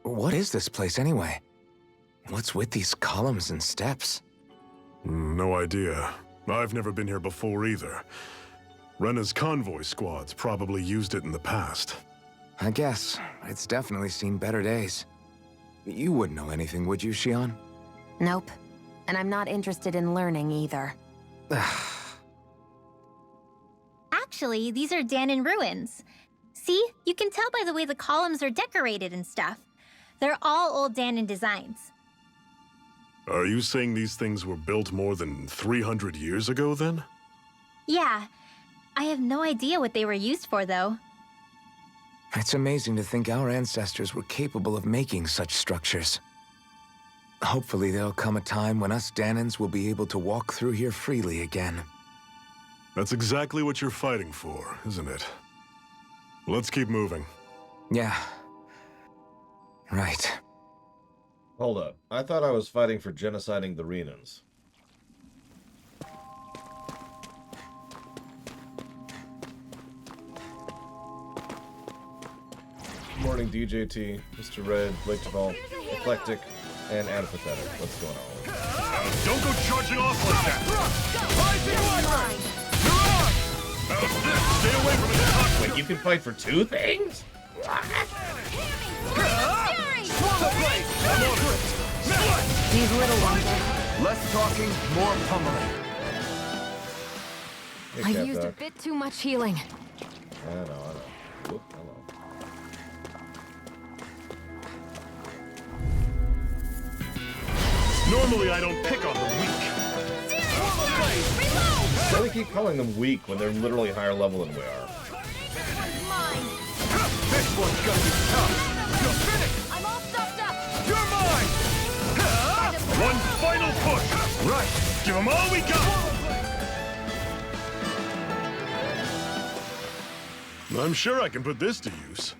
What is this place anyway? What's with these columns and steps? No idea. I've never been here before either. Rena's convoy squads probably used it in the past. I guess. It's definitely seen better days. You wouldn't know anything, would you, Xion? Nope. And I'm not interested in learning either. Actually, these are Dahnan ruins. See? You can tell by the way the columns are decorated and stuff. They're all old Dahnan designs. Are you saying these things were built more than 300 years ago, then? Yeah. I have no idea what they were used for, though. It's amazing to think our ancestors were capable of making such structures. Hopefully there'll come a time when us Dahnans will be able to walk through here freely again. That's exactly what you're fighting for, isn't it? Let's keep moving. Yeah. Right. Hold up. I thought I was fighting for genociding the Renans. Good morning, DJT, Mr. Red, Blake Duvall, Eclectic, and Anapathetic. What's going on? Don't go charging off like that! Stay away from it! Wait, you can fight for two things? These little ones are... Less talking, more pummeling. Hey, I've used a bit too much healing. I know. Whoop, hello. Normally I don't pick on the weak. Why do they keep calling them weak when they're literally higher level than we are? This one's gonna be tough. You're finished! I'm all stuffed up! You're mine! One final push! Right. Give them all we got! I'm sure I can put this to use.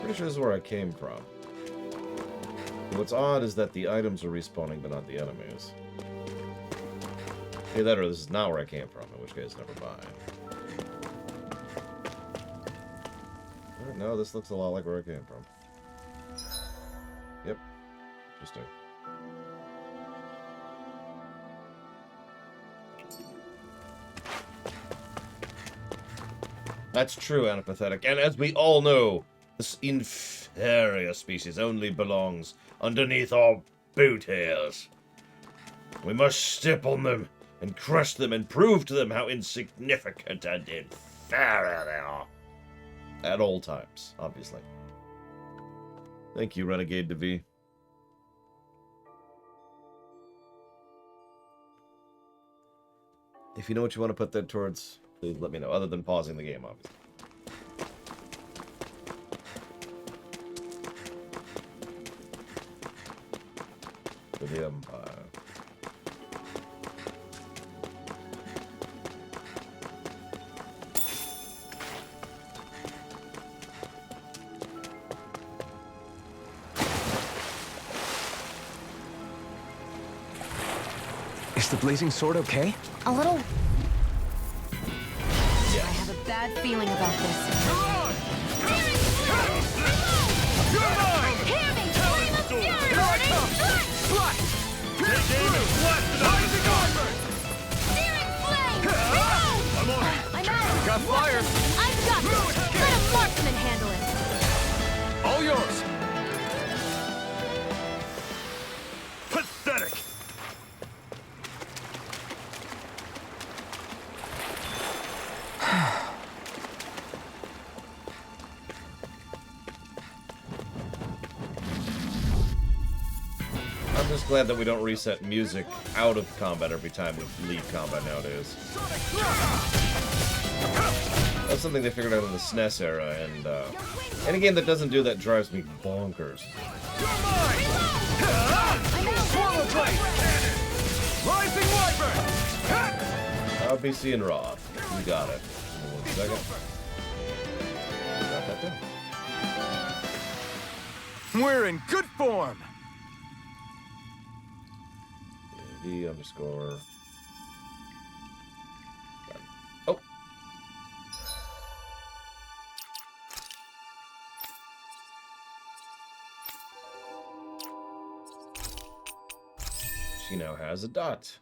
Pretty sure this is where I came from. What's odd is that the items are respawning, but not the enemies. Either that or this is not where I came from, in which case, never mind. Alright, no, this looks a lot like where I came from. Yep. Interesting. That's true, Anapathetic, and as we all know, this inferior species only belongs underneath our boot hairs. We must step on them and crush them and prove to them how insignificant and inferior they are. At all times, obviously. Thank you, Renegade Devi. If you know what you want to put that towards, please let me know, other than pausing the game, obviously. For the Empire. Is the blazing sword okay? A little... Yes. I have a bad feeling about this. Got fire! I've got this! Let a marksman handle it! All yours! Pathetic! I'm just glad that we don't reset music out of combat every time we leave combat nowadays. That's something they figured out in the SNES era, and any game that doesn't do that drives me bonkers. BC and Roth. You got it. 1 second. Got that done. We're in good form. V underscore. Oh. She now has a dot.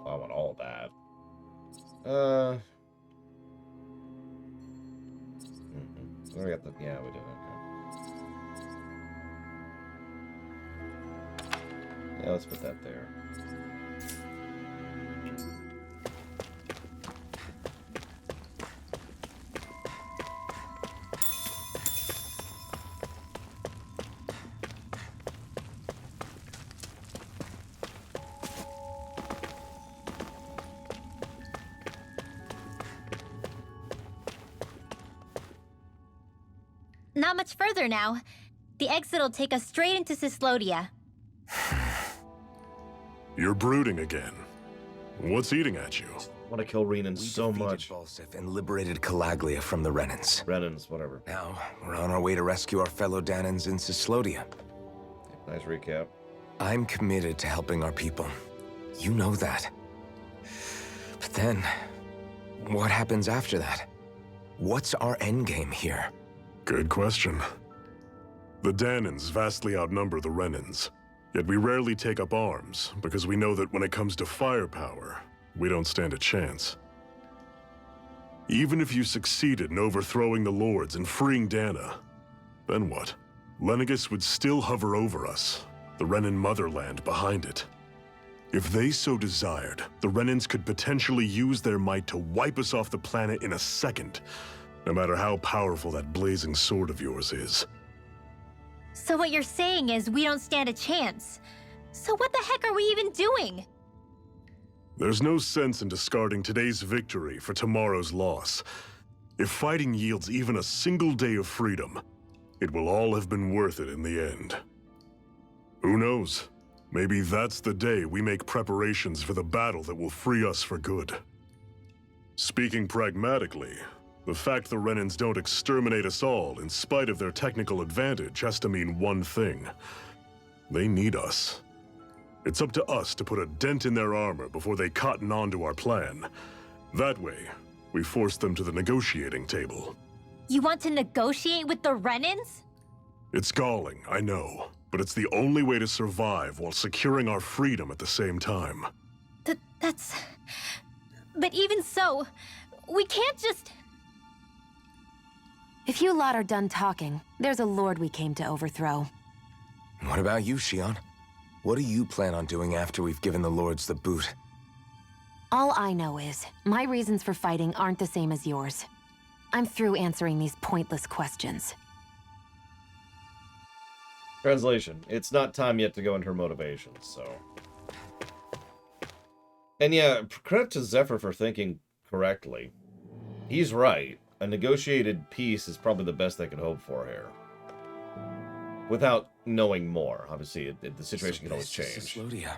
I want all that. We got the, yeah, we did, okay. Yeah, let's put that there. Not much further now. The exit will take us straight into Cyslodia. You're brooding again. What's eating at you? I want to kill Renan so much. Balsif and liberated Calaglia from the Renans. Renans, whatever. Now, we're on our way to rescue our fellow Danans in Cyslodia. Nice recap. I'm committed to helping our people. You know that. But then, what happens after that? What's our endgame here? Good question. The Danans vastly outnumber the Renans, yet we rarely take up arms because we know that when it comes to firepower, we don't stand a chance. Even if you succeeded in overthrowing the Lords and freeing Dana, then what? Lenegis would still hover over us, the Renan motherland behind it. If they so desired, the Renans could potentially use their might to wipe us off the planet in a second, no matter how powerful that blazing sword of yours is. So what you're saying is we don't stand a chance. So what the heck are we even doing? There's no sense in discarding today's victory for tomorrow's loss. If fighting yields even a single day of freedom, it will all have been worth it in the end. Who knows? Maybe that's the day we make preparations for the battle that will free us for good. Speaking pragmatically, the fact the Renans don't exterminate us all in spite of their technical advantage has to mean one thing. They need us. It's up to us to put a dent in their armor before they cotton on to our plan. That way, we force them to the negotiating table. You want to negotiate with the Renans? It's galling, I know, but it's the only way to survive while securing our freedom at the same time. That's... But even so, we can't just... If you lot are done talking, there's a lord we came to overthrow. What about you, Shion? What do you plan on doing after we've given the Lords the boot? All I know is, my reasons for fighting aren't the same as yours. I'm through answering these pointless questions. Translation. It's not time yet to go into her motivations, so... And yeah, credit to Zephyr for thinking correctly. He's right. A negotiated peace is probably the best they could hope for here. Without knowing more. Obviously, the situation can always change. Cyslodia.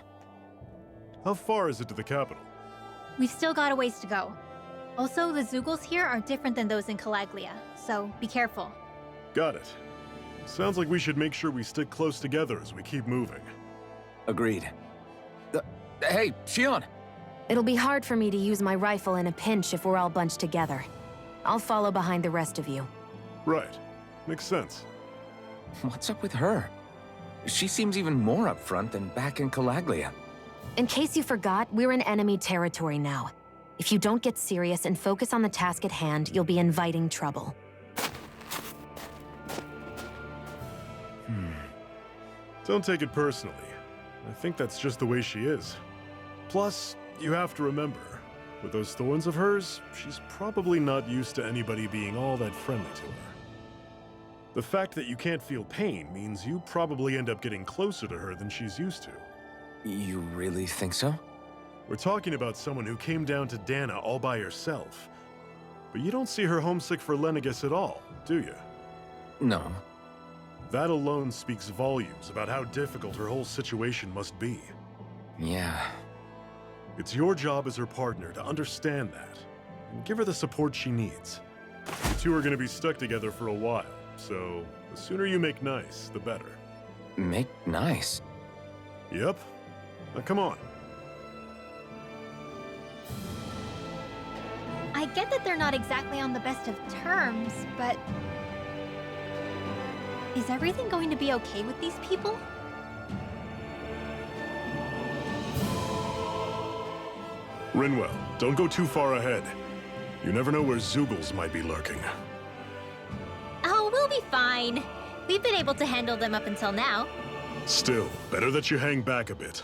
How far is it to the capital? We've still got a ways to go. Also, the Zeugles here are different than those in Calaglia, so be careful. Got it. Sounds like we should make sure we stick close together as we keep moving. Agreed. Hey, Shion! It'll be hard for me to use my rifle in a pinch if we're all bunched together. I'll follow behind the rest of you. Right. Makes sense. What's up with her? She seems even more upfront than back in Calaglia. In case you forgot, we're in enemy territory now. If you don't get serious and focus on the task at hand, you'll be inviting trouble. Don't take it personally. I think that's just the way she is. Plus, you have to remember, With those thorns of hers, she's probably not used to anybody being all that friendly to her. The fact that you can't feel pain means you probably end up getting closer to her than she's used to. You really think so? We're talking about someone who came down to Dana all by herself. But you don't see her homesick for Lenegis at all, do you? No. That alone speaks volumes about how difficult her whole situation must be. Yeah. It's your job as her partner to understand that, and give her the support she needs. You two are gonna be stuck together for a while, so the sooner you make nice, the better. Make nice. Yep. Now come on. I get that they're not exactly on the best of terms, but... Is everything going to be okay with these people? Rinwell, don't go too far ahead. You never know where Zeugles might be lurking. Oh, we'll be fine. We've been able to handle them up until now. Still, better that you hang back a bit.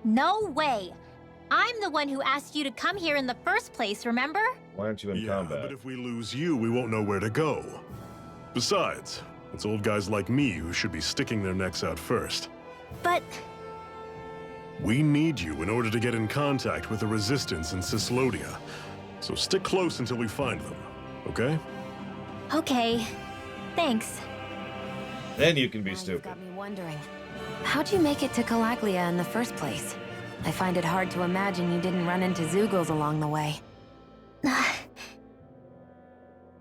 No way! I'm the one who asked you to come here in the first place, remember? Why aren't you in Yeah, combat? but if we lose you, we won't know where to go. Besides, it's old guys like me who should be sticking their necks out first. But... We need you in order to get in contact with the Resistance in Cislodia. So stick close until we find them, okay? Okay. Thanks. Then you can be Now you've stupid. got me wondering. How'd you make it to Calaglia in the first place? I find it hard to imagine you didn't run into Zeugles along the way.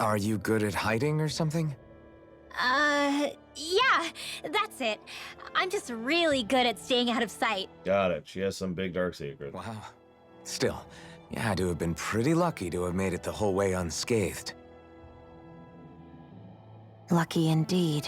Are you good at hiding or something? Yeah, that's it. I'm just really good at staying out of sight. Got it. She has some big dark secret. Wow. Still, you had to have been pretty lucky to have made it the whole way unscathed. Lucky indeed.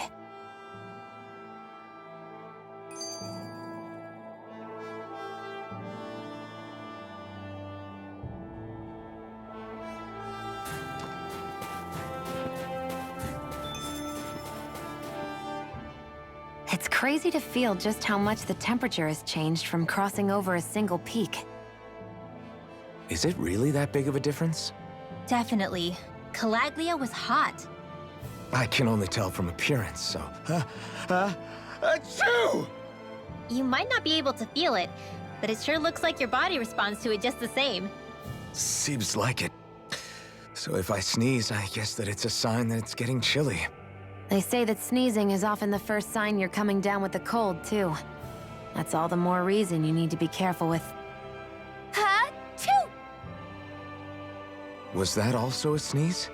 It's crazy to feel just how much the temperature has changed from crossing over a single peak. Is it really that big of a difference? Definitely. Calaglia was hot. I can only tell from appearance, so... Achoo! You might not be able to feel it, but it sure looks like your body responds to it just the same. Seems like it. So if I sneeze, I guess that it's a sign that it's getting chilly. They say that sneezing is often the first sign you're coming down with the cold, too. That's all the more reason you need to be careful with... Achoo! Was that also a sneeze?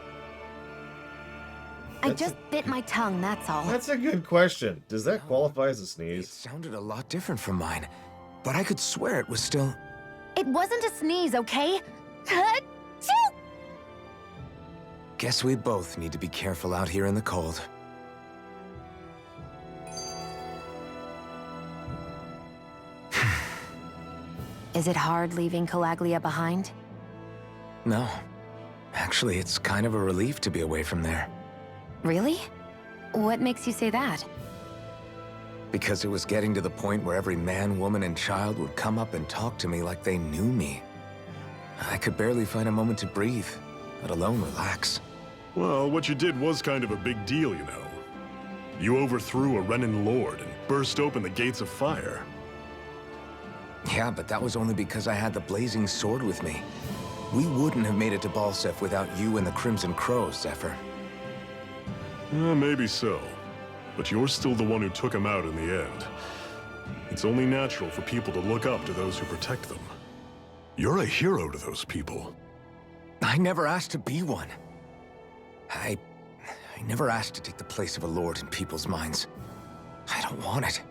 I just bit my tongue, that's all. That's a good question. Does that qualify as a It sneeze? sounded a lot different from mine, but I could swear it was still... It wasn't a sneeze, okay? Achoo! Guess we both need to be careful out here in the cold. Is it hard leaving Calaglia behind? No. Actually, it's kind of a relief to be away from there. Really? What makes you say that? Because it was getting to the point where every man, woman, and child would come up and talk to me like they knew me. I could barely find a moment to breathe, let alone relax. Well, what you did was kind of a big deal, you know. You overthrew a Renan lord and burst open the gates of fire. Yeah, but that was only because I had the blazing sword with me. We wouldn't have made it to Balsef without you and the Crimson Crows, Zephyr. Maybe so. But you're still the one who took him out in the end. It's only natural for people to look up to those who protect them. You're a hero to those people. I never asked to be one. I never asked to take the place of a lord in people's minds. I don't want it.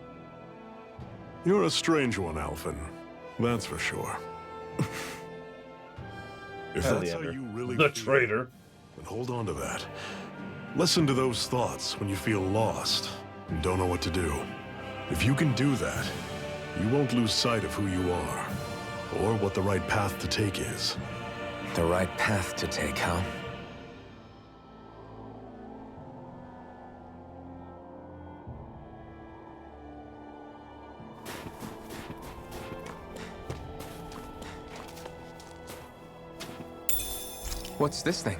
You're a strange one, Alphen. That's for sure. If that's how you really The feel, traitor. then hold on to that. Listen to those thoughts when you feel lost and don't know what to do. If you can do that, you won't lose sight of who you are, or what the right path to take is. The right path to take, huh? What's this thing?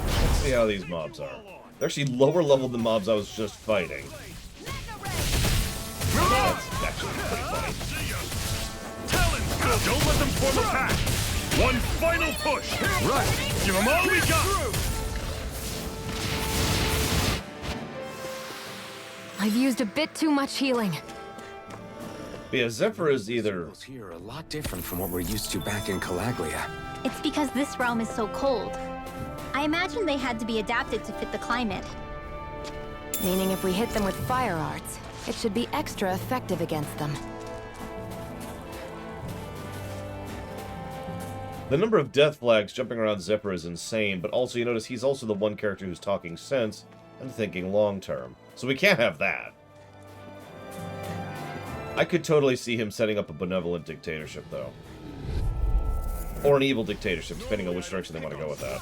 Let's see how these mobs are. They're actually lower level than mobs I was just fighting. That's actually pretty funny. Talon, don't let them form a pack. One final push. Right. Give them all we got. I've used a bit too much healing. But yeah, Zephyr is either... Those here are a lot different from what we're used to back in Calaglia. It's because this realm is so cold. I imagine they had to be adapted to fit the climate. Meaning if we hit them with fire arts, it should be extra effective against them. The number of death flags jumping around Zephyr is insane, but also you notice he's also the one character who's talking sense and thinking long term. So we can't have that. I could totally see him setting up a benevolent dictatorship, though. Or an evil dictatorship, depending on which direction they want to go with that.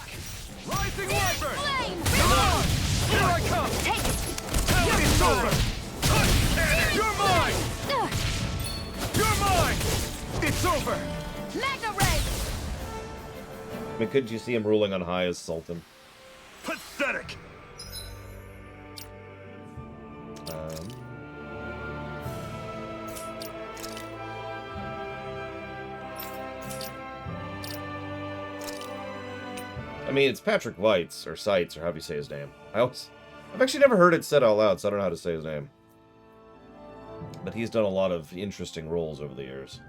Rising Wyvern! Come on! Here I come! Take it! It's over! You're mine! You're mine! It's over! Mega Ray! I mean, couldn't you see him ruling on high as Sultan? Pathetic. I mean, it's Patrick Weitz, or Seitz, or however you say his name. I've actually never heard it said out loud, so I don't know how to say his name. But he's done a lot of interesting roles over the years.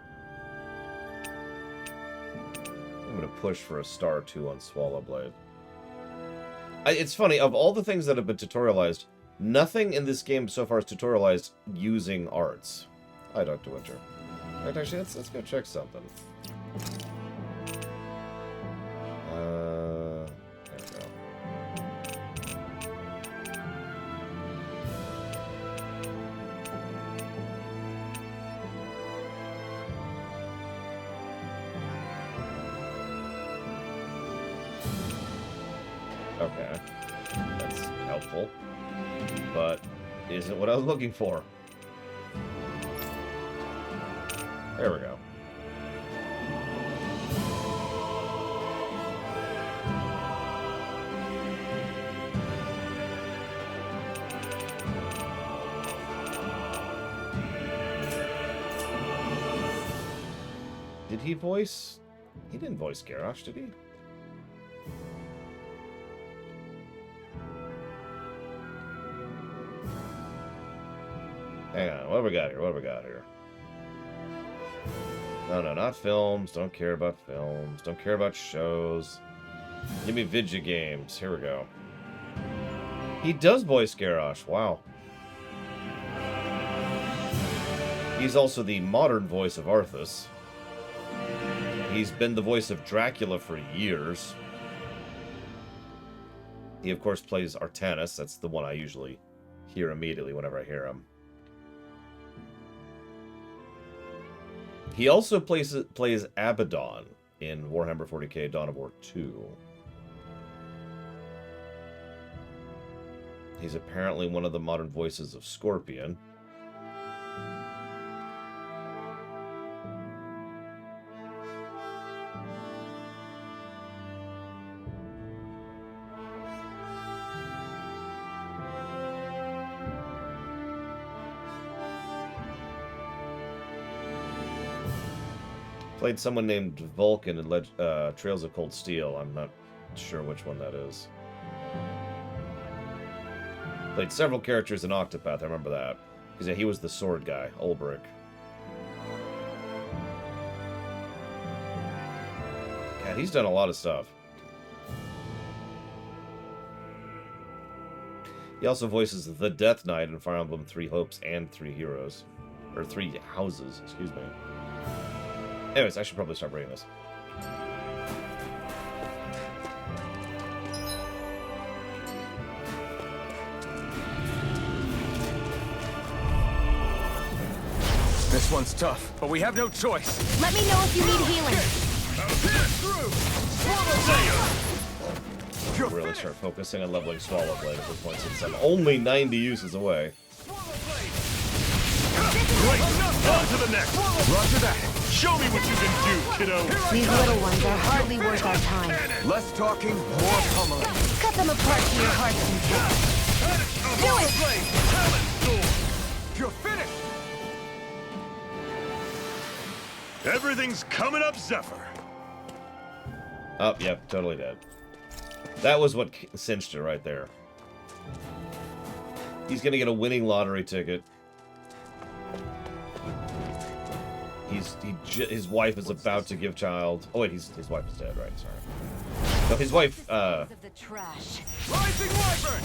I'm gonna push for a star 2 on Swallowblade. It's funny, of all the things that have been tutorialized, nothing in this game so far is tutorialized using arts. Hi, Dr. Winter. Alright, actually, let's go check something. There we go. Okay. That's helpful. But isn't what I was looking for. There we go. Did he voice? He didn't voice Garrosh, did he? Hang on, what do we got here? What do we got here? No, not films. Don't care about films. Don't care about shows. Give me video games. Here we go. He does voice Garrosh. Wow. He's also the modern voice of Arthas. He's been the voice of Dracula for years. He, of course, plays Artanis. That's the one I usually hear immediately whenever I hear him. He also plays Abaddon in Warhammer 40k Dawn of War 2. He's apparently one of the modern voices of Scorpion. Played someone named Vulcan in Trails of Cold Steel. I'm not sure which one that is. Played several characters in Octopath, I remember that. Because yeah, he was the sword guy, Ulbrich. God, he's done a lot of stuff. He also voices the Death Knight in Fire Emblem 3 Hopes and 3 Heroes. Or 3 Houses, excuse me. Anyways, I should probably start reading this. This one's tough, but we have no choice. Let me know if you need healing. I'll really start focusing on leveling Swallowblade at this point since I'm only 90 uses away. Great! On to the next! Roger that. Show me what you can do, kiddo! These little ones are hardly worth our time. Less talking, more pummeling. Cut them apart to your heart's content. Do it! You're finished. Everything's coming up, Zephyr! Oh, yep, totally dead. That was what cinched her right there. He's gonna get a winning lottery ticket. His wife is about to give child. Oh wait, his wife is dead, right? Sorry. No, his wife. Of the trash. Rising Wyvern!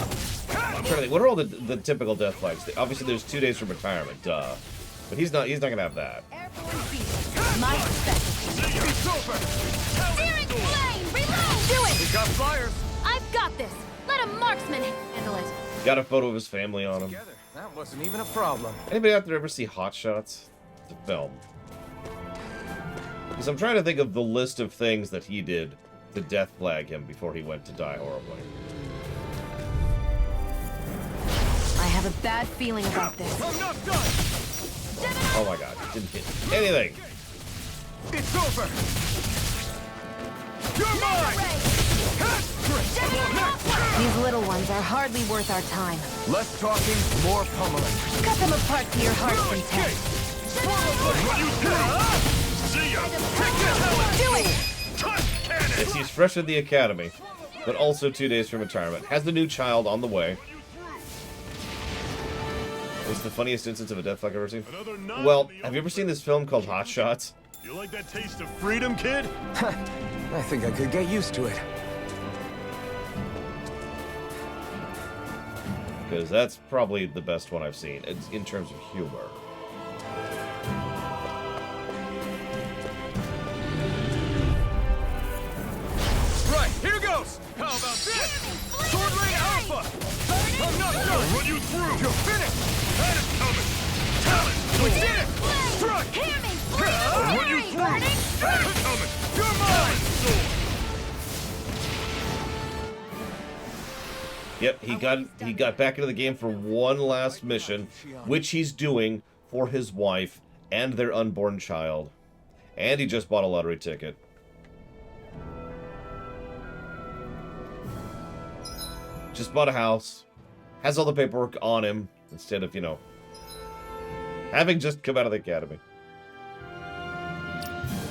I'm trying to think. What are all the typical death flags? Obviously, there's 2 days from retirement. Duh. But he's not gonna have that. Airborne beast. My specialty. It's over! Searing flame! Reload! Do it! We got flyers. I've got this. Let a marksman handle it. Got a photo of his family on him. Together. That wasn't even a problem. Anybody out there ever see Hot Shots? It's a film. Because I'm trying to think of the list of things that he did to death flag him before he went to die horribly. I have a bad feeling about this. I'm not done! Oh my god, didn't hit anything. It's over! You're mine! These little ones are hardly worth our time. Less talking, more pummeling. Cut them apart to your heart's content. What you do? See ya! Do it! Yes, he's fresh in the academy, but also 2 days from retirement. Has the new child on the way. It's the funniest instance of a death flag I've ever seen. Well, have you ever seen this film called Hot Shots? You like that taste of freedom, kid? I think I could get used to it. Because that's probably the best one I've seen in terms of humor. Right, here goes! How about this? Sword Ring Alpha! I'm not done! Run you through! You're finished! That is coming! Talent! We did it! Strike! Run you through! That is coming! You're mine! Yep, he got back into the game for one last mission, which he's doing for his wife and their unborn child. And he just bought a lottery ticket. Just bought a house. Has all the paperwork on him instead of, you know, having just come out of the academy.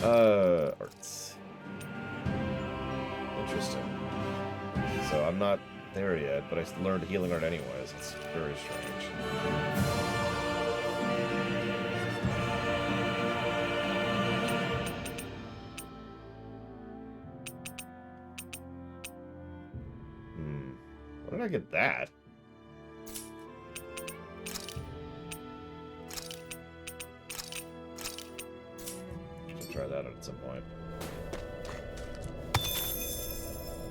Arts. Interesting. So I'm not there yet, but I learned healing art anyways. It's very strange. Where did I get that? Should try that at some point.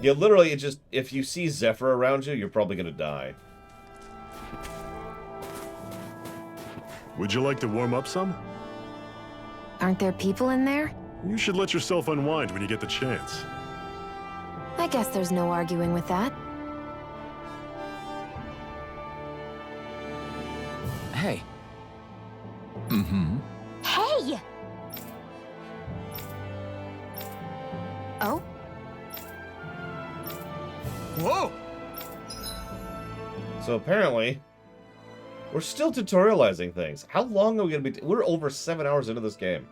Yeah, literally, it just, if you see Zephyr around you, you're probably gonna die. Would you like to warm up some? Aren't there people in there? You should let yourself unwind when you get the chance. I guess there's no arguing with that. Hey. Hey! Oh? Whoa! So apparently, we're still tutorializing things. How long are we gonna be? We're over 7 hours into this game.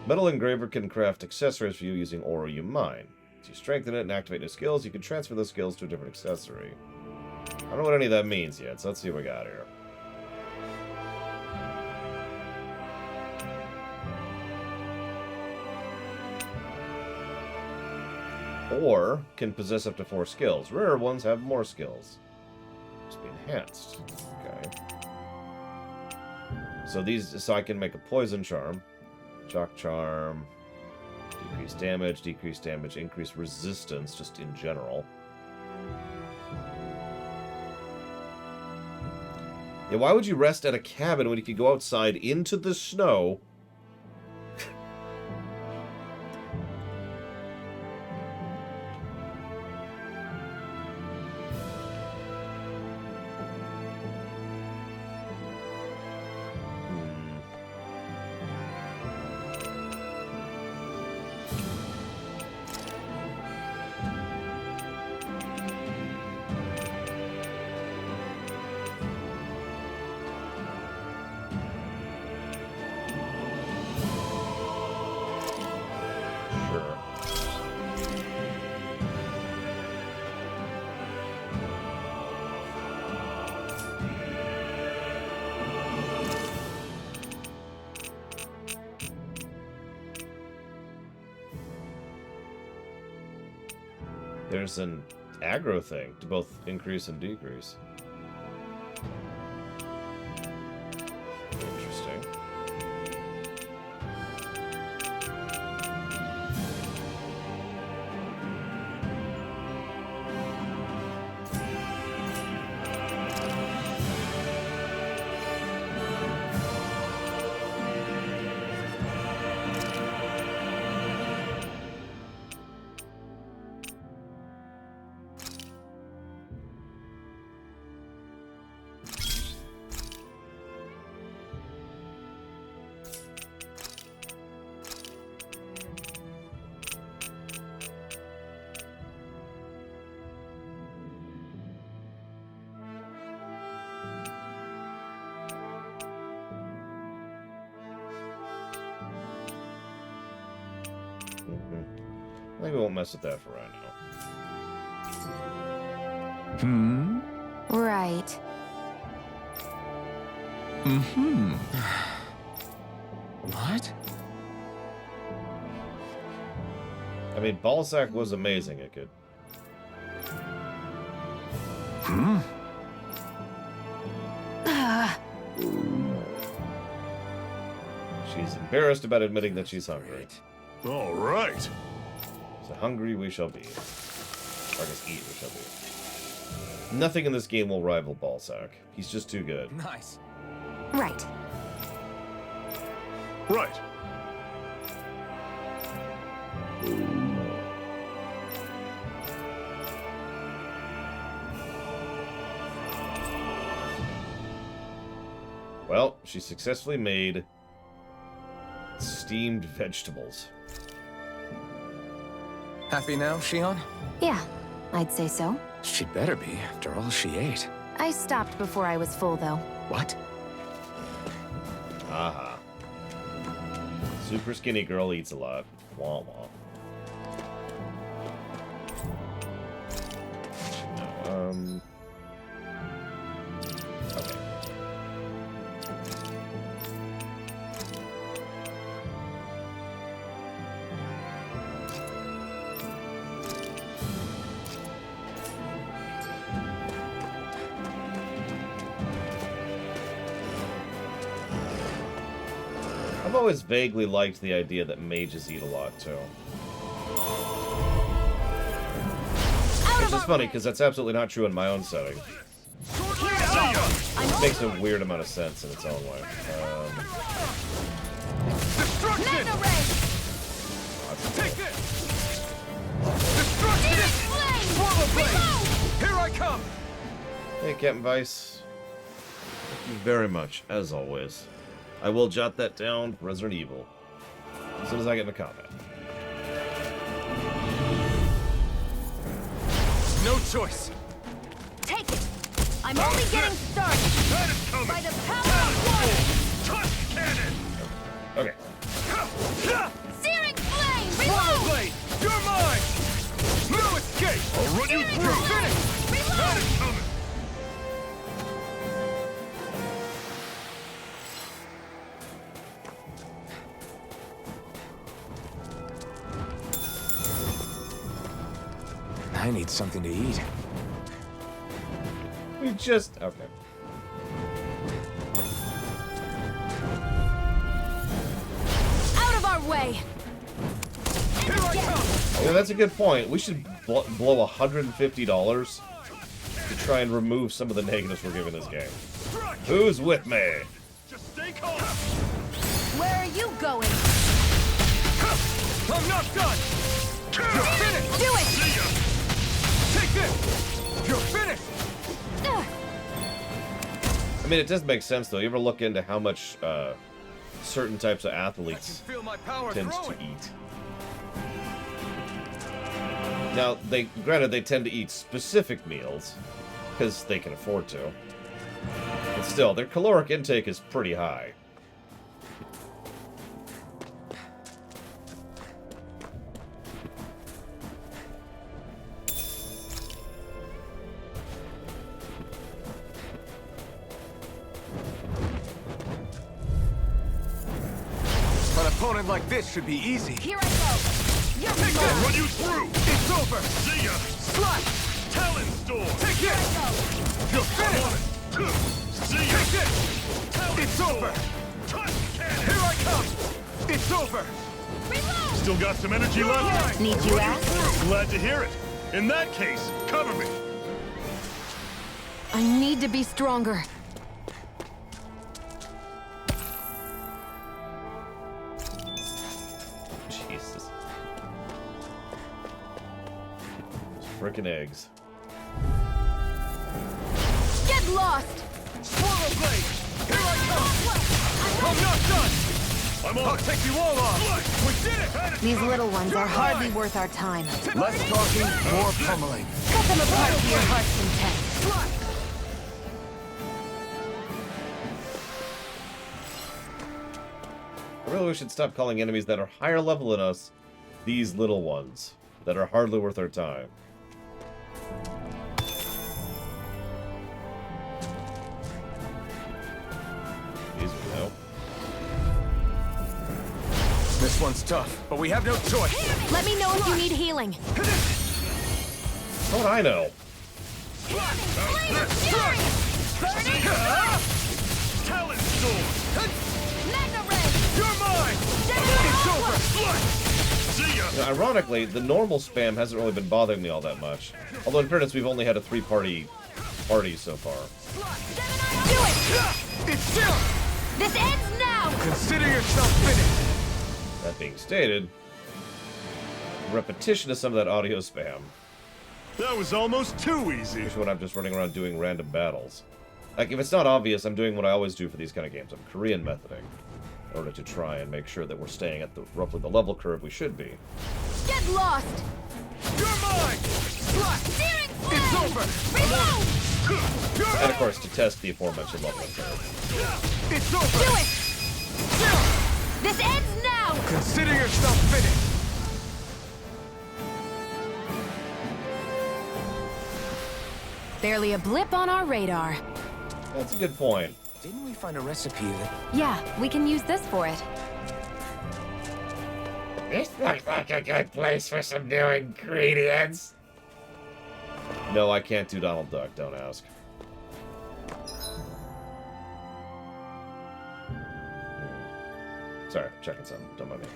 Metal Engraver can craft accessories for you using Aura you mine. As you strengthen it and activate new skills, you can transfer those skills to a different accessory. I don't know what any of that means yet, so let's see what we got here. Or can possess up to 4 skills. Rarer ones have more skills. Must be enhanced. Okay. So I can make a poison charm, shock charm, decrease damage, increase resistance, just in general. Yeah, why would you rest at a cabin when you could go outside into the snow? there's an aggro thing to both increase and decrease. Interesting. I think we won't mess with that for right now. Hmm? Right. Mm-hmm. What? I mean, Ballsack was amazing. It could. Hmm? She's embarrassed about admitting that she's hungry. All right. So hungry we shall be. Or I guess eat we shall be. Nothing in this game will rival Ballsack. He's just too good. Nice. Right. Right. Well, she successfully made steamed vegetables. Happy now, Shion? Yeah, I'd say so. She better be, after all she ate. I stopped before I was full, though. What? Aha. Super skinny girl eats a lot. Wah wah. No, okay. I've always vaguely liked the idea that mages eat a lot, too. Which is funny, because that's absolutely not true in my own setting. It makes a weird amount of sense in its own way. Destruction! Take this! Destruction! Swallow blade! Here I come! Hey, Captain Vice. Thank you very much, as always. I will jot that down for Resident Evil as soon as I get into combat. No choice. Take it! I'm only getting started! That is coming. By the power of water! Touch cannon. Okay. Searing flame! Swallow Reload! blade! You're mine! No escape! I'll run you Searing through. flame! That Reload! is coming. I need something to eat. We just... Okay. Out of our way! Here I come! Yeah, that's a good point. We should blow $150 to try and remove some of the negatives we're giving this game. Who's with me? Just stay calm. Where are you going? I'm not done! You're finished! Do it! See ya. Take this! You're finished! Ugh. I mean, it does make sense, though. You ever look into how much certain types of I can athletes feel my power tends growing. to eat? Now, granted, they tend to eat specific meals, because they can afford to. But still, their caloric intake is pretty high. An opponent like this should be easy. Here I go! You're I'll mine! run you through. It's over! See ya. Slash! Talon Storm! Take it! You're finished! See ya! Take it! It's over! Tusk Cannon! Here I come! It's over! Still got some energy left? Need you ask? Glad to hear it. In that case, cover me. I need to be stronger. Jesus. Frickin' eggs. Get lost! Swallow Blade! Here I come! I'm not done! I'll take you all off! We did it! These little ones You're are hardly mine! worth our time. Less talking, more pummeling. Cut them apart to your heart's content. Slash! I really wish we'd stop calling enemies that are higher level than us these little ones that are hardly worth our time. These we know. This one's tough, but we have no choice. Let me know if you need healing. How would I know? Talon Storm! Mega Ray! You're mine! It's over! See ya! Now, ironically, the normal spam hasn't really been bothering me all that much. Although in fairness, we've only had a 3-party party so far. Do it! It's still! This ends now! Consider yourself finished! That being stated, repetition of some of that audio spam. That was almost too easy. Especially when I'm just running around doing random battles. Like, if it's not obvious, I'm doing what I always do for these kind of games. I'm Korean methoding in order to try and make sure that we're staying at roughly the level curve we should be. Get lost! You're mine! Slash! Searing It's flame! over! Reload! You're And of course, to test the aforementioned leveling curve. It's over! Do it! Still! This ends now! Consider yourself finished! Barely a blip on our radar. That's a good point. Didn't we find a recipe that... Yeah, we can use this for it. This looks like a good place for some new ingredients. No, I can't do Donald Duck, don't ask. Sorry, checking something. Don't mind me.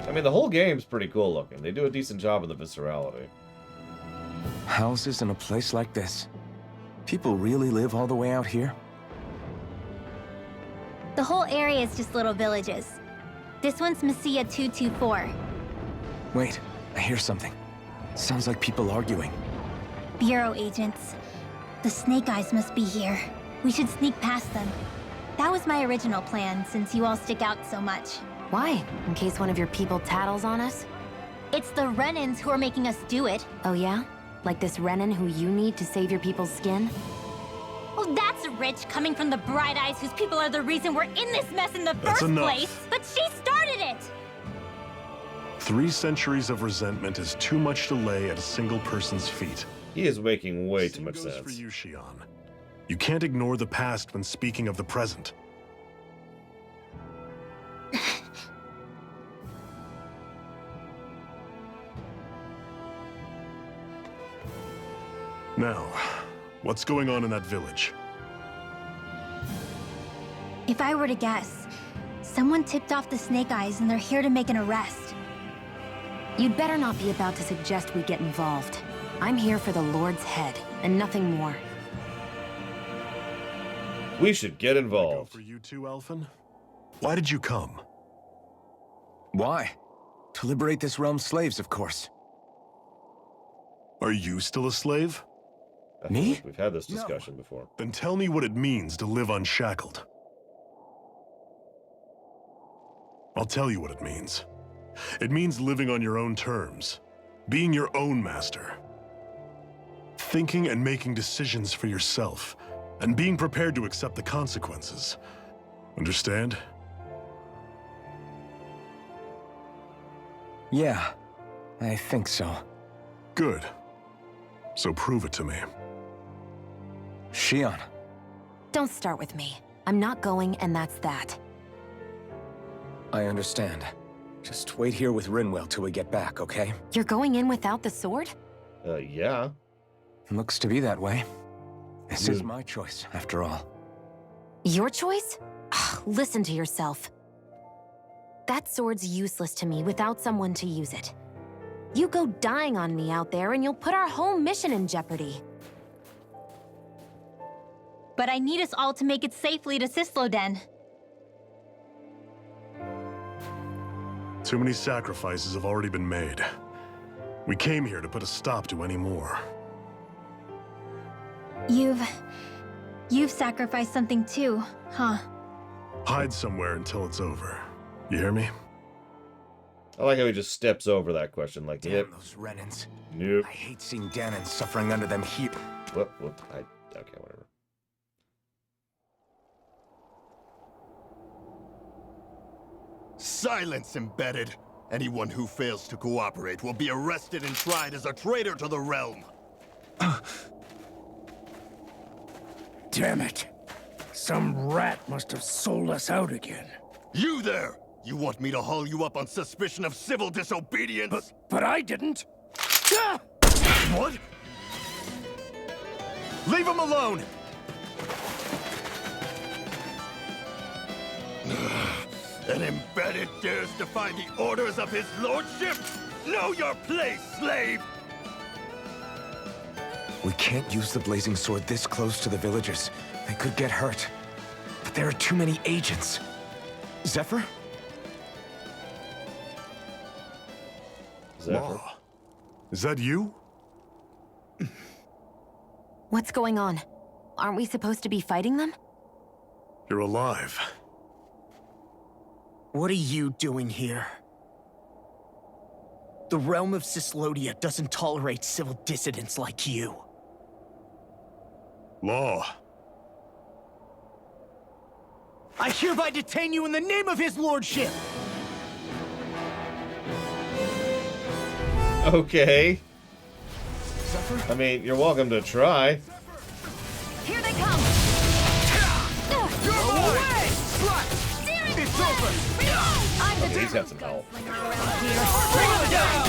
I mean, the whole game's pretty cool looking. They do a decent job of the viscerality. Houses in a place like this? People really live all the way out here? The whole area is just little villages. This one's Messiah 224. Wait, I hear something. Sounds like people arguing. Bureau agents. The Snake Eyes must be here. We should sneak past them. That was my original plan, since you all stick out so much. Why? In case one of your people tattles on us? It's the Renans who are making us do it. Oh yeah? Like this Renan who you need to save your people's skin? Oh, that's rich, coming from the Bright Eyes whose people are the reason we're in this mess in the That's first enough. place. But she started it! 3 centuries of resentment is too much to lay at a single person's feet. He is making way too Same much goes sense. for you, Shion. You can't ignore the past when speaking of the present. Now, what's going on in that village? If I were to guess, someone tipped off the Snake Eyes and they're here to make an arrest. You'd better not be about to suggest we get involved. I'm here for the Lord's head, and nothing more. We should get Go involved. for you too, Elfin? Why did you come? Why? To liberate this realm's slaves, of course. Are you still a slave? I feel Me? like we've had this discussion before. Then tell me what it means to live unshackled. I'll tell you what it means. It means living on your own terms, being your own master, thinking and making decisions for yourself, and being prepared to accept the consequences. Understand? Yeah, I think so. Good. So prove it to me. Shion, Don't start with me. I'm not going, and that's that. I understand. Just wait here with Rinwell till we get back, okay? You're going in without the sword? Yeah. Looks to be that way. This is Hmm. my choice, after all. Your choice? Listen to yourself. That sword's useless to me without someone to use it. You go dying on me out there and you'll put our whole mission in jeopardy. But I need us all to make it safely to Sisloden. Too many sacrifices have already been made. We came here to put a stop to any more. You've sacrificed something too, huh? Hide somewhere until it's over. You hear me? I like how he just steps over that question, like, Damn yep, those Renans. nope, I hate seeing Danon suffering under them here. whoop, okay, whatever. Silence, Embedded! Anyone who fails to cooperate will be arrested and tried as a traitor to the realm! Damn it. Some rat must have sold us out again. You there! You want me to haul you up on suspicion of civil disobedience? But I didn't. Ah! What? Leave him alone! An Embedded dares defy the orders of his lordship? Know your place, slave! We can't use the blazing sword this close to the villagers. They could get hurt. But there are too many agents. Zephyr? Zephyr. Law. Is that you? What's going on? Aren't we supposed to be fighting them? You're alive. What are you doing here? The realm of Sislodia doesn't tolerate civil dissidents like you. Law. I hereby detain you in the name of his lordship! Okay. I mean, you're welcome to try. Here they come! You're away! It's over! I'm the He's got some help. Bring him down!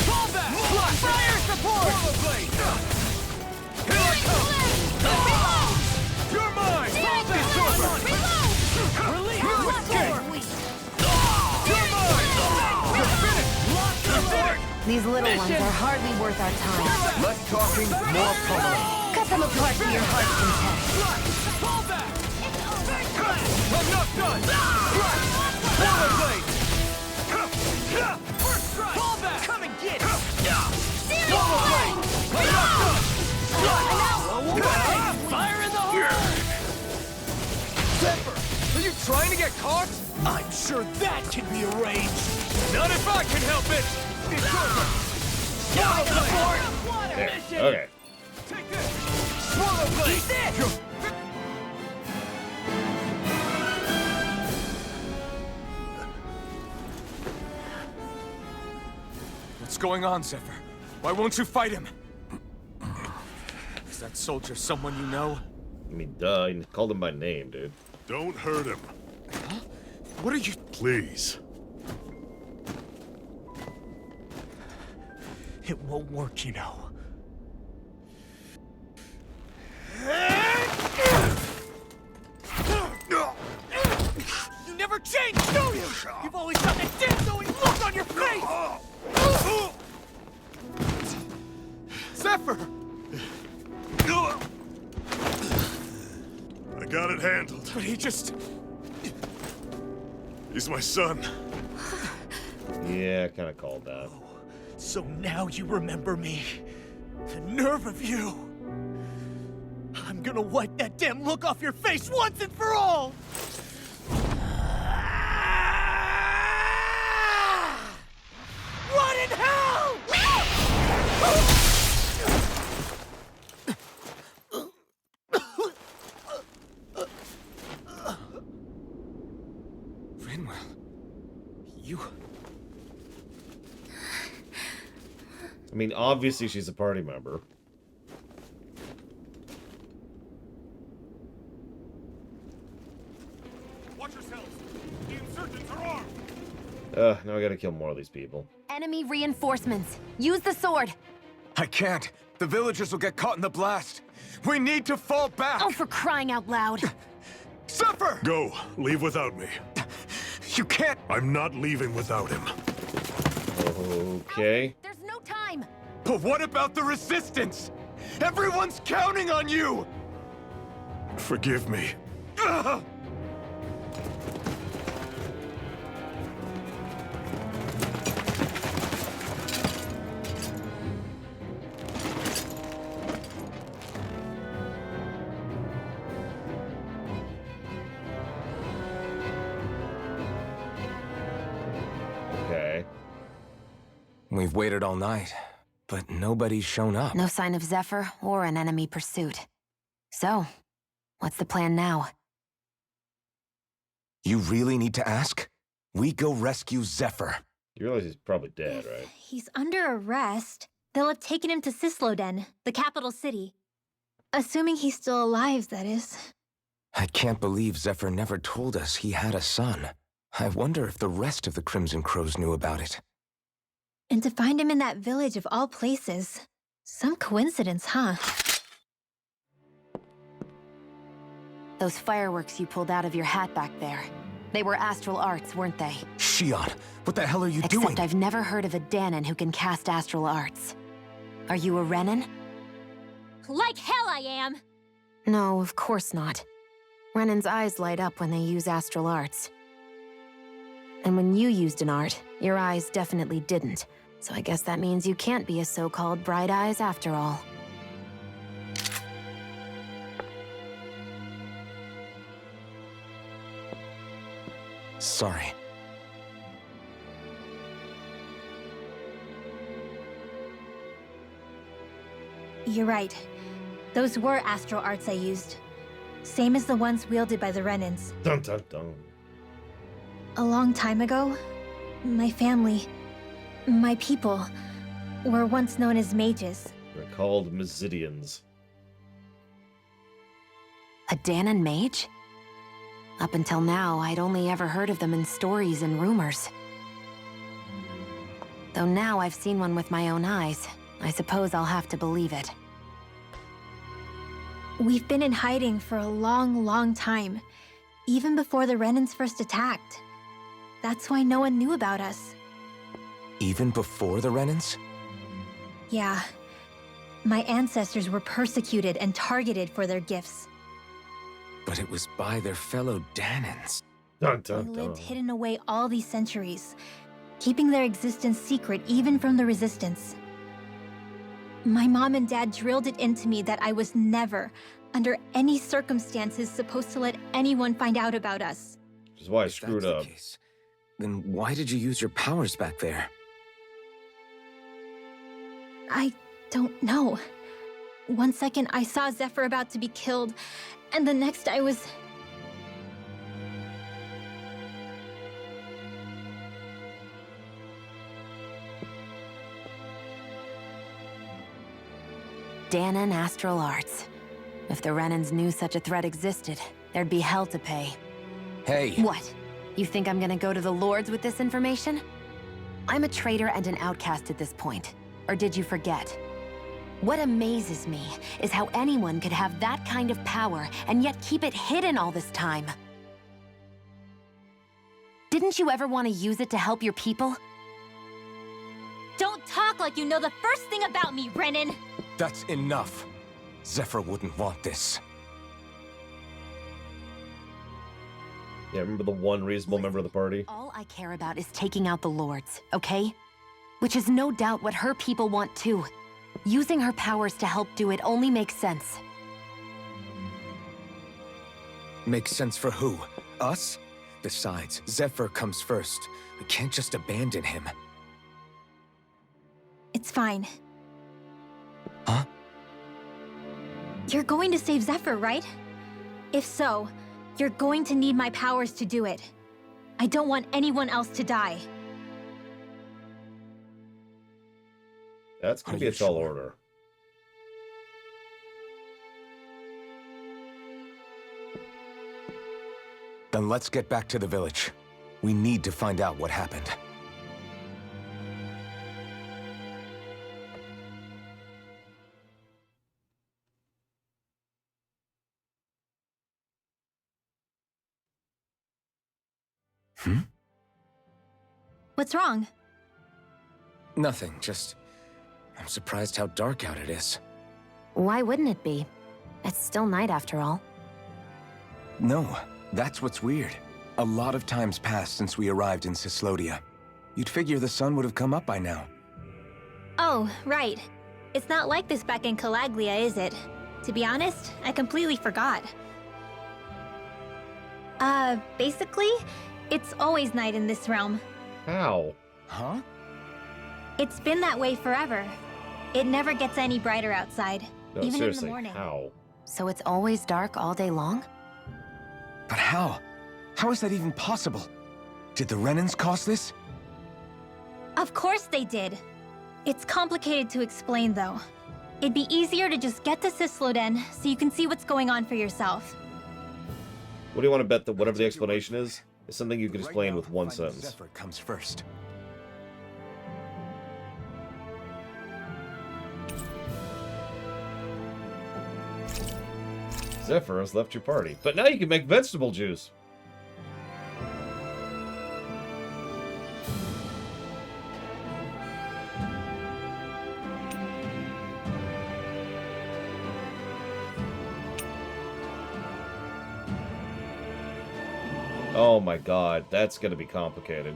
Fall back! Fire support! Here I come! You're mine! It's over! Release your escape! You're mine! You're finished! You're finished! These little ones are hardly worth our time. Less talking, more pummeling. Cut them apart to your heart's content. Fall back! I'm not done! Forward blade! First strike! Fall back! Come and get it! Forward blade! I'm not done! Fire in the hole! Zephyr! Are you trying to get caught? I'm sure that can be arranged! Not if I can help it! It's over! Swallow blade! There. Okay. Take this! Swallow blade! Eat this! What's going on, Zephyr? Why won't you fight him? Is that soldier someone you know? I mean, duh, you called him by name, dude. Don't hurt him. What are you... Please. It won't work, you know. You never change, do you? You've always got that damn-knowing look on your face! Zephyr! I got it handled. But he just... He's my son. Yeah, kind of called that. So now you remember me. The nerve of you! I'm gonna wipe that damn look off your face once and for all! Rot in hell! Rinwell, you... I mean, obviously she's a party member. Now I gotta kill more of these people. Enemy reinforcements. Use the sword. I can't. The villagers will get caught in the blast. We need to fall back. Oh, for crying out loud. Zephyr! Go. Leave without me. You can't. I'm not leaving without him. Okay. There's no time. But what about the resistance? Everyone's counting on you! Forgive me. Ugh! Okay. We've waited all night, but nobody's shown up. No sign of Zephyr or an enemy pursuit. So, what's the plan now? You really need to ask? We go rescue Zephyr. You realize he's probably dead, If right? he's under arrest, they'll have taken him to Cisloden, the capital city. Assuming he's still alive, that is. I can't believe Zephyr never told us he had a son. I wonder if the rest of the Crimson Crows knew about it. And to find him in that village of all places. Some coincidence, huh? Those fireworks you pulled out of your hat back there. They were astral arts, weren't they? Shion, what the hell are you doing? Except I've never heard of a Dahnan who can cast astral arts. Are you a Renan? Like hell I am! No, of course not. Renan's eyes light up when they use astral arts. And when you used an art, your eyes definitely didn't. So I guess that means you can't be a so-called bright eyes after all. Sorry. You're right. Those were astral arts I used. Same as the ones wielded by the Renans. Dun dun dun. A long time ago, my family, my people, were once known as mages. They're called Mesidians. A Dahnan mage? Up until now, I'd only ever heard of them in stories and rumors. Though now I've seen one with my own eyes, I suppose I'll have to believe it. We've been in hiding for a long, long time. Even before the Renans first attacked. That's why no one knew about us. Even before the Renans? Yeah. My ancestors were persecuted and targeted for their gifts. But it was by their fellow Dahnans. Dun They dun dun. lived hidden away all these centuries, keeping their existence secret even from the Resistance. My mom and dad drilled it into me that I was never, under any circumstances, supposed to let anyone find out about us. Which is why I If screwed that's up. the case, then why did you use your powers back there? I don't know. One second I saw Zephyr about to be killed, and the next I was... Dahnan astral arts. If the Renans knew such a threat existed, there'd be hell to pay. Hey! What? You think I'm gonna go to the Lords with this information? I'm a traitor and an outcast at this point. Or did you forget? What amazes me is how anyone could have that kind of power and yet keep it hidden all this time. Didn't you ever want to use it to help your people? Don't talk like you know the first thing about me, Renan! That's enough. Zephyr wouldn't want this. Yeah, remember the one reasonable member of the party? All I care about is taking out the Lords, okay? Which is no doubt what her people want too. Using her powers to help do it only makes sense. Makes sense for who? Us? Besides, Zephyr comes first. We can't just abandon him. It's fine. Huh? You're going to save Zephyr, right? If so, you're going to need my powers to do it. I don't want anyone else to die. That's gonna Are be you a tall sure? order. Then let's get back to the village. We need to find out what happened. What's wrong? Nothing, just... I'm surprised how dark out it is. Why wouldn't it be? It's still night after all. No, that's what's weird. A lot of time's passed since we arrived in Cyslodia. You'd figure the sun would have come up by now. Oh, right. It's not like this back in Calaglia, is it? To be honest, I completely forgot. Basically, it's always night in this realm. How? Huh? It's been that way forever. It never gets any brighter outside, No, even seriously, in the morning. how? So it's always dark all day long? But how? How is that even possible? Did the Renans cause this? Of course they did. It's complicated to explain, though. It'd be easier to just get to Cysloden so you can see what's going on for yourself. What do you want to bet that whatever the explanation is something you can explain Right now, with one finding sentence? Zephyr comes first. Zephyr has left your party, but now you can make vegetable juice. Oh my god, that's gonna be complicated.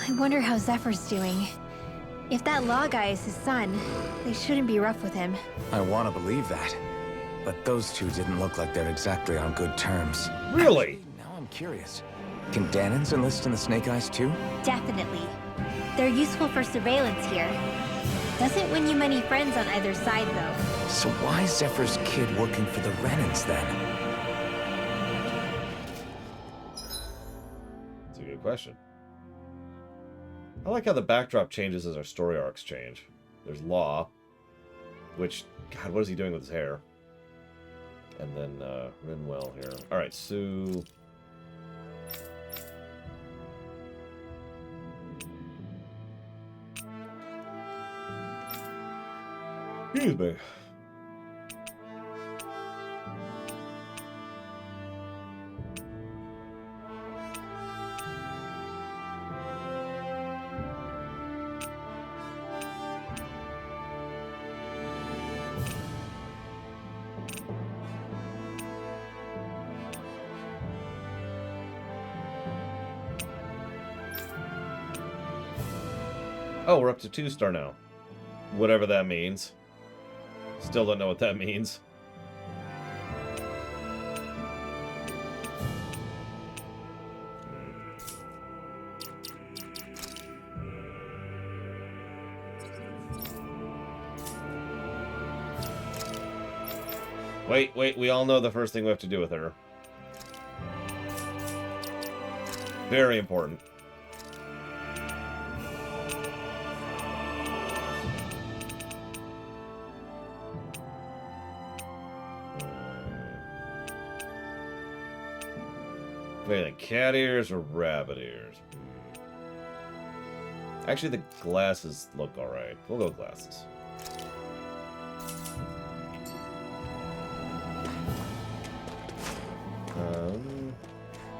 I wonder how Zephyr's doing. If that Law guy is his son, they shouldn't be rough with him. I want to believe that. But those two didn't look like they're exactly on good terms. Really? Now I'm curious. Can Danans enlist in the Snake Eyes too? Definitely. They're useful for surveillance here. Doesn't win you many friends on either side, though. So why is Zephyr's kid working for the Renans then? That's a good question. I like how the backdrop changes as our story arcs change. There's Law, which, God, what is he doing with his hair? And then Rinwell here. Alright, Sue. Excuse me. Oh, we're up to 2-star now. Whatever that means. Still don't know what that means. Wait, we all know the first thing we have to do with her. Very important. Wait, cat ears or rabbit ears? Actually, the glasses look alright. We'll go glasses.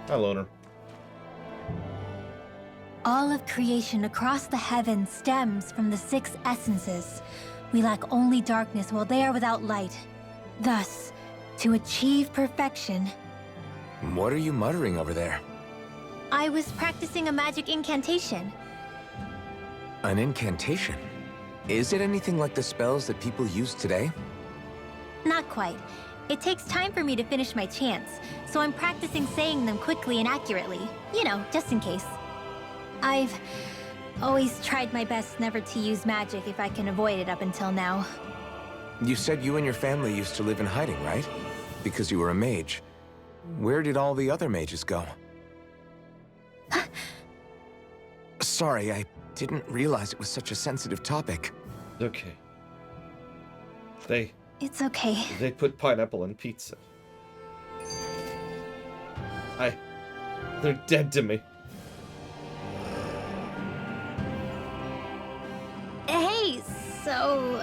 Hi, Loner. All of creation across the heavens stems from the 6 essences. We lack only darkness while they are without light. Thus, to achieve perfection, What are you muttering over there? I was practicing a magic incantation. An incantation? Is it anything like the spells that people use today? Not quite. It takes time for me to finish my chants, so I'm practicing saying them quickly and accurately. You know, just in case. I've always tried my best never to use magic if I can avoid it up until now. You said you and your family used to live in hiding, right? Because you were a mage. Where did all the other mages go? Sorry, I didn't realize it was such a sensitive topic. Okay. It's okay. They put pineapple in pizza. They're dead to me. Hey, so,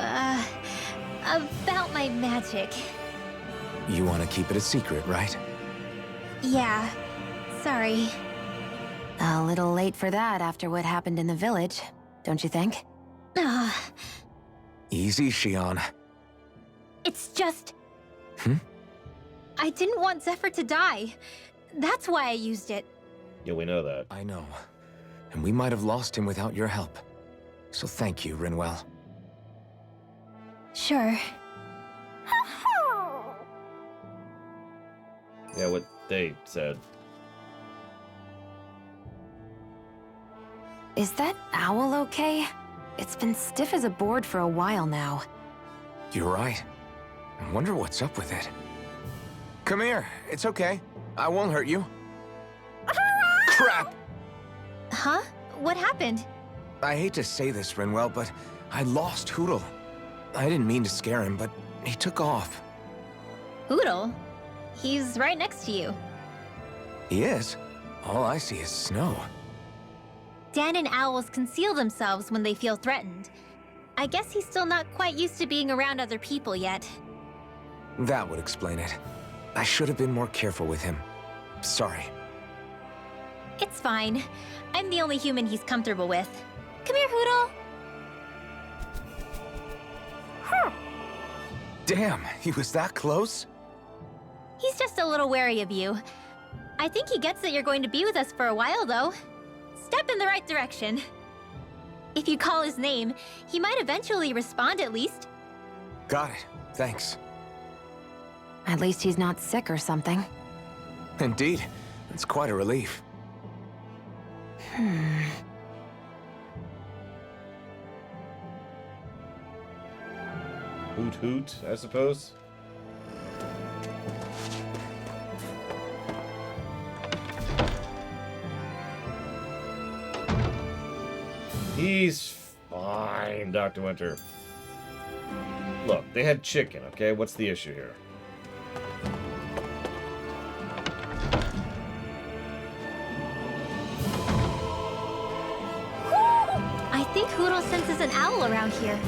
about my magic. You want to keep it a secret, right? Yeah, sorry. A little late for that after what happened in the village, don't you think? Easy, Shion. It's just... Hmm? I didn't want Zephyr to die. That's why I used it. Yeah, we know that. I know. And we might have lost him without your help. So thank you, Rinwell. Sure. Yeah, what they said. Is that owl okay? It's been stiff as a board for a while now. You're right. I wonder what's up with it. Come here. It's okay. I won't hurt you. Crap! Huh? What happened? I hate to say this, Rinwell, but I lost Hootle. I didn't mean to scare him, but he took off. Hootle? He's right next to you. He is? All I see is snow. Dan and owls conceal themselves when they feel threatened. I guess he's still not quite used to being around other people yet. That would explain it. I should have been more careful with him. Sorry. It's fine. I'm the only human he's comfortable with. Come here, Hootle. Damn, he was that close? He's just a little wary of you. I think he gets that you're going to be with us for a while, though. Step in the right direction. If you call his name, he might eventually respond at least. Got it. Thanks. At least he's not sick or something. Indeed. It's quite a relief. Hoot hoot, I suppose. He's fine, Dr. Winter. Look, they had chicken, okay? What's the issue here? I think Hootle senses an owl around here.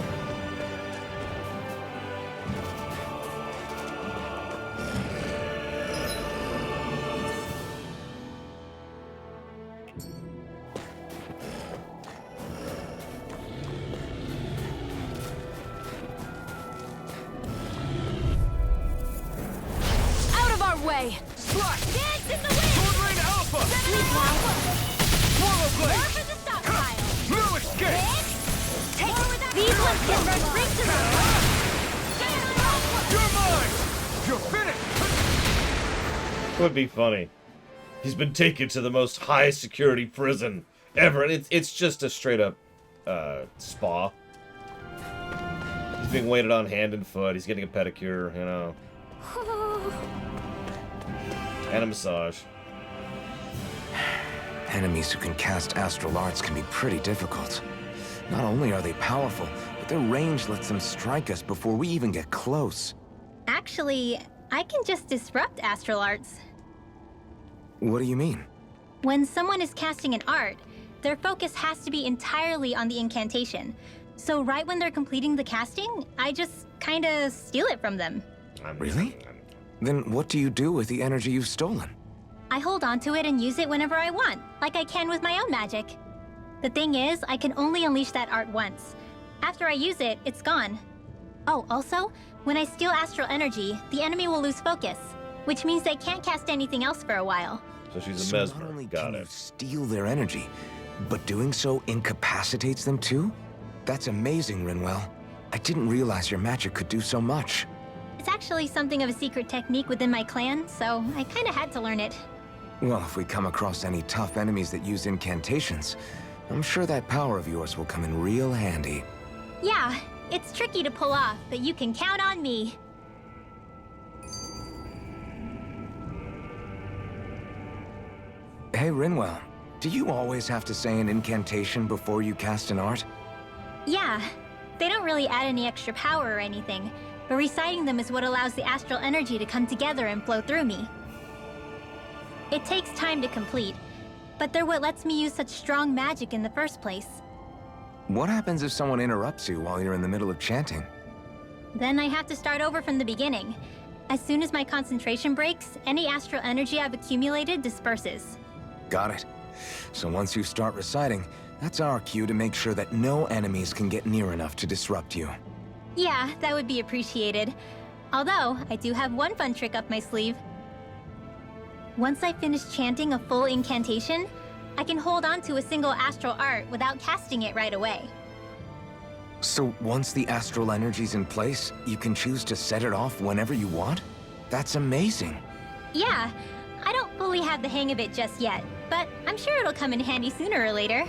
Out of our way! Slash! Dance in the wind! Sword Rain Alpha! Sleep now! Swallow More Blade! for the stockpile! No escape! Take more with that! These ones can run straight to the... You're mine! You're finished! Would be funny. He's been taken to the most high security prison ever, and it's just a straight up spa. He's being waited on hand and foot. He's getting a pedicure, you know, and a massage. Enemies who can cast astral arts can be pretty difficult. Not only are they powerful, but their range lets them strike us before we even get close. Actually, I can just disrupt astral arts. What do you mean? When someone is casting an art, their focus has to be entirely on the incantation. So right when they're completing the casting, I just kinda steal it from them. Really? Then what do you do with the energy you've stolen? I hold onto it and use it whenever I want, like I can with my own magic. The thing is, I can only unleash that art once. After I use it, it's gone. Oh, also, when I steal astral energy, the enemy will lose focus, which means they can't cast anything else for a while. So she's a So mesmer. not only Got can you it. steal their energy, but doing so incapacitates them too? That's amazing, Rinwell. I didn't realize your magic could do so much. It's actually something of a secret technique within my clan, so I kinda had to learn it. Well, if we come across any tough enemies that use incantations, I'm sure that power of yours will come in real handy. Yeah, it's tricky to pull off, but you can count on me. Hey, Rinwell, do you always have to say an incantation before you cast an art? Yeah, they don't really add any extra power or anything, but reciting them is what allows the astral energy to come together and flow through me. It takes time to complete, but they're what lets me use such strong magic in the first place. What happens if someone interrupts you while you're in the middle of chanting? Then I have to start over from the beginning. As soon as my concentration breaks, any astral energy I've accumulated disperses. Got it. So once you start reciting, that's our cue to make sure that no enemies can get near enough to disrupt you. Yeah, that would be appreciated. Although, I do have one fun trick up my sleeve. Once I finish chanting a full incantation, I can hold on to a single astral art without casting it right away. So once the astral energy's in place, you can choose to set it off whenever you want? That's amazing. Yeah, I don't fully have the hang of it just yet, but I'm sure it'll come in handy sooner or later.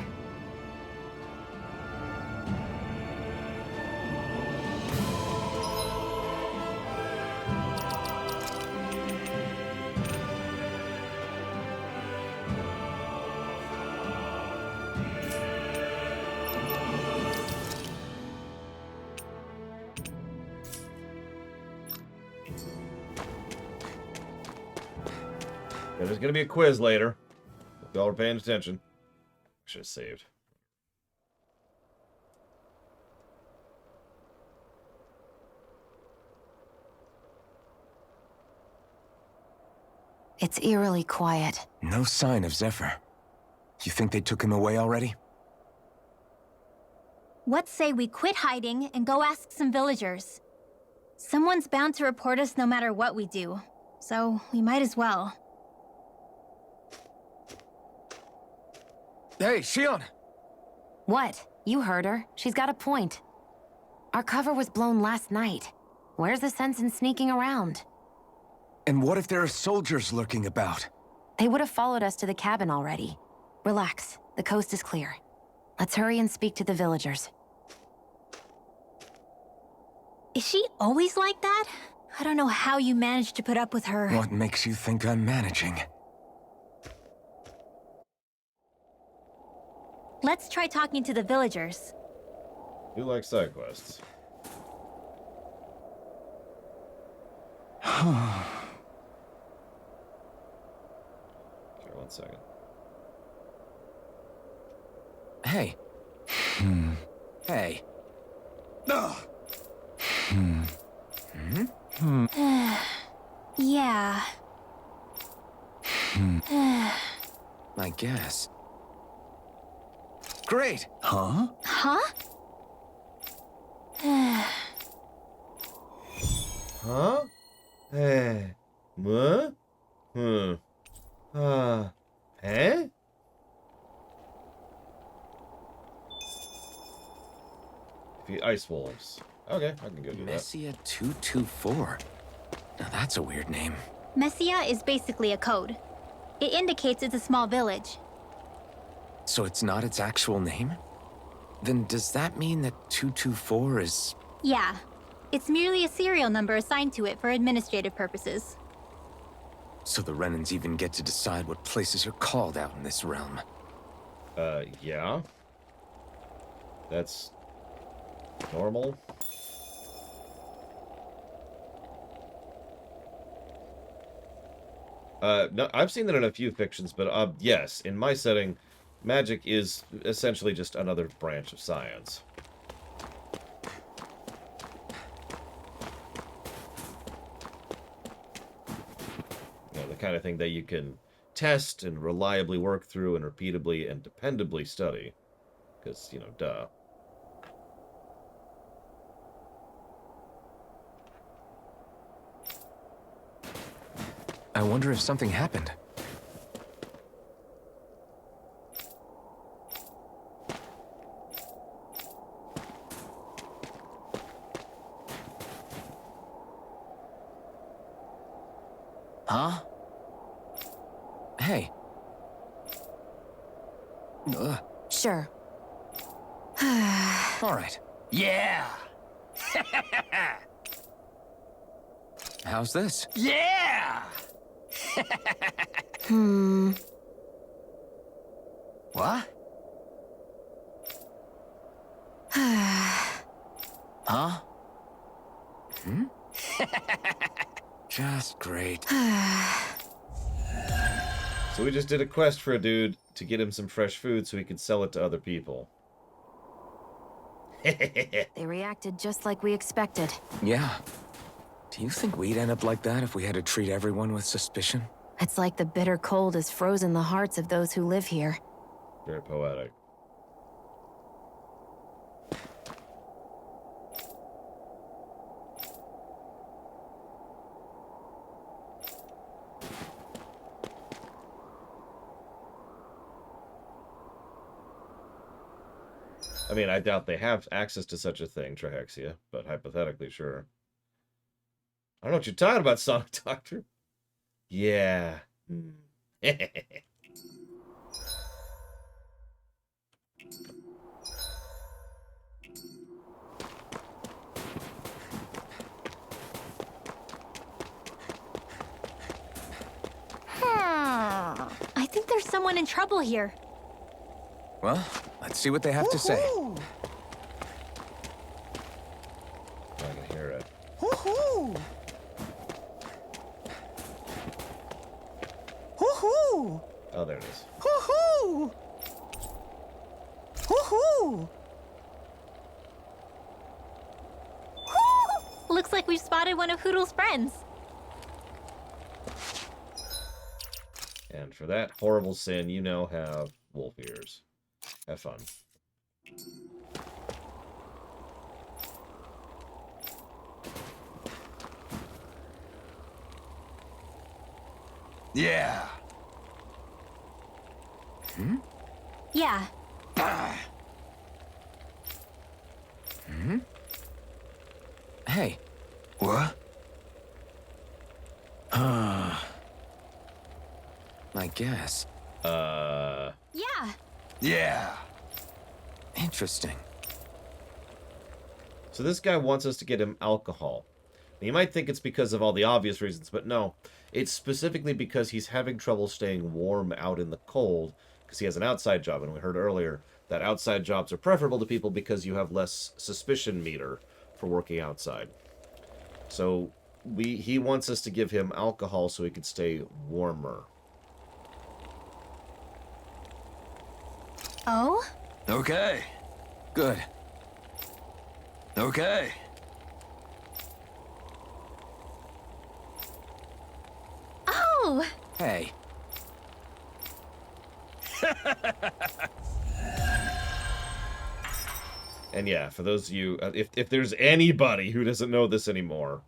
Yeah, there's gonna be a quiz later. If y'all are paying attention. Should have saved. It's eerily quiet. No sign of Zephyr. You think they took him away already? What say we quit hiding and go ask some villagers? Someone's bound to report us no matter what we do, so we might as well. Hey, Shion! What? You heard her. She's got a point. Our cover was blown last night. Where's the sense in sneaking around? And what if there are soldiers lurking about? They would have followed us to the cabin already. Relax. The coast is clear. Let's hurry and speak to the villagers. Is she always like that? I don't know how you managed to put up with her. What makes you think I'm managing? Let's try talking to the villagers. Who likes side quests? Okay, 1 second. Hey. Hey. Yeah. I guess. Great! Huh? Huh? Eh? What? Eh? The Ice Wolves. Okay, I can go do that. Messia 224. Now that's a weird name. Messia is basically a code. It indicates it's a small village. So it's not its actual name? Then does that mean that 224 is... Yeah. It's merely a serial number assigned to it for administrative purposes. So the Renans even get to decide what places are called out in this realm. Yeah. That's... normal. No, I've seen that in a few fictions, but, yes, in my setting, magic is essentially just another branch of science. You know, the kind of thing that you can test and reliably work through and repeatedly and dependably study. Because, you know, duh. I wonder if something happened. Huh? Hey. Sure. All right. Yeah! How's this? Yeah! What? Huh? Just great. So we just did a quest for a dude to get him some fresh food so he could sell it to other people. They reacted just like we expected. Yeah. Do you think we'd end up like that if we had to treat everyone with suspicion? It's like the bitter cold has frozen the hearts of those who live here. Very poetic. I mean, I doubt they have access to such a thing, Trihexia, but hypothetically, sure. I don't know what you're talking about, Sonic Doctor. Yeah. I think there's someone in trouble here. Well, let's see what they have to say. I can hear it. Oh, there it is. Looks like we've spotted one of Hoodle's friends. And for that horrible sin, you now have wolf ears. Have fun. Yeah. Yeah. Hey. What? I guess. Yeah. Yeah. Interesting. So this guy wants us to get him alcohol. Now, you might think it's because of all the obvious reasons, but no. It's specifically because he's having trouble staying warm out in the cold because he has an outside job, and we heard earlier that outside jobs are preferable to people because you have less suspicion meter for working outside. So he wants us to give him alcohol so he can stay warmer. Oh? Okay. Good. Okay. Oh! Hey. And yeah, for those of you, if there's anybody who doesn't know this anymore,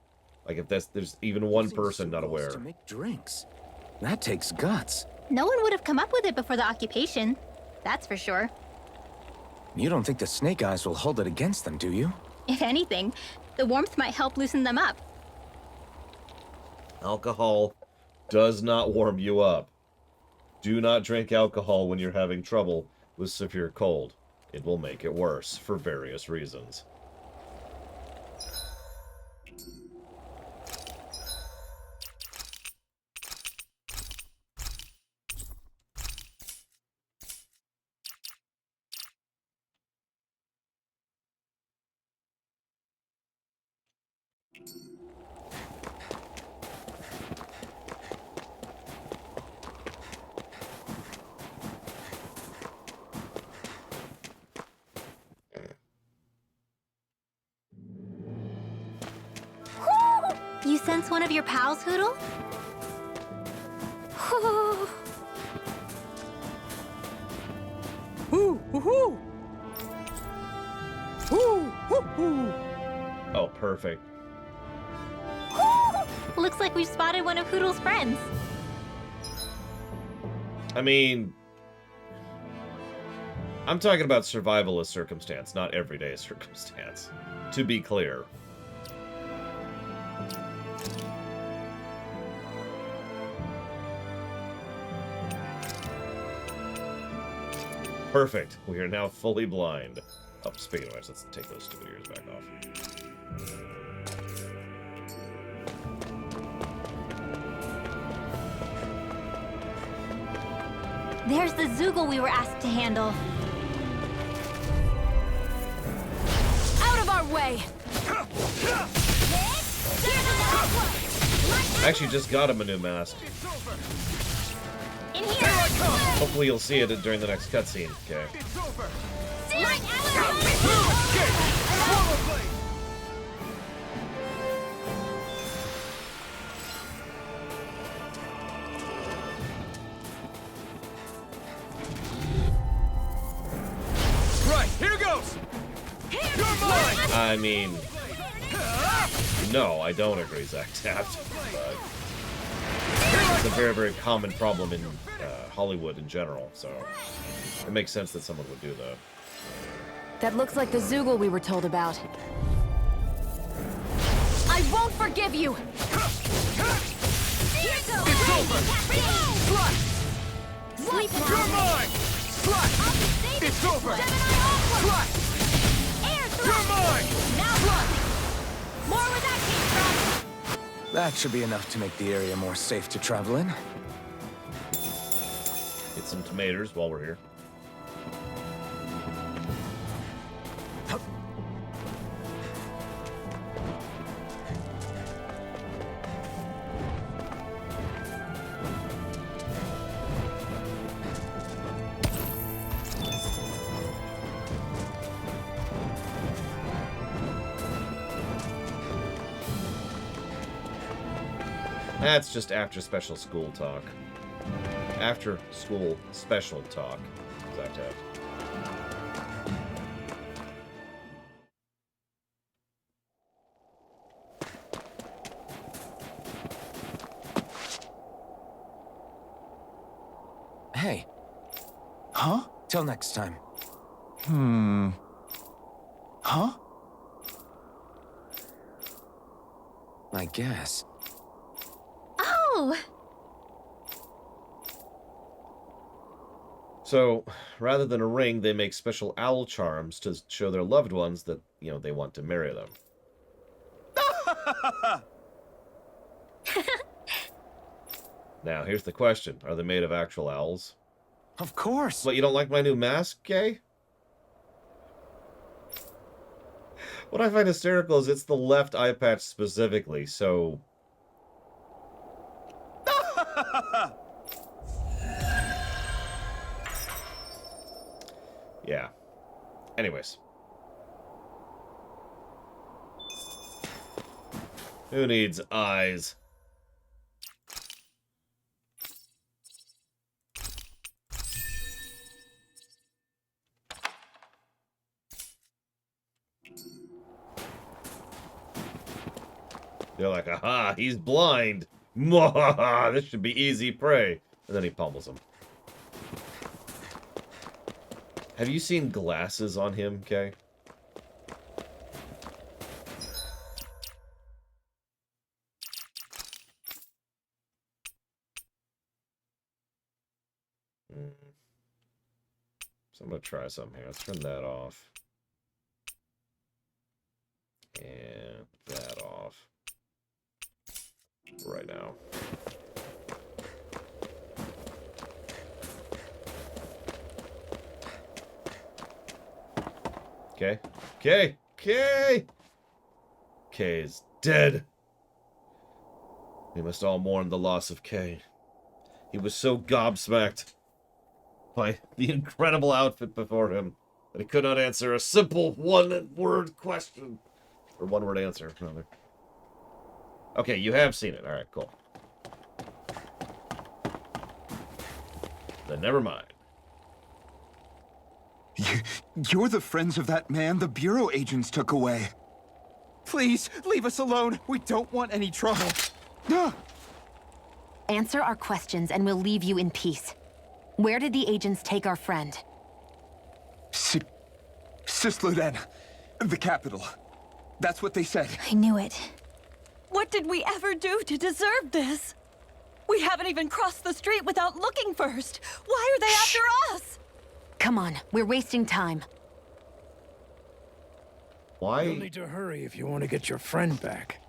like if there's even one Using person not symbols aware. to make drinks. That takes guts. No one would have come up with it before the occupation. That's for sure. You don't think the Snake Eyes will hold it against them, do you? If anything, the warmth might help loosen them up. Alcohol does not warm you up. Do not drink alcohol when you're having trouble with severe cold. It will make it worse for various reasons. You sense one of your pals, Hoodle? Oh, perfect. Looks like we've spotted one of Hoodle's friends. I mean, I'm talking about survivalist circumstance, not everyday circumstance. To be clear. Perfect. We are now fully blind. Oh, speaking of which, let's take those stupid ears back off. There's the Zoogle we were asked to handle. Out of our way! I actually just got him a new mask. In here! Here I come! Hopefully you'll see it during the next cutscene. Okay. It's over! Light arrow! Escape! Swallow blade! Right, here goes! You're mine! I mean, no, I don't agree, Zach Taft. But it's a very, very common problem in Hollywood in general, so it makes sense that someone would do that. That looks like the Zoogle we were told about. I won't forgive you! Here goes! It's over! Slut! Sleep now! You're mine! Slut! It's over! Slut! Air You're thrust! mine! Now what? More where that came from! That should be enough to make the area more safe to travel in. Get some tomatoes while we're here. That's just after special school talk. After school special talk. Zach Taft. Hey, Huh? till next time. Huh? I guess. Oh! So, rather than a ring, they make special owl charms to show their loved ones that, you know, they want to marry them. Now, here's the question. Are they made of actual owls? Of course. What, you don't like my new mask, Kay? What I find hysterical is it's the left eye patch specifically, so... Yeah. Anyways. Who needs eyes? They're like, aha, he's blind. Mwahaha, this should be easy prey. And then he pummels him. Have you seen glasses on him, Kay? So I'm going to try something here. Let's turn that off. And that off. Right now. Okay. Okay. Okay. Kay is dead. We must all mourn the loss of Kay. He was so gobsmacked by the incredible outfit before him that he could not answer a simple one-word question. Or one-word answer, rather. Okay, you have seen it. Alright, cool. Then never mind. You're the friends of that man the Bureau agents took away. Please, leave us alone. We don't want any trouble. Answer our questions and we'll leave you in peace. Where did the agents take our friend? Sisluden, the capital. That's what they said. I knew it. What did we ever do to deserve this? We haven't even crossed the street without looking first. Why are they after us? Come on, we're wasting time. Why? You'll need to hurry if you want to get your friend back.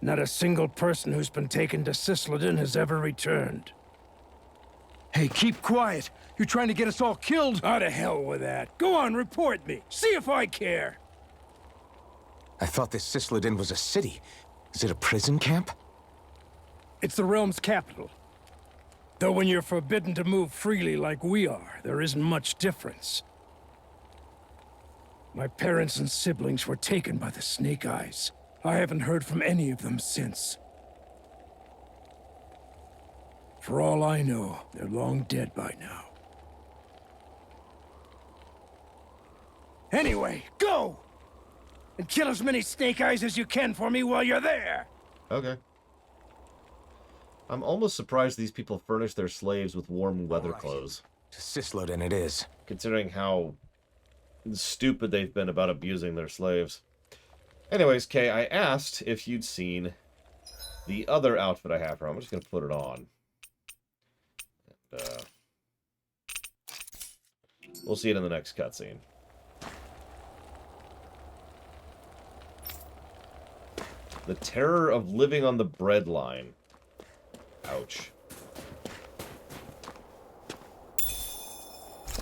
Not a single person who's been taken to Sisleden has ever returned. Hey, keep quiet. You're trying to get us all killed? Out of hell with that. Go on, report me. See if I care. I thought this Sisleden was a city. Is it a prison camp? It's the realm's capital. Though when you're forbidden to move freely like we are, there isn't much difference. My parents and siblings were taken by the Snake Eyes. I haven't heard from any of them since. For all I know, they're long dead by now. Anyway, go! And kill as many Snake Eyes as you can for me while you're there! Okay. I'm almost surprised these people furnish their slaves with warm weather clothes. To Sislodin it is. Considering how stupid they've been about abusing their slaves. Anyways, Kay, I asked if you'd seen the other outfit I have for her. I'm just going to put it on. And, we'll see it in the next cutscene. The terror of living on the breadline. Ouch.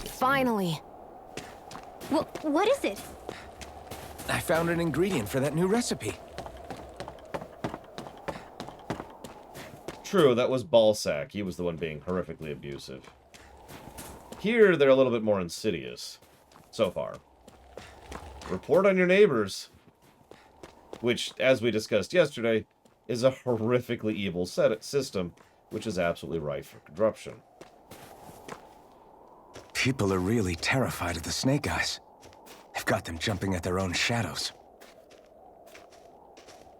Finally. What is it? I found an ingredient for that new recipe. True, that was Ballsack. He was the one being horrifically abusive. Here, they're a little bit more insidious. So far. Report on your neighbors. Which, as we discussed yesterday, is a horrifically evil system, which is absolutely rife for corruption. People are really terrified of the Snake Eyes. They've got them jumping at their own shadows.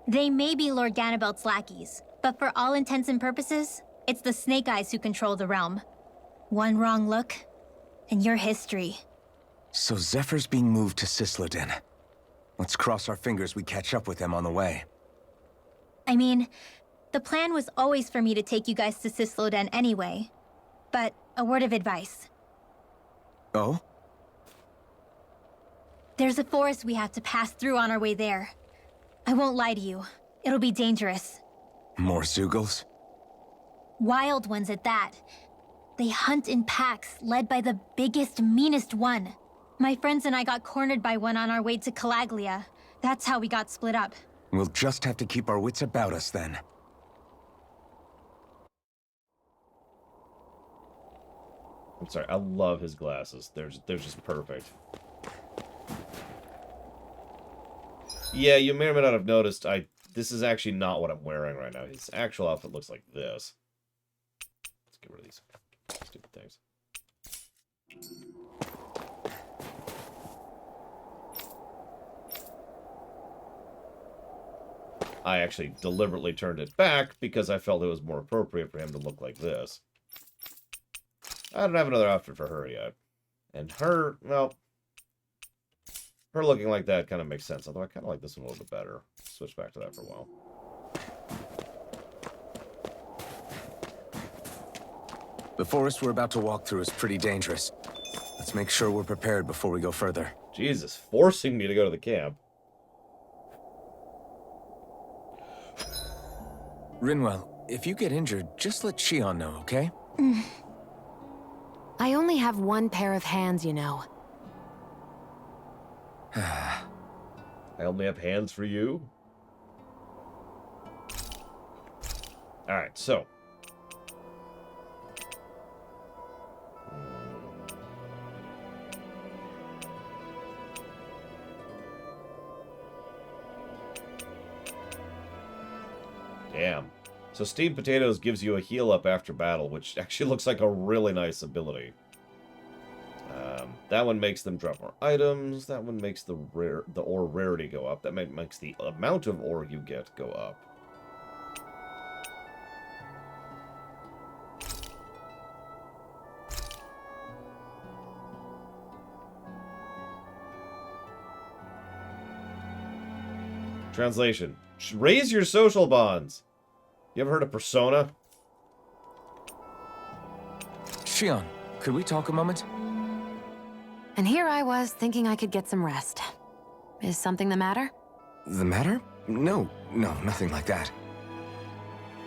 They may be Lord Ganabelt's lackeys, but for all intents and purposes, it's the Snake Eyes who control the realm. One wrong look, and your history. So Zephyr's being moved to Sislodin. Let's cross our fingers we catch up with them on the way. I mean, the plan was always for me to take you guys to Sislodin anyway. But a word of advice. Oh? There's a forest we have to pass through on our way there. I won't lie to you. It'll be dangerous. More Zeugles? Wild ones at that. They hunt in packs, led by the biggest, meanest one. My friends and I got cornered by one on our way to Calaglia. That's how we got split up. We'll just have to keep our wits about us then. I'm sorry, I love his glasses. They're just perfect. Yeah, you may or may not have noticed, this is actually not what I'm wearing right now. His actual outfit looks like this. Let's get rid of these stupid things. I actually deliberately turned it back because I felt it was more appropriate for him to look like this. I don't have another outfit for her yet. And her, well, her looking like that kind of makes sense. Although I kind of like this one a little bit better. Switch back to that for a while. The forest we're about to walk through is pretty dangerous. Let's make sure we're prepared before we go further. Jesus, forcing me to go to the camp. Rinwell, if you get injured, just let Shion know, okay? I only have one pair of hands, you know. I only have hands for you? Alright, so. Damn. So Steamed Potatoes gives you a heal up after battle, which actually looks like a really nice ability. That one makes them drop more items. That one makes the ore rarity go up. That makes the amount of ore you get go up. Translation. Raise your social bonds. You ever heard of Persona? Shion, could we talk a moment? And here I was, thinking I could get some rest. Is something the matter? The matter? No, nothing like that.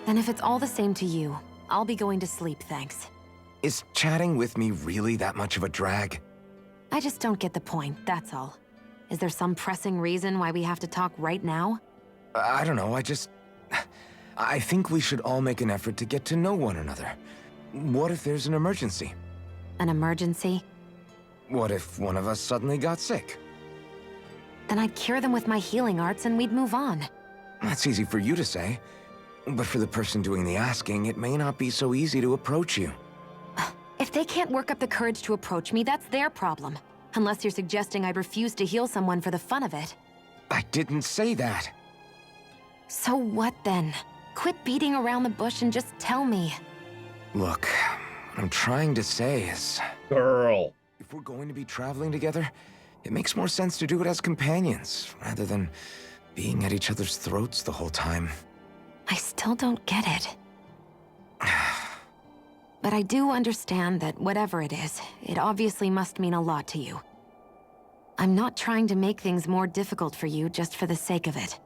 Then if it's all the same to you, I'll be going to sleep, thanks. Is chatting with me really that much of a drag? I just don't get the point, that's all. Is there some pressing reason why we have to talk right now? I don't know, I think we should all make an effort to get to know one another. What if there's an emergency? An emergency? What if one of us suddenly got sick? Then I'd cure them with my healing arts and we'd move on. That's easy for you to say. But for the person doing the asking, it may not be so easy to approach you. If they can't work up the courage to approach me, that's their problem. Unless you're suggesting I refuse to heal someone for the fun of it. I didn't say that. So what then? Quit beating around the bush and just tell me. Look, what I'm trying to say is... Girl. If we're going to be traveling together, it makes more sense to do it as companions, rather than being at each other's throats the whole time. I still don't get it. But I do understand that whatever it is, it obviously must mean a lot to you. I'm not trying to make things more difficult for you just for the sake of it.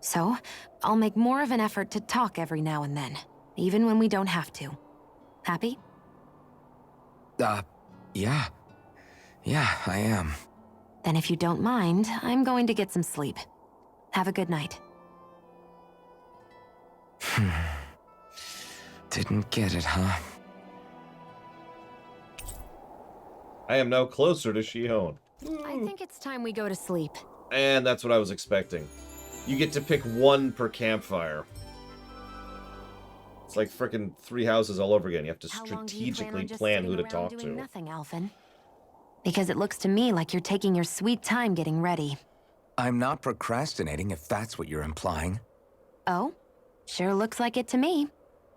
So, I'll make more of an effort to talk every now and then, even when we don't have to. Happy? Yeah. Yeah, I am. Then if you don't mind, I'm going to get some sleep. Have a good night. Didn't get it, huh? I am now closer to Shihon. I think it's time we go to sleep. And that's what I was expecting. You get to pick one per campfire. It's like frickin' 3 houses all over again. You have to strategically plan who to talk to. Nothing, Alphen. Because it looks to me like you're taking your sweet time getting ready. I'm not procrastinating, if that's what you're implying. Oh? Sure looks like it to me.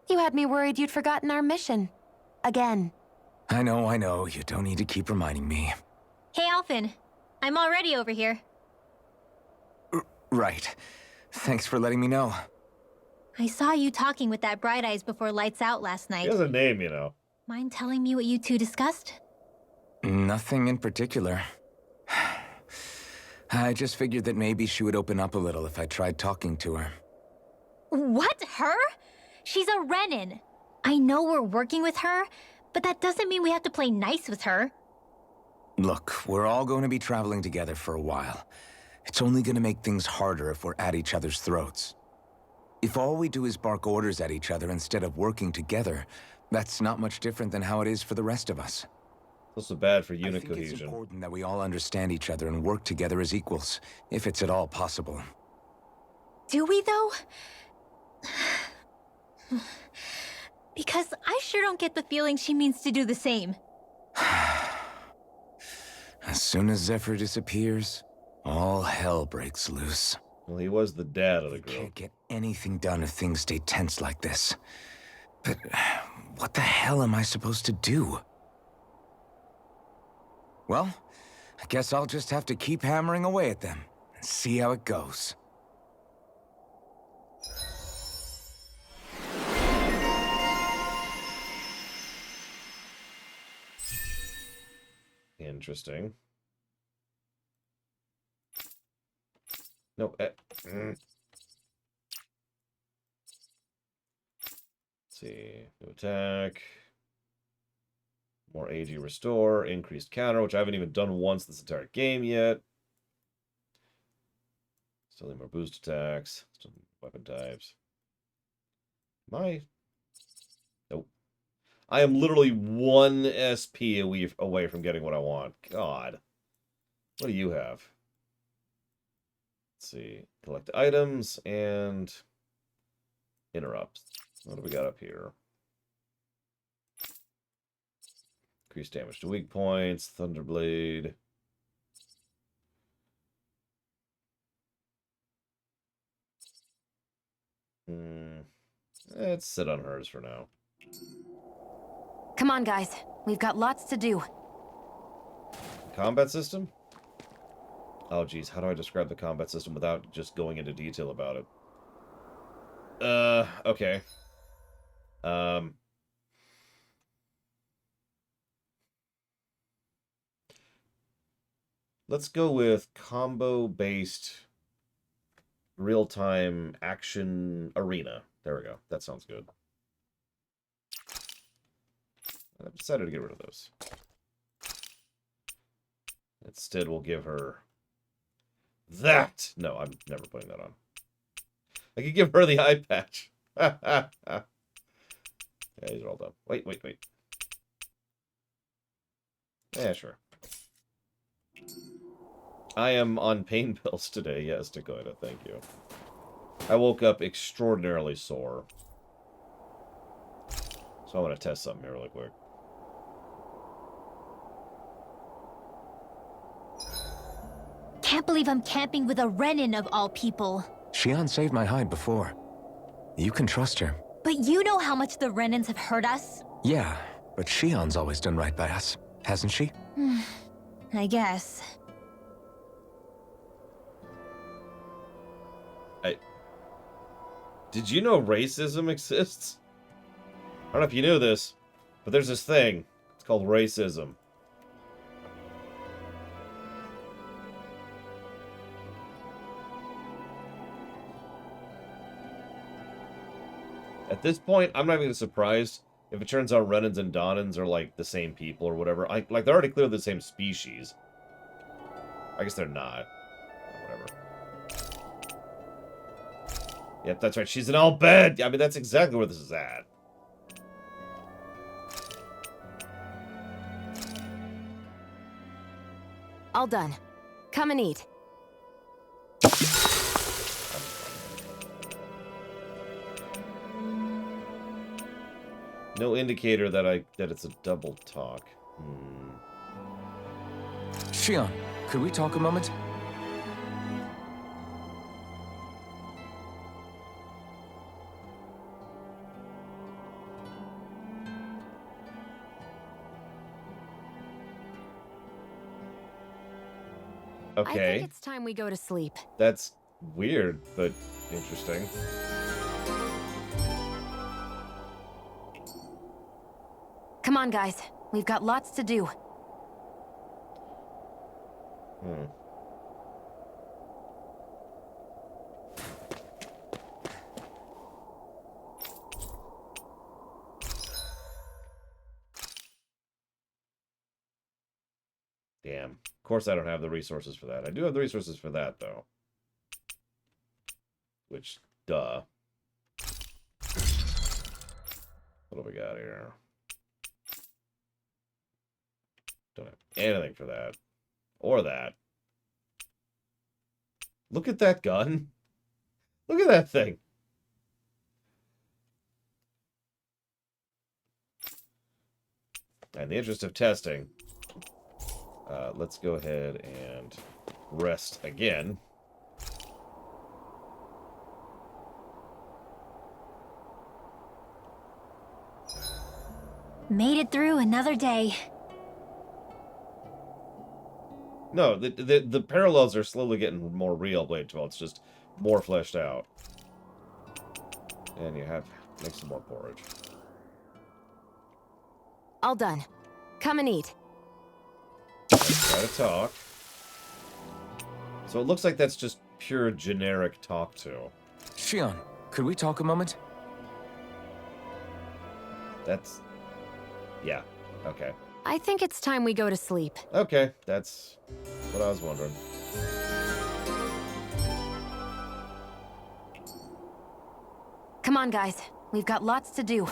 You had me worried you'd forgotten our mission. Again. I know. You don't need to keep reminding me. Hey, Alphen. I'm already over here. Right. Thanks for letting me know. I saw you talking with that Bright Eyes before lights out last night. He has a name, you know. Mind telling me what you two discussed? Nothing in particular. I just figured that maybe she would open up a little if I tried talking to her. What? Her? She's a Renin. I know we're working with her, but that doesn't mean we have to play nice with her. Look, we're all going to be traveling together for a while. It's only going to make things harder if we're at each other's throats. If all we do is bark orders at each other instead of working together, that's not much different than how it is for the rest of us. It's also bad for I unit think it's cohesion. important that we all understand each other and work together as equals, if it's at all possible. Do we, though? Because I sure don't get the feeling she means to do the same. As soon as Zephyr disappears, all hell breaks loose. Well, he was the dad of the We group. can't get anything done if things stay tense like this. But what the hell am I supposed to do? Well, I guess I'll just have to keep hammering away at them and see how it goes. Interesting. No. Let's see. New attack. More AG restore. Increased counter, which I haven't even done once this entire game yet. Still need more boost attacks. Still need weapon types. Nope. I am literally 1 SP away from getting what I want. God. What do you have? Let's see. Collect items and interrupt. What do we got up here? Increase damage to weak points. Thunderblade. Let's sit on hers for now. Come on, guys. We've got lots to do. Combat system? Oh, geez. How do I describe the combat system without just going into detail about it? Okay. Let's go with combo-based real-time action arena. There we go. That sounds good. I've decided to get rid of those. Instead, we'll give her that. No, I'm never putting that on. I could give her the eye patch. Yeah, these are all done. Wait. Yeah, sure. I am on pain pills today. Yes, Dakota, thank you. I woke up extraordinarily sore. So I want to test something here really quick. Can't believe I'm camping with a Renan of all people. Xion saved my hide before. You can trust her. But you know how much the Renans have hurt us? Yeah, but Xion's always done right by us, hasn't she? I guess. Did you know racism exists? I don't know if you knew this, but there's this thing. It's called racism. At this point, I'm not even surprised if it turns out Renans and Donans are like the same people or whatever. Like they're already clearly the same species. I guess they're not. Whatever. Yep, that's right. She's an Al Bhed. I mean, that's exactly where this is at. All done. Come and eat. No indicator that it's a double talk. Xion, could we talk a moment? Okay. I think it's time we go to sleep. That's weird, but interesting. Come on, guys. We've got lots to do. Damn. Of course I don't have the resources for that. I do have the resources for that, though. Which, duh. What do we got here? Don't have anything for that. Or that. Look at that gun. Look at that thing. In the interest of testing, let's go ahead and rest again. Made it through another day. No, the parallels are slowly getting more real, Blade 12. It's just more fleshed out. And you have to make some more porridge. All done. Come and eat. Let's try to talk. So it looks like that's just pure generic talk to. Xion, could we talk a moment? That's... yeah, okay. I think it's time we go to sleep. Okay, that's what I was wondering. Come on, guys. We've got lots to do.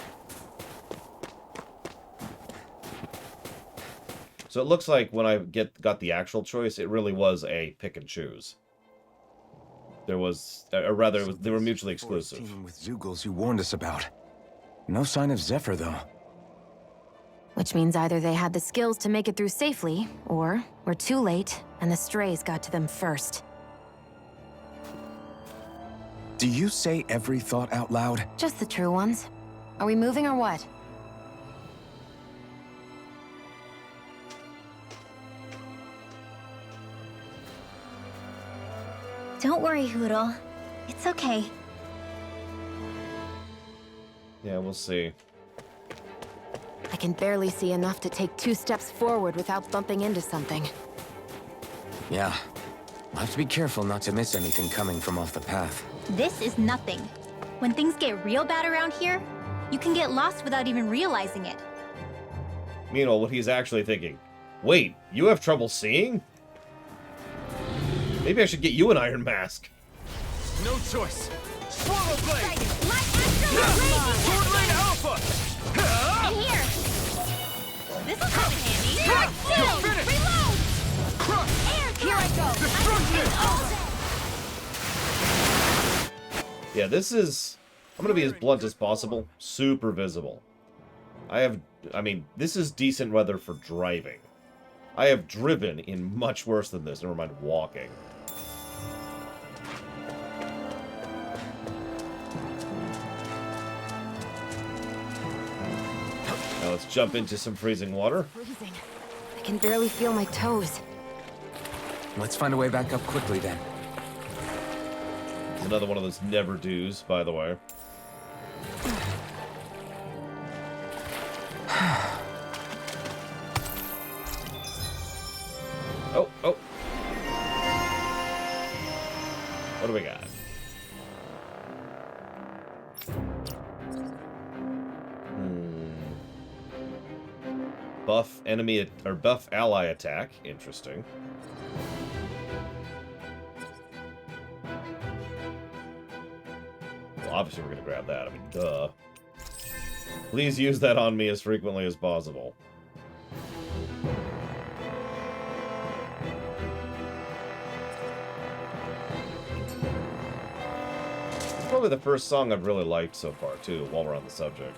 So it looks like when I got the actual choice, it really was a pick and choose. There was, or rather, they were mutually exclusive. Teaming with Zeugles you warned us about. No sign of Zephyr, though. Which means either they had the skills to make it through safely, or we're too late, and the strays got to them first. Do you say every thought out loud? Just the true ones. Are we moving or what? Don't worry, Hootle. It's okay. Yeah, we'll see. I can barely see enough to take 2 steps forward without bumping into something. Yeah. I'll have to be careful not to miss anything coming from off the path. This is nothing. When things get real bad around here, you can get lost without even realizing it. Meanwhile, what he's actually thinking, wait, you have trouble seeing? Maybe I should get you an iron mask. No choice. Swallow blade! Dragon, light astral blade! Sword lane alpha! This'll come in handy. You're finished. Reload. Here I go. Yeah, this is... I'm gonna be as blunt as possible. Super visible. I mean, this is decent weather for driving. I have driven in much worse than this, never mind walking. Now let's jump into some freezing water. Freezing. I can barely feel my toes. Let's find a way back up quickly then. It's another one of those never-dos, by the way. Oh, oh. What do we got? Buff enemy or buff ally attack. Interesting. Well, obviously we're gonna grab that. I mean, duh. Please use that on me as frequently as possible. It's probably the first song I've really liked so far, too, while we're on the subject.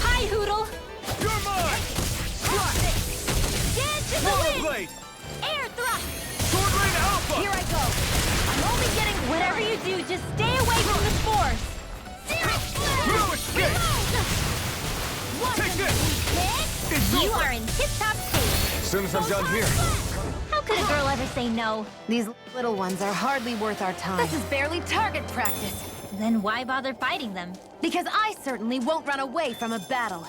Hi, Hootle. You're mine. Dance in the Swallow wind. blade. Air thrust. Sword rain alpha. Here I go. I'm only getting whatever you do. Just stay away from the spores. Searing flare. No escape. Take this. You are in tip-top shape. As soon as I'm done here. How could a girl ever say no? These little ones are hardly worth our time. This is barely target practice. Then why bother fighting them? Because I certainly won't run away from a battle.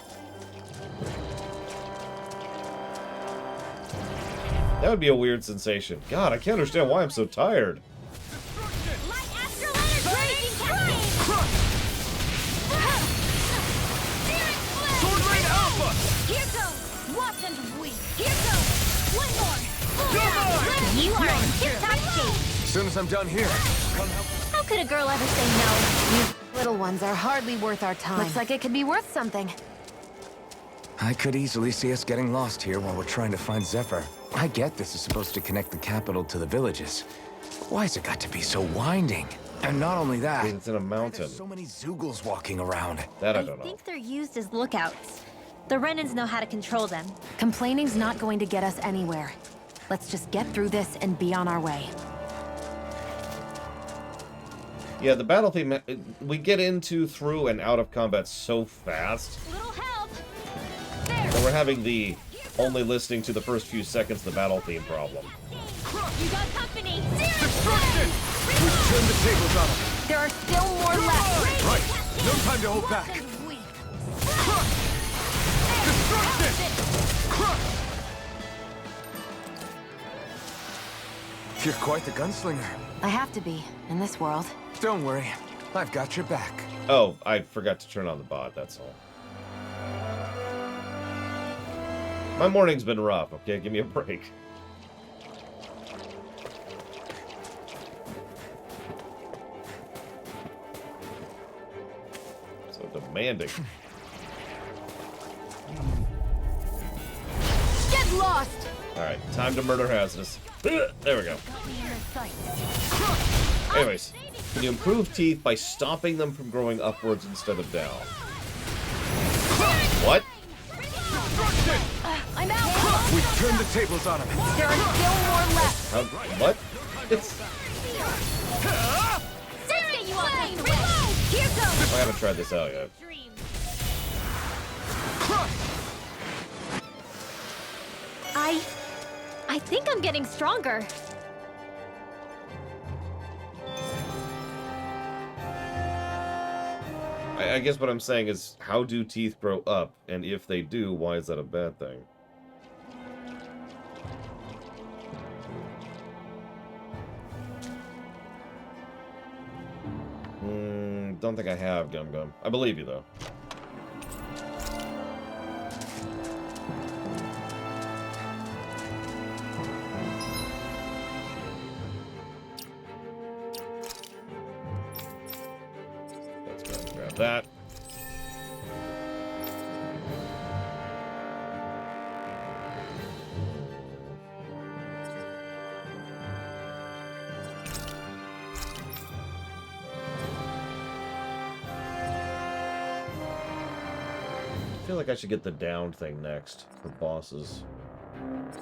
That would be a weird sensation. God, I can't understand why I'm so tired. Light astral energy. Burning campaign. Searing flare. Sword rain alpha. Here goes. Watch and weep. Here goes. One more. You're mine. You are in tip-top shape. As soon as I'm done here. How could a girl ever say no? These little ones are hardly worth our time. Looks like it could be worth something. I could easily see us getting lost here while we're trying to find Zephyr. I get this is supposed to connect the capital to the villages. Why's it got to be so winding? And not only that, It's in a mountain. there's so many Zoogles walking around. That I I don't know. think they're used as lookouts. The Renans know how to control them. Complaining's not going to get us anywhere. Let's just get through this and be on our way. Yeah, the battle theme, we get into, through, and out of combat so fast Little help. that we're having the only listening to the first few seconds of the battle theme problem. You got company. Destruction. We've turned the tables on them. There are still more left. Right. No time to hold back. Destruction. You're quite the gunslinger. I have to be, in this world. Don't worry, I've got your back. Oh, I forgot to turn on the bot, that's all. My morning's been rough, okay? Give me a break. So demanding. Get lost! Alright, time to murder Hazardous. There we go. Anyways, can you improve teeth by stopping them from growing upwards instead of down? What? I'm out. We've turned the tables on them. There are still more left. What? It's... Searing flame. Reload. Here goes. I haven't tried this out yet. I think I'm getting stronger. I guess what I'm saying is, how do teeth grow up? And if they do, why is that a bad thing? Don't think I have, Gum Gum. I believe you, though. Grab that. I feel like I should get the down thing next for bosses. And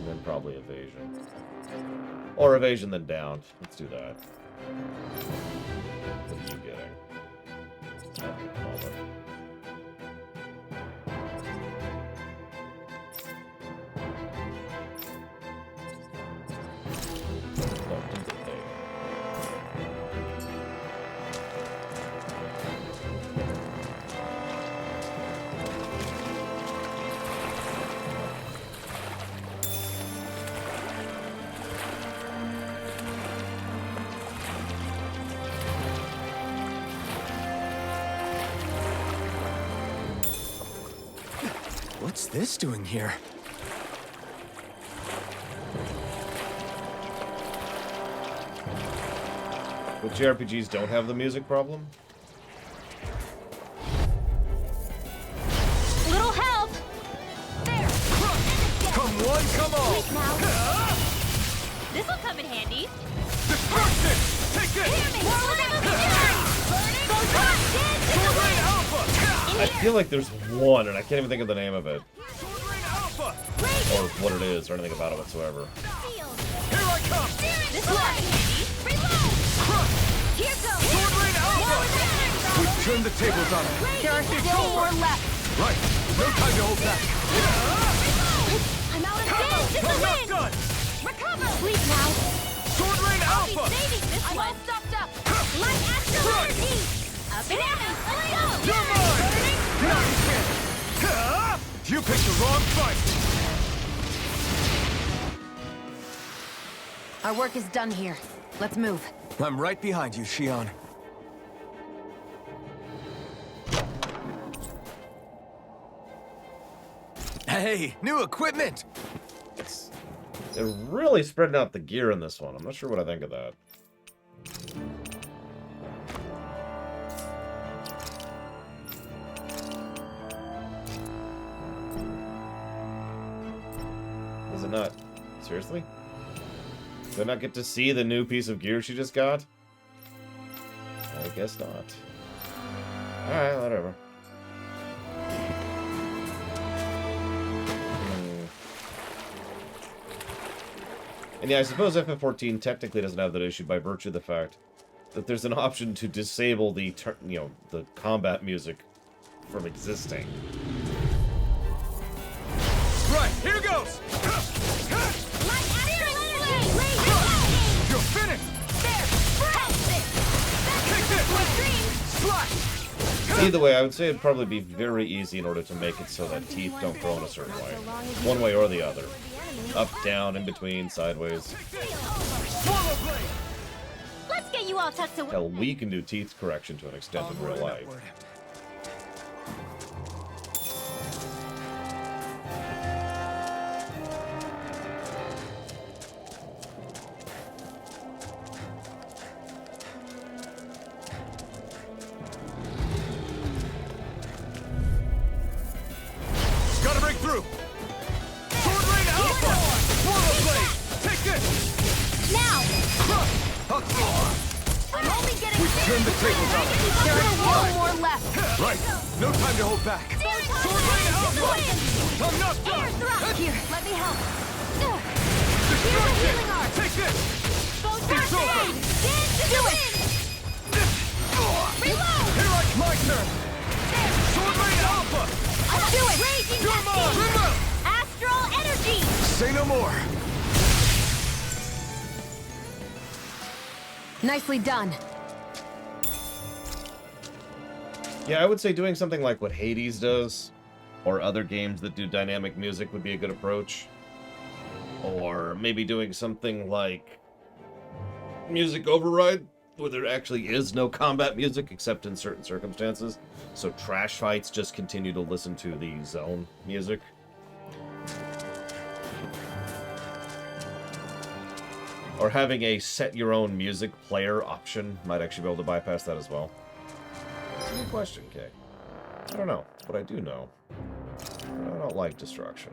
then probably evasion. Or evasion then down. Let's do that. What are you getting? Nothing, bother. What's this doing here? Which JRPGs don't have the music problem? Little help! There! Come one, come all! Wait now. This'll come in handy. Destruction! Take it! Hear me! More burning! Go top! Sword Rain Alpha! I feel like there's one, and I can't even think of the name of it. Sword Rain Alpha! Or what it is, or anything about it whatsoever. Here I come! This will come in handy. Reload! Here goes! Sword Rain Alpha! We've turned the tables on him. There are still more left. Right. No time to hold back. I'm out of gas! This I'm will not win! done! Recover! Sleep now! Sword Rain I'll be Alpha! saving this one! I'm all stocked up! Light astral energy! Up and out! Let's go! You're mine! Now you can! You picked the wrong fight! Our work is done here. Let's move. I'm right behind you, Shion. Hey, new equipment! They're really spreading out the gear in this one. I'm not sure what I think of that. Is it not? Seriously? Did I not get to see the new piece of gear she just got? I guess not. Alright, whatever. And yeah, I suppose FF14 technically doesn't have that issue by virtue of the fact that there's an option to disable the, the combat music from existing. Right, here goes! Light astral energy! You're finished! There! Take this! Slash! Either way, I would say it'd probably be very easy in order to make it so that teeth don't grow in a certain way. One way or the other. Up, down, in between, sideways. Swallow Blade! Let's get you all tucked away. Hell, we can do teeth correction to an extent in real life. Gotta break through! Sword Rain Alpha! Swallow Blade! Take this! Now! I'm only getting Turn the tables on him. There are still more left. Right. No time to hold back. Sword Rain Alpha! I'm not done! Here, let me help. Destruction! Take this! It's over! Do it! Reload! My turn! Sword Rain Alpha! I'll do it! Raging You're mine! Cascade! Astral energy! Say no more. Nicely done. Yeah, I would say doing something like what Hades does, or other games that do dynamic music would be a good approach. Or maybe doing something like Music Override, where there actually is no combat music except in certain circumstances. So trash fights just continue to listen to the zone music. Or having a set your own music player option might actually be able to bypass that as well. That's a good question, Kay. I don't know, but I do know. I don't like destruction.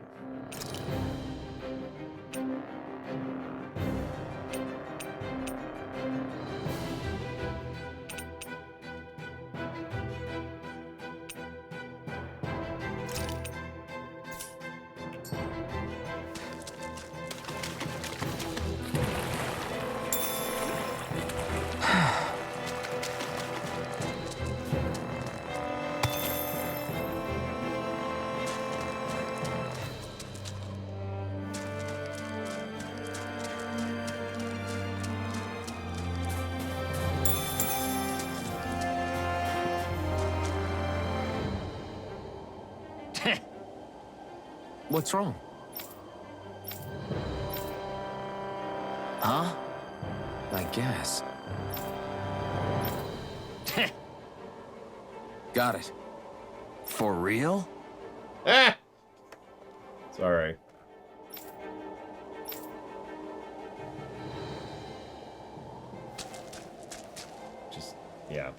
What's wrong? Huh? I guess. Got it. For real? Ah! Sorry. Just, yeah.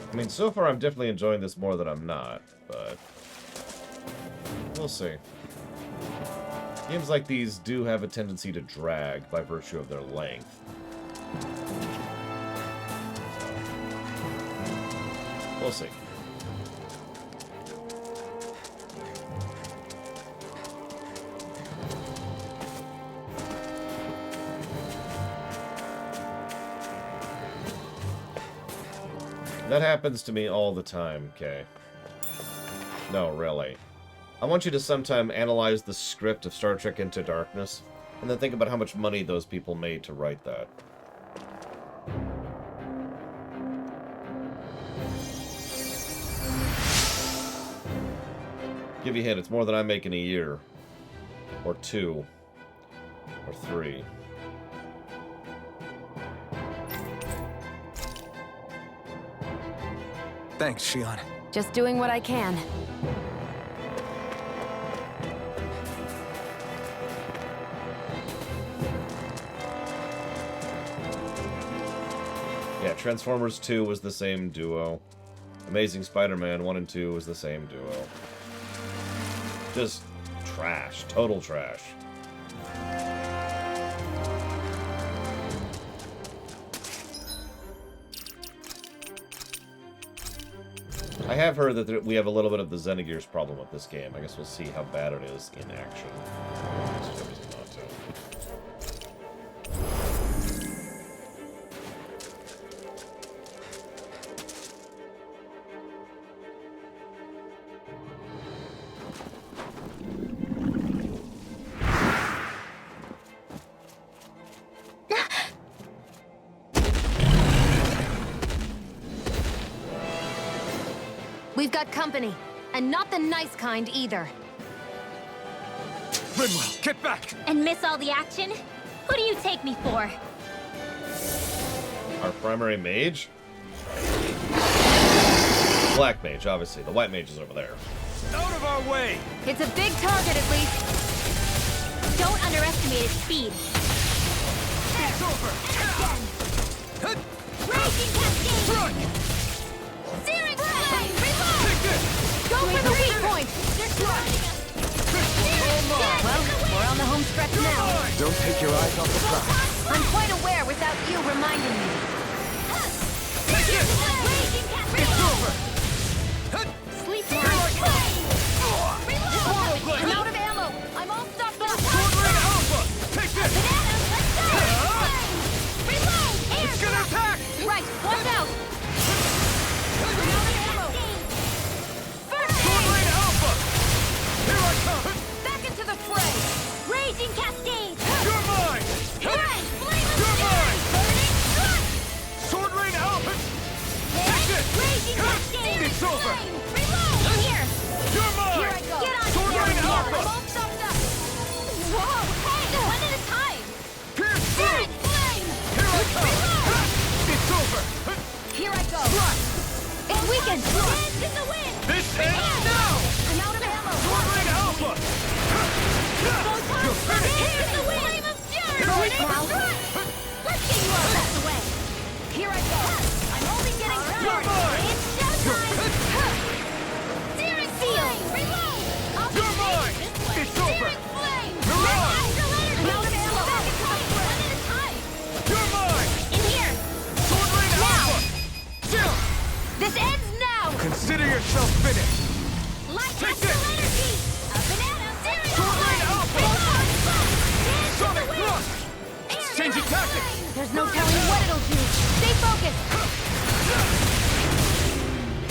I mean, so far I'm definitely enjoying this more than I'm not, but we'll see. Games like these do have a tendency to drag by virtue of their length. So, we'll see. That happens to me all the time, Kay. No, really. I want you to sometime analyze the script of Star Trek Into Darkness, and then think about how much money those people made to write that. Give you a hint, it's more than I make in a year. Or 2. Or 3. Thanks, Shion. Just doing what I can. Yeah, Transformers 2 was the same duo. Amazing Spider-Man 1 and 2 was the same duo. Just trash. Total trash. I have heard that we have a little bit of the Xenogears problem with this game. I guess we'll see how bad it is in action. There's no reason not to. We've got company, and not the nice kind either. Rimwell, get back! And miss all the action? Who do you take me for? Our primary mage? Black mage, obviously. The white mage is over there. Out of our way! It's a big target, at least. Don't underestimate its speed. It's over! Again! Raging Cascade! Searing Flame! Reload! Take this! Go for the weak point! They're surrounding us! Searing Dead! Well, we're on the home stretch now. Don't take your eyes off the prize. I'm quite aware without you reminding me. Take it! It's over! Sleep Here I come! I'm out of ammo. I'm all stuffed up. Sword Rain Alpha! Take this! Reload! It's gonna attack! Right, watch out! I'm out of ammo. Sword Rain Alpha! Here I come! Back into the fray. Raging Cascade! You're mine! Right! Flame of You're mine! Burning Strut! Sword Rain Alpha! Take this! Raging Cascade! It's over! Reload! In here! You're mine! Here I go. Get on Sword here! Rain I'm Alpha! all stuffed up. Whoa! Hey! One at a time! Pierce Spirit through! Flame! Here I come! It's over! Here I go. It's weakened! Hands in the wind! This ends now! I'm out of ammo. Sword Rain Alpha! You're finished! Hands in the wind! Flame of Fury! Here I Burning come! Strut! Let's get you all out of the way! Here I go. I'm only getting You're started. mine! It's showtime! Searing Field! Reload! You're mine! It's over! Searing Flame! Mirage! Astral Energy! I'm out of ammo. Back into the fray! One at a time! You're mine! In here! Sword Rain Alpha! Jump! This ends now! Consider yourself finished! Light Take Astral this! Energy! A banana! Searing Sword Rain Flame! Alpha! Photon Blast! Dance in Sonic the wind! Thrust! Changing tactics! There's no telling what it'll do. Stay focused.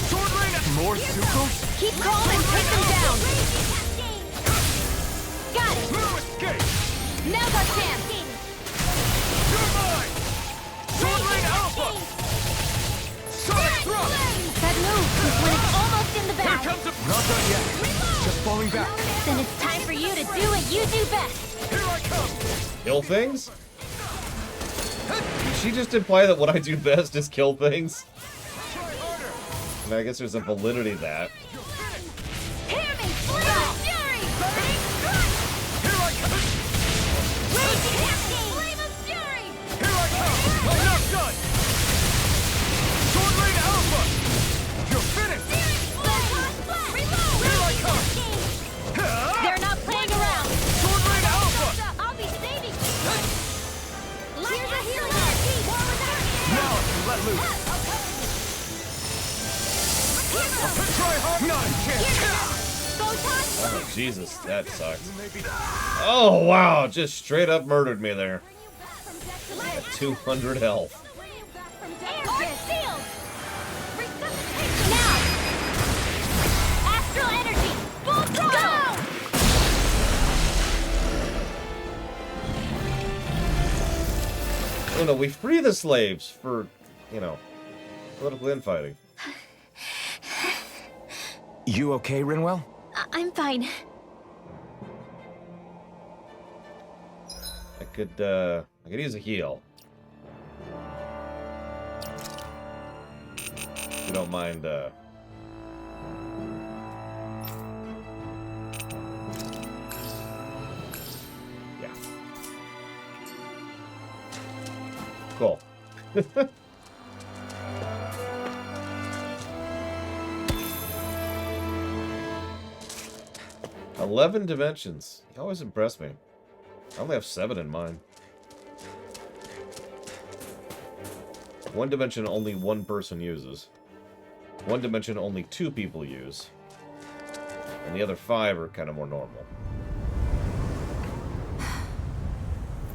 Sword Rain! More Sukos? Keep calm and take them down. Got it! No escape! Now's our chance. You're mine! Sword Rain Alpha! Sonic Thrust! That move is when it's almost in the Here bag. comes a... Not done yet. Just falling back. Then it's time for you to do what you do best! Here I come! Kill things? Did she just imply that what I do best is kill things? Try harder! I mean, I guess there's a validity to that. Hear me! Flame of Fury! Burning Strut! Here I come! Raging Cascade! Flame of Fury! Here I come! I'm not done! Sword Rain Alpha! You're finished! Photon Blast! Reload! Here I come! They're not playing around! Sword Rain Alpha! I'll be saving you! Light Astral Energy! War without end! Now I can let loose! Try hard! Not a chance! Photon Oh, Jesus, that sucks. Oh, wow, just straight up murdered me there. At 200 health. Force Field! Resuscitation now! Astral Energy! Full throttle! Oh no, we free the slaves for, you know, political infighting. You okay, Rinwell? I'm fine. I could use a heal. If you don't mind, yeah. Cool. 11 dimensions. You always impress me. I only have 7 in mine. One dimension only one person uses. One dimension only 2 people use. And the other 5 are kind of more normal.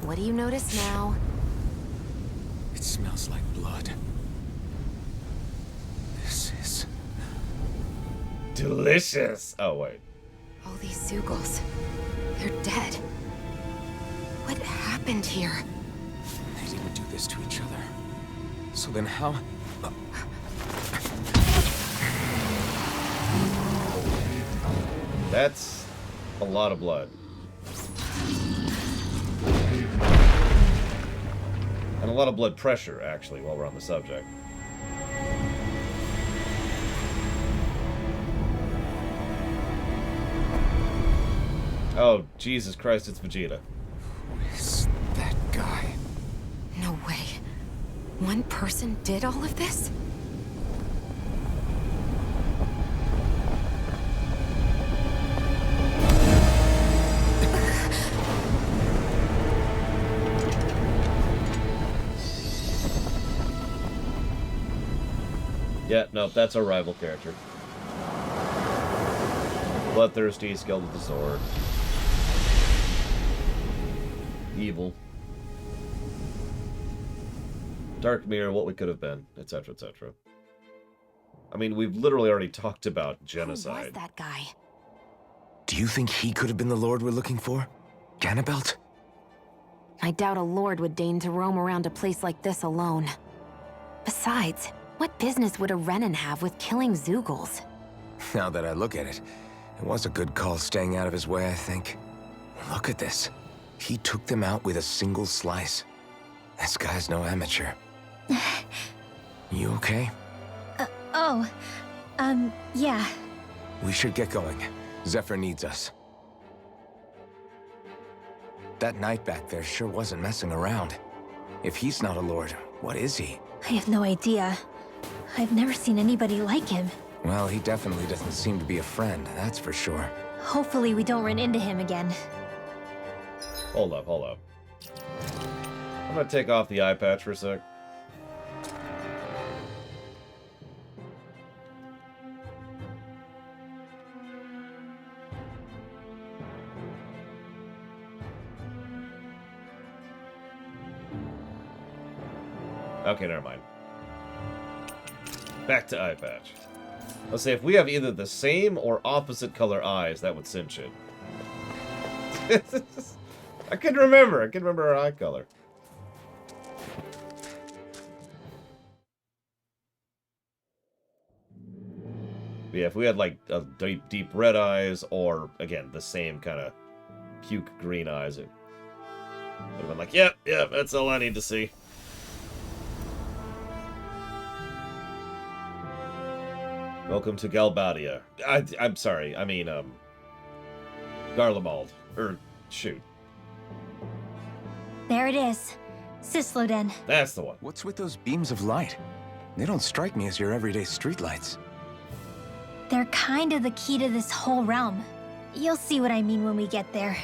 What do you notice now? It smells like blood. This is... delicious! Oh, wait. All these Zugals. They're dead. What happened here? They didn't do this to each other. So then how... That's a lot of blood. And a lot of blood pressure, actually, while we're on the subject. Oh, Jesus Christ, it's Vegeta. Who is that guy? No way. One person did all of this? Yeah, no, that's our rival character. Bloodthirsty, skilled with the sword. Evil. Dark mirror, what we could have been, etc., etc. I mean, we've literally already talked about genocide. Who was that guy? Do you think he could have been the lord we're looking for? Ganabelt? I doubt a lord would deign to roam around a place like this alone. Besides, what business would a Renan have with killing Zeugles? Now that I look at it, it was a good call staying out of his way, I think. Look at this. He took them out with a single slice. This guy's no amateur. You okay? Yeah. We should get going. Zephyr needs us. That knight back there sure wasn't messing around. If he's not a lord, what is he? I have no idea. I've never seen anybody like him. Well, he definitely doesn't seem to be a friend, that's for sure. Hopefully we don't run into him again. Hold up, hold up. I'm gonna take off the eye patch for a sec. Okay, never mind. Back to eye patch. Let's say if we have either the same or opposite color eyes, that would cinch it. I couldn't remember. I couldn't remember our eye color. But yeah, if we had like deep red eyes, or again the same kind of puke green eyes, it would have been like, yep, that's all I need to see. Welcome to Galbadia. I'm sorry, I mean, Garlemald. Shoot. There it is. Cysloden. That's the one. What's with those beams of light? They don't strike me as your everyday streetlights. They're kind of the key to this whole realm. You'll see what I mean when we get there.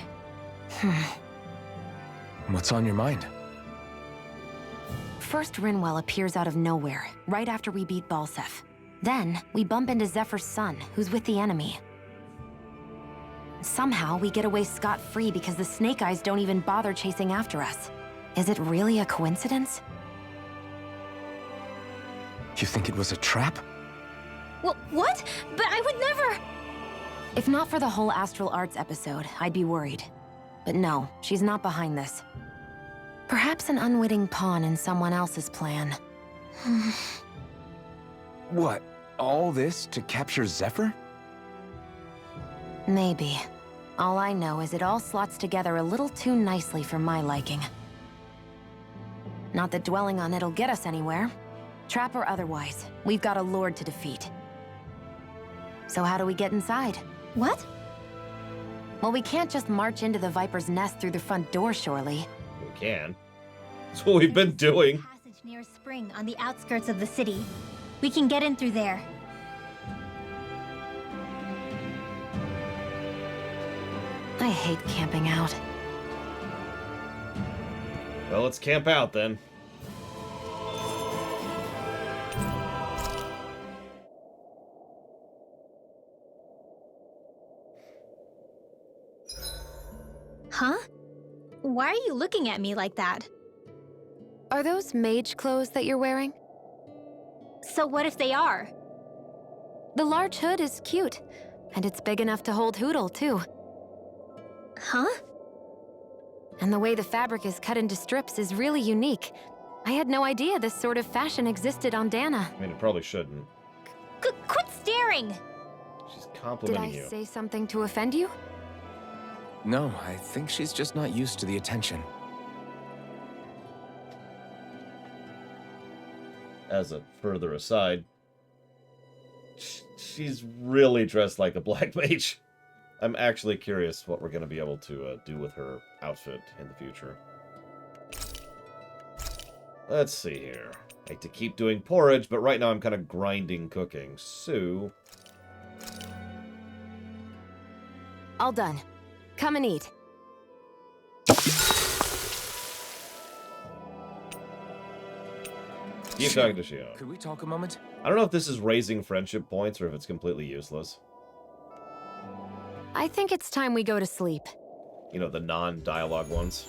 What's on your mind? First, Rinwell appears out of nowhere, right after we beat Balseph. Then, we bump into Zephyr's son, who's with the enemy. Somehow, we get away scot-free because the Snake Eyes don't even bother chasing after us. Is it really a coincidence? You think it was a trap? What? But I would never... If not for the whole Astral Arts episode, I'd be worried. But no, she's not behind this. Perhaps an unwitting pawn in someone else's plan. What? All this to capture Zephyr? Maybe. All I know is it all slots together a little too nicely for my liking. Not that dwelling on it'll get us anywhere. Trap or otherwise, we've got a lord to defeat. So how do we get inside? What? Well, we can't just march into the Viper's nest through the front door, surely. We can. That's what we've been doing. Passage near a spring on the outskirts of the city. We can get in through there. I hate camping out. Well, let's camp out then. Huh? Why are you looking at me like that? Are those mage clothes that you're wearing? So what if they are? The large hood is cute, and it's big enough to hold Hootle, too. Huh? And the way the fabric is cut into strips is really unique. I had no idea this sort of fashion existed on Dana. I mean, it probably shouldn't. Quit staring! She's Did complimenting I you. say something to offend you? No, I think she's just not used to the attention. As a further aside, she's really dressed like a black mage. I'm actually curious what we're going to be able to do with her outfit in the future. Let's see here. I hate to keep doing porridge, but right now I'm kind of grinding cooking, so... All done. Come and eat. Keep talking to Shion. Could we talk a moment? I don't know if this is raising friendship points or if it's completely useless. I think it's time we go to sleep. You know, the non-dialogue ones.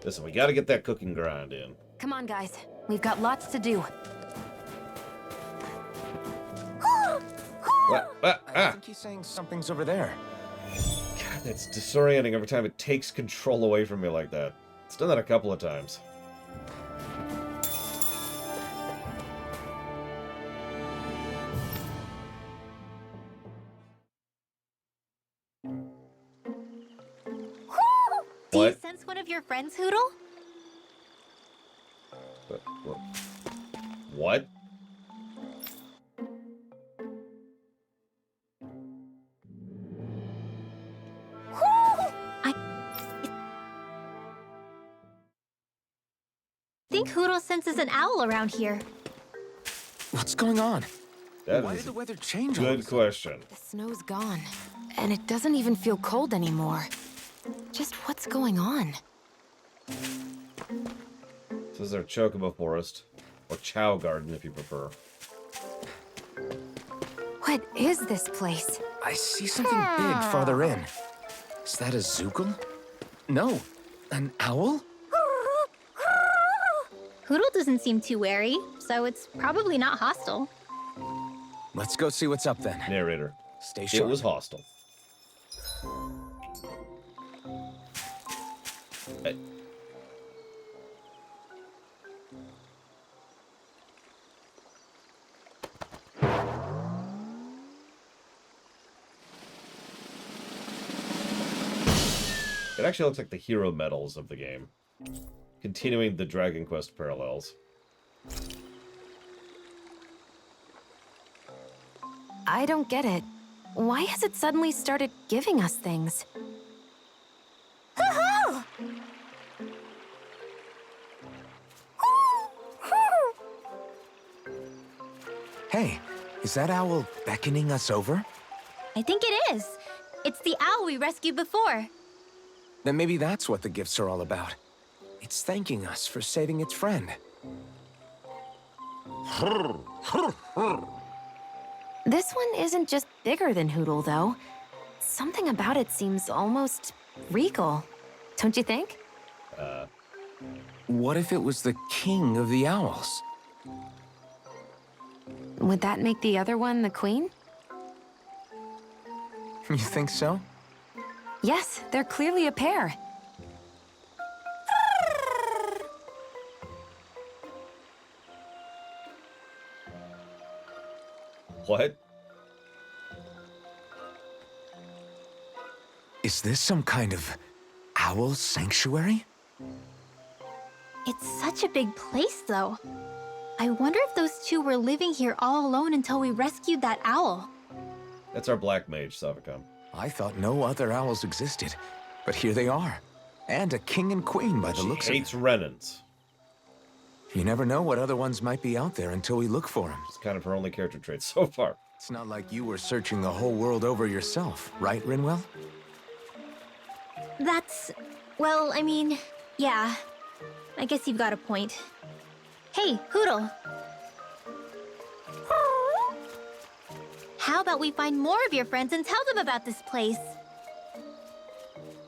Listen, we gotta get that cooking grind in. Come on, guys. We've got lots to do. What? I think he's saying something's over there. God, that's disorienting every time it takes control away from me like that. It's done that a couple of times. Do you What? sense one of your friends, Hootle? What? I think Hootle senses an owl around here. What's going on? That Why is did the weather change? Good question. The snow's gone, and it doesn't even feel cold anymore. Just what's going on? This is our Chocobo Forest. Or Chow Garden, if you prefer. What is this place? I see something big farther in. Is that a Zookle? No, an owl? Hootle doesn't seem too wary, so it's probably not hostile. Let's go see what's up then. Narrator. Stay sharp. It was hostile. It actually looks like the hero medals of the game. Continuing the Dragon Quest parallels. I don't get it. Why has it suddenly started giving us things? Hey, is that owl beckoning us over? I think it is. It's the owl we rescued before. Then maybe that's what the gifts are all about. It's thanking us for saving its friend. This one isn't just bigger than Hootle, though. Something about it seems almost regal. Don't you think? What if it was the king of the owls? Would that make the other one the queen? You think so? Yes, they're clearly a pair. What? Is this some kind of owl sanctuary? It's such a big place, though. I wonder if those two were living here all alone until we rescued that owl. That's our Black Mage, Savicom. I thought no other owls existed, but here they are. And a king and queen by the looks of it. Hates Renans. You never know what other ones might be out there until we look for them. It's kind of her only character trait so far. It's not like you were searching the whole world over yourself, right, Rinwell? That's... well, I mean, yeah. I guess you've got a point. Hey, Hootle. How about we find more of your friends and tell them about this place?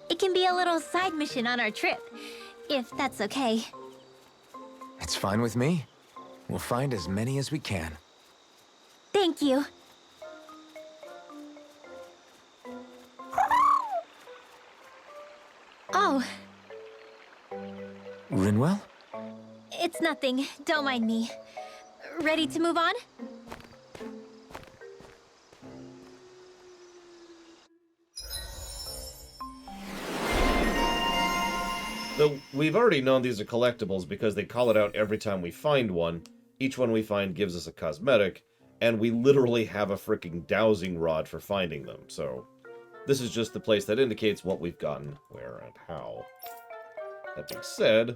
It can be a little side mission on our trip, if that's okay. It's fine with me. We'll find as many as we can. Thank you. Oh, Rinwell? it's nothing. Don't mind me. Ready to move on? Though we've already known these are collectibles because they call it out every time we find one. Each one we find gives us a cosmetic, and we literally have a freaking dowsing rod for finding them, so... This is just the place that indicates what we've gotten, where, and how. That being said...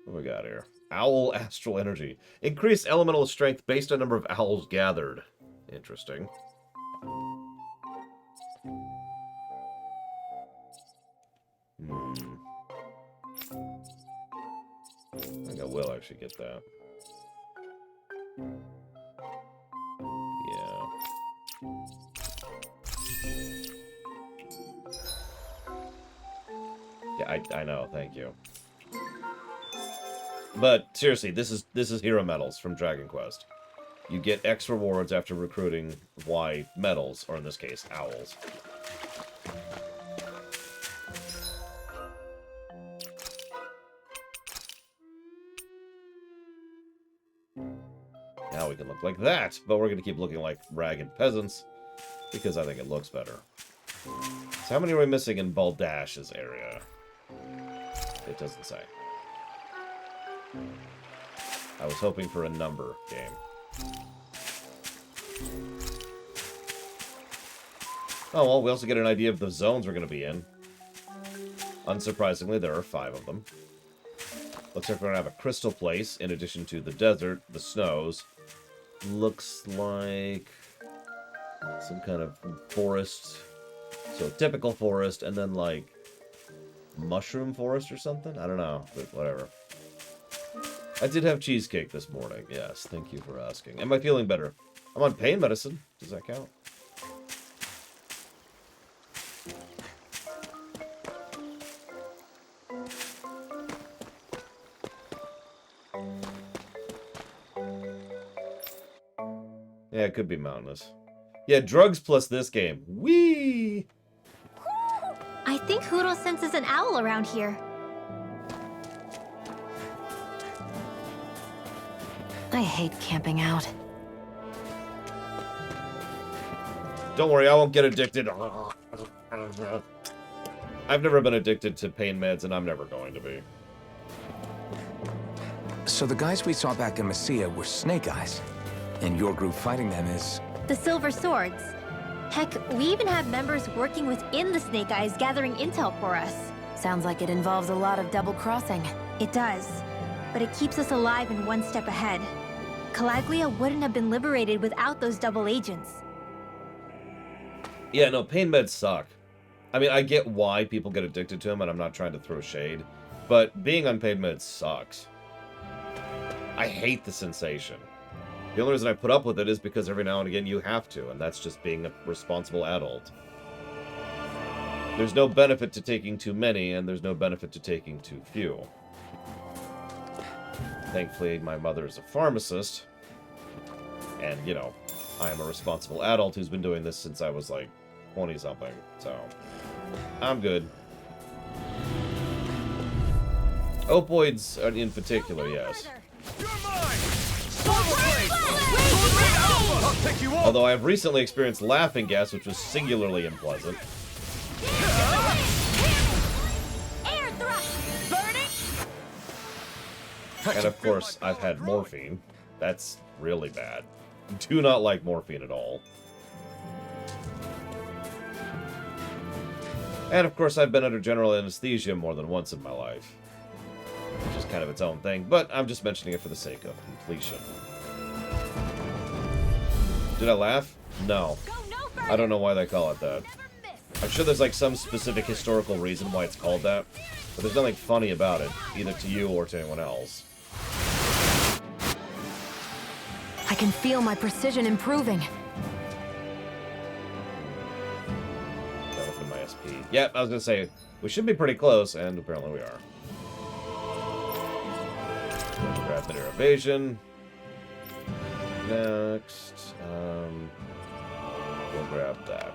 What we got here? Owl Astral Energy. Increased elemental strength based on number of owls gathered. Interesting. will actually get that. Yeah. Yeah, I know, thank you. But seriously, this is hero medals from Dragon Quest. You get X rewards after recruiting Y medals, or in this case, owls. Now we can look like that, but we're going to keep looking like ragged peasants, because I think it looks better. So how many are we missing in Baldash's area? It doesn't say. I was hoping for a number game. Oh, well, we also get an idea of the zones we're going to be in. Unsurprisingly, there are 5 of them. Looks like we're going to have a crystal place, in addition to the desert, the snows. Looks like some kind of forest. So, typical forest, and then, like, mushroom forest or something? I don't know, but whatever. I did have cheesecake this morning. Yes, thank you for asking. Am I feeling better? I'm on pain medicine. Does that count? Yeah, it could be mountainous. Yeah, drugs plus this game. Whee! I think Hootle senses an owl around here. I hate camping out. Don't worry, I won't get addicted. I've never been addicted to pain meds, and I'm never going to be. So the guys we saw back in Messia were Snake Eyes, and your group fighting them is... The Silver Swords. Heck, we even have members working within the Snake Eyes gathering intel for us. Sounds like it involves a lot of double-crossing. It does, but it keeps us alive and one step ahead. Calaglia wouldn't have been liberated without those double agents. Yeah, no, pain meds suck. I mean, I get why people get addicted to them, and I'm not trying to throw shade, but being on pain meds sucks. I hate the sensation. The only reason I put up with it is because every now and again you have to, and that's just being a responsible adult. There's no benefit to taking too many, and there's no benefit to taking too few. Thankfully, my mother is a pharmacist, and, you know, I am a responsible adult who's been doing this since I was, like, 20-something, so I'm good. Opioids in particular, yes. Although I have recently experienced laughing gas, which was singularly unpleasant. And of course, I've had morphine. That's really bad. Do not like morphine at all. And of course, I've been under general anesthesia more than once in my life. Which is kind of its own thing, but I'm just mentioning it for the sake of completion. Did I laugh? No. I don't know why they call it that. I'm sure there's like some specific historical reason why it's called that, but there's nothing funny about it, either to you or to anyone else. I can feel my precision improving. That opened my SP. Yep, I was gonna say, we should be pretty close, and apparently we are. Grab the evasion. Next, we'll grab that.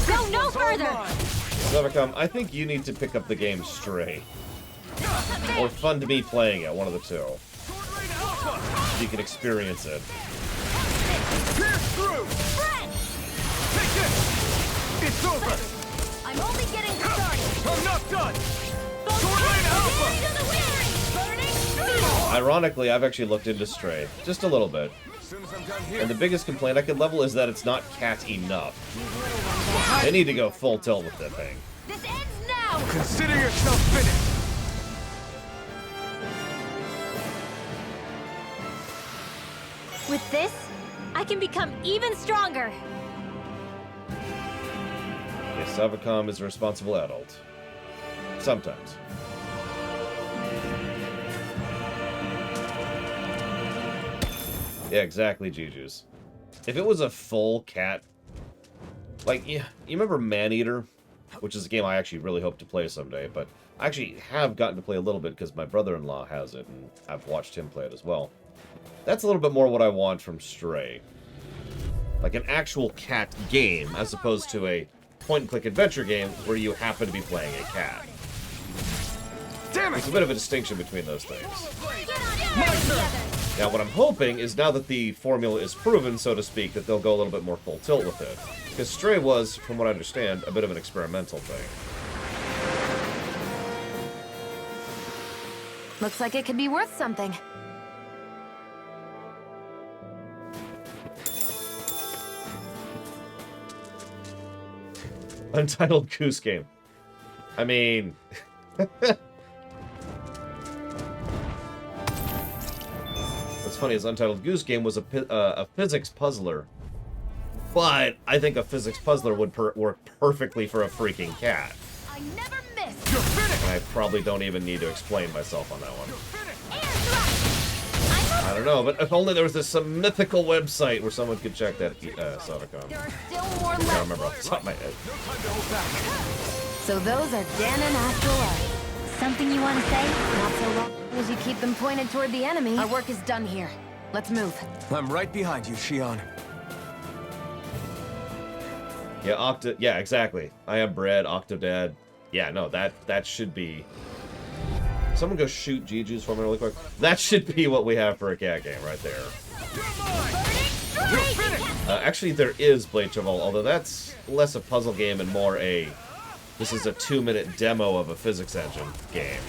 Go no further! Zevicom, I think you need to pick up the game straight. Or fun to be playing it, one of the two. So you can experience it. Pierce through! Take this! It's over! I'm only getting started! I'm not done! Sword Rain Alpha! Ironically, I've actually looked into Stray. Just a little bit. And the biggest complaint I could level is that it's not cat enough. They need to go full tilt with that thing. This ends now! Consider yourself finished! With this, I can become even stronger. Yes, Savacom is a responsible adult. Sometimes. Yeah, exactly, Juju's. If it was a full cat... Like, you remember Maneater? Which is a game I actually really hope to play someday, but I actually have gotten to play a little bit because my brother-in-law has it, and I've watched him play it as well. That's a little bit more what I want from Stray. Like an actual cat game, as opposed to a point-and-click adventure game where you happen to be playing a cat. Damn it! There's a bit of a distinction between those things. Now, what I'm hoping is now that the formula is proven, so to speak, that they'll go a little bit more full tilt with it. Because Stray was, from what I understand, a bit of an experimental thing. Looks like it could be worth something. Untitled Goose Game. I mean... What's funny is Untitled Goose Game was a physics puzzler. But I think a physics puzzler would work perfectly for a freaking cat. I never miss! You're finished! And I probably don't even need to explain myself on that one. I don't know, but if only there was some mythical website where someone could check that Savacom. There are still more I can't left. remember off the top of my head. So those are Dan and Astral Art. Something you want to say? Not so long as you keep them pointed toward the enemy. Our work is done here. Let's move. I'm right behind you, Shion. Yeah, yeah, exactly. I am Bread, Octodad. Yeah, no, that should be... Someone go shoot Juju's for me really quick. That should be what we have for a cat game right there. Actually, there is Blade Travel, although that's less a puzzle game and more a... This is a 2-minute demo of a physics engine game.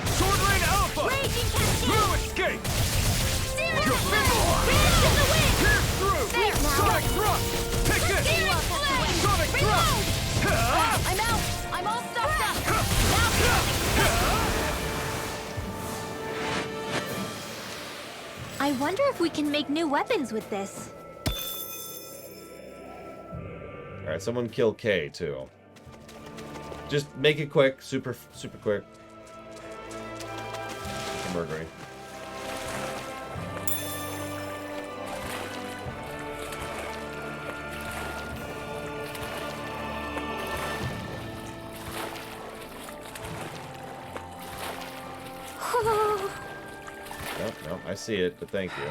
Sword Lane Alpha! No escape! You're finished! Pierce through! Sonic Thrust! Take this! Sonic Thrust! I'm out! I'm all stuffed up! I wonder if we can make new weapons with this. Alright, someone kill K, too. Just make it quick. Super quick. Murdering. No, I see it, but thank you.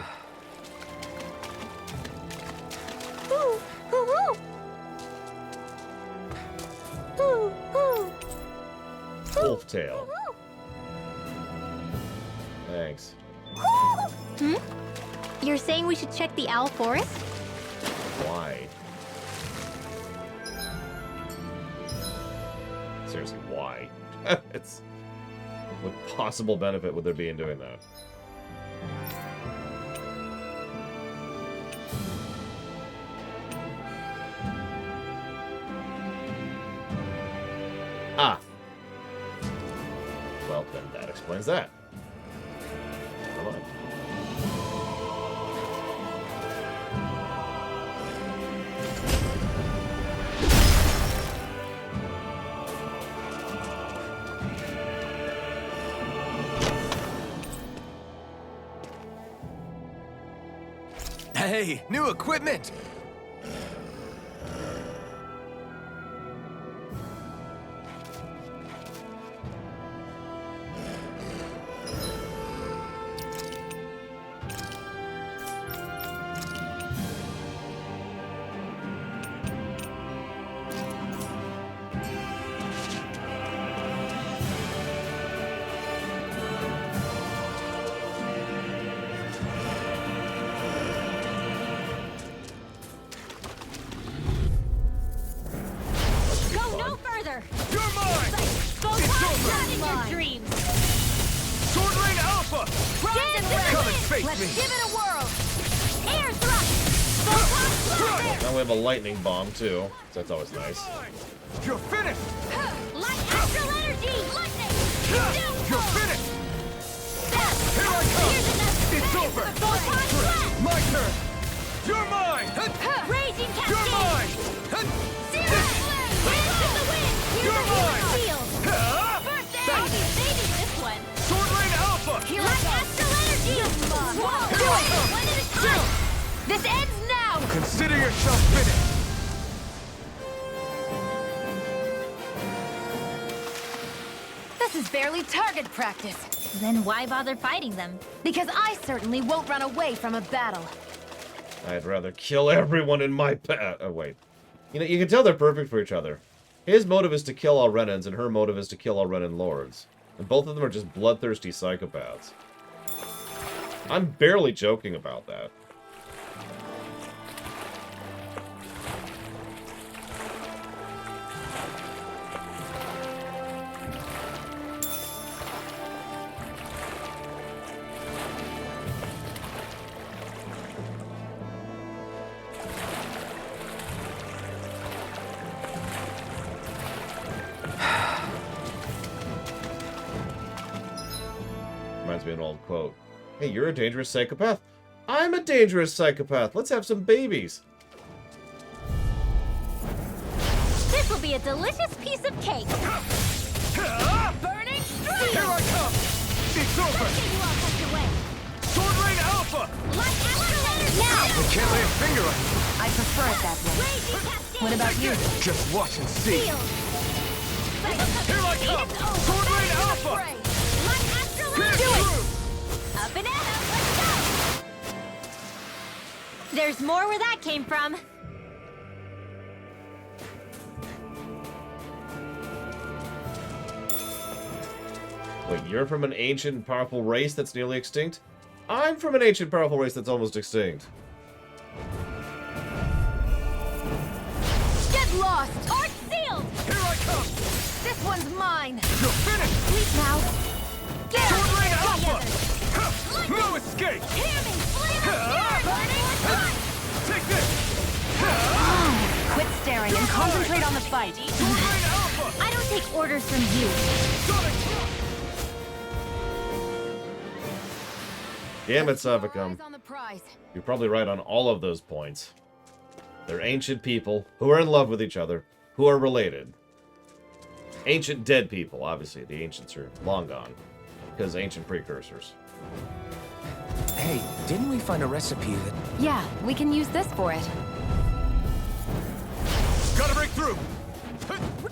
Wolf tail. Thanks. Hmm? You're saying we should check the Owl Forest? Why? Seriously, why? It's... What possible benefit would there be in doing that? Ah! Well, then that explains that. Come on. Hey, new equipment! Sword Lane Alpha! Rise and Come and face Let's me! give it a whirl! have a lightning bomb, too. So that's always nice. You're finished! Light astral energy! Lightning! You're finished! Here I come! It's over! Photon blast! My turn! You're mine! Raging cascade! You're mine! Zero! Dance in the wind! You're mine! Field! First aid! I'll be saving this one! Sword Rain Alpha! Here Light astral energy! Whoa! Here I come! One at a time! This ends now! Consider yourself finished! This is barely target practice. Then why bother fighting them? Because I certainly won't run away from a battle. I'd rather kill everyone in my path. Oh, wait. You know, you can tell they're perfect for each other. His motive is to kill all Renans, and her motive is to kill all Renan lords. And both of them are just bloodthirsty psychopaths. I'm barely joking about that. Reminds me of an old quote. Hey, you're a dangerous psychopath. I'm a dangerous psychopath. Let's have some babies. This will be a delicious piece of cake! Burning strike! Here I come! It's over! Let's get you all tucked away! Sword Rain Alpha! Light astral energy! Now! I can't lay a finger on you! I prefer it that way. Raging cascade! What about you? Just watch and see! Field! Here I come! Sword Rain Alpha! Light astral energy! Up and at 'em! Let's go! There's more where that came from. Wait, you're from an ancient, powerful race that's nearly extinct? I'm from an ancient, powerful race that's almost extinct. Get lost! Arch sealed! Here I come! This one's mine! You're finished! Sleep now! Get Sword out! Rain Alpha! No escape! Hear me! Flame of fury! Burning strike! Take this! Quit staring and concentrate on the fight. Sword Rain Alpha! I don't take orders from you. Sonic! Damn it, Savicum. Eyes on the prize. You're probably right on all of those points. They're ancient people who are in love with each other, who are related. Ancient dead people, obviously. The ancients are long gone. Because ancient precursors. Hey, didn't we find a recipe that... Yeah, we can use this for it. Gotta break through!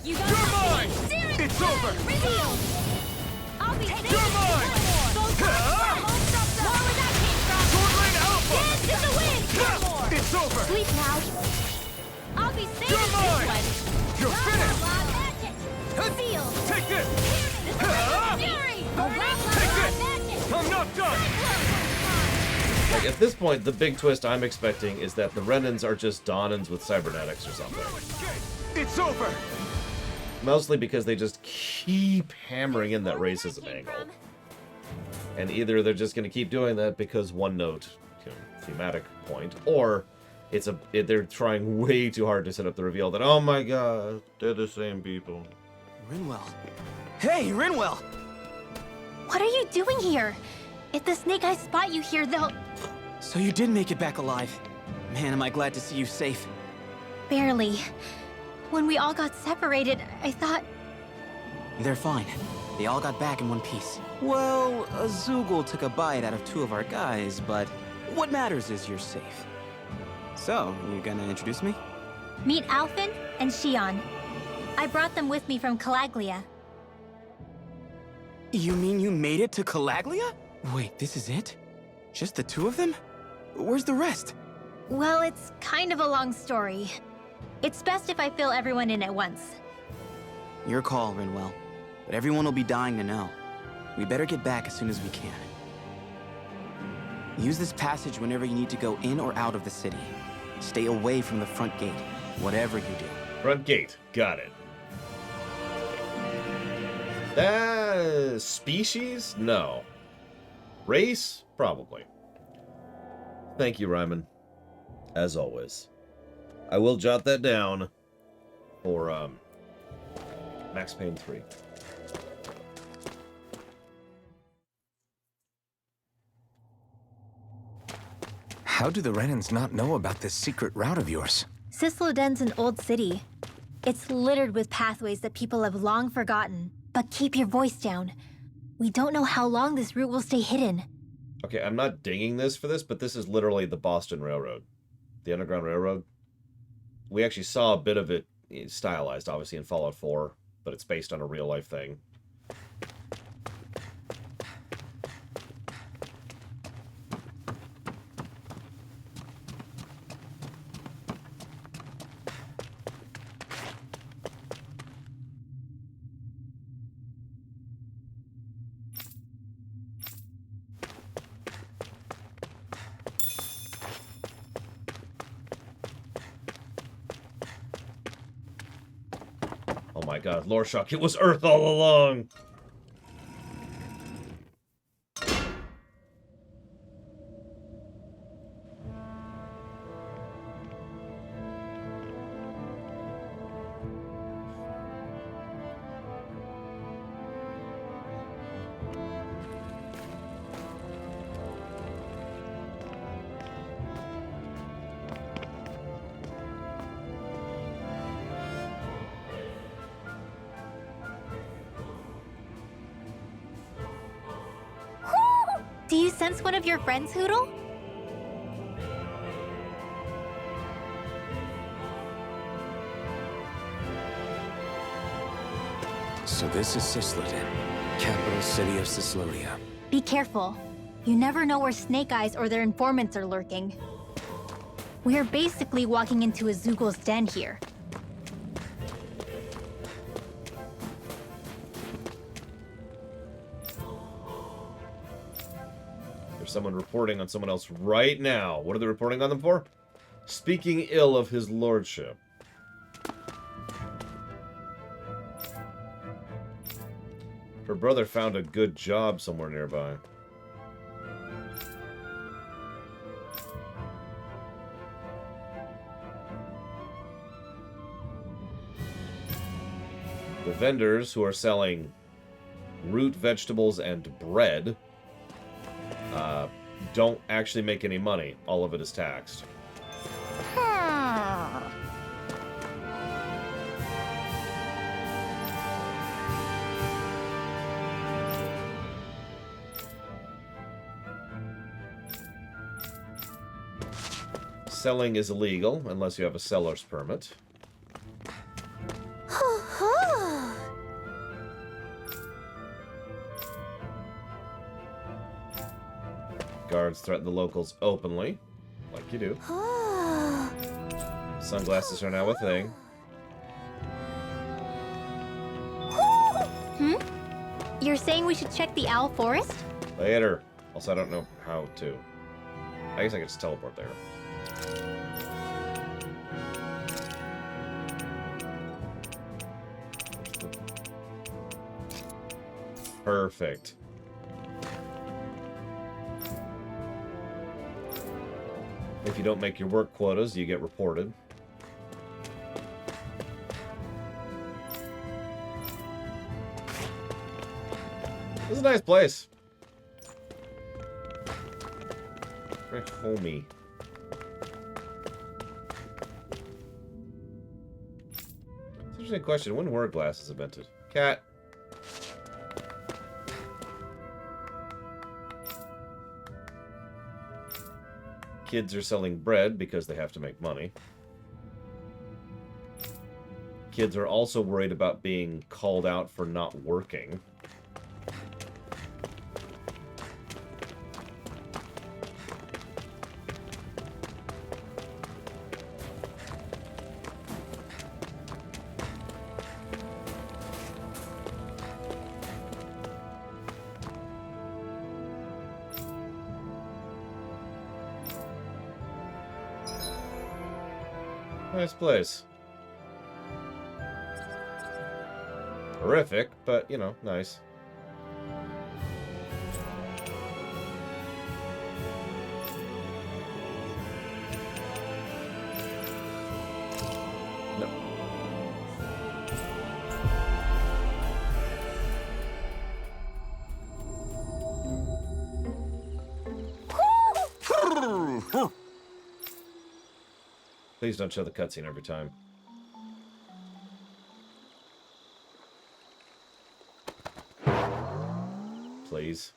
You got You're it. mine! Searing It's flame! over! Revealed! I'll be saving You're mine! More where that came from! Sword Rain Alpha! Dance in the wind! One more! It's over! Sleep now! I'll be saving You're mine! this one! You're finished! Magic! Field! Take this! Fury! Take this! I'm not done! Like, at this point, the big twist I'm expecting is that the Renans are just Dawnans with cybernetics or something. No escape! It's over! Mostly because they just keep hammering in that racism angle. And either they're just going to keep doing that because one note, thematic point, or they're trying way too hard to set up the reveal that, oh my god, they're the same people. Rinwell. Hey, Rinwell! What are you doing here? If the Snake Eyes spot you here, they'll... So you did make it back alive. Man, am I glad to see you safe. Barely. When we all got separated, I thought... They're fine. They all got back in one piece. Well, Azugul took a bite out of 2 of our guys, but what matters is you're safe. So, you gonna introduce me? Meet Alphen and Shion. I brought them with me from Calaglia. You mean you made it to Calaglia? Wait, this is it? Just the 2 of them? Where's the rest? Well, it's kind of a long story. It's best if I fill everyone in at once. Your call, Rinwell. But everyone will be dying to know. We better get back as soon as we can. Use this passage whenever you need to go in or out of the city. Stay away from the front gate, whatever you do. Front gate. Got it. Species? No. Race? Probably. Thank you, Ryman. As always. I will jot that down for Max Payne 3. How do the Renans not know about this secret route of yours? Cisloden's an old city. It's littered with pathways that people have long forgotten. But keep your voice down. We don't know how long this route will stay hidden. Okay, I'm not dinging this for this, but this is literally the Boston Railroad. The Underground Railroad. We actually saw a bit of it stylized, obviously, in Fallout 4, but it's based on a real-life thing. Oh my god, Loreshock, it was Earth all along! Do you sense one of your friends, Hootle? So this is Cisloden, capital city of Cislodia. Be careful. You never know where Snake Eyes or their informants are lurking. We're basically walking into a Zoogl's den here. There's someone reporting on someone else right now. What are they reporting on them for? Speaking ill of his lordship. Her brother found a good job somewhere nearby. The vendors who are selling root vegetables and bread don't actually make any money. All of it is taxed. Selling is illegal unless you have a seller's permit. Guards threaten the locals openly, like you do. Sunglasses are now a thing. Hmm? You're saying we should check the Owl Forest? Later. Also, I don't know how to. I guess I could just teleport there. Perfect. If you don't make your work quotas, you get reported. This is a nice place. Very homey. Interesting question. When were glasses invented? Cat. Kids are selling bread because they have to make money. Kids are also worried about being called out for not working. Nice place. Horrific, but, you know, nice. Please don't show the cutscene every time. Please.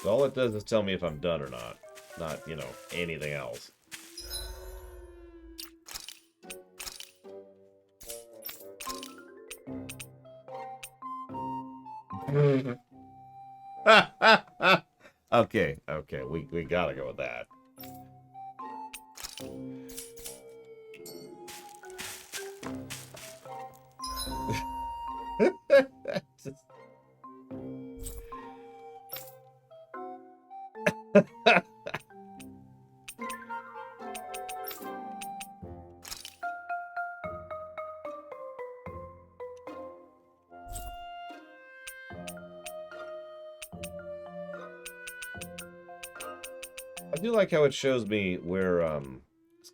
All it does is tell me if I'm done or not. Not, you know, anything else. Okay, we gotta go with that. I do like how it shows me where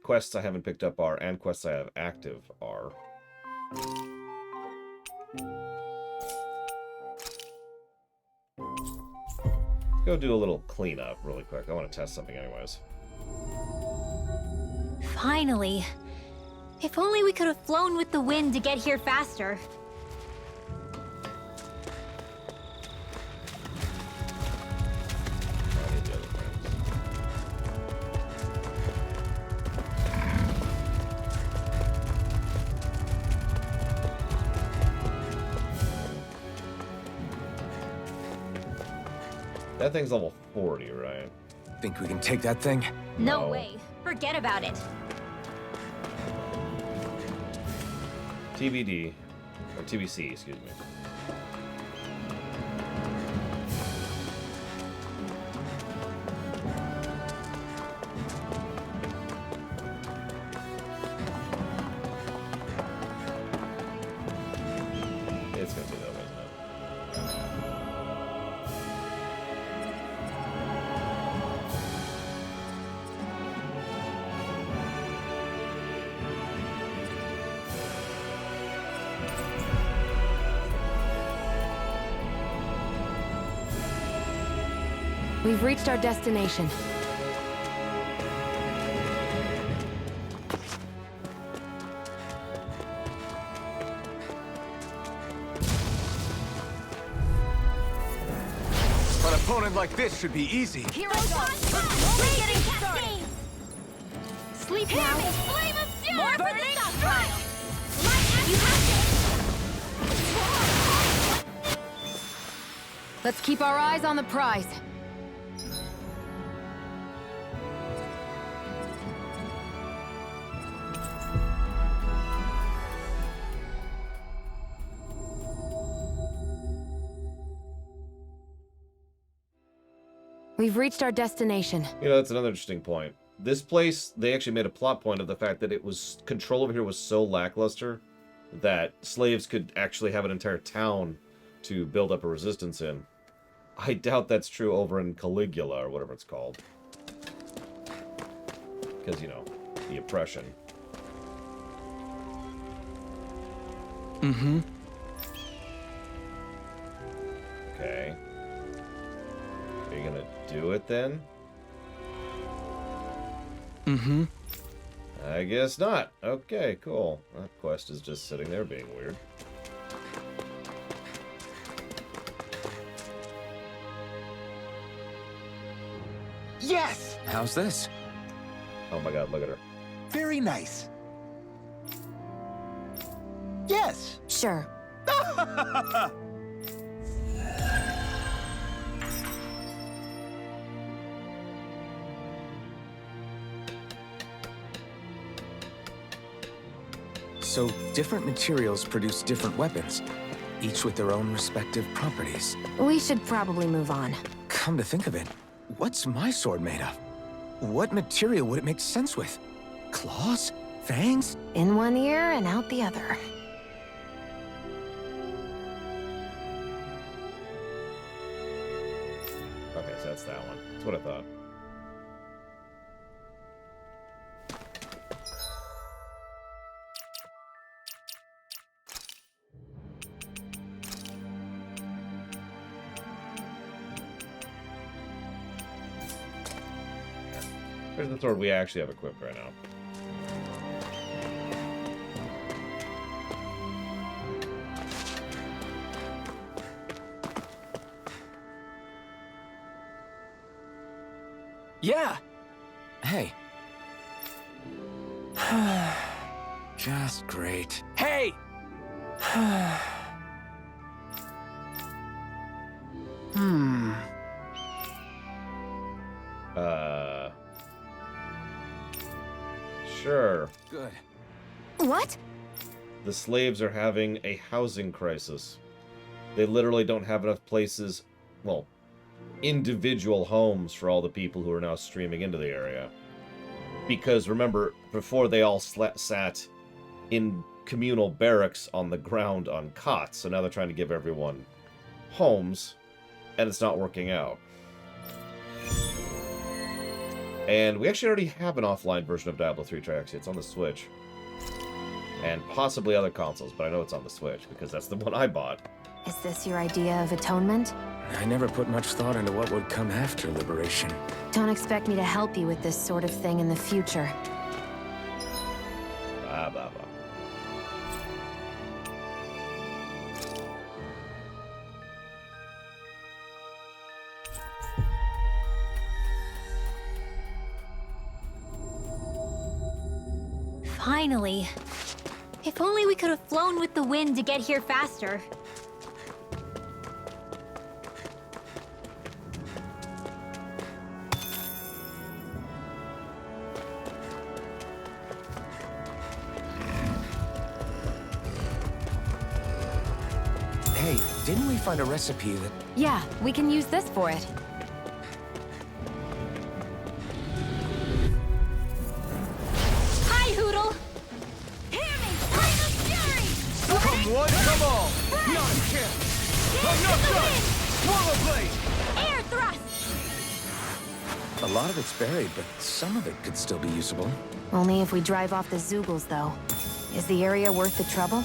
quests I haven't picked up are and quests I have active are. Let's go do a little cleanup really quick. I want to test something anyways. Finally. If only we could have flown with the wind to get here faster. That thing's level 40, right? Think we can take that thing? No way. Forget about it. TBD. Or TBC, excuse me. It's gonna be that way, isn't it? We've reached our destination. An opponent like this should be easy. Here I go. Only getting started. Sleep Hear now. me. Flame of fury. More for the stockpile. You have Let's keep our eyes on the prize. We've reached our destination. You know, that's another interesting point. This place, they actually made a plot point of the fact that it was control over here was so lackluster that slaves could actually have an entire town to build up a resistance in. I doubt that's true over in Caligula or whatever it's called. Because, you know, the oppression. Mm-hmm. Okay. Are you gonna do it then? Mm-hmm. I guess not. Okay, cool. That quest is just sitting there being weird. Yes! How's this? Oh my god, look at her. Very nice. Yes! Sure. So, different materials produce different weapons, each with their own respective properties. We should probably move on. Come to think of it, what's my sword made of? What material would it make sense with? Claws? Fangs? In one ear and out the other. Okay, so that's that one. That's what I thought. Here's the sword we actually have equipped right now. Yeah! Hey. Just great. Hey! Sure. Good. What? The slaves are having a housing crisis. They literally don't have enough places, well, individual homes for all the people who are now streaming into the area. Because remember, before they all sat in communal barracks on the ground on cots, so now they're trying to give everyone homes, and it's not working out. And we actually already have an offline version of Diablo 3 Triaxia. It's on the Switch. And possibly other consoles, but I know it's on the Switch, because that's the one I bought. Is this your idea of atonement? I never put much thought into what would come after liberation. Don't expect me to help you with this sort of thing in the future. Blah, blah, blah. Finally. If only we could have flown with the wind to get here faster. Hey, didn't we find a recipe that... Yeah, we can use this for it. Hi, Hootle! Hear me! Flame of fury! Come one, come all! Not a chance! I'm not done! Swallow blade! Air thrust! A lot of it's buried, but some of it could still be usable. Only if we drive off the Zoogles, though. Is the area worth the trouble?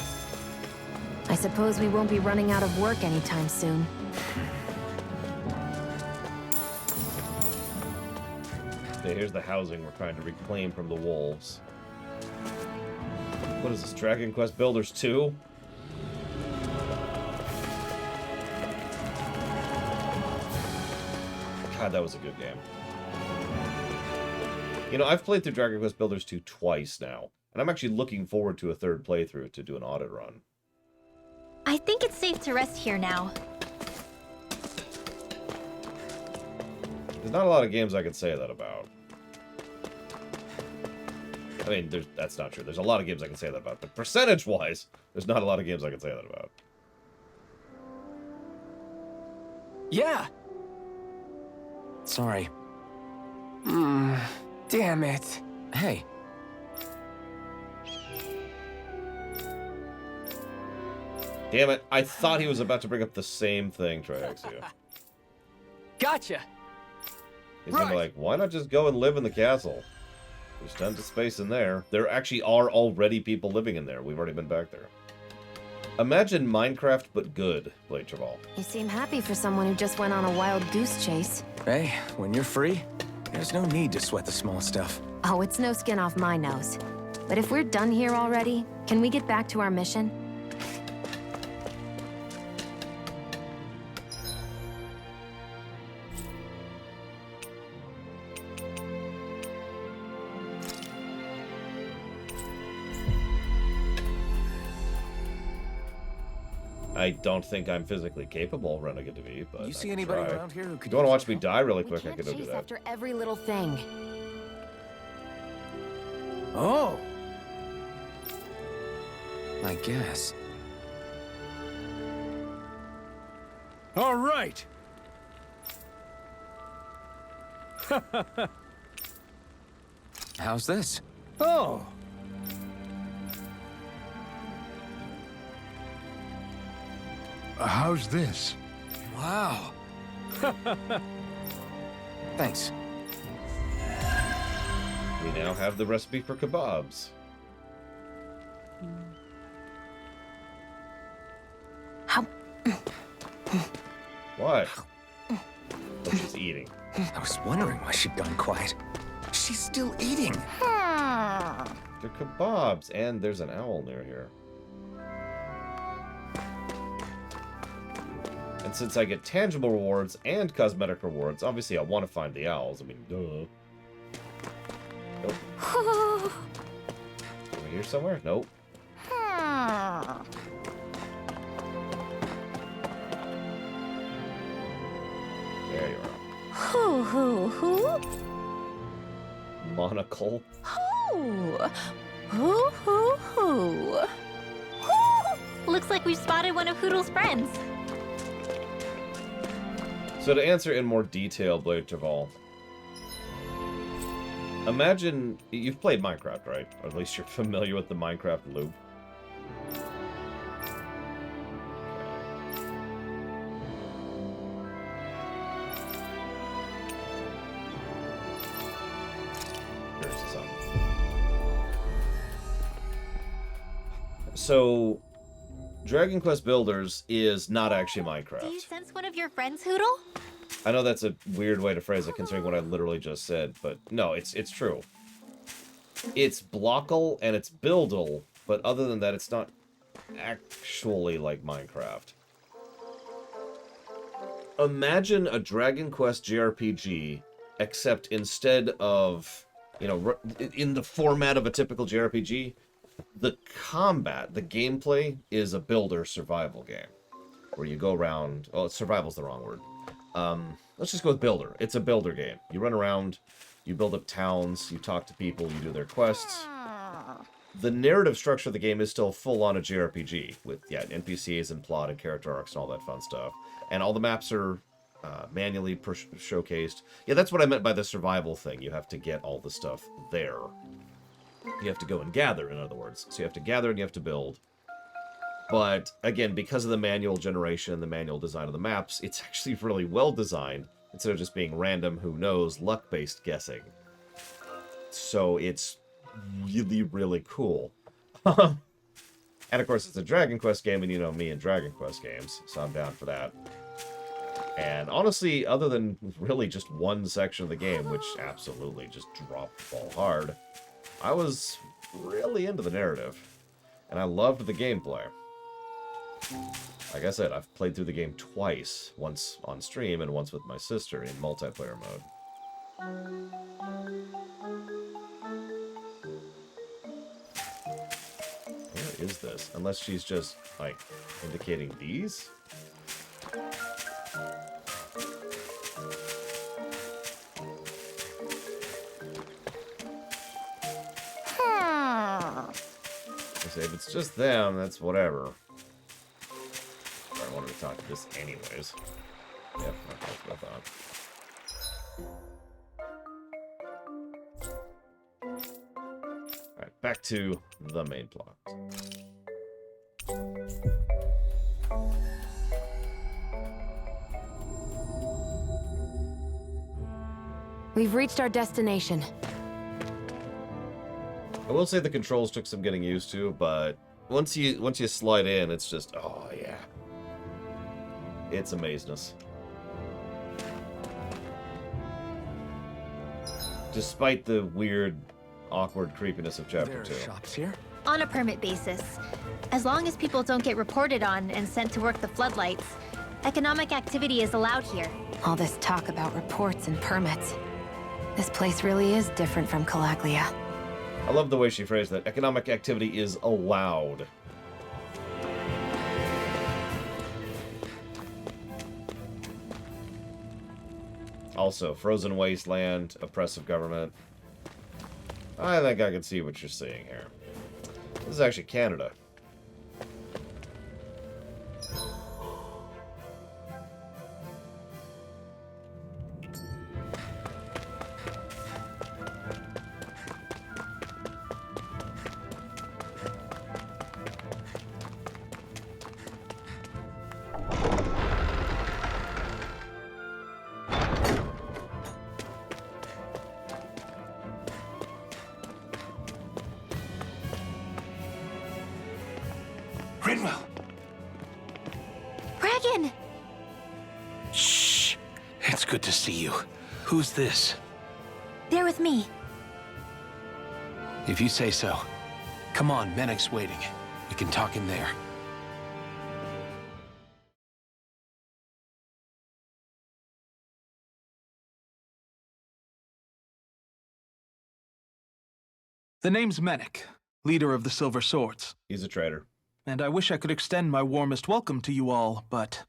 I suppose we won't be running out of work anytime soon. Okay, here's the housing we're trying to reclaim from the wolves. What is this, Dragon Quest Builders 2? God, that was a good game. You know, I've played through Dragon Quest Builders 2 twice now, and I'm actually looking forward to a third playthrough to do an audit run. I think it's safe to rest here now. There's not a lot of games I can say that about. I mean, that's not true. There's a lot of games I can say that about, but percentage-wise, there's not a lot of games I can say that about. Yeah! Sorry. Damn it. Hey. Damn it, I thought he was about to bring up the same thing, Triaxia. Gotcha! He's gonna be like, why not just go and live in the castle? There's tons of space in there. There actually are already people living in there. We've already been back there. Imagine Minecraft, but good, Blade Traval. You seem happy for someone who just went on a wild goose chase. Hey, when you're free, there's no need to sweat the small stuff. Oh, it's no skin off my nose. But if we're done here already, can we get back to our mission? I don't think I'm physically capable of running a DV, but You see I can anybody try. around here who could You want to use watch me die really quick? I Can't could go do chase that. after every little thing. Oh! I guess. All right. How's this? Oh, How's this? Wow. Thanks. We now have the recipe for kebabs. How? What? Oh, she's eating. I was wondering why she'd gone quiet. She's still eating. They're kebabs, and there's an owl near here. And since I get tangible rewards and cosmetic rewards, obviously I want to find the owls. I mean, duh. Nope. Over here somewhere? Nope. There you are. Who? Monocle. Who? Looks like we've spotted one of Hoodle's friends. So to answer in more detail, Blade Taval, imagine you've played Minecraft, right? Or at least you're familiar with the Minecraft loop. Here's some. So, Dragon Quest Builders is not actually Minecraft. Do you sense one of your friends, Hoodle? I know that's a weird way to phrase it, considering what I literally just said, but no, it's true. It's Blockle and it's Buildle, but other than that, it's not actually like Minecraft. Imagine a Dragon Quest JRPG, except instead of, you know, in the format of a typical JRPG, the combat, the gameplay, is a builder survival game. Where you go around... Oh, survival's the wrong word. Let's just go with builder. It's a builder game. You run around, you build up towns, you talk to people, you do their quests. The narrative structure of the game is still full-on a JRPG, with, yeah, NPCs and plot and character arcs and all that fun stuff. And all the maps are manually showcased. Yeah, that's what I meant by the survival thing. You have to get all the stuff there. You have to go and gather, in other words. So you have to gather and you have to build. But, again, because of the manual generation and the manual design of the maps, it's actually really well designed, instead of just being random, who knows, luck-based guessing. So it's really, really cool. And, of course, it's a Dragon Quest game, and you know me and Dragon Quest games, so I'm down for that. And honestly, other than really just one section of the game, which absolutely just dropped the ball hard, I was really into the narrative, and I loved the gameplay. Like I said, I've played through the game twice, once on stream and once with my sister in multiplayer mode. Where is this? Unless she's just, like, indicating these? If it's just them, that's whatever. I wanted to talk to this anyways. Yep, that's what I thought. Alright, back to the main plot. We've reached our destination. I will say the controls took some getting used to, but once you slide in, it's just, oh yeah. It's amazingness. Despite the weird, awkward creepiness of Chapter 2. Shops here? On a permit basis. As long as people don't get reported on and sent to work the floodlights, economic activity is allowed here. All this talk about reports and permits. This place really is different from Calaglia. I love the way she phrased that. Economic activity is allowed. Also, frozen wasteland, oppressive government. I think I can see what you're seeing here. This is actually Canada. Rinwell! Bragan! Shh. It's good to see you. Who's this? They're with me. If you say so. Come on, Menek's waiting. We can talk in there. The name's Menek, leader of the Silver Swords. He's a traitor. And I wish I could extend my warmest welcome to you all, but...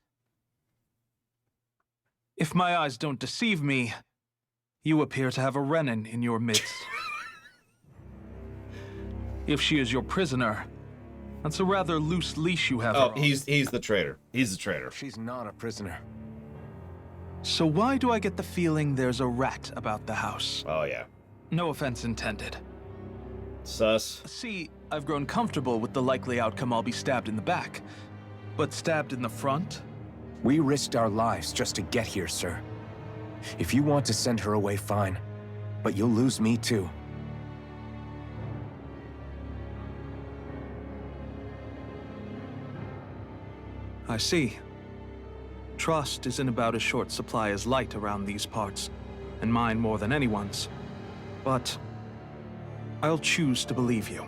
if my eyes don't deceive me, you appear to have a Renan in your midst. If she is your prisoner, that's a rather loose leash you have her on. He's the traitor. He's the traitor. She's not a prisoner. So why do I get the feeling there's a rat about the house? Oh, yeah. No offense intended. Sus. See, I've grown comfortable with the likely outcome I'll be stabbed in the back. But stabbed in the front? We risked our lives just to get here, sir. If you want to send her away, fine. But you'll lose me too. I see. Trust isn't about as short supply as light around these parts, and mine more than anyone's. But I'll choose to believe you.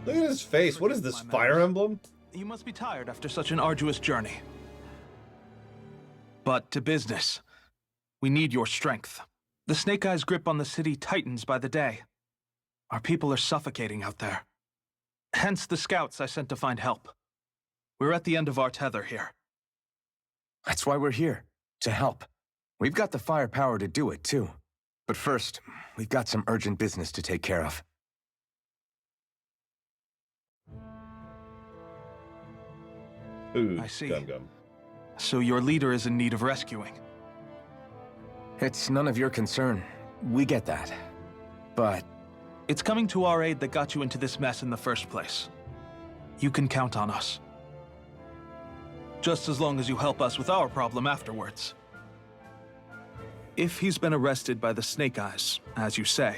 Look at his face. What is this, Fire Emblem? You must be tired after such an arduous journey. But to business. We need your strength. The Snake Eyes' grip on the city tightens by the day. Our people are suffocating out there. Hence the scouts I sent to find help. We're at the end of our tether here. That's why we're here, to help. We've got the firepower to do it, too. But first, we've got some urgent business to take care of. Ooh, I see. Gum. So your leader is in need of rescuing. It's none of your concern. We get that. But it's coming to our aid that got you into this mess in the first place. You can count on us. Just as long as you help us with our problem afterwards. If he's been arrested by the Snake Eyes, as you say,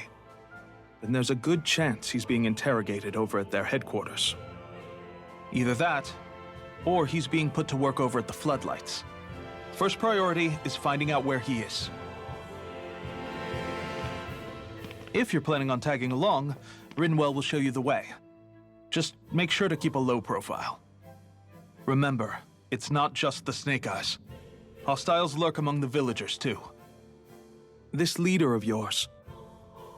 then there's a good chance he's being interrogated over at their headquarters. Either that, or he's being put to work over at the Floodlights. First priority is finding out where he is. If you're planning on tagging along, Rinwell will show you the way. Just make sure to keep a low profile. Remember, it's not just the Snake Eyes. Hostiles lurk among the villagers, too. This leader of yours,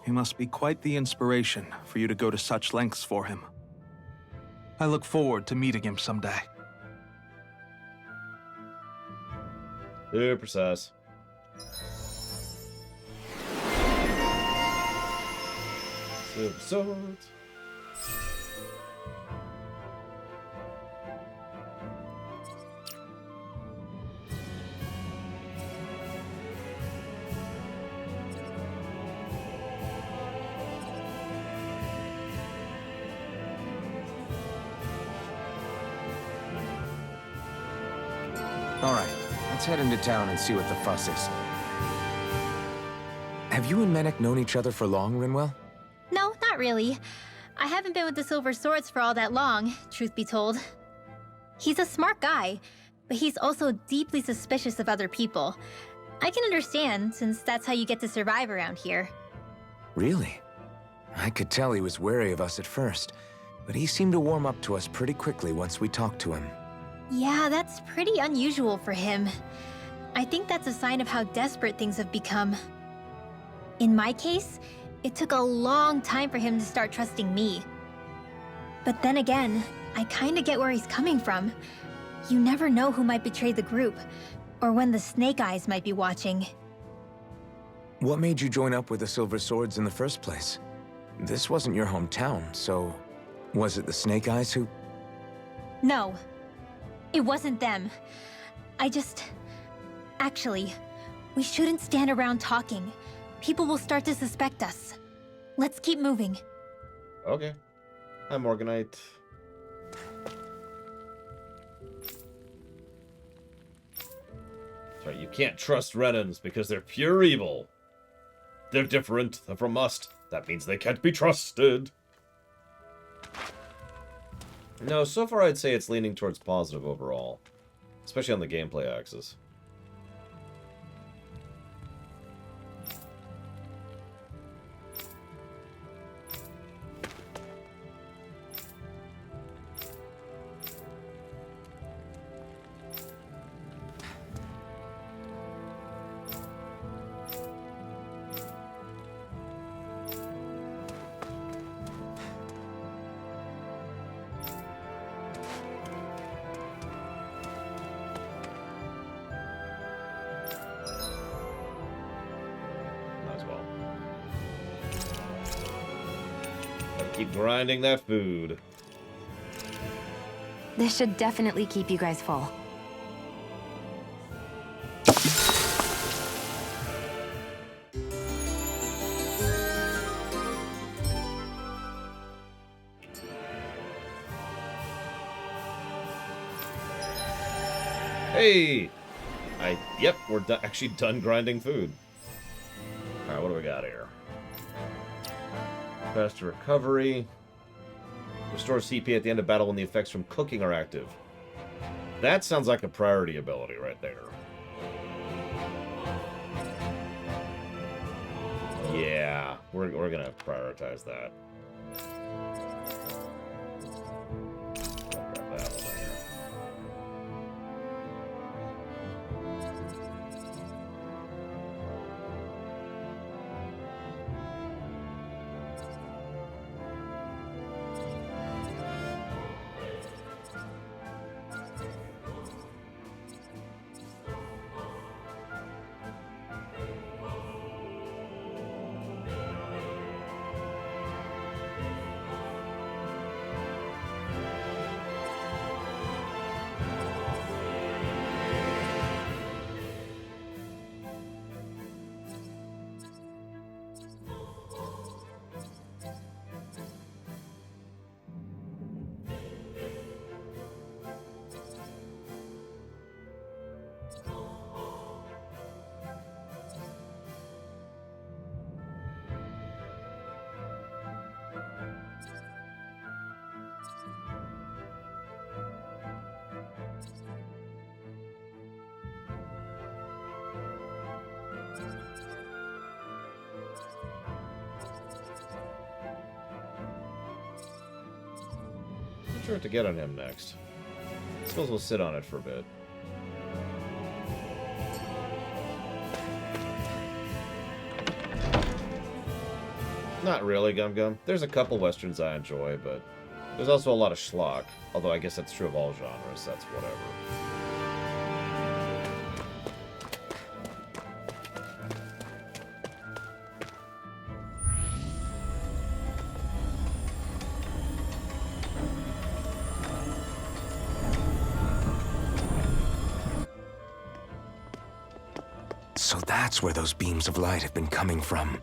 he must be quite the inspiration for you to go to such lengths for him. I look forward to meeting him someday. Super precise. Super swords. all right, let's head into town and see what the fuss is. Have you and Menek known each other for long, Rinwell? No, not really. I haven't been with the Silver Swords for all that long, truth be told. He's a smart guy, but he's also deeply suspicious of other people. I can understand, since that's how you get to survive around here. Really? I could tell he was wary of us at first, but he seemed to warm up to us pretty quickly once we talked to him. Yeah, that's pretty unusual for him. I think that's a sign of how desperate things have become. In my case, it took a long time for him to start trusting me. But then again, I kinda get where he's coming from. You never know who might betray the group, or when the Snake Eyes might be watching. What made you join up with the Silver Swords in the first place? This wasn't your hometown, so was it the Snake Eyes who... No, it wasn't them. Actually, we shouldn't stand around talking. People will start to suspect us. Let's keep moving. Okay. I'm Morganite. That's right, you can't trust Renans because they're pure evil. They're different from us. That means they can't be trusted. No, so far I'd say it's leaning towards positive overall. Especially on the gameplay axis. Keep grinding that food. This should definitely keep you guys full. Hey! Yep, we're actually done grinding food. Alright, what do we got here? Faster recovery. Restore CP at the end of battle when the effects from cooking are active. That sounds like a priority ability right there. Yeah, we're gonna prioritize that. Grab that one there. Not sure what to get on him next. I suppose we'll sit on it for a bit. Not really, Gum Gum. There's a couple westerns I enjoy, but there's also a lot of schlock. Although I guess that's true of all genres, that's whatever. So that's where those beams of light have been coming from.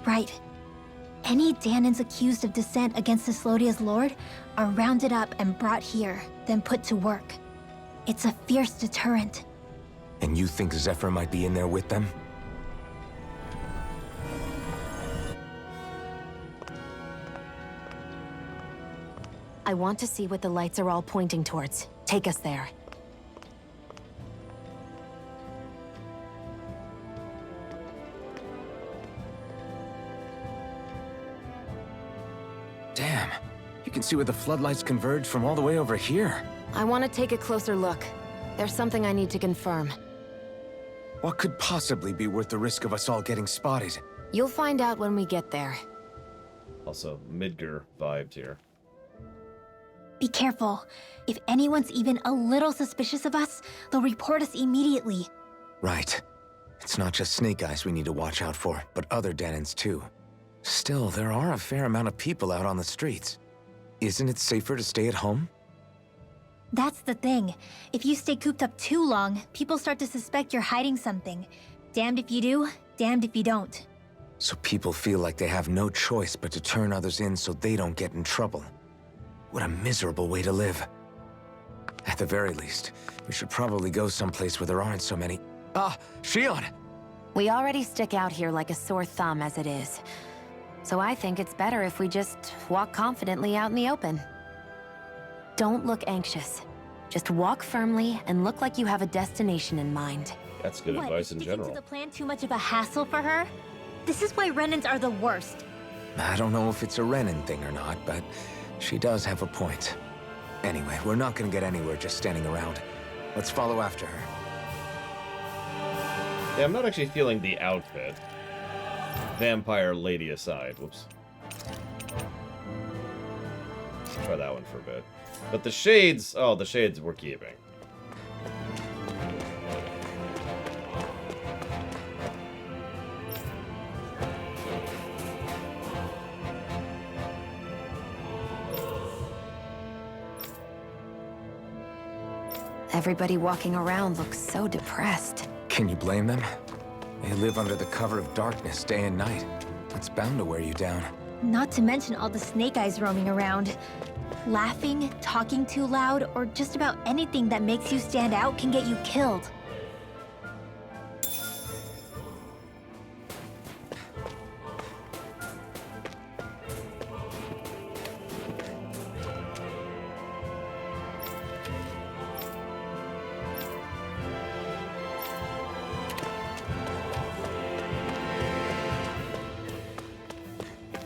Right. Any Danans accused of dissent against Cyslodia's lord are rounded up and brought here, then put to work. It's a fierce deterrent. And you think Zephyr might be in there with them? I want to see what the lights are all pointing towards. Take us there. Damn, you can see where the floodlights converge from all the way over here. I want to take a closer look. There's something I need to confirm. What could possibly be worth the risk of us all getting spotted? You'll find out when we get there. Also, Midgar vibed here. Be careful. If anyone's even a little suspicious of us, they'll report us immediately. Right. It's not just Snake Eyes we need to watch out for, but other Danans too. Still, there are a fair amount of people out on the streets. Isn't it safer to stay at home? That's the thing. If you stay cooped up too long, people start to suspect you're hiding something. Damned if you do, damned if you don't. So people feel like they have no choice but to turn others in so they don't get in trouble. What a miserable way to live. At the very least, we should probably go someplace where there aren't so many... Ah, Shion! We already stick out here like a sore thumb as it is. So I think it's better if we just walk confidently out in the open. Don't look anxious. Just walk firmly and look like you have a destination in mind. That's good advice in general. Is the plan too much of a hassle for her? This is why Renans are the worst. I don't know if it's a Renan thing or not, but she does have a point. Anyway, we're not gonna get anywhere just standing around. Let's follow after her. Yeah, I'm not actually feeling the outfit. Vampire lady aside. Whoops. Let's try that one for a bit. But the shades... Oh, the shades we're keeping. Everybody walking around looks so depressed. Can you blame them? They live under the cover of darkness day and night. It's bound to wear you down. Not to mention all the snake eyes roaming around. Laughing, talking too loud, or just about anything that makes you stand out can get you killed.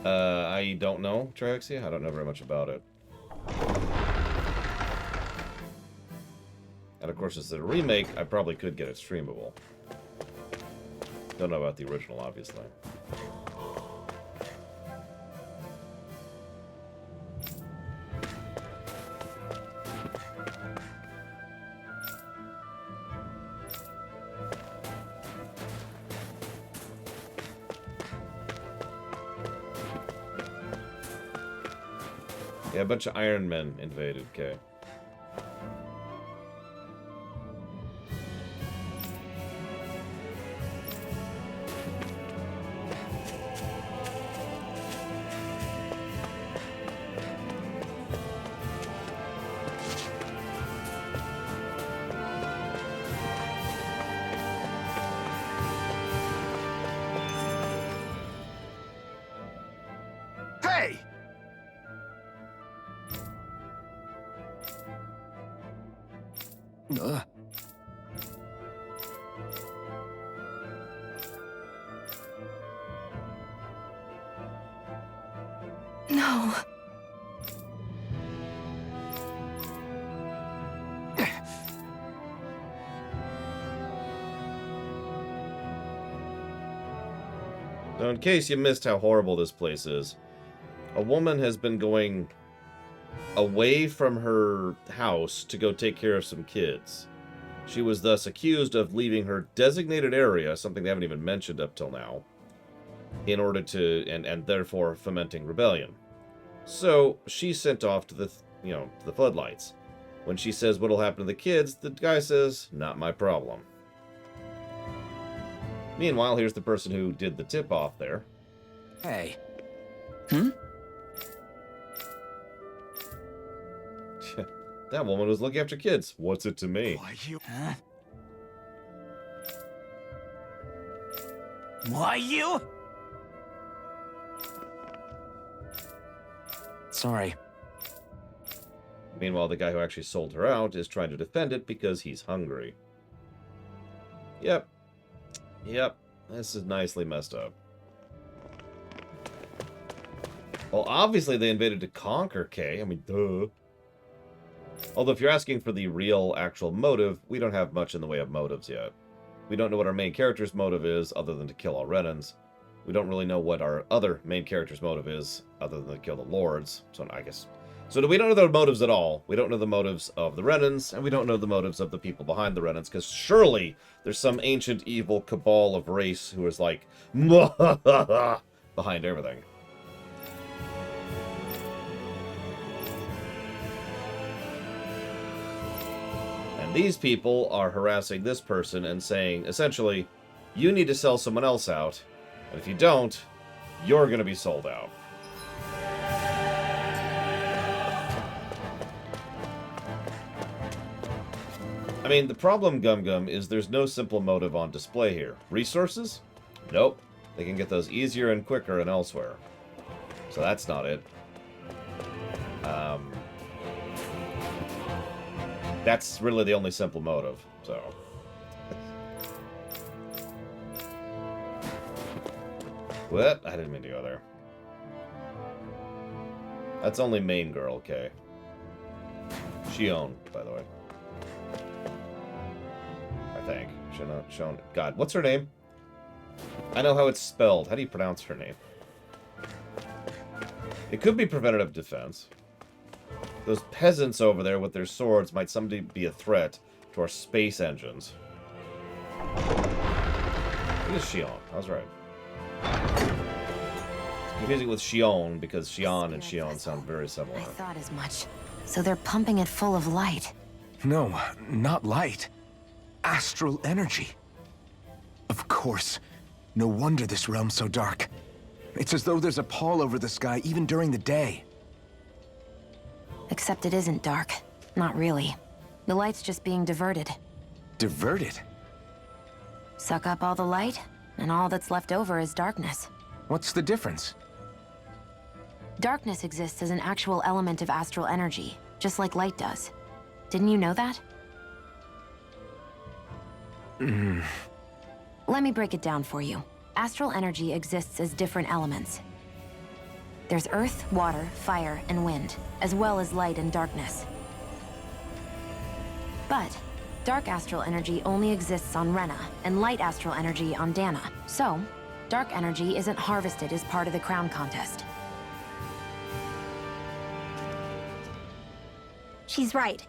I don't know, Trixie. I don't know very much about it. And of course, it's a remake. I probably could get it streamable. Don't know about the original, obviously. Yeah, a bunch of Iron Men invaded, okay. Hey! No. So in case you missed how horrible this place is, a woman has been going away from her house to go take care of some kids. She was thus accused of leaving her designated area, something they haven't even mentioned up till now, in order to, and therefore fomenting rebellion. So she's sent off to the, to the floodlights. When she says what'll happen to the kids, the guy says, not my problem. Meanwhile, here's the person who did the tip-off there. Hey. That woman was looking after kids. What's it to me? Why you? Huh? Why you? Sorry. Meanwhile, the guy who actually sold her out is trying to defend it because he's hungry. Yep. Yep. This is nicely messed up. Well, obviously they invaded to conquer Kay. I mean, duh. Although if you're asking for the real, actual motive, we don't have much in the way of motives yet. We don't know what our main character's motive is, other than to kill all Renans. We don't really know what our other main character's motive is, other than to kill the Lords. So I guess... So we don't know their motives at all. We don't know the motives of the Renans, and we don't know the motives of the people behind the Renans, because surely there's some ancient evil cabal of race who is like, behind everything. And these people are harassing this person and saying, essentially, you need to sell someone else out, and if you don't, you're going to be sold out. I mean, the problem, Gum Gum, is there's no simple motive on display here. Resources? Nope. They can get those easier and quicker and elsewhere. So that's not it. That's really the only simple motive, so... What? I didn't mean to go there. That's only main girl, okay. Shion, by the way. I think. Shion. God, what's her name? I know how it's spelled. How do you pronounce her name? It could be preventative defense. Those peasants over there with their swords might someday be a threat to our space engines. It is Shion. I was right. It's confusing with Shion because Xion and Shion sound very similar. I thought as much. So they're pumping it full of light. No, not light. Astral energy. Of course. No wonder this realm's so dark. It's as though there's a pall over the sky even during the day. Except it isn't dark. Not really. The light's just being diverted. Diverted? Suck up all the light, and all that's left over is darkness. What's the difference? Darkness exists as an actual element of astral energy, just like light does. Didn't you know that? Let me break it down for you. Astral energy exists as different elements. There's earth, water, fire, and wind, as well as light and darkness. But dark astral energy only exists on Rena, and light astral energy on Dana. So, dark energy isn't harvested as part of the crown contest. She's right.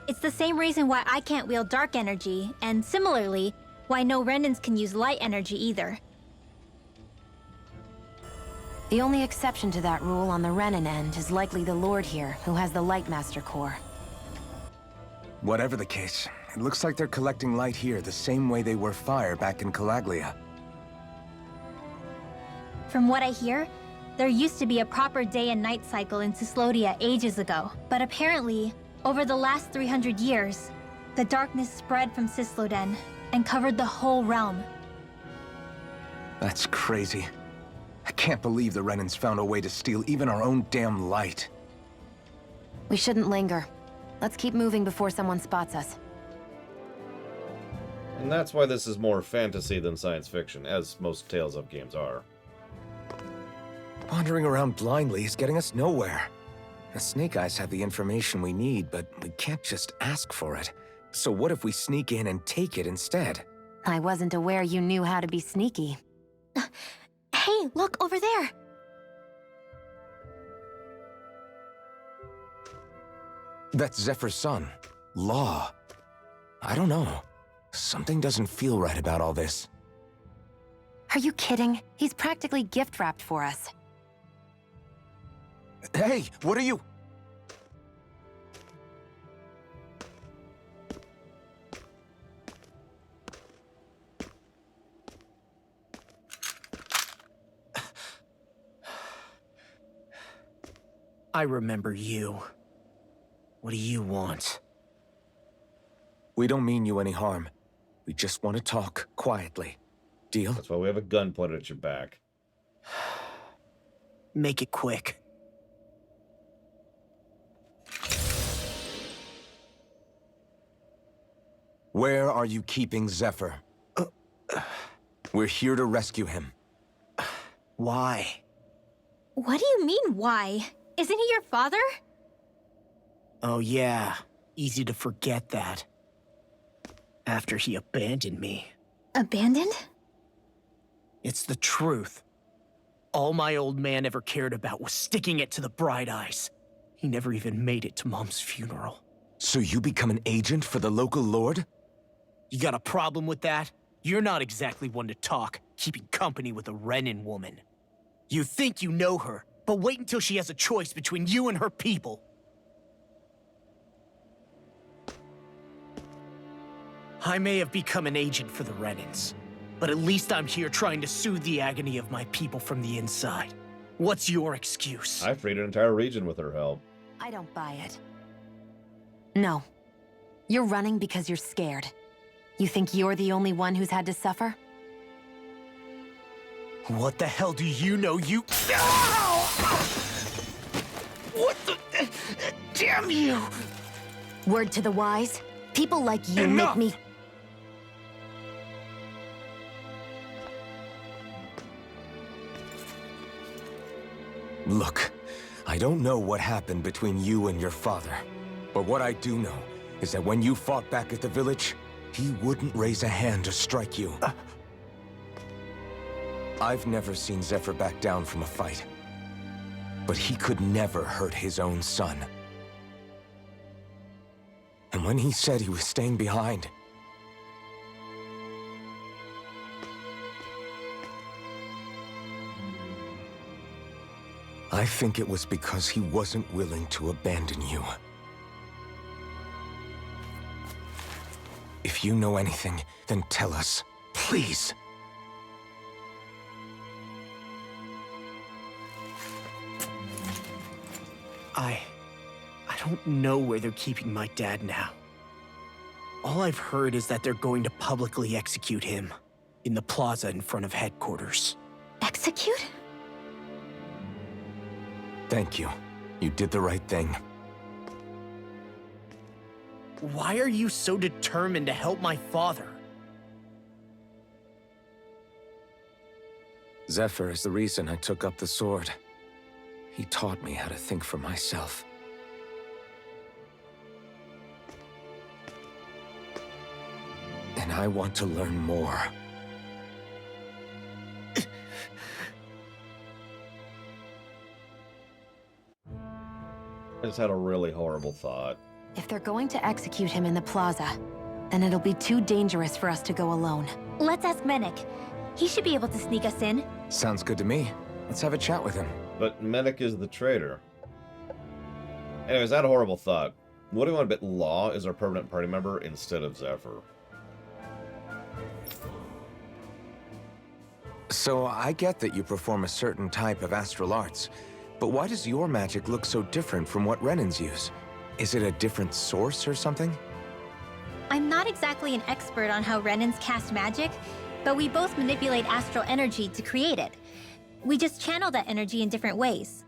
It's the same reason why I can't wield dark energy, and similarly, why no Renans can use light energy either. The only exception to that rule on the Renan end is likely the Lord here, who has the Lightmaster core. Whatever the case, it looks like they're collecting light here the same way they were fire back in Calaglia. From what I hear, there used to be a proper day and night cycle in Cyslodia ages ago. But apparently, over the last 300 years, the darkness spread from Cysloden and covered the whole realm. That's crazy. I can't believe the Renans found a way to steal even our own damn light. We shouldn't linger. Let's keep moving before someone spots us. And that's why this is more fantasy than science fiction, as most Tales of games are. Wandering around blindly is getting us nowhere. The Snake Eyes have the information we need, but we can't just ask for it. So what if we sneak in and take it instead? I wasn't aware you knew how to be sneaky. Hey, look over there! That's Zephyr's son, Law. I don't know. Something doesn't feel right about all this. Are you kidding? He's practically gift-wrapped for us. Hey, what are you... I remember you. What do you want? We don't mean you any harm. We just want to talk quietly. Deal? That's why we have a gun pointed at your back. Make it quick. Where are you keeping Zephyr? We're here to rescue him. Why? What do you mean, why? Isn't he your father? Oh yeah, easy to forget that. After he abandoned me. Abandoned? It's the truth. All my old man ever cared about was sticking it to the Bright Eyes. He never even made it to Mom's funeral. So you become an agent for the local lord? You got a problem with that? You're not exactly one to talk, keeping company with a Renan woman. You think you know her, but wait until she has a choice between you and her people. I may have become an agent for the Renans, but at least I'm here trying to soothe the agony of my people from the inside. What's your excuse? I freed an entire region with her help. I don't buy it. No. You're running because you're scared. You think you're the only one who's had to suffer? What the hell do you know, you... What the... Damn you! Word to the wise, people like you Enough! make me... Look, I don't know what happened between you and your father, but what I do know is that when you fought back at the village, he wouldn't raise a hand to strike you. I've never seen Zephyr back down from a fight, but he could never hurt his own son. And when he said he was staying behind, I think it was because he wasn't willing to abandon you. If you know anything, then tell us, please. I don't know where they're keeping my dad now. All I've heard is that they're going to publicly execute him in the plaza in front of headquarters. Execute? Thank you. You did the right thing. Why are you so determined to help my father? Zephyr is the reason I took up the sword. He taught me how to think for myself. And I want to learn more. I just had a really horrible thought. If they're going to execute him in the plaza, then it'll be too dangerous for us to go alone. Let's ask Menik. He should be able to sneak us in. Sounds good to me. Let's have a chat with him. But Menik is the traitor. Anyways, I had a horrible thought. What do we want to bet Law is our permanent party member instead of Zephyr? So I get that you perform a certain type of astral arts, but why does your magic look so different from what Renan's use? Is it a different source or something? I'm not exactly an expert on how Renans cast magic, but we both manipulate astral energy to create it. We just channel that energy in different ways.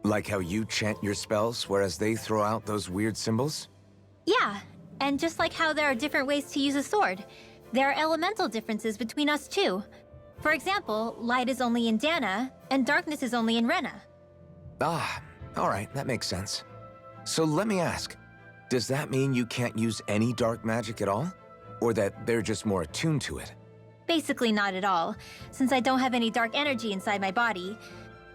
Like how you chant your spells, whereas they throw out those weird symbols? Yeah, and just like how there are different ways to use a sword, there are elemental differences between us too. For example, light is only in Dana, and darkness is only in Rena. Ah, alright, that makes sense. So let me ask, does that mean you can't use any dark magic at all? Or that they're just more attuned to it? Basically not at all, since I don't have any dark energy inside my body.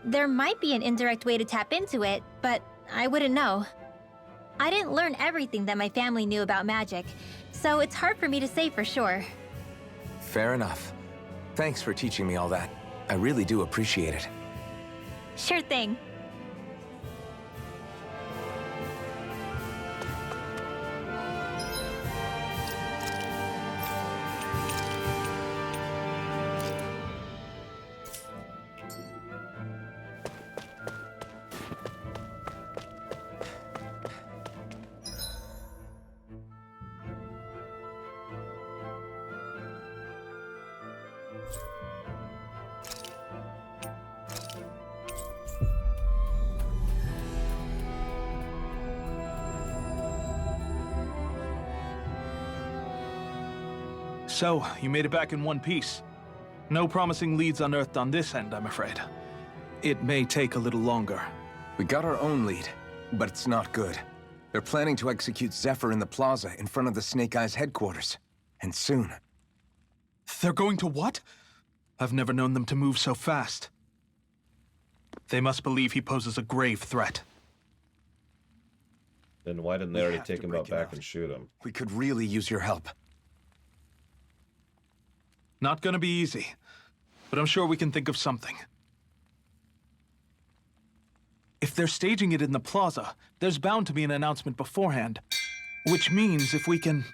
There might be an indirect way to tap into it, but I wouldn't know. I didn't learn everything that my family knew about magic, so it's hard for me to say for sure. Fair enough. Thanks for teaching me all that. I really do appreciate it. Sure thing. So, you made it back in one piece. No promising leads unearthed on this end, I'm afraid. It may take a little longer. We got our own lead, but it's not good. They're planning to execute Zephyr in the plaza in front of the Snake Eyes headquarters. And soon. They're going to what? I've never known them to move so fast. They must believe he poses a grave threat. Then why didn't they already take him out back and shoot him? We could really use your help. Not gonna be easy, but I'm sure we can think of something. If they're staging it in the plaza, there's bound to be an announcement beforehand. Which means if we can...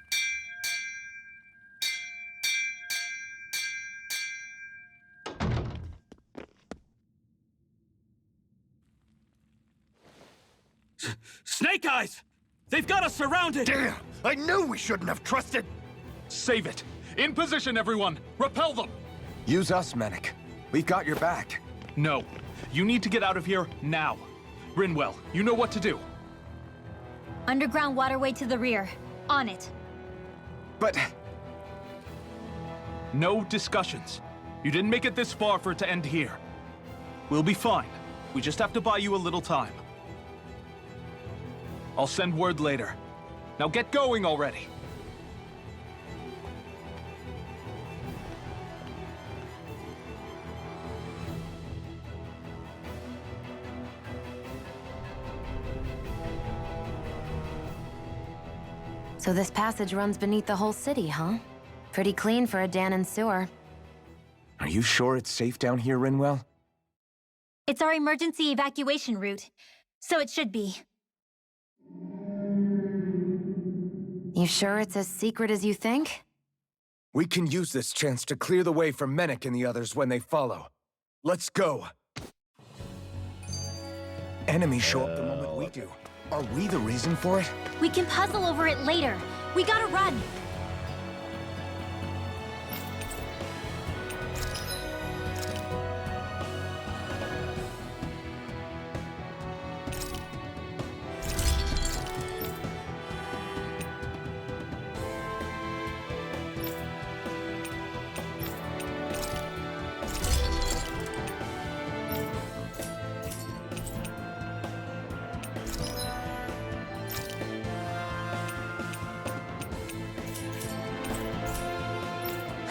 Snake Eyes! They've got us surrounded! Damn! I knew we shouldn't have trusted! Save it! In position, everyone! Repel them! Use us, Menik. We've got your back. No. You need to get out of here now. Rinwell, you know what to do. Underground waterway to the rear. On it. But... No discussions. You didn't make it this far for it to end here. We'll be fine. We just have to buy you a little time. I'll send word later. Now get going already. So this passage runs beneath the whole city, huh? Pretty clean for a Dahnan sewer. Are you sure it's safe down here, Rinwell? It's our emergency evacuation route, so it should be. You sure it's as secret as you think? We can use this chance to clear the way for Menek and the others when they follow. Let's go. Enemies show up the moment we do. Are we the reason for it? We can puzzle over it later. We gotta run.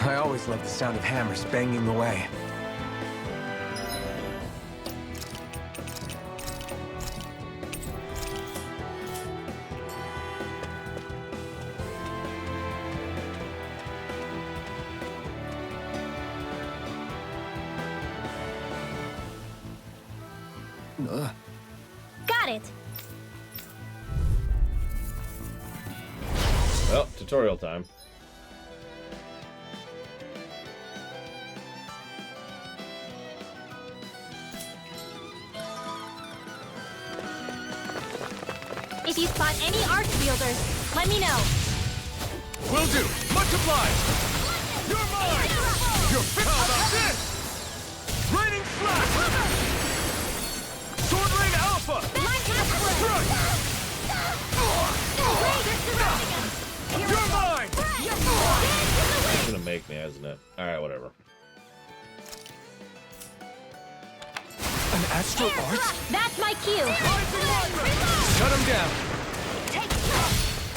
I always love the sound of hammers banging away. Got it! Well, tutorial time. If you spot any arch wielders, let me know. Will do! Much obliged! You're mine! You're how about this? Raining flash! Sword Rain Alpha! Strike! You're mine! It's gonna make me, isn't it? Alright, whatever. An astral arch? That's my cue. Shut him down!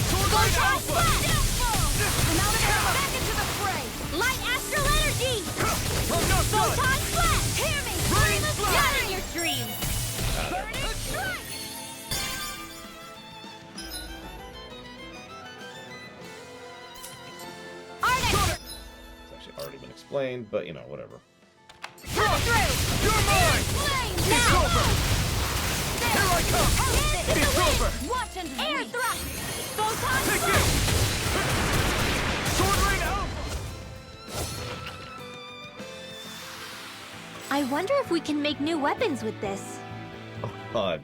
Sword Rain Alpha! I'm out of ammo! Back into the fray! Light astral energy! I'm not done! Photon flash! Hear me! Rain Not flash! in your dreams! Burning strike! It's actually already been explained, but you know, whatever. Come through! You're mine! Flames! It's Now! over! Here I come! It's over! Watch and air thrust! Photon Take flash! it! Sword Rain Alpha! I wonder if we can make new weapons with this. Oh, God.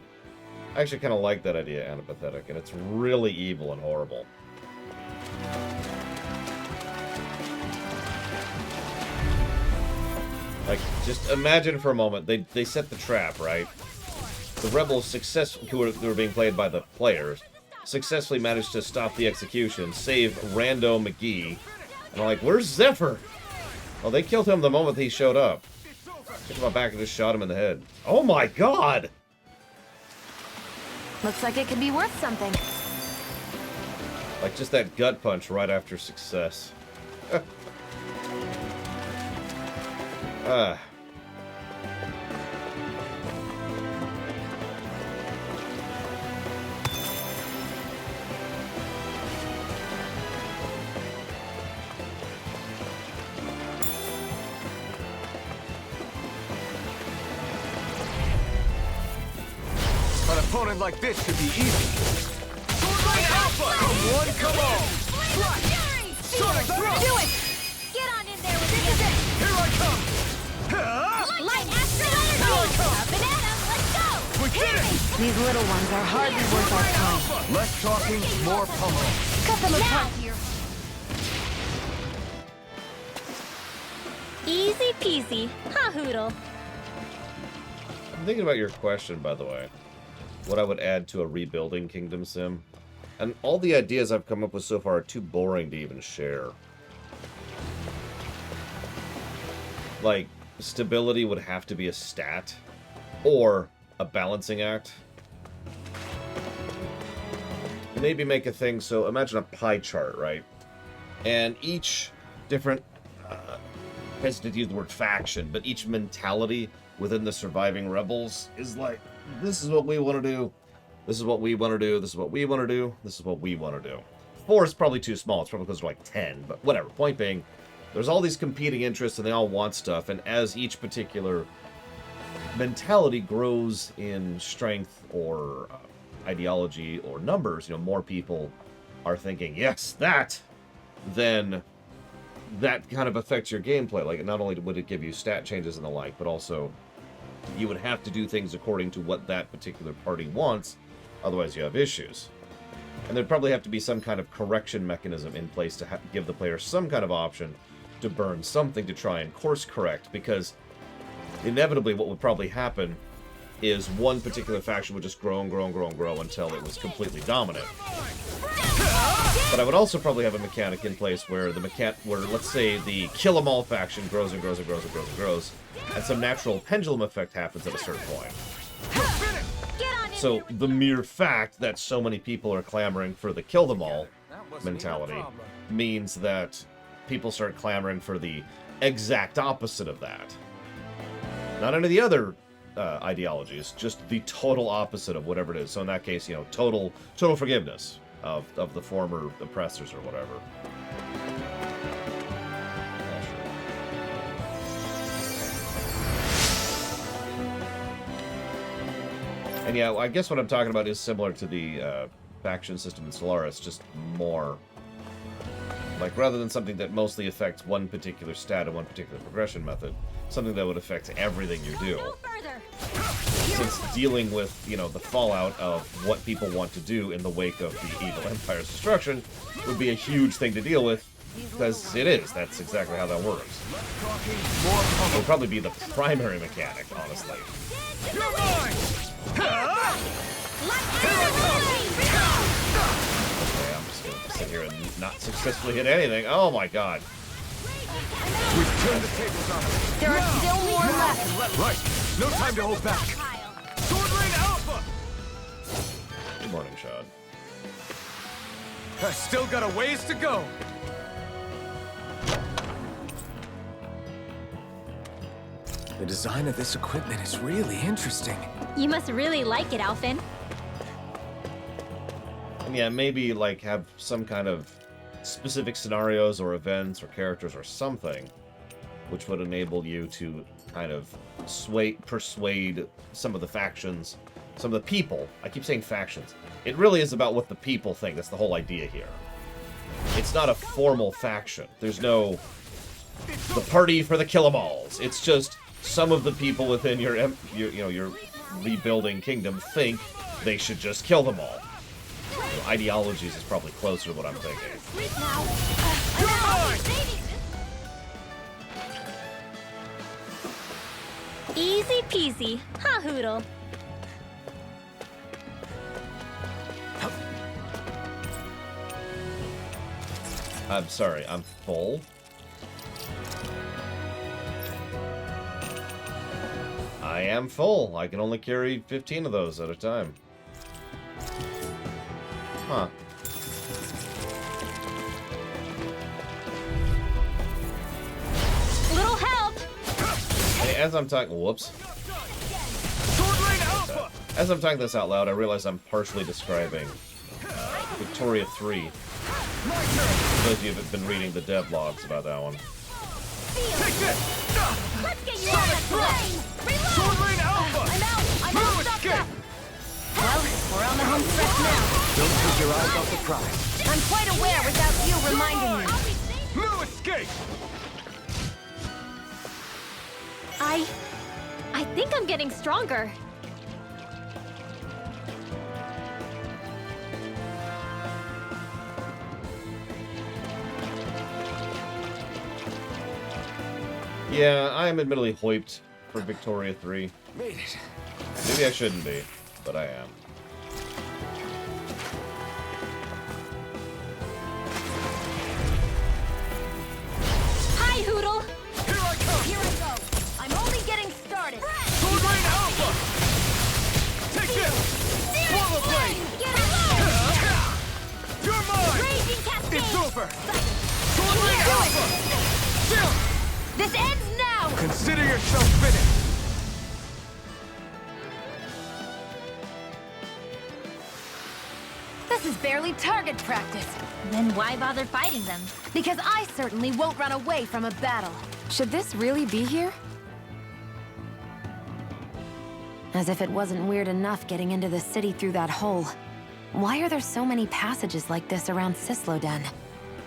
I actually kind of like that idea, Anapathetic, and it's really evil and horrible. Like, just imagine for a moment, they set the trap, right? The rebels who were being played by the players, successfully managed to stop the execution, save Rando McGee, and I'm like, where's Zephyr? Oh, they killed him the moment he showed up. Took him out back and just shot him in the head. Oh my God! Looks like it could be worth something. Like, just that gut punch right after success. Ah. An opponent like this should be easy. Sword Rain Alpha! Come one, come all! Sonic Thrust! Do it! Get on in there with me! Here I come! Light astral energy! Here I come! Banana, let's go! We did it! These little ones are hardly worth our time. Less talking, more pummeling. Cut them apart here! Easy peasy. Ha hoodle. I'm thinking about your question, by the way. What I would add to a rebuilding Kingdom Sim. And all the ideas I've come up with so far are too boring to even share. Like, stability would have to be a stat, or a balancing act. Maybe make a thing, so imagine a pie chart, right? And each different, I hesitate to use the word faction, but each mentality within the surviving rebels is like, this is what we want to do, this is what we want to do, this is what we want to do, this is what we want to do. 4 is probably too small, it's probably because they're like 10, but whatever. Point being, there's all these competing interests and they all want stuff, and as each particular mentality grows in strength or ideology or numbers, you know, more people are thinking, yes, that, then that kind of affects your gameplay. Like, not only would it give you stat changes and the like, but also you would have to do things according to what that particular party wants, otherwise you have issues. And there'd probably have to be some kind of correction mechanism in place to give the player some kind of option to burn something to try and course correct, because inevitably what would probably happen is one particular faction would just grow and grow and grow and grow until it was completely dominant. But I would also probably have a mechanic in place where let's say the Kill 'Em All faction grows and grows and grows and grows and grows, and some natural pendulum effect happens at a certain point. So the mere fact that so many people are clamoring for the Kill Them All mentality means that people start clamoring for the exact opposite of that. Not any of the other ideologies, just the total opposite of whatever it is. So in that case, you know, total forgiveness of the former oppressors or whatever. And yeah, I guess what I'm talking about is similar to the faction system in Stellaris, just more. Like, rather than something that mostly affects one particular stat and one particular progression method, something that would affect everything you do. Since dealing with, you know, the fallout of what people want to do in the wake of the Evil Empire's destruction would be a huge thing to deal with, because it is. That's exactly how that works. It would probably be the primary mechanic, honestly. Okay, I'm just gonna sit here and not successfully hit anything. Oh my god. We've turned the tables on them. There are still more left. Right. No time to hold back. Sword Lane Alpha! Good morning, Shad. I still got a ways to go. The design of this equipment is really interesting. You must really like it, Alphen. And yeah, maybe like have some kind of specific scenarios or events or characters or something which would enable you to kind of persuade some of the factions, some of the people. I keep saying factions. It really is about what the people think. That's the whole idea here. It's not a formal faction. There's no the party for the Kill 'Em Alls. It's just some of the people within your rebuilding kingdom think they should just kill them all. You know, ideologies is probably closer to what I'm thinking. Easy peasy, huh, Hoodle? I'm sorry, I'm full? I am full. I can only carry 15 of those at a time. Huh. Little help! Hey, as I'm talking... Whoops. As I'm talking this out loud, I realize I'm partially describing Victoria 3. For those of you who have been reading the devlogs about that one. Let's get you out of the flame! Sword Lane Alpha! I'm out! Escape! Well, we're on the home stretch now. Don't take your eyes off the prize. I'm quite aware without you reminding me. No escape! I think I'm getting stronger. Yeah, I am admittedly hyped for Victoria 3. Made it. Maybe I shouldn't be, but I am. over! Sword Rain Alpha! Still! This ends now! Consider yourself finished! This is barely target practice. Then why bother fighting them? Because I certainly won't run away from a battle. Should this really be here? As if it wasn't weird enough getting into the city through that hole. Why are there so many passages like this around Cisloden?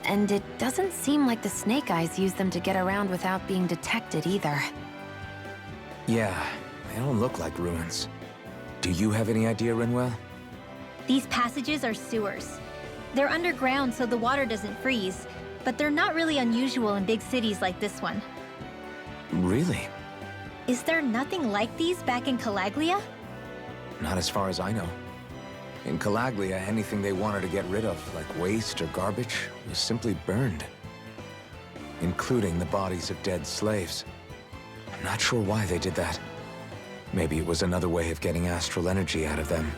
And it doesn't seem like the Snake Eyes use them to get around without being detected either. Yeah, they don't look like ruins. Do you have any idea, Rinwell? These passages are sewers. They're underground so the water doesn't freeze, but they're not really unusual in big cities like this one. Really? Is there nothing like these back in Calaglia? Not as far as I know. In Calaglia, anything they wanted to get rid of, like waste or garbage, was simply burned. Including the bodies of dead slaves. I'm not sure why they did that. Maybe it was another way of getting astral energy out of them.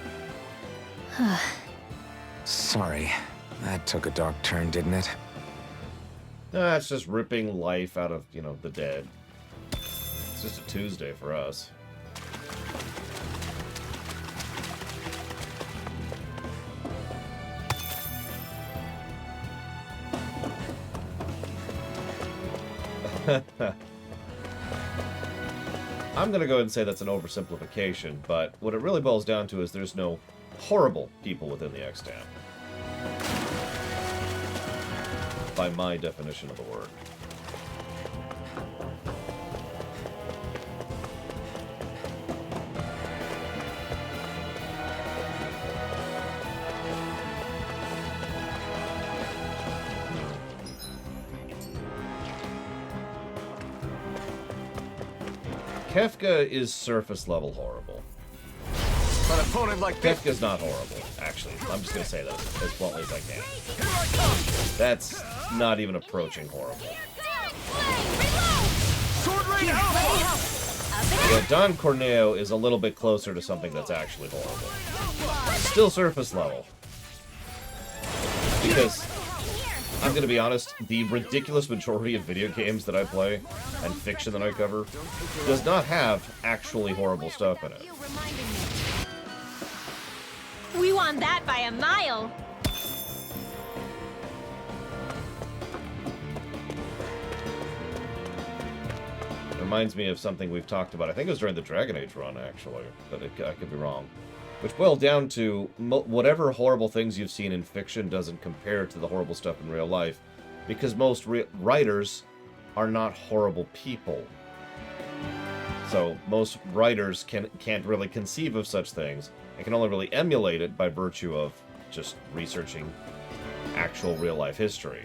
Sorry, that took a dark turn, didn't it? It's just ripping life out of, you know, the dead. It's just a Tuesday for us. I'm gonna go ahead and say that's an oversimplification, but what it really boils down to is there's no horrible people within the Extant. By my definition of the word. Kefka is surface level horrible. An opponent like this. Kefka's not horrible, actually. I'm just gonna say that as bluntly as I can. That's not even approaching horrible. Sword Rain Alpha! Yeah, Don Corneo is a little bit closer to something that's actually horrible. Still surface level. Because, I'm gonna be honest, the ridiculous majority of video games that I play, and fiction that I cover, does not have actually horrible stuff in it. We won that by a mile! Reminds me of something we've talked about. I think it was during the Dragon Age run, actually, but I could be wrong. Which boiled down to whatever horrible things you've seen in fiction doesn't compare to the horrible stuff in real life, because most writers are not horrible people. So most writers can't really conceive of such things, and can only really emulate it by virtue of just researching actual real-life history.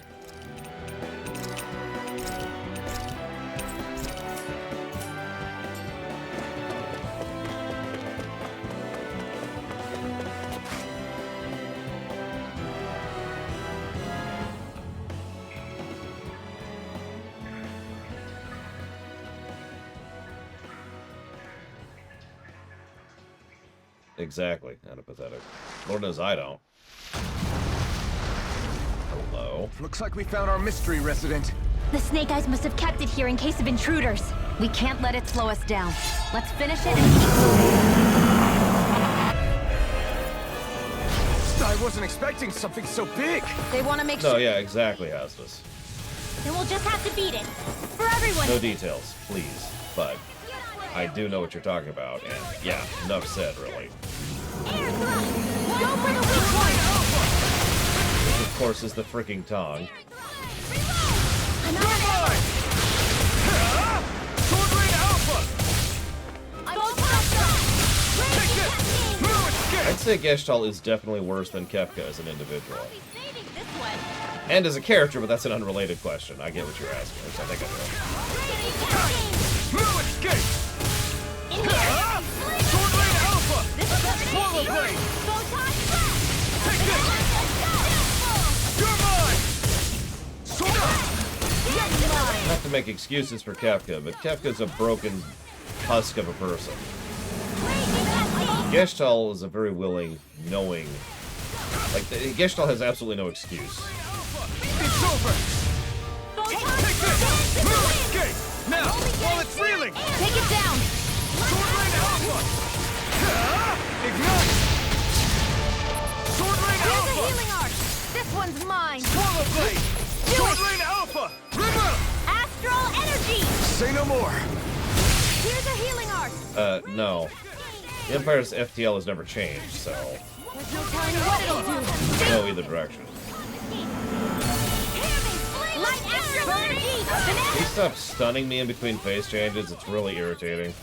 Exactly. Kind of pathetic. Lord knows I don't. Hello. Looks like we found our mystery resident. The Snake Eyes must have kept it here in case of intruders. We can't let it slow us down. Let's finish it and keep moving. I wasn't expecting something so big. They want to make sure... No, yeah, exactly, Hastus. Then we'll just have to beat it. For everyone. No details, please. But I do know what you're talking about, and yeah, enough said, really. Go for the weak one! Which, of course, is the freaking tongue. Sword Rain Alpha! I'd say Geshtal is definitely worse than Kefka as an individual. And as a character, but that's an unrelated question. I get what you're asking, which I think I Moo escape! Sword Rain Alpha! Swallow Blade! Take this! You're mine! Not to make excuses for Kefka, but Kefka's a broken husk of a person. Geshtal is a very willing, knowing... Like, Geshtal has absolutely no excuse. It's over! Take this! Move! Escape! Now, while it's reeling! Take it down! Sword Rain Alpha! Ignite! Sword Rain Here's Alpha! a healing arc! This one's mine! Swallow Blade! Do Sword it! Rain Alpha! Remove! Astral energy! Say no more! Here's a healing arc! No. The Empire's FTL has never changed, so There's no telling what it'll do! no either direction. Light astral energy! Can you stop stunning me in between phase changes? It's really irritating.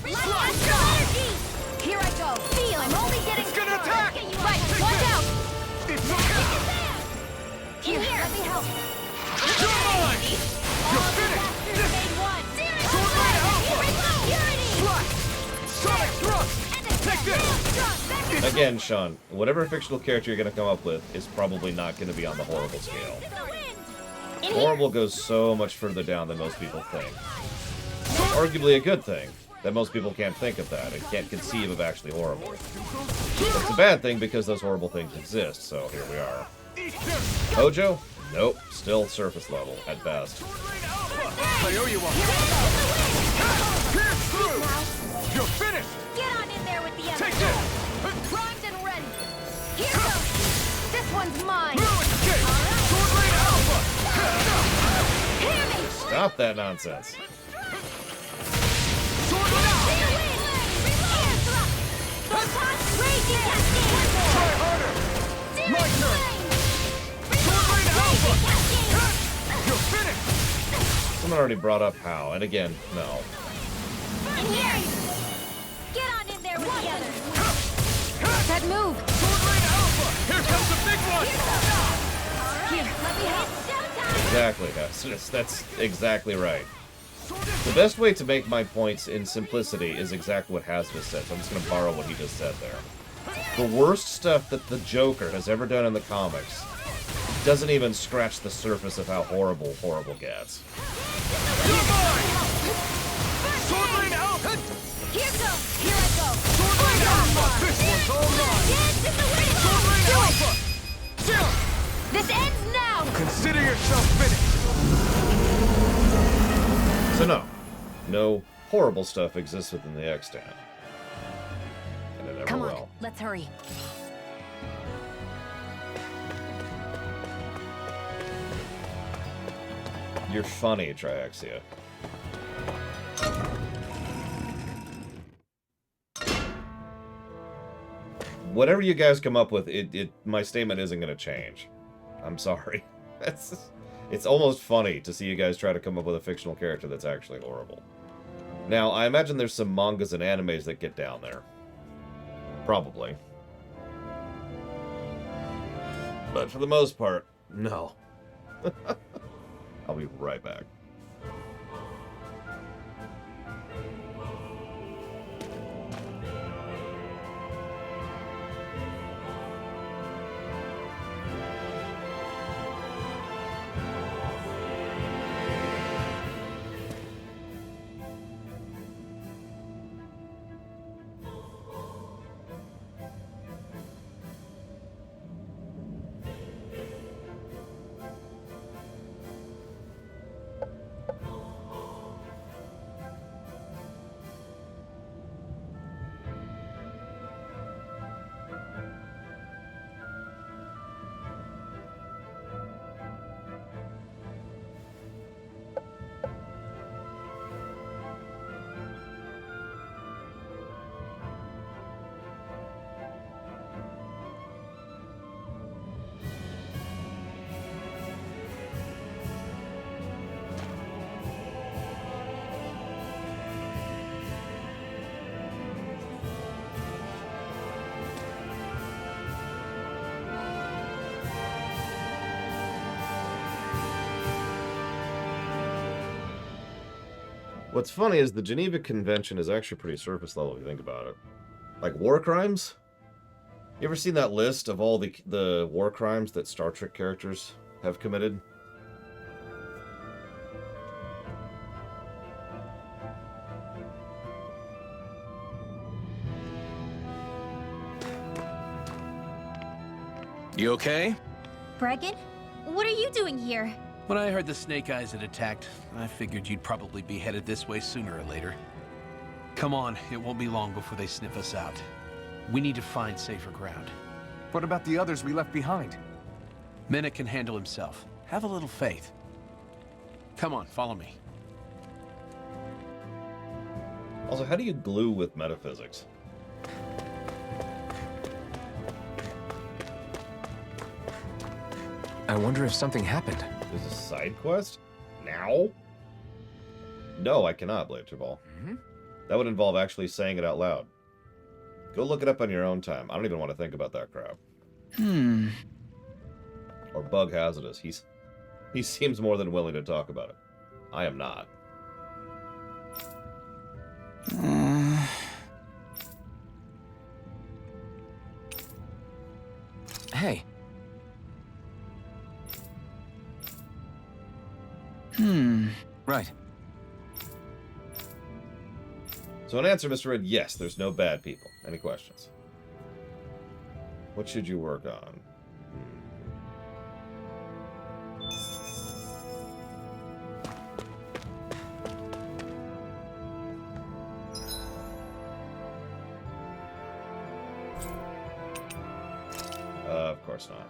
Light astral energy! Here I go! Feel! I'm only getting It's gonna attack! Right, watch out! It's okay! Here, let me help! You're mine! You're finished! Sword Rain Alpha! Slash! Sonic Thrust! Take this! Again, Sean, whatever fictional character you're going to come up with is probably not going to be on the horrible scale. Horrible goes so much further down than most people think. Arguably a good thing, that most people can't think of that and can't conceive of actually horrible. It's a bad thing because those horrible things exist, so here we are. Hojo? Nope, still surface level, at best. I owe you one. Pierce through! You're finished! Get on in there with the others! Take this! Primed and ready! Here goes! This one's mine! No escape! Sword Rain Alpha! Hear me! Stop that nonsense. Sword Rain Alpha! Crazy cascade! Try harder! My turn! Sword Rain Alpha! You're finished! Someone already brought up how, and again, no. In here! Get on in there with the others! That move! Sword Rain Alpha! Here comes the big one! Here, let me help! Exactly, that's exactly right. The best way to make my points in simplicity is exactly what Hasbus said, so I'm just going to borrow what he just said there. The worst stuff that the Joker has ever done in the comics doesn't even scratch the surface of how horrible gets. You're mine! Sword Rain Alpha! Here goes! Here I go! Sword Rain Alpha! This one's all mine! Dance in the wind! Sword Rain Do Alpha! Jump! it! This ends now! Consider yourself finished! So no horrible stuff exists within the extant. And it never Come on, will. let's hurry. You're funny, Triaxia. Whatever you guys come up with, my statement isn't going to change. I'm sorry. It's almost funny to see you guys try to come up with a fictional character that's actually horrible. Now, I imagine there's some mangas and animes that get down there. Probably. But for the most part, no. I'll be right back. What's funny is the Geneva Convention is actually pretty surface level if you think about it. Like war crimes? You ever seen that list of all the war crimes that Star Trek characters have committed? You okay? Bregan? what are you doing here? When I heard the Snake Eyes had attacked, I figured you'd probably be headed this way sooner or later. Come on, it won't be long before they sniff us out. We need to find safer ground. What about the others we left behind? Menek can handle himself. Have a little faith. Come on, follow me. Also, how do you glue with metaphysics? I wonder if something happened. There's a side quest? Now? No, I cannot, Bladerball. That would involve actually saying it out loud. Go look it up on your own time. I don't even want to think about that crap. Or Bug Hazardous. He seems more than willing to talk about it. I am not. Hey. Right. So an answer, Mr. Red, yes, there's no bad people. Any questions? What should you work on? Of course not.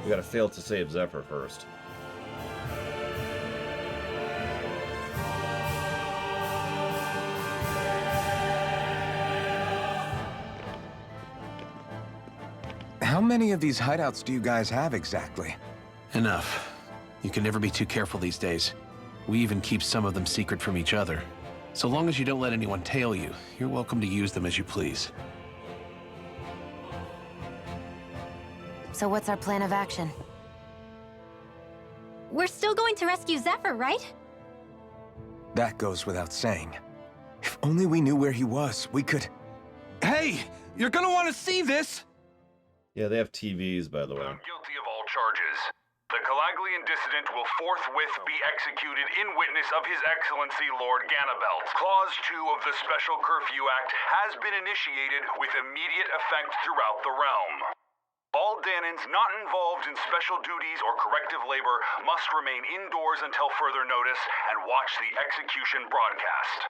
We gotta fail to save Zephyr first. How many of these hideouts do you guys have exactly? Enough. You can never be too careful these days. We even keep some of them secret from each other. So long as you don't let anyone tail you, you're welcome to use them as you please. So what's our plan of action? We're still going to rescue Zephyr, right? That goes without saying. If only we knew where he was, we could... Hey! You're gonna want to see this! Yeah, they have TVs, by the way. Found guilty of all charges. The Calaglian dissident will forthwith be executed in witness of His Excellency Lord Ganabelt. Clause 2 of the Special Curfew Act has been initiated with immediate effect throughout the realm. All Danans not involved in special duties or corrective labor must remain indoors until further notice and watch the execution broadcast.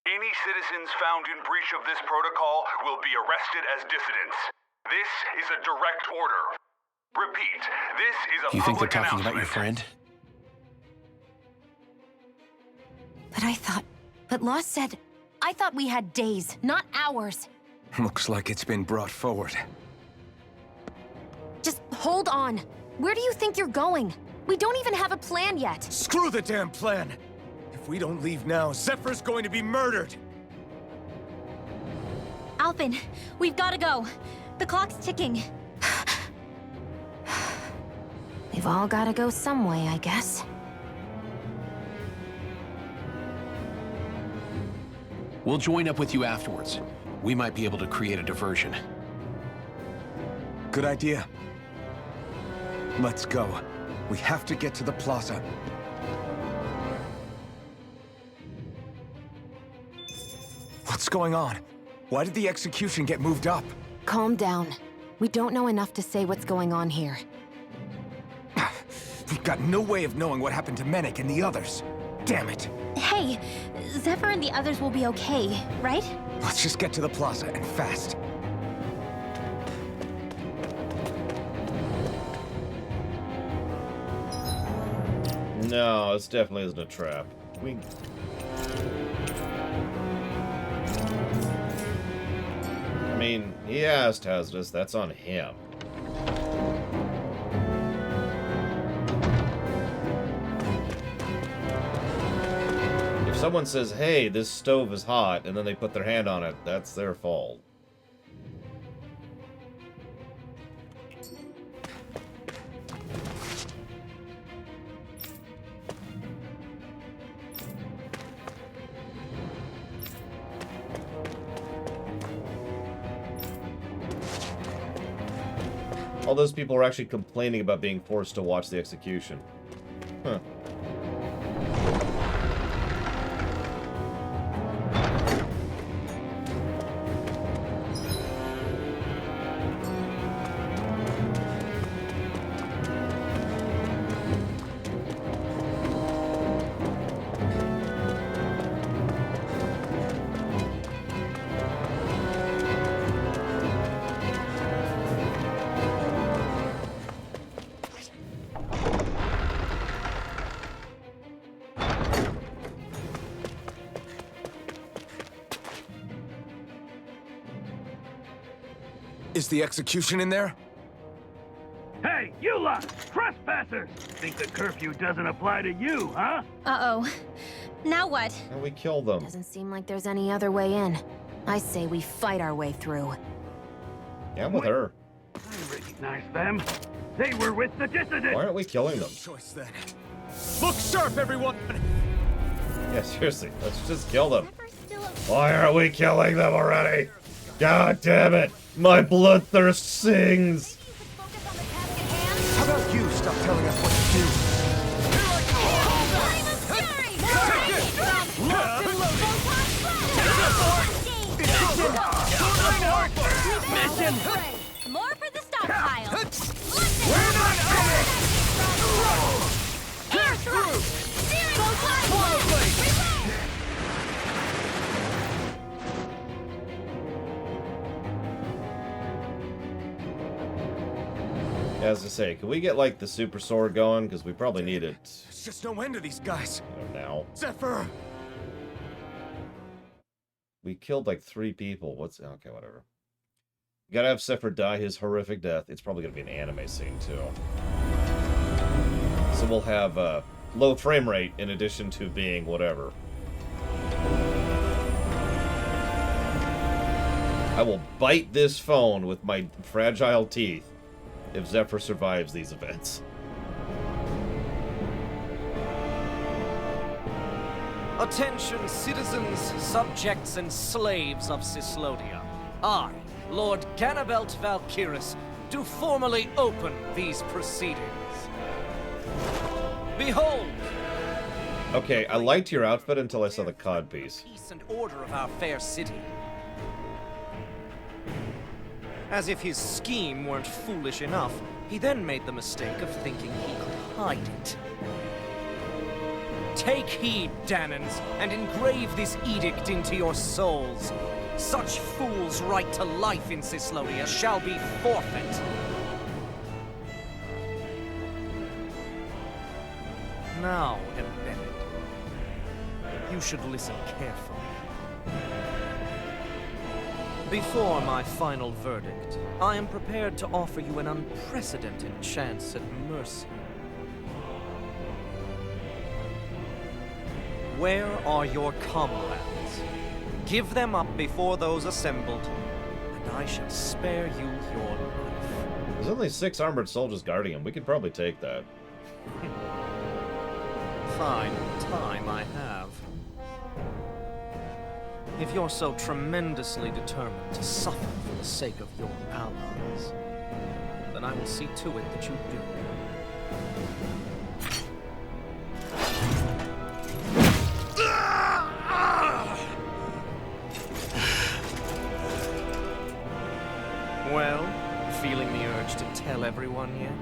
Any citizens found in breach of this protocol will be arrested as dissidents. This is a direct order. Repeat, this is a Do you think they're public talking about your announcement. friend? But Lost said, I thought we had days, not hours. Looks like it's been brought forward. Just hold on. Where do you think you're going? We don't even have a plan yet. Screw the damn plan! If we don't leave now, Zephyr's going to be murdered! Alphen, we've got to go. The clock's ticking. We've all got to go some way, I guess. We'll join up with you afterwards. We might be able to create a diversion. Good idea. Let's go. We have to get to the plaza. What's going on? Why did the execution get moved up? Calm down. We don't know enough to say what's going on here. We've got no way of knowing what happened to Menek and the others. Damn it. Hey, Zephyr and the others will be okay, right? Let's just get to the plaza, and fast. No, this definitely isn't a trap. I mean, he asked Hazardous, that's on him. If someone says, hey, this stove is hot, and then they put their hand on it, that's their fault. All those people were actually complaining about being forced to watch the execution. Huh. Is the execution in there? Hey, you lot! Trespassers! Think the curfew doesn't apply to you, huh? Uh-oh. Now what? And we kill them. Doesn't seem like there's any other way in. I say we fight our way through. Yeah, I'm with her. I recognize them. They were with the dissident! Why aren't we killing them? Choice then. Look sharp, everyone! Yeah, seriously, let's just kill them. Why aren't we killing them already? God damn it! My bloodthirst sings! How about you stop telling us what to do? More for the stockpile. We're not As I say, can we get like the super sword going? Because we probably need it. There's just no end to these guys. Now. Zephyr! We killed like 3 people. What's okay? Whatever. You gotta have Zephyr die his horrific death. It's probably gonna be an anime scene too. So we'll have low frame rate in addition to being whatever. I will bite this phone with my fragile teeth if Zephyr survives these events. Attention, citizens, subjects, and slaves of Cyslodia. I, Lord Ganabelt Valkyris, do formally open these proceedings. Behold! Okay, I liked your outfit until I saw the codpiece. Peace and order of our fair city. As if his scheme weren't foolish enough, he then made the mistake of thinking he could hide it. Take heed, Danans, and engrave this edict into your souls. Such fools' right to life in Cyslodia shall be forfeit. Now, Embedded, you should listen carefully. Before my final verdict, I am prepared to offer you an unprecedented chance at mercy. Where are your comrades? Give them up before those assembled, and I shall spare you your life. There's only 6 armored soldiers guarding him. We could probably take that. Fine time I have. If you're so tremendously determined to suffer for the sake of your allies, then I will see to it that you do. Well, feeling the urge to tell everyone yet?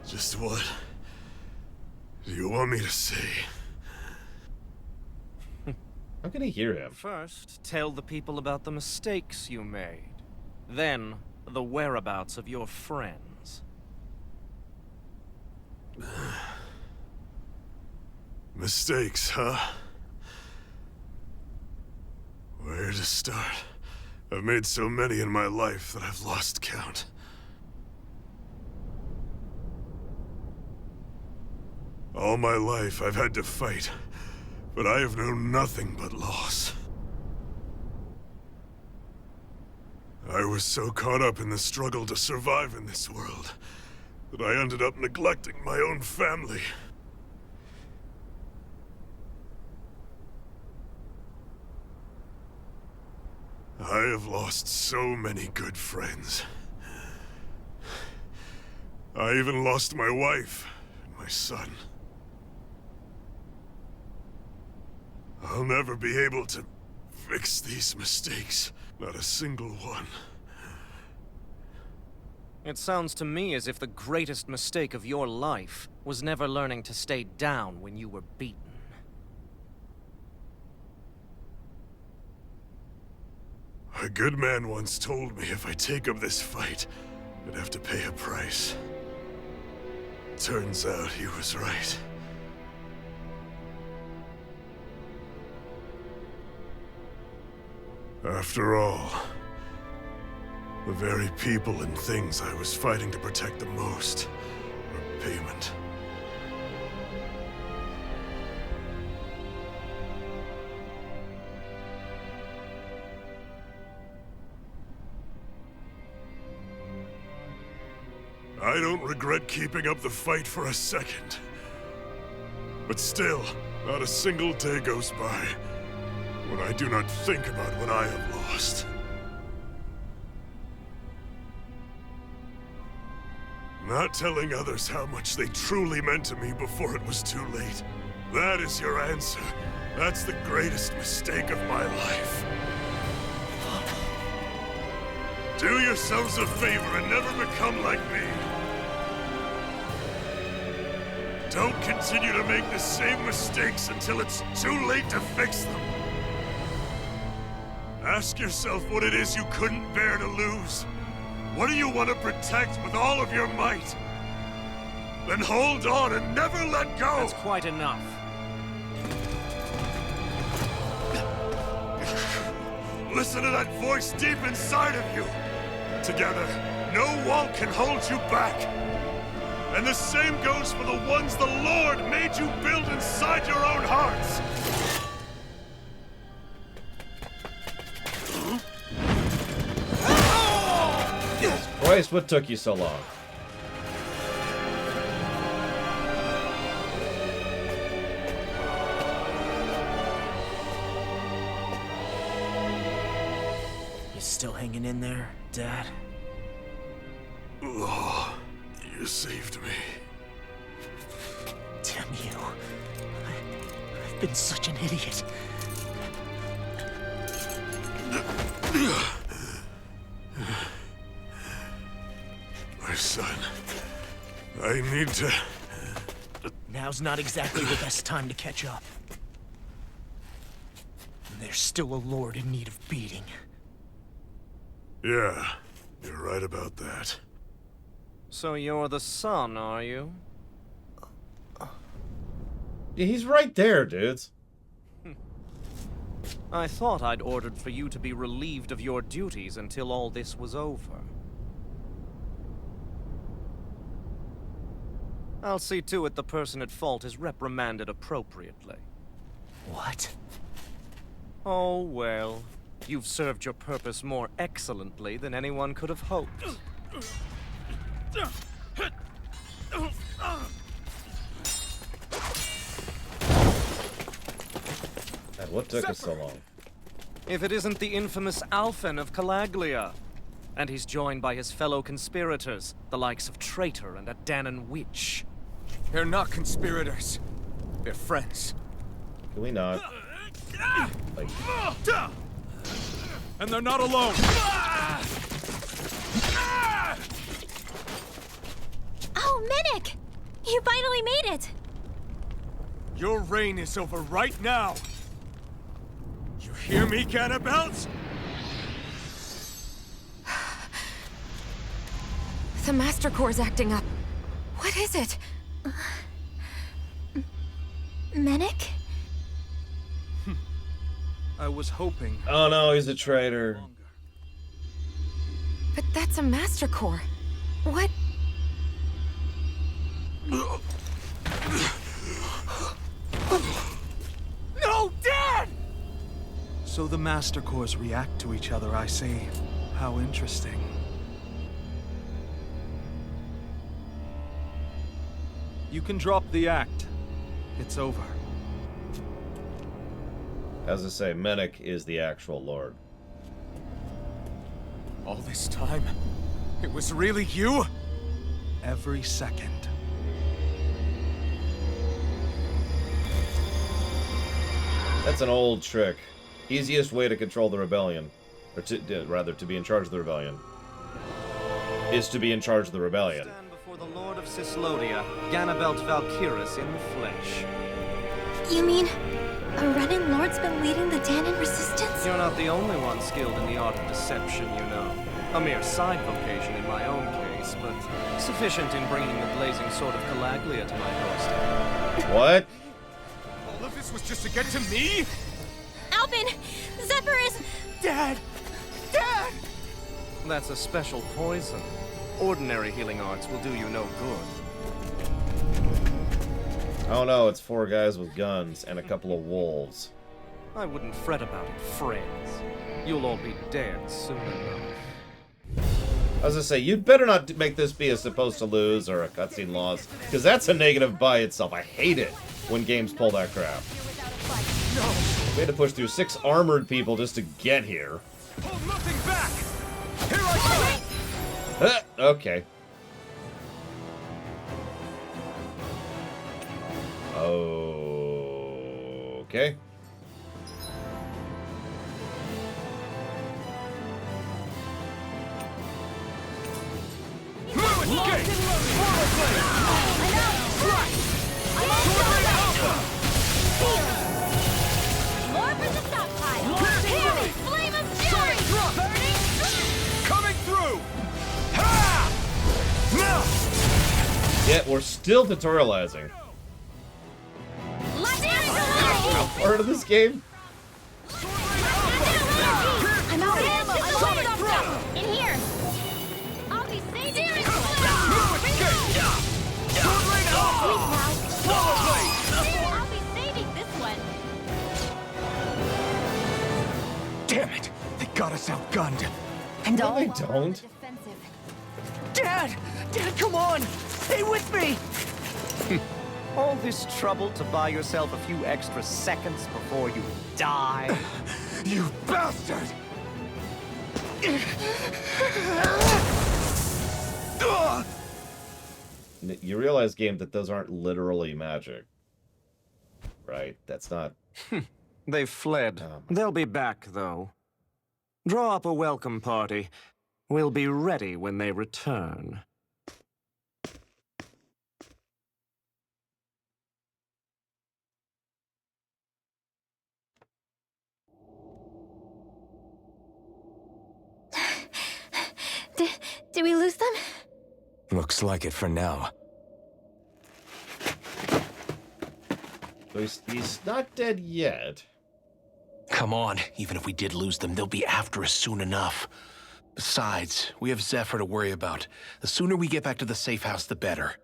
Just what do you want me to say? How can he hear him? First, tell the people about the mistakes you made. Then, the whereabouts of your friends. Mistakes, huh? Where to start? I've made so many in my life that I've lost count. All my life I've had to fight, but I have known nothing but loss. I was so caught up in the struggle to survive in this world that I ended up neglecting my own family. I I have lost so many good friends. I even lost my wife and my son. I'll never be able to fix these mistakes. Not a single one. It sounds to me as if the greatest mistake of your life was never learning to stay down when you were beaten. A good man once told me if I take up this fight, I'd have to pay a price. Turns out he was right. After all, the very people and things I was fighting to protect the most were payment. I don't regret keeping up the fight for a second. But still, not a single day goes by when I do not think about what I have lost. Not telling others how much they truly meant to me before it was too late. That is your answer. That's the greatest mistake of my life. Do yourselves a favor and never become like me. Don't continue to make the same mistakes until it's too late to fix them. Ask yourself what it is you couldn't bear to lose. What do you want to protect with all of your might? Then hold on and never let go! That's quite enough. Listen to that voice deep inside of you! Together, no wall can hold you back! And the same goes for the ones the Lord made you build inside your own hearts! Christ, what took you so long? You still hanging in there, Dad? Oh, you saved me. Damn you. I've been such an idiot. My son, I need to... Now's not exactly the best time to catch up. There's still a lord in need of beating. Yeah, you're right about that. So you're the son, are you? Yeah, he's right there, dudes. I thought I'd ordered for you to be relieved of your duties until all this was over. I'll see to it the person at fault is reprimanded appropriately. What? Oh, well. You've served your purpose more excellently than anyone could have hoped. God, what took us so long? If it isn't the infamous Alphen of Calaglia. And he's joined by his fellow conspirators, the likes of Traitor and a Danan Witch. They're not conspirators. They're friends. Can we not? Like... And they're not alone. Oh, Minik! You finally made it! Your reign is over right now. You hear me, Cannibals? The Master Core's acting up. What is it? Minik? I was hoping. Oh no, he's a traitor. But that's a Master Core. What? No, Dad! So the Master Cores react to each other, I see. How interesting. You can drop the act. It's over. As I say, Minik is the actual Lord. All this time, it was really you? Every second. That's an old trick. Easiest way to control the rebellion. Or rather, to be in charge of the rebellion. Is to be in charge of the rebellion. Stand before the Lord of Cyslodia, Ganabelt Valkyrus in the flesh. You mean a Renan Lord's been leading the Danon resistance? You're not the only one skilled in the art of deception, you know. A mere side vocation in my own case, but sufficient in bringing the blazing sword of Calaglia to my doorstep. What? All of this was just to get to me? Alvin! Zephyr is... Dad! Dad! That's a special poison. Ordinary healing arts will do you no good. Oh no, it's 4 guys with guns and a couple of wolves. I wouldn't fret about it, friends. You'll all be dead soon enough. I was gonna say, you'd better not make this be a supposed to lose or a cutscene loss, because that's a negative by itself. I hate it when games pull that crap. We had to push through 6 armored people just to get here. Hold nothing back! Here I come! Okay. Okay. More for the stockpile! Here, flame of fury! Burning strike! Coming through! Ha! Now! Yeah, we're still tutorializing. Part of this game? I'm out of ammo! In here! I'll be saving this one! I'll be saving this one! Damn it! They got us outgunned. And no, they don't. Dad! Dad, come on! Stay with me! All this trouble to buy yourself a few extra seconds before you die? You bastard! You realize, game, that those aren't literally magic. Right? That's not... They've fled. They'll be back, though. Draw up a welcome party. We'll be ready when they return. Did we lose them? Looks like it for now. So he's not dead yet. Come on, even if we did lose them, they'll be after us soon enough. Besides, we have Zephyr to worry about. The sooner we get back to the safe house, the better.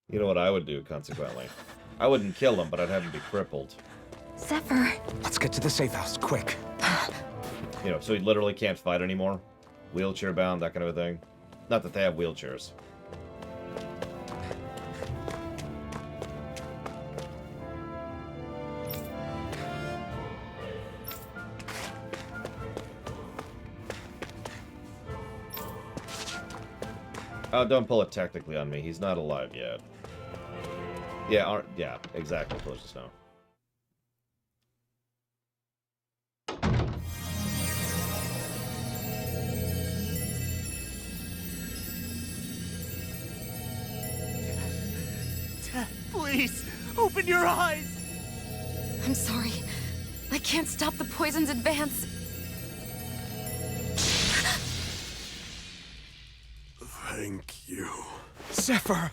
You know what I would do, consequently? I wouldn't kill him, but I'd have him be crippled. Zephyr. Let's get to the safe house, quick. You know, so he literally can't fight anymore. Wheelchair bound, that kind of a thing. Not that they have wheelchairs. Oh, don't pull it technically on me. He's not alive yet. Yeah, yeah, exactly. Close to snow. Please, open your eyes! I'm sorry. I can't stop the poison's advance. Thank you. Zephyr!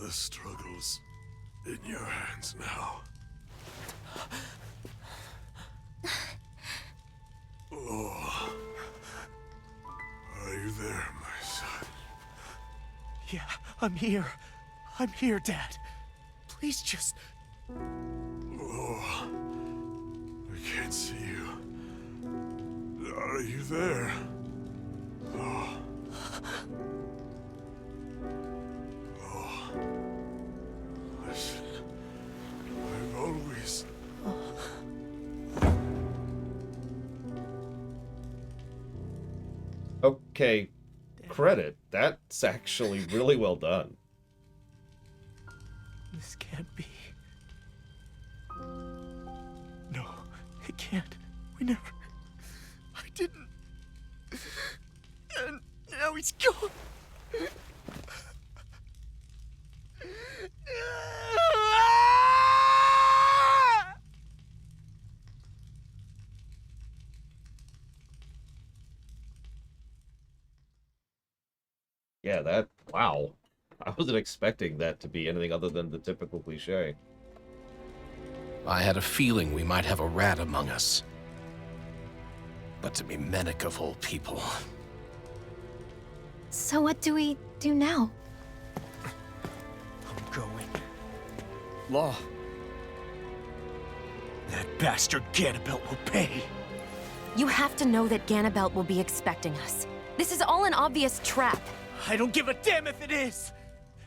The struggle's in your hands now. Oh. Are you there, my son? Yeah, I'm here. I'm here, Dad. Please just... Oh. I can't see you. Are you there? Oh. Oh. Listen. I've always... Okay, credit. That's actually really well done. This can't be. No, it can't. We never. I didn't. And now he's gone. Yeah, that... Wow. I wasn't expecting that to be anything other than the typical cliche. I had a feeling we might have a rat among us. But to be Menek of all people... So what do we do now? I'm going. Law. That bastard Ganabelt will pay. You have to know that Ganabelt will be expecting us. This is all an obvious trap. I don't give a damn if it is!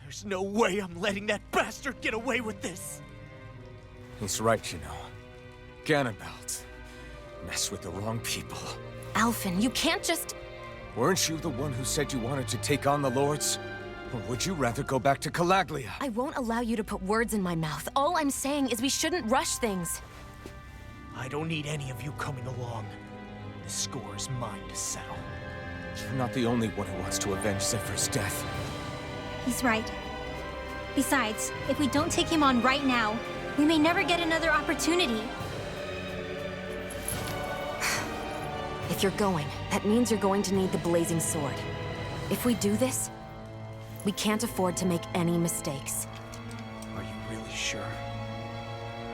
There's no way I'm letting that bastard get away with this! He's right, you know. Ganabelt. Mess with the wrong people. Alphen, you can't just... Weren't you the one who said you wanted to take on the Lords? Or would you rather go back to Calaglia? I won't allow you to put words in my mouth. All I'm saying is we shouldn't rush things. I don't need any of you coming along. The score is mine to settle. You're not the only one who wants to avenge Zephyr's death. He's right. Besides, if we don't take him on right now, we may never get another opportunity. If you're going, that means you're going to need the Blazing Sword. If we do this, we can't afford to make any mistakes. Are you really sure?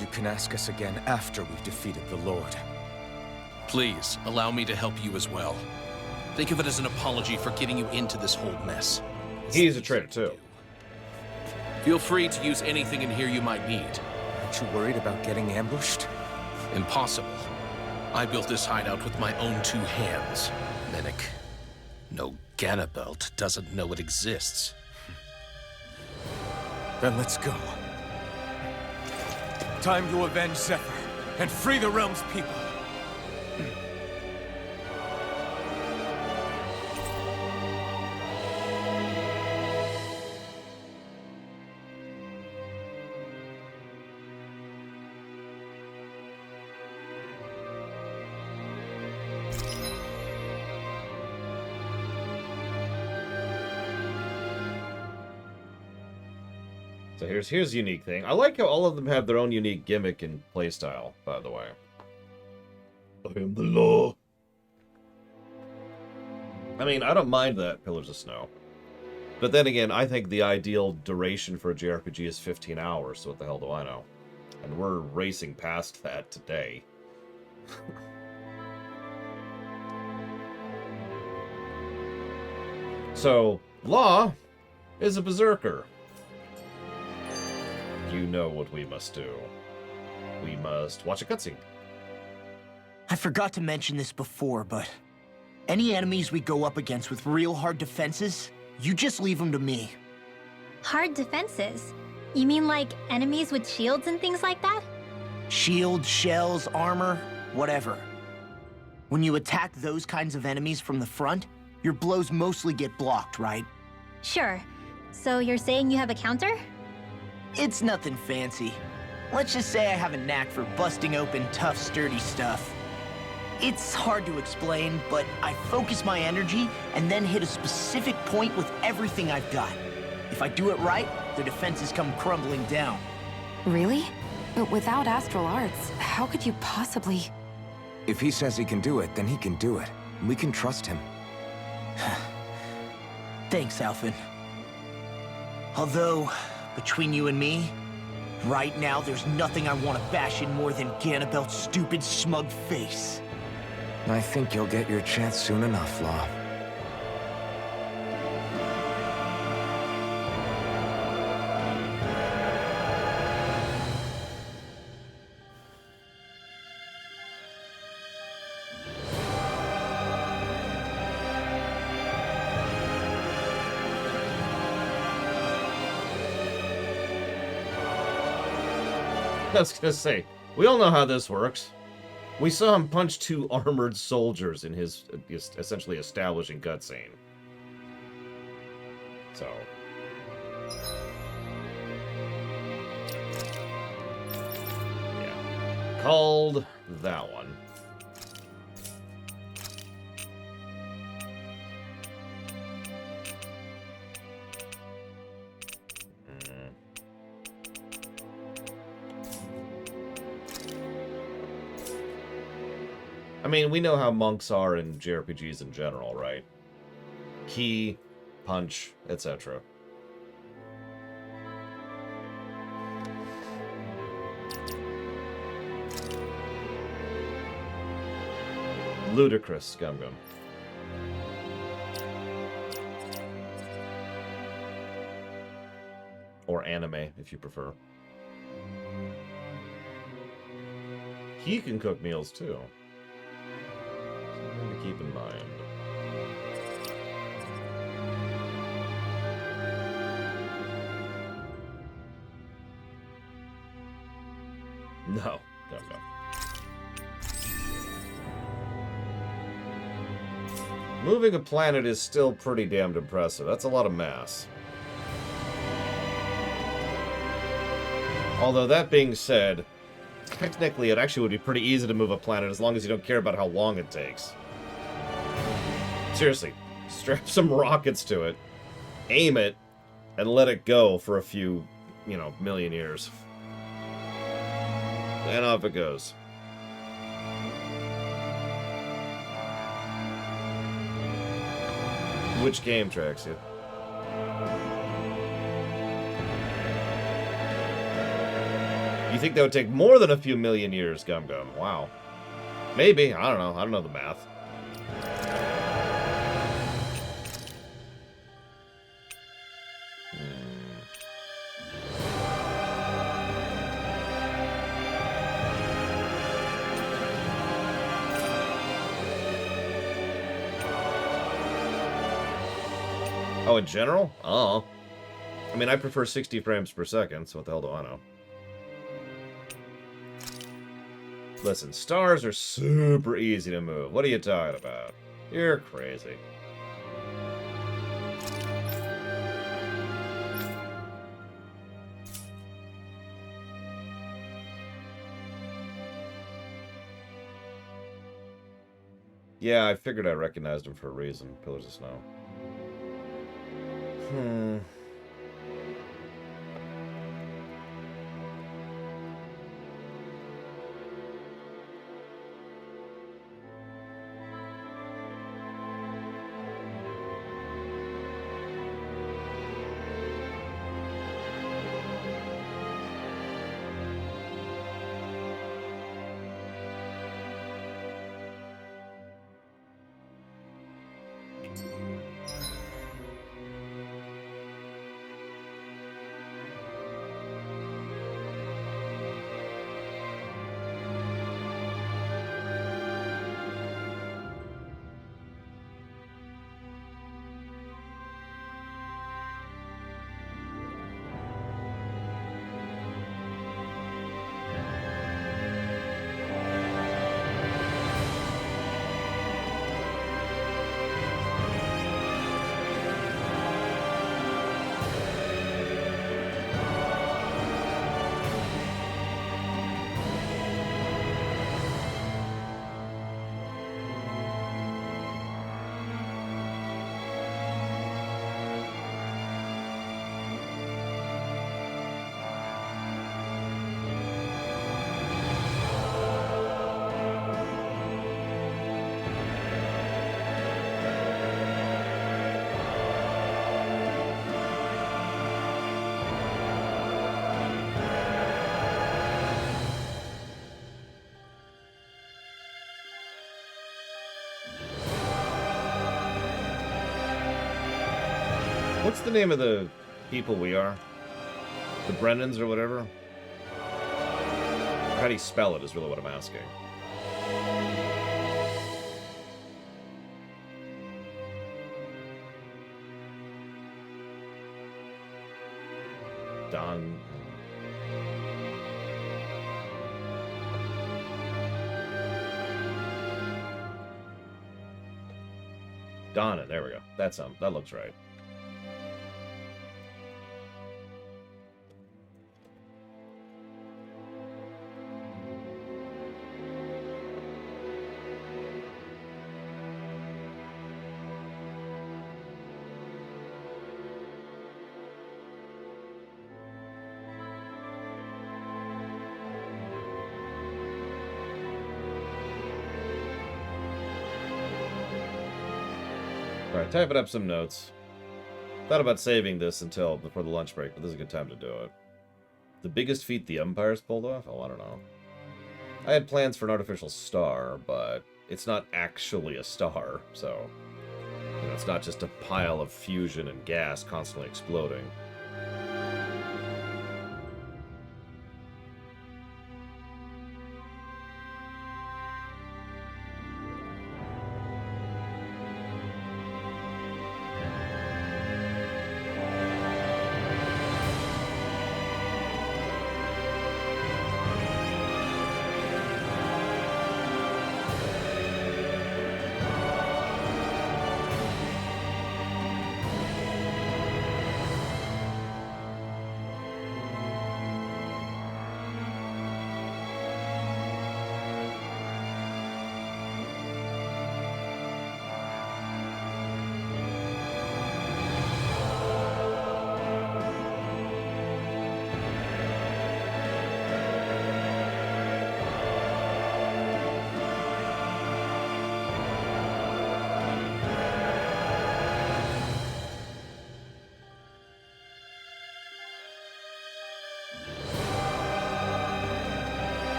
You can ask us again after we've defeated the Lord. Please, allow me to help you as well. Think of it as an apology for getting you into this whole mess. He's a traitor, too. Feel free to use anything in here you might need. Aren't you worried about getting ambushed? Impossible. I built this hideout with my own 2 hands. Menek. No Ganabelt doesn't know it exists. Then let's go. Time to avenge Zephyr and free the realm's people. So here's a unique thing. I like how all of them have their own unique gimmick and playstyle, by the way. I am the law. I mean, I don't mind that, Pillars of Snow. But then again, I think the ideal duration for a JRPG is 15 hours, so what the hell do I know? And we're racing past that today. So, Law is a berserker. You know what we must do. We must watch a cutscene. I forgot to mention this before, but any enemies we go up against with real hard defenses, you just leave them to me. Hard defenses? You mean like enemies with shields and things like that? Shields, shells, armor, whatever. When you attack those kinds of enemies from the front, your blows mostly get blocked, right? Sure. So you're saying you have a counter? It's nothing fancy. Let's just say I have a knack for busting open tough, sturdy stuff. It's hard to explain, but I focus my energy and then hit a specific point with everything I've got. If I do it right, the defenses come crumbling down. Really? But without Astral Arts, how could you possibly... If he says he can do it, then he can do it. We can trust him. Thanks, Alphen. Although, between you and me, right now there's nothing I want to bash in more than Ganabelt's stupid, smug face. I think you'll get your chance soon enough, Law. I was gonna say, we all know how this works. We saw him punch 2 armored soldiers in his essentially establishing cutscene. So. Yeah. Called that one. I mean, we know how monks are in JRPGs in general, right? Key, punch, etc. Ludicrous, Gum Gum. Or anime, if you prefer. He can cook meals, too. Something to keep in mind. No. No, no. Moving a planet is still pretty damned impressive. That's a lot of mass. Although, that being said, technically it actually would be pretty easy to move a planet as long as you don't care about how long it takes. Seriously, strap some rockets to it, aim it, and let it go for a few, million years. And off it goes. Which game tracks you? You think that would take more than a few million years, Gum Gum? Wow. Maybe. I don't know. I don't know the math. Oh, in general? Oh. I mean, I prefer 60 frames per second, so what the hell do I know? Listen, stars are super easy to move. What are you talking about? You're crazy. Yeah, I figured I recognized him for a reason. Pillars of Snow. What's the name of the people we are? The Brennans or whatever? How do you spell it is really what I'm asking. Don. I Donna, there we go. That looks right. Alright, typing up some notes. Thought about saving this until before the lunch break, but this is a good time to do it. The biggest feat the Empire's pulled off? Oh, I don't know. I had plans for an artificial star, but it's not actually a star, so... You know, it's not just a pile of fusion and gas constantly exploding.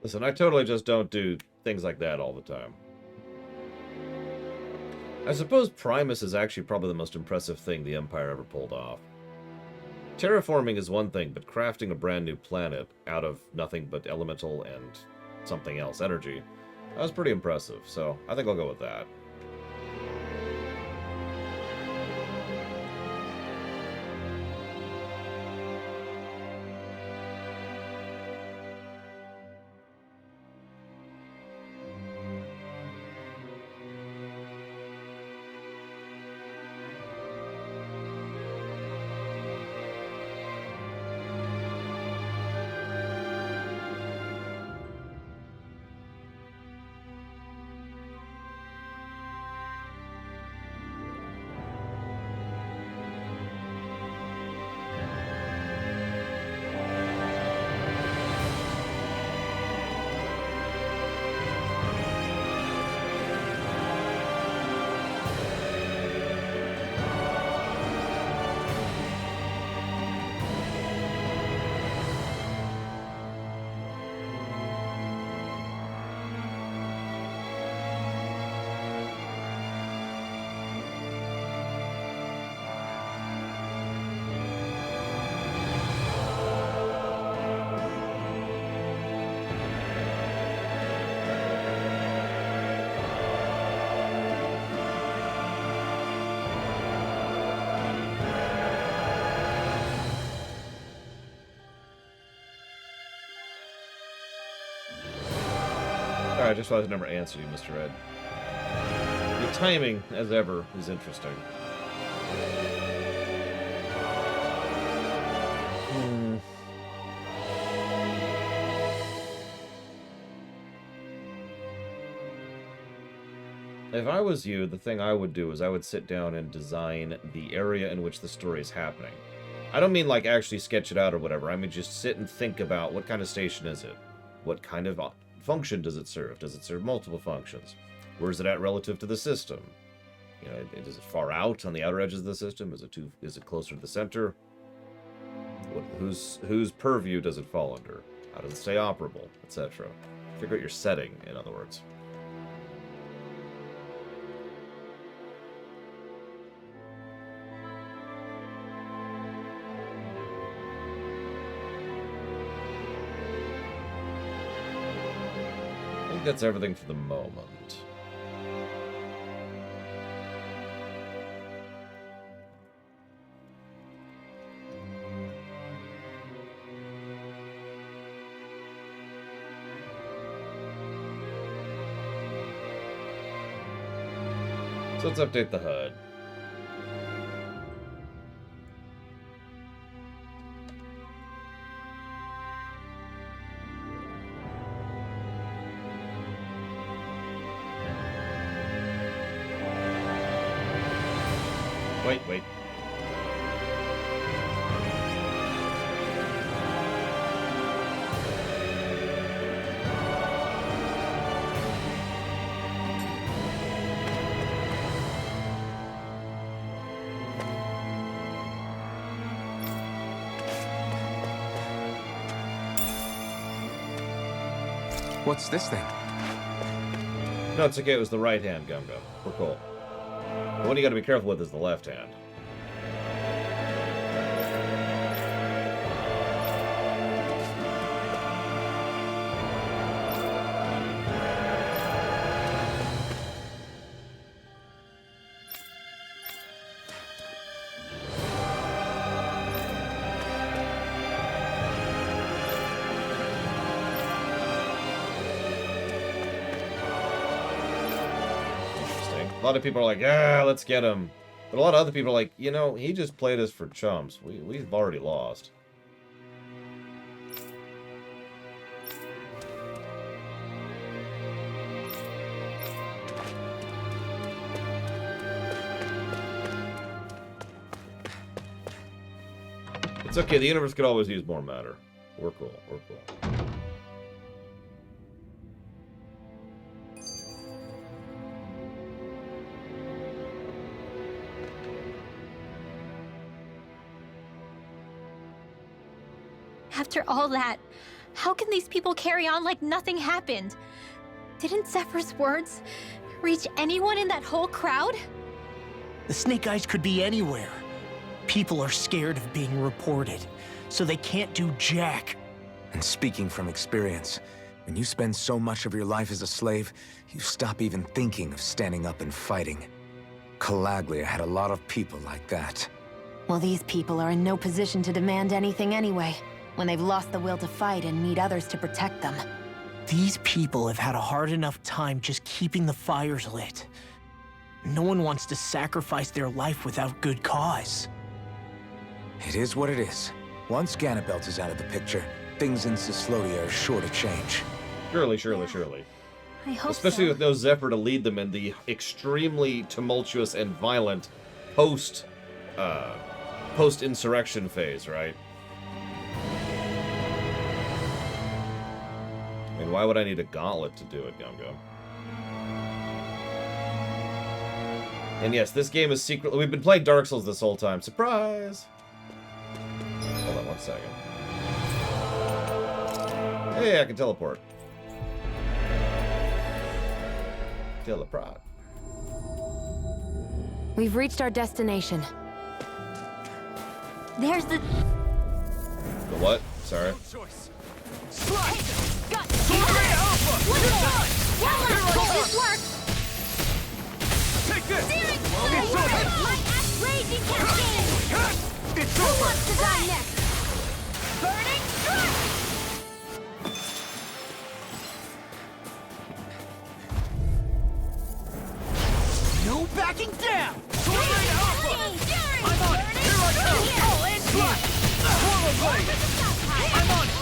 Listen, I totally just don't do things like that all the time. I suppose Primus is actually probably the most impressive thing the Empire ever pulled off. Terraforming is one thing, but crafting a brand new planet out of nothing but elemental and something else, energy, that was pretty impressive, so I think I'll go with that. I just realized I never answered you, Mr. Ed. Your timing, as ever, is interesting. If I was you, the thing I would do is I would sit down and design the area in which the story is happening. I don't mean like actually sketch it out or whatever. I mean just sit and think about what kind of station is it? What kind of function does it serve? Does it serve multiple functions? Where is it at relative to the system? You know, is it far out on the outer edges of the system? Is it closer to the center? Whose purview does it fall under? How does it stay operable, etc.? Figure out your setting, in other words. I think that's everything for the moment. So let's update the HUD. Wait. What's this thing? No, it's okay. It was the right hand, Gum Gum. We're cool. The one you gotta be careful with is the left hand. A lot of people are like, yeah, let's get him. But a lot of other people are like, you know, he just played us for chumps. We've already lost. It's okay, the universe could always use more matter. We're cool, we're cool. After all that, how can these people carry on like nothing happened? Didn't Zephyr's words reach anyone in that whole crowd? The Snake Eyes could be anywhere. People are scared of being reported, so they can't do jack. And speaking from experience, when you spend so much of your life as a slave, you stop even thinking of standing up and fighting. Calaglia had a lot of people like that. Well, these people are in no position to demand anything anyway, when they've lost the will to fight and need others to protect them. These people have had a hard enough time just keeping the fires lit. No one wants to sacrifice their life without good cause. It is what it is. Once Ganabelt is out of the picture, things in Cyslodia are sure to change. Surely, surely, surely. I hope Especially so. with no Zephyr to lead them in the extremely tumultuous and violent post-insurrection phase, right? I mean, why would I need a gauntlet to do it, Gum Gum? And yes, this game is secretly... We've been playing Dark Souls this whole time. Surprise! Hold on one second. Hey, I can teleport. Teleport. We've reached our destination. There's the... The what? Sorry. This works! Take this! It's over! Light axe raging cascade! It's Who over! wants to die next? Burning strike! No backing down! I'm on it! Here I come! All in blood! Swallow blade! I'm on it!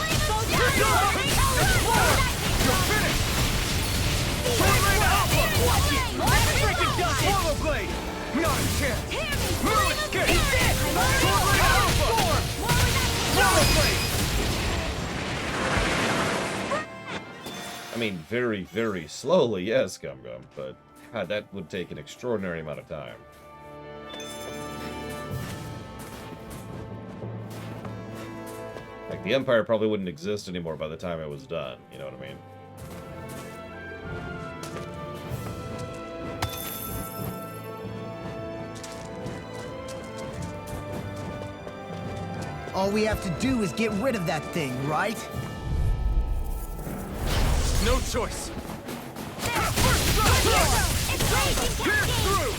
You're finished! Tornado Alpha! Watch it! Freaking down! Swallow blade! Not a chance! No escape! Tornado Alpha! Swallow blade! I mean, very, very slowly, yes, Gum Gum, but God, that would take an extraordinary amount of time. Like, the Empire probably wouldn't exist anymore by the time it was done, you know what I mean? All we have to do is get rid of that thing, right? No choice. Pierce through!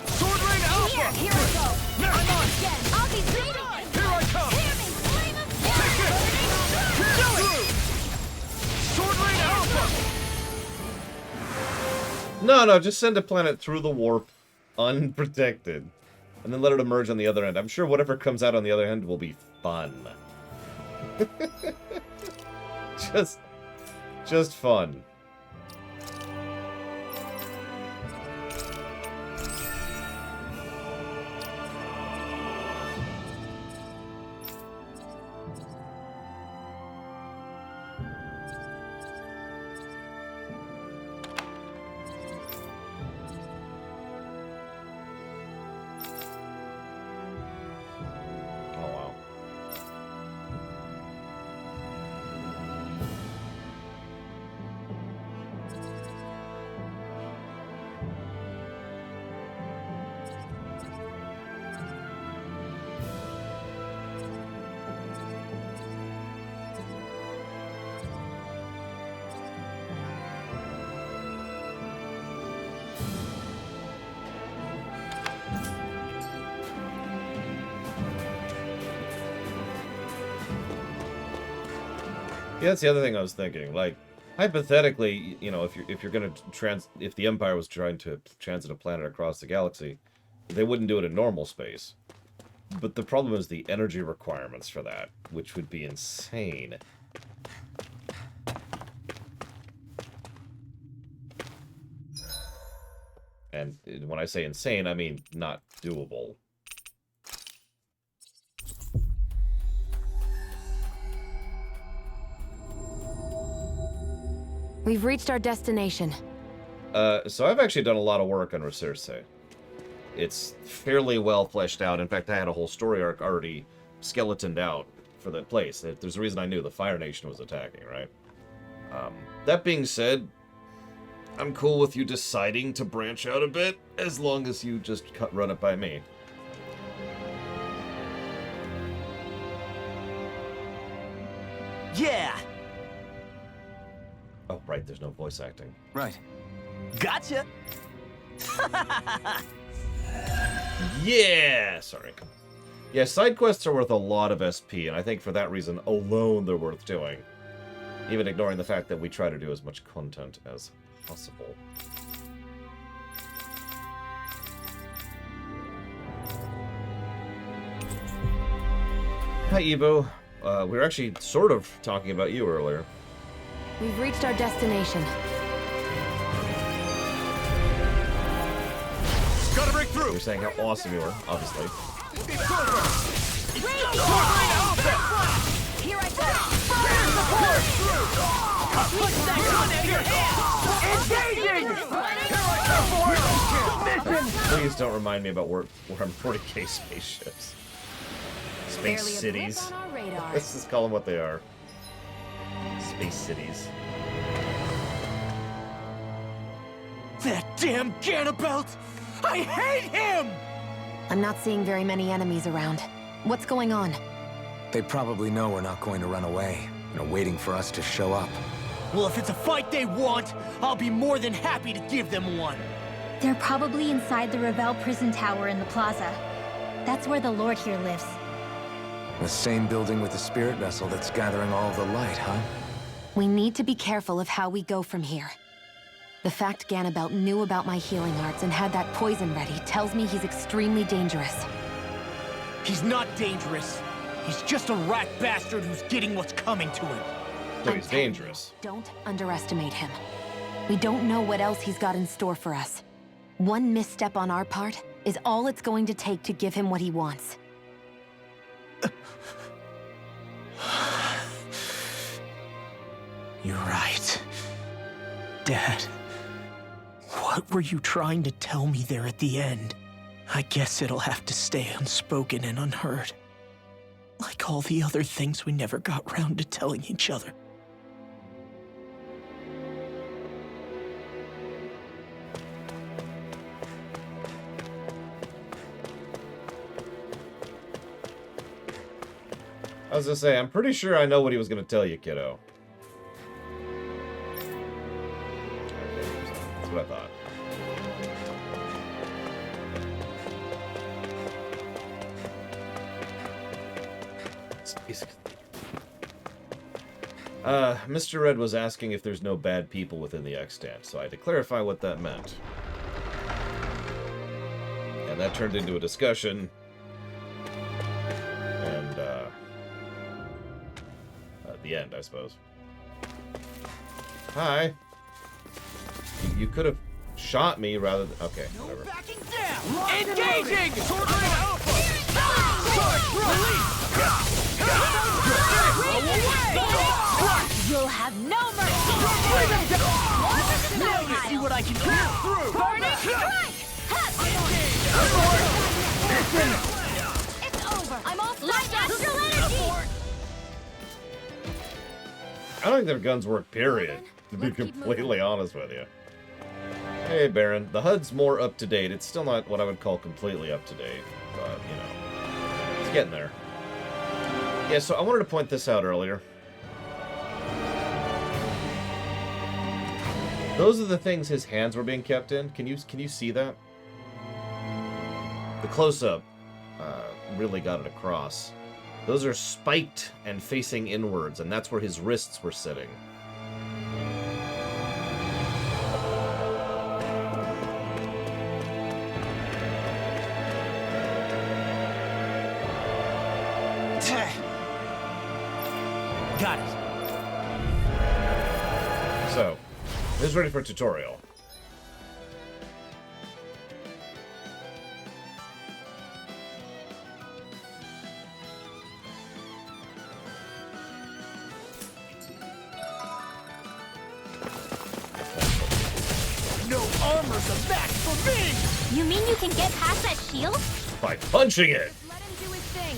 Sword Rain Alpha! Here I go! I'm on! I'll be bleeding! Here I come! Hear me! Flame of Take it! Pierce through! Sword Rain Alpha! No, just send a planet through the warp, unprotected, and then let it emerge on the other end. I'm sure whatever comes out on the other end will be fun. just fun. Yeah, that's the other thing I was thinking. Like, hypothetically, you know, if you're gonna if the Empire was trying to transit a planet across the galaxy, they wouldn't do it in normal space. But the problem is the energy requirements for that, which would be insane. And when I say insane, I mean not doable. We've reached our destination. So I've actually done a lot of work on Resurse. It's fairly well fleshed out. In fact, I had a whole story arc already skeletoned out for that place. There's a reason I knew the Fire Nation was attacking, right? That being said, I'm cool with you deciding to branch out a bit, as long as you just run it by me. Yeah! Oh, right, there's no voice acting. Right. Gotcha! Yeah! Sorry. Yeah, side quests are worth a lot of SP, and I think for that reason alone they're worth doing. Even ignoring the fact that we try to do as much content as possible. Hi, Evo. We were actually sort of talking about you earlier. We've reached our destination. Gotta break through! You're saying how awesome you are, obviously. It's over! Here I go! Put that gun out of your hand! Engaging! Please don't remind me about Warhammer 40k spaceships. Space cities. Let's just call them what they are. Space cities. That damn Ganabelt! I hate him! I'm not seeing very many enemies around. What's going on? They probably know we're not going to run away and are waiting for us to show up. Well, if it's a fight they want, I'll be more than happy to give them one. They're probably inside the Revel prison tower in the plaza. That's where the Lord here lives. The same building with the spirit vessel that's gathering all the light, huh? We need to be careful of how we go from here. The fact Ganabelt knew about my healing arts and had that poison ready tells me he's extremely dangerous. He's not dangerous. He's just a rat bastard who's getting what's coming to him. So he's dangerous. Don't underestimate him. We don't know what else he's got in store for us. One misstep on our part is all it's going to take to give him what he wants. You're right. Dad, what were you trying to tell me there at the end? I guess it'll have to stay unspoken and unheard. Like all the other things we never got round to telling each other. I was gonna say, I'm pretty sure I know what he was gonna tell you, kiddo. That's what I thought. Mr. Red was asking if there's no bad people within the extant, so I had to clarify what that meant. And that turned into a discussion. And, at the end, I suppose. Hi. You could have shot me rather than... Okay, whatever. Engaging! Sword You'll have no mercy! Now you see what I can do! Burning strike! It's over! I'm all like astral energy! I don't think their guns work, period. To be completely honest with you. Hey, Baron. The HUD's more up-to-date. It's still not what I would call completely up-to-date. But, you know. It's getting there. Yeah, so I wanted to point this out earlier. Those are the things his hands were being kept in. Can you see that? The close-up really got it across. Those are spiked and facing inwards, and that's where his wrists were sitting. Got it. So, this is ready for a tutorial. No armor's a match for me! You mean you can get past that shield? By punching it! Let him do his thing.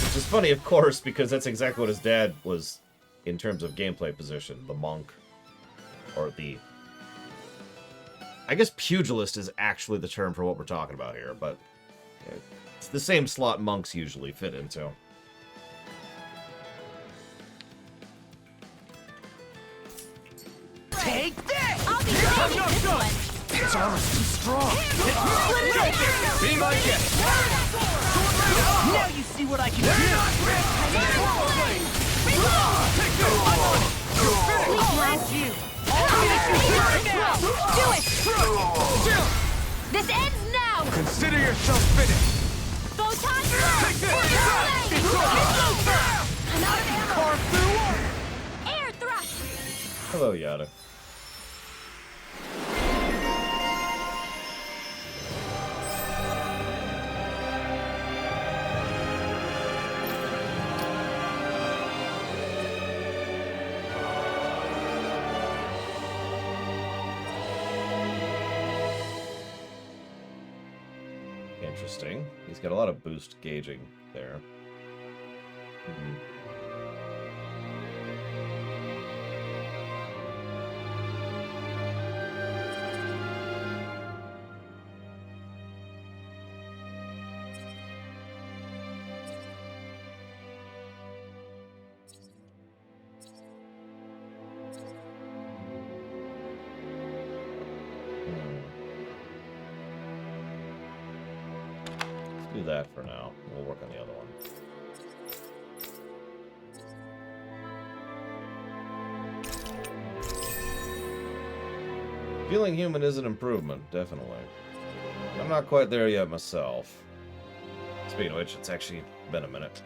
Which is funny, of course, because that's exactly what his dad was in terms of gameplay position. The monk. Or the... I guess pugilist is actually the term for what we're talking about here, but... it's the same slot monks usually fit into. Take this! I'll be ready this one. Its armor's too strong! Be my guest! Now you see what I can do! Do it! This ends now! Consider yourself finished! Photon Take this! It's over! I'm out of ammo! Carve through! Air thrust! Hello, Yada. Interesting. He's got a lot of boost gauging there. Do that for now. We'll work on the other one. Feeling human is an improvement, definitely. I'm not quite there yet myself. Speaking of which, it's actually been a minute.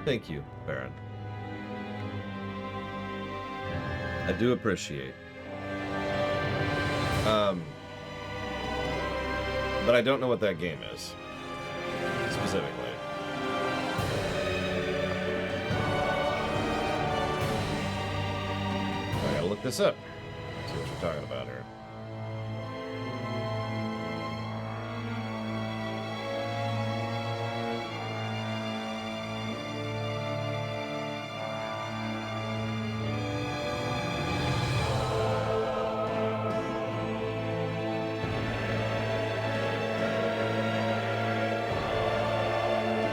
Thank you, Baron. I do appreciate. But I don't know what that game is. Specifically. I gotta look this up. See what you're talking about here.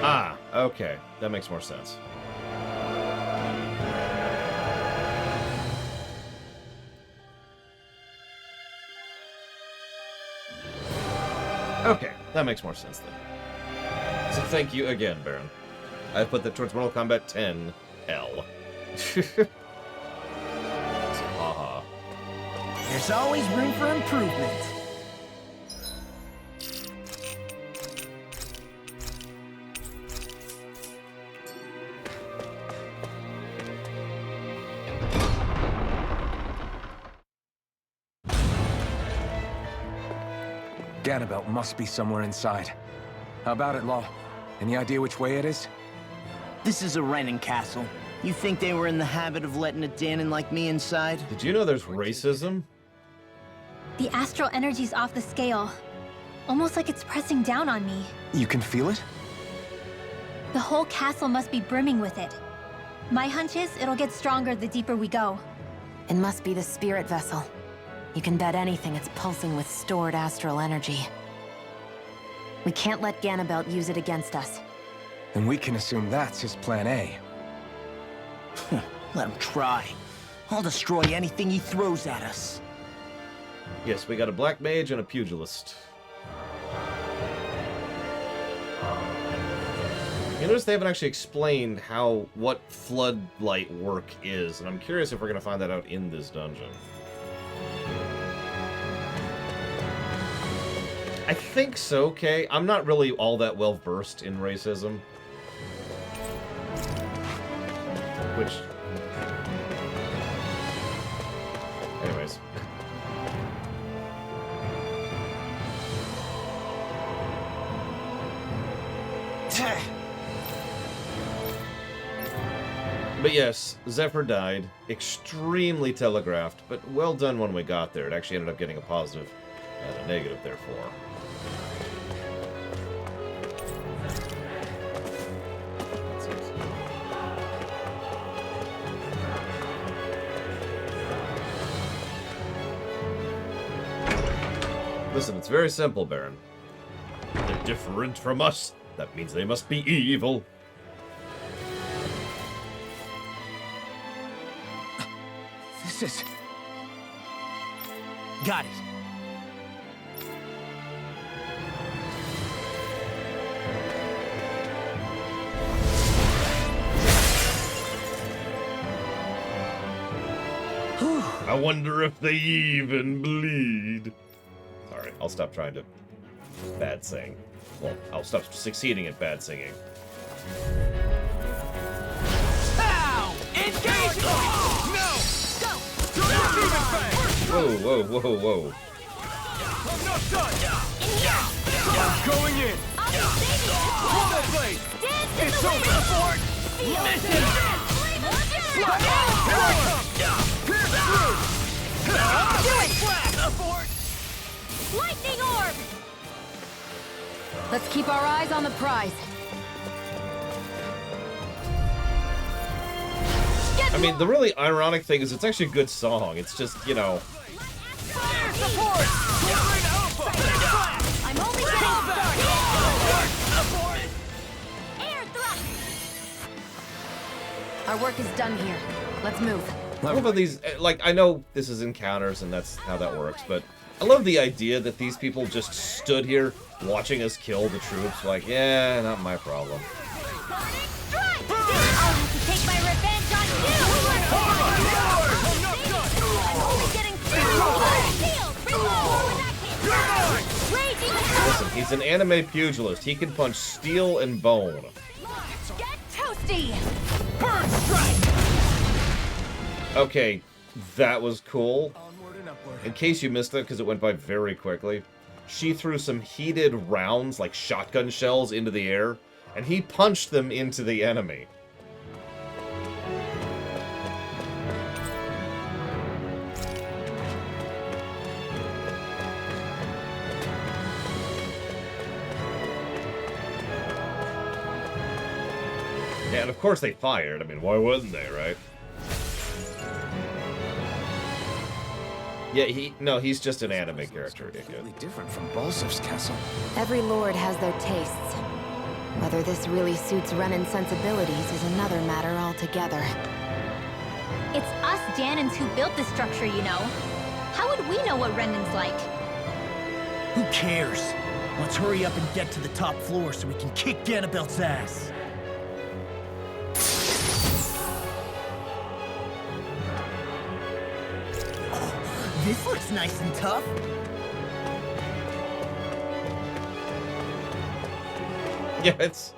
Ah, okay. That makes more sense. Okay, that makes more sense then. So thank you again, Baron. I put that towards Mortal Kombat 10 L. Haha. There's always room for improvement. Ganabelt must be somewhere inside. How about it, Law? Any idea which way it is? This is a Renin castle. You think they were in the habit of letting a Danon like me inside? Did you know there's racism? The astral energy's off the scale. Almost like it's pressing down on me. You can feel it? The whole castle must be brimming with it. My hunch is it'll get stronger the deeper we go. It must be the spirit vessel. You can bet anything it's pulsing with stored astral energy. We can't let Ganabelt use it against us. And we can assume that's his plan A. Let him try. I'll destroy anything he throws at us. Yes, we got a black mage and a pugilist. You notice they haven't actually explained what floodlight work is, and I'm curious if we're going to find that out in this dungeon. I think so, okay? I'm not really all that well versed in racism. Which... Anyways. But yes, Zephyr died. Extremely telegraphed, but well done when we got there. It actually ended up getting a positive and a negative, therefore. Listen, it's very simple, Baron. They're different from us. That means they must be evil. This is... Got it. I wonder if they even bleed. Sorry, I'll stop trying to bad sing. Well, I'll stop succeeding at bad singing. Ow! Engage! No! Go! Whoa, whoa, whoa, whoa. I'm not done! I'm going in! Bullet blade! It's over! Abort! Mission! Here I come! Pierce through! Do it! Abort! Lightning orb! Let's keep our eyes on the prize. I mean, the really ironic thing is it's actually a good song. It's just, you know... Air support! I'm only getting Abort! air thrust! Our work is done here. Let's move. I love how these, like, I know this is encounters and that's how that works, but I love the idea that these people just stood here watching us kill the troops. Like, yeah, not my problem. I'll have to take my revenge on you! I'm only getting Listen, he's an anime pugilist. He can punch steel and bone. Get toasty! Burn strike! Okay, that was cool. In case you missed it, because it went by very quickly, she threw some heated rounds, like shotgun shells, into the air, and he punched them into the enemy. Yeah, and of course they fired. I mean, why wouldn't they, right? Yeah, he's just an anime character, idiot. Different from Balsev's castle. Every lord has their tastes. Whether this really suits Renan's sensibilities is another matter altogether. It's us Danans who built this structure, you know. How would we know what Renan's like? Who cares? Let's hurry up and get to the top floor so we can kick Ganabelt's ass. Oh, this looks nice and tough. Yeah, it's...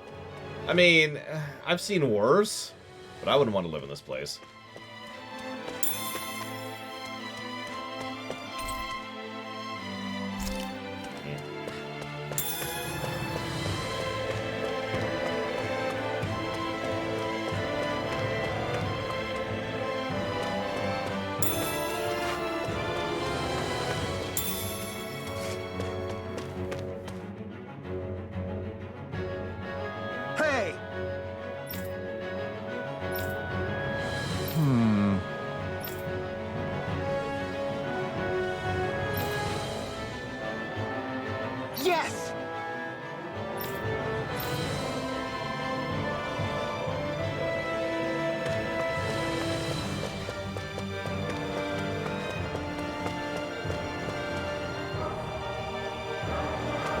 I mean, I've seen worse, but I wouldn't want to live in this place. Hey! Yes!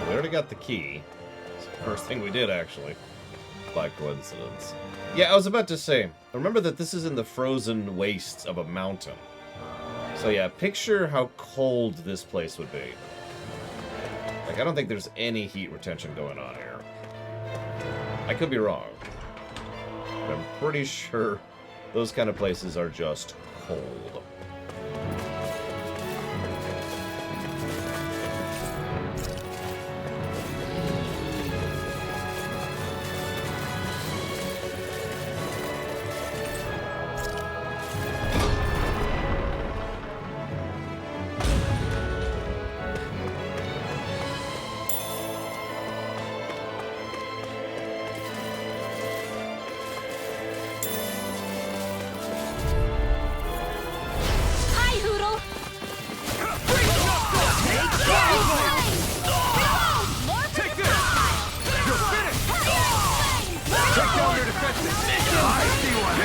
We already got the key. It's the first thing we did, actually. By coincidence. Yeah, I was about to say, remember that this is in the frozen wastes of a mountain. So yeah, picture how cold this place would be. Like, I don't think there's any heat retention going on here. I could be wrong. But I'm pretty sure those kind of places are just cold. Hi, Hoodle! Take this! You're finished! Take down your defenses! I see one,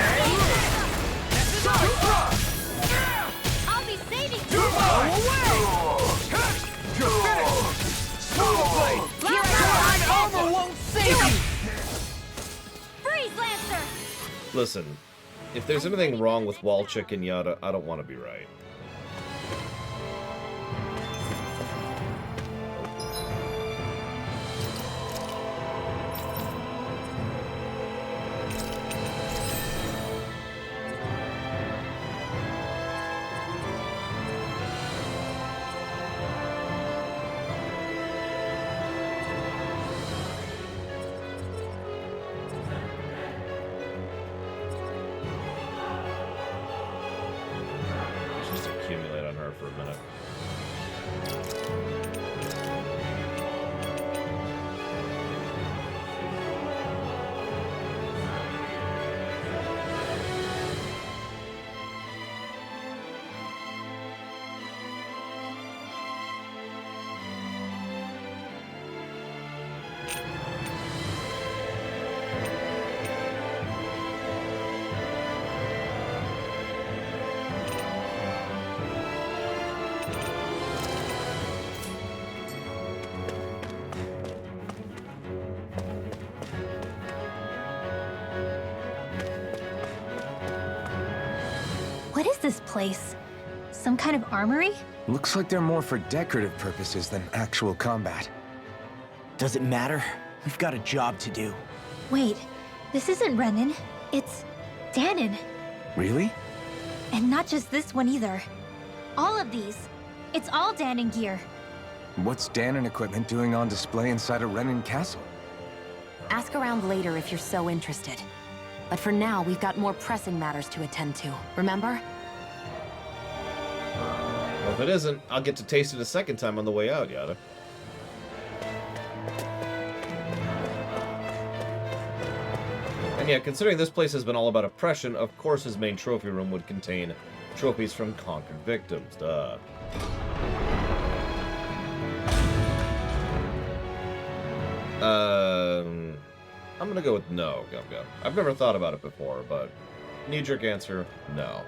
I'll be saving you! You're mine! You're finished! Solo blade! Here My armor won't save you! Freeze, Lancer! Listen, if there's anything wrong with Walchik and Yada, I don't want to be right. Let's just accumulate on her for a minute. What is this place? Some kind of armory? Looks like they're more for decorative purposes than actual combat. Does it matter? We've got a job to do. Wait, this isn't Renan. It's Danon. Really? And not just this one either. All of these. It's all Danon gear. What's Danon equipment doing on display inside a Renan castle? Ask around later if you're so interested. But for now, we've got more pressing matters to attend to, remember? Well, if it isn't, I'll get to taste it a second time on the way out, Yada. And yeah, considering this place has been all about oppression, of course his main trophy room would contain trophies from conquered victims, duh. I'm gonna go with no, Gum Gum. I've never thought about it before, but knee-jerk answer, no.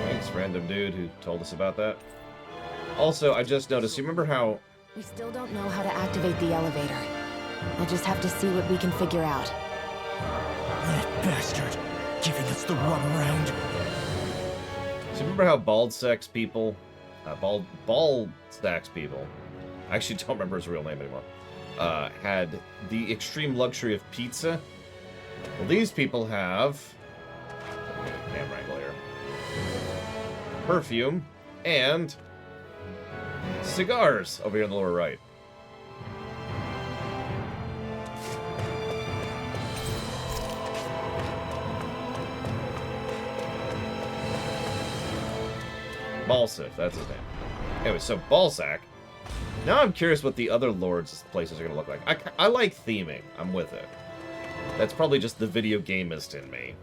Thanks, random dude who told us about that. Also, I just noticed, you remember how... We still don't know how to activate the elevator. We'll just have to see what we can figure out. That bastard! Giving us the runaround. So remember how bald stacks people, I actually don't remember his real name anymore, had the extreme luxury of pizza? Well, these people have, camera angle here, perfume, and cigars over here in the lower right. Balsif, that's his name. Anyway, so Balzac. Now I'm curious what the other lords' places are going to look like. I like theming. I'm with it. That's probably just the video gamist in me.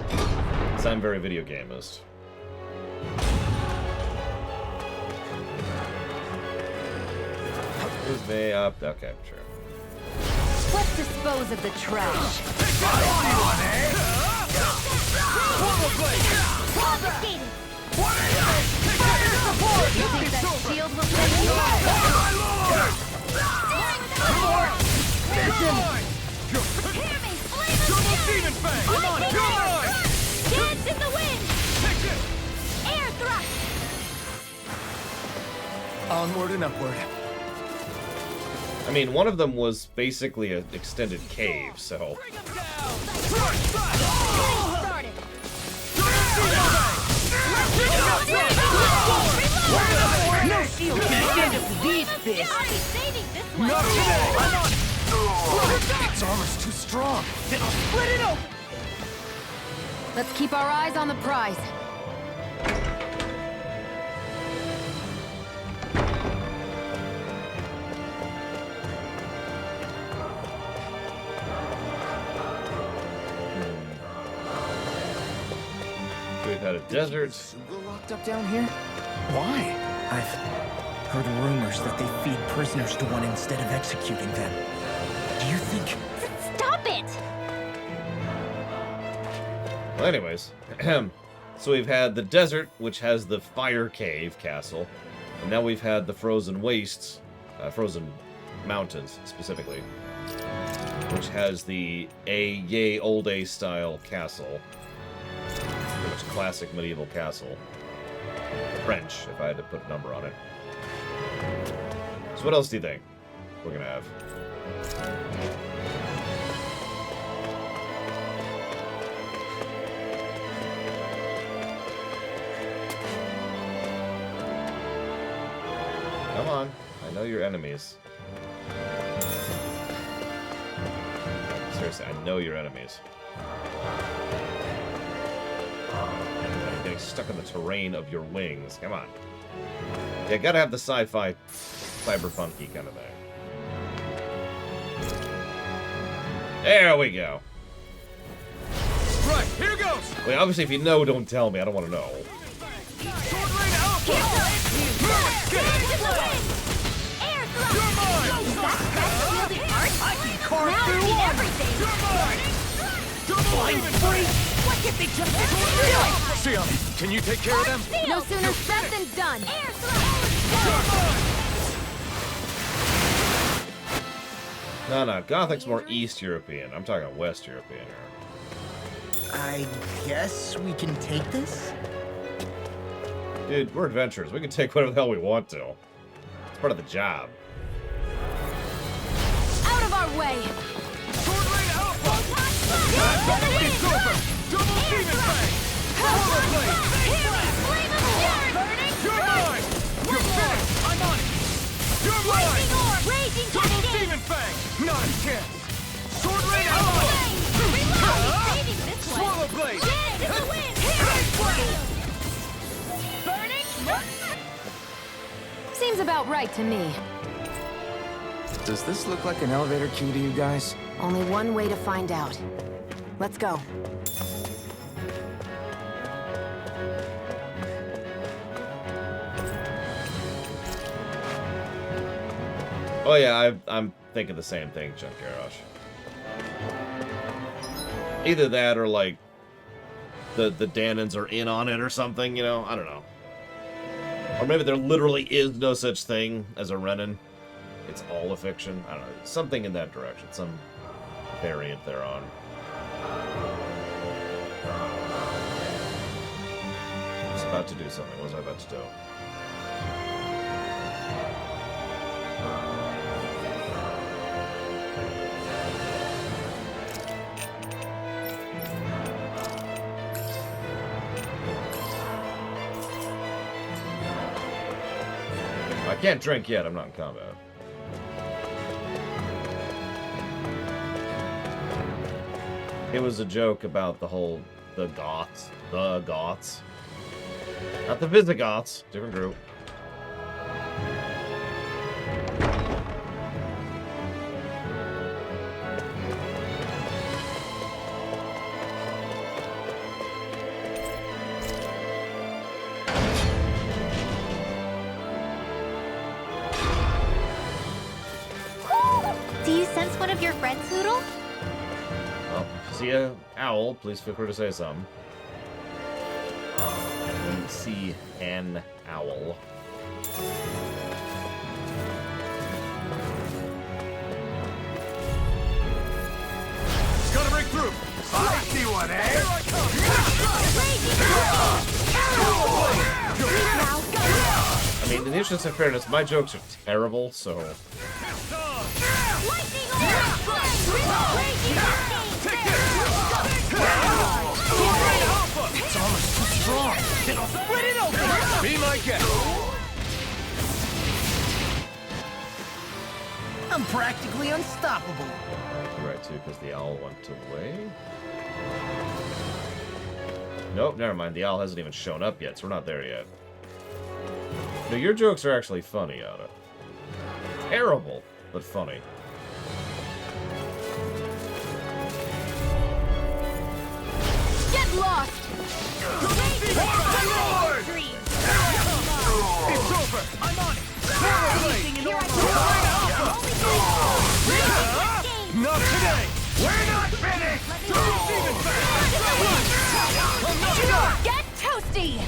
Because I'm very video gamist. Who's me up? Okay, sure. Let's dispose of the trash. Confiscated. You think that shield will save you? Prepare me! Double Demon Fang! Come on, you're mine! Dance in the wind! Air thrust! Onward and upward. I mean, one of them was basically an extended cave, so... No shield can stand up to these fists! Not today! I'm on it! Its armor's too strong. Then I'll split it open! Let's keep our eyes on the prize. We've had a desert. Locked up down here? Why? I've heard rumors that they feed prisoners to one instead of executing them. Do you think... Stop it! Well, anyways. So we've had the desert, which has the fire cave castle. And now we've had the frozen wastes, frozen mountains, specifically. Which has the yay old A style castle. Pretty much classic medieval castle. French, if I had to put a number on it. So what else do you think we're gonna have? Come on, I know your enemies. Seriously, I know your enemies. I'm getting stuck in the terrain of your wings. Come on. Yeah, gotta have the sci-fi, cyberpunky kind of thing. There we go. Right, here goes! Wait, obviously, if you know, don't tell me. I don't want to know. I can carve through everything! Flying free! What did they just do? Xion, can you take care of them? No sooner said than done. No, Gothic's more East European. I'm talking West European here. I guess we can take this? Dude, we're adventurers. We can take whatever the hell we want to. It's part of the job. Out of our way! Sword Rain Alpha! It's over! Double Demon Fang! Rollerblade! Flame of Fury! You're mine! You're finished! I'm on it! You're mine! Raging Double Cascade! Demon Fang! Not a chance! Sword Rain Alpha! Saving this one! Swallow Blade! Dance in the wind! Burning! Seems about right to me. Does this look like an elevator key to you guys? Only one way to find out. Let's go. Oh yeah, I'm thinking the same thing, John Garrosh. Either that or like the Danans are in on it or something, you know? I don't know. Or maybe there literally is no such thing as a Renan. It's all a fiction. I don't know. Something in that direction. Some variant thereon. I was about to do something. What was I about to do? I can't drink yet. I'm not in combat. It was a joke about the Goths. The Goths. Not the Visigoths. Different group. Do you sense one of your friends, Hoodle? Well, see a owl, please feel free to say something. See an owl. Gotta break through! I see one, eh? Here I come! I mean, in the interest of fairness, my jokes are terrible, so... It's almost too strong! Split it open! Be my guest! I'm practically unstoppable. Right, too, because the owl went away. Nope, never mind. The owl hasn't even shown up yet, so we're not there yet. No, your jokes are actually funny, Ada. Terrible, but funny. Get lost! It's over! I'm on it! Not today! We're not finished! Get toasty!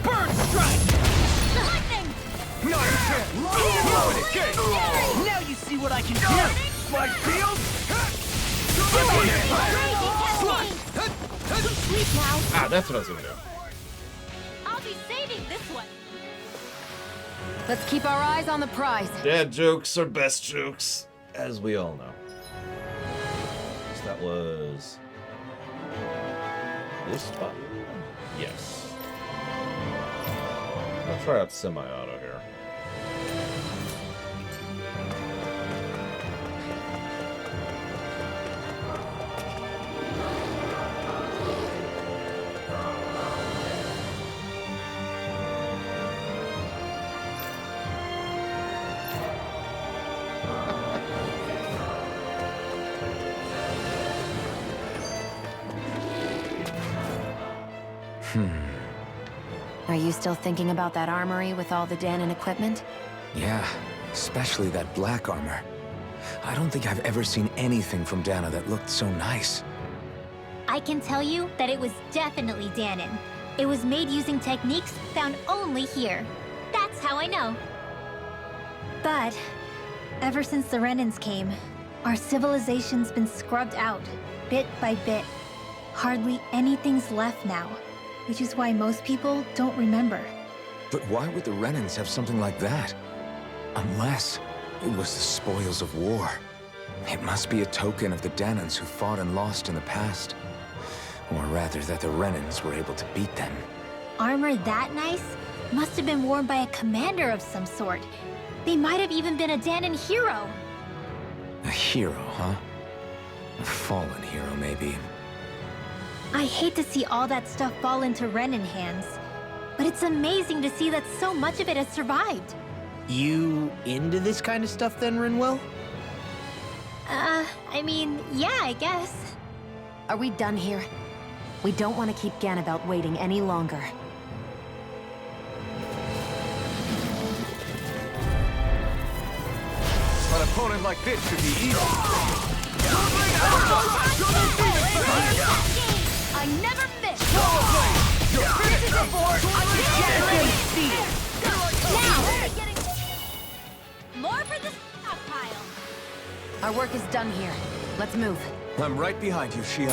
Burn strike! Lightning! Not a chance! Now you see what I can do! My field? Sleep now! Ah, that's what I was gonna do. I'll be saving this one! Let's keep our eyes on the prize. Dad jokes are best jokes, as we all know. So that was... this button? Yes. I'll try out semi-auto here. Are you still thinking about that armory with all the Danan equipment? Yeah, especially that black armor. I don't think I've ever seen anything from Dana that looked so nice. I can tell you that it was definitely Danan. It was made using techniques found only here. That's how I know. But ever since the Renans came, our civilization's been scrubbed out, bit by bit. Hardly anything's left now, which is why most people don't remember. But why would the Renans have something like that? Unless it was the spoils of war. It must be a token of the Danans who fought and lost in the past. Or rather, that the Renans were able to beat them. Armor that nice must have been worn by a commander of some sort. They might have even been a Danan hero. A hero, huh? A fallen hero, maybe. I hate to see all that stuff fall into Renan hands, but it's amazing to see that so much of it has survived. You into this kind of stuff then, Rinwell? I mean, yeah, I guess. Are we done here? We don't want to keep Ganabelt waiting any longer. An opponent like this should be easy. I never miss. This is a board. Now! More for the stockpile. Our work is done here. Let's move. I'm right behind you, Shion.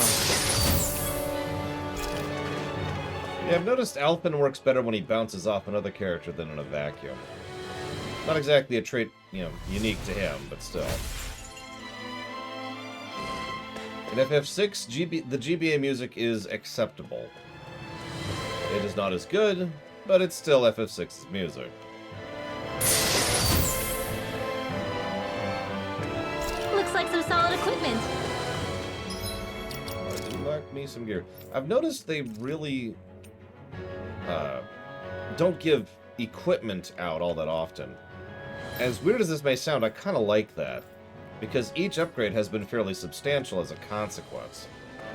Yeah, I've noticed Alpin works better when he bounces off another character than in a vacuum. Not exactly a trait, you know, unique to him, but still. In FF6, the GBA music is acceptable. It is not as good, but it's still FF6's music. Looks like some solid equipment. I do like me some gear. I've noticed they really don't give equipment out all that often. As weird as this may sound, I kind of like that, because each upgrade has been fairly substantial as a consequence.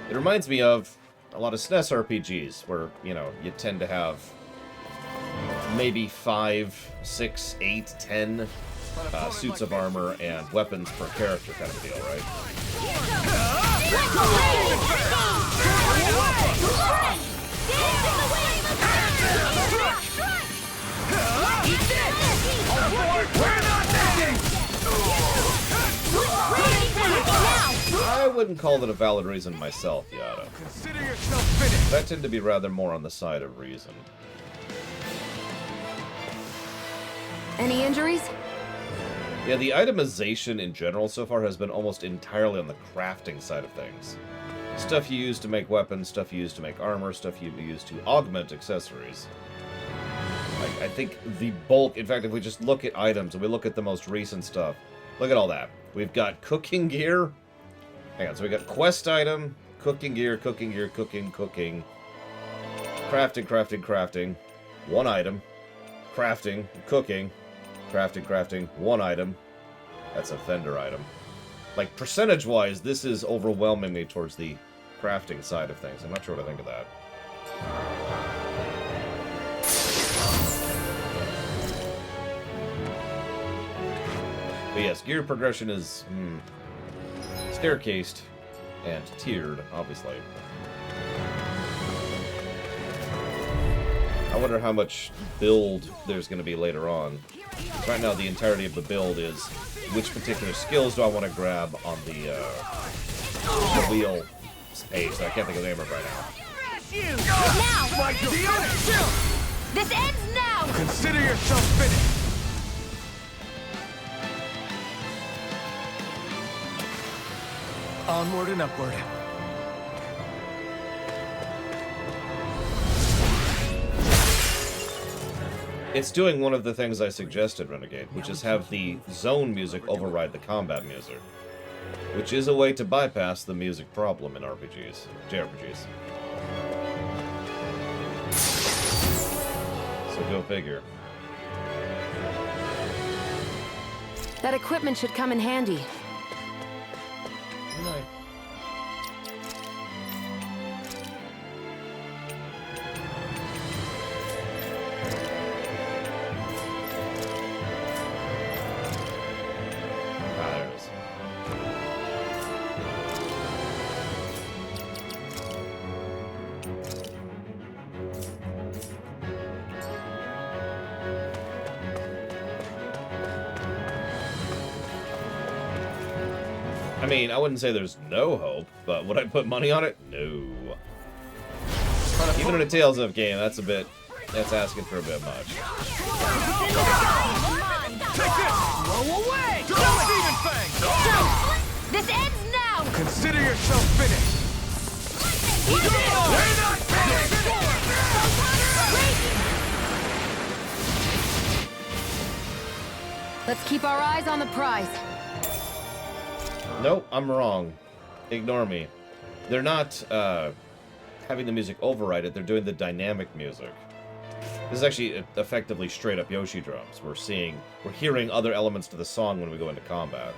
It reminds me of a lot of SNES RPGs, where, you know, you tend to have maybe 5, 6, 8, 10 suits of armor and weapons per character kind of deal, right? I wouldn't call it a valid reason myself, Yada. Consider yourself finished. I tend to be rather more on the side of reason. Any injuries? Yeah, the itemization in general so far has been almost entirely on the crafting side of things. Stuff you use to make weapons, stuff you use to make armor, stuff you use to augment accessories. I think the bulk, in fact, if we just look at items and we look at the most recent stuff, look at all that. We've got cooking gear. Hang on, so we got quest item, cooking gear, cooking, crafting, one item, crafting, cooking, crafting, one item. That's a Fender item. Like, percentage-wise, this is overwhelmingly towards the crafting side of things. I'm not sure what I think of that. But yes, gear progression is staircased and tiered, obviously. I wonder how much build there's going to be later on. Right now, the entirety of the build is which particular skills do I want to grab on the wheel page. I can't think of the name of it right now. Now! This ends now! Consider yourself finished. Onward and upward. It's doing one of the things I suggested, Renegade, which is have the zone music override the combat music. Which is a way to bypass the music problem in RPGs, JRPGs. So go figure. That equipment should come in handy. Right. There it is. I mean, I wouldn't say there's no hope, but would I put money on it? No. Even in a Tales of game, that's asking for a bit much. Take this! Blow away! Double Demon Fang! This ends now! Consider yourself finished. We're not finished! Let's keep our eyes on the prize. Nope, I'm wrong. Ignore me. They're not having the music override it, they're doing the dynamic music. This is actually effectively straight up Yoshi drums. We're hearing other elements to the song when we go into combat.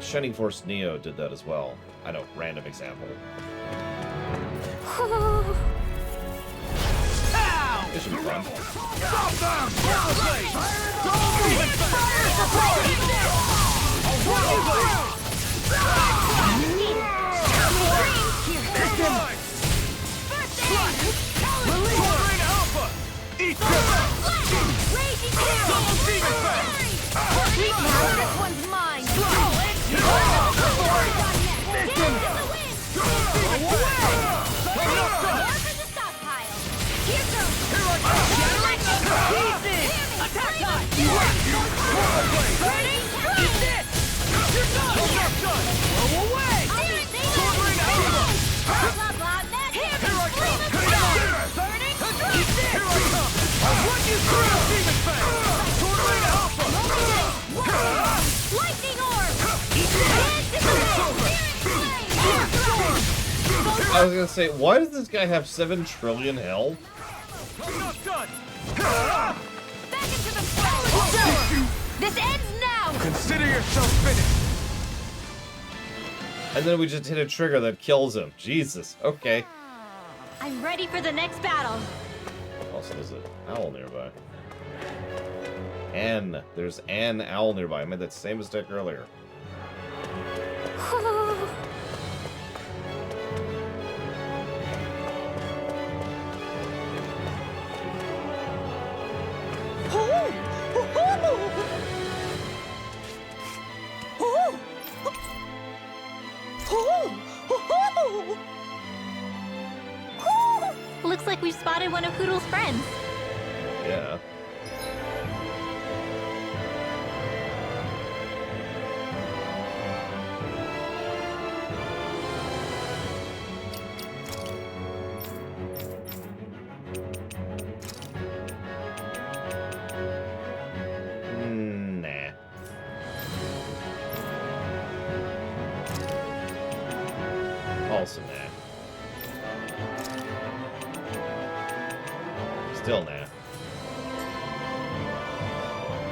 Shining Force Neo did that as well. I know, random example. This should be fun. Stop them! Fire for Alpha! Eat This one's mine! Attack time! Burning! Eat this! You're done! Blow away! Soaring Alpha! Here I come! Burning! Eat this! Here I come! I'll run you through! Demon Fang! Soaring Alpha! Lightning orb! Eat I was gonna say, why does this guy have 7 trillion health? I'm not done! Back into the flow! This ends now! Consider yourself finished! And then we just hit a trigger that kills him. Jesus. Okay. I'm ready for the next battle. Also, there's an owl nearby. There's an owl nearby. I made that same mistake earlier. Looks like we've spotted one of Poodle's friends. Yeah. Nah. Also nah. Still nah.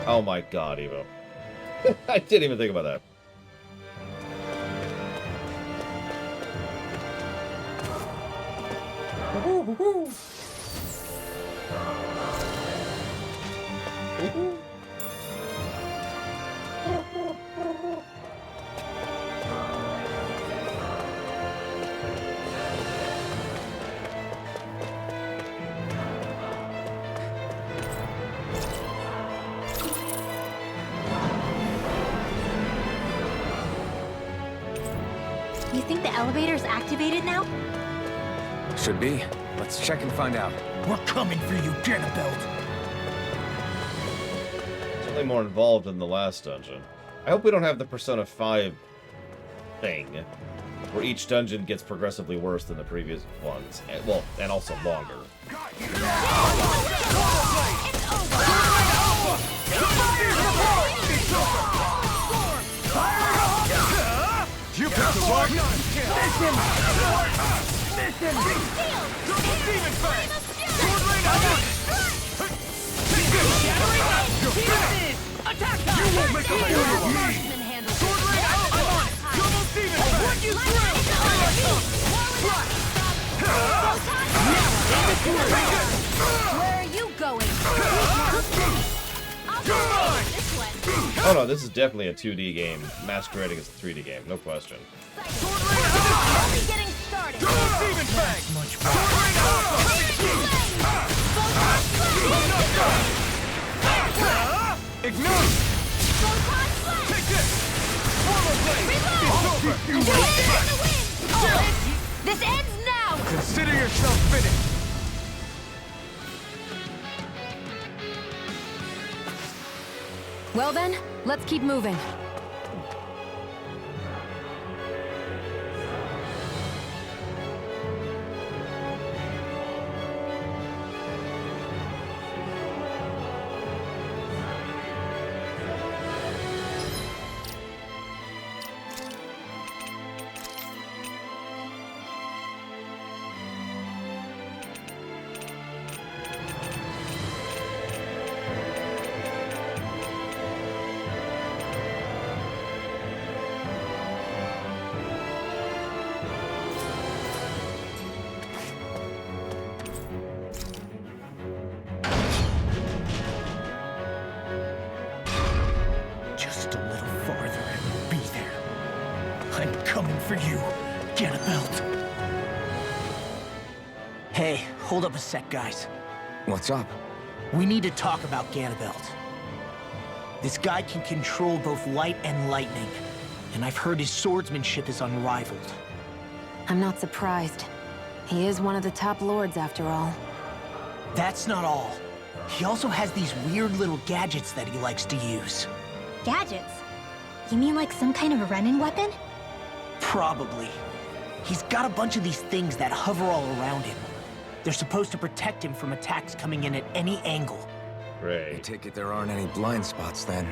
Oh my god, Evo. I didn't even think about that. You think the elevator's activated now? Should be. Let's check and find out. We're coming for you, Ganabelt. Certainly more involved in the last dungeon. I hope we don't have the Persona 5 thing, where each dungeon gets progressively worse than the previous ones. And, well, and also longer. You picked the wrong mission! Mission! Double Demon Fang! Sword Rain Alpha! Take this! You're finished! Attack time! You won't make a way out of me! Sword Rain Alpha! I'm on it! Double Demon Fang! I'll run you through! Where are you going? You're mine! Oh no, this is definitely a 2D game, masquerading as a 3D game, no question. Only getting started. Double Demon Fang! Much Sword Rain Alpha! Ignite! Take this! Swallow Blade! It's over! This ends now! Consider yourself finished! Well then, let's keep moving. for you, Ganabelt. Hey, hold up a sec, guys. What's up? We need to talk about Ganabelt. This guy can control both light and lightning, and I've heard his swordsmanship is unrivaled. I'm not surprised. He is one of the top lords, after all. That's not all. He also has these weird little gadgets that he likes to use. Gadgets? You mean like some kind of Renin weapon? Probably. He's got a bunch of these things that hover all around him. They're supposed to protect him from attacks coming in at any angle. Great. I take it there aren't any blind spots then.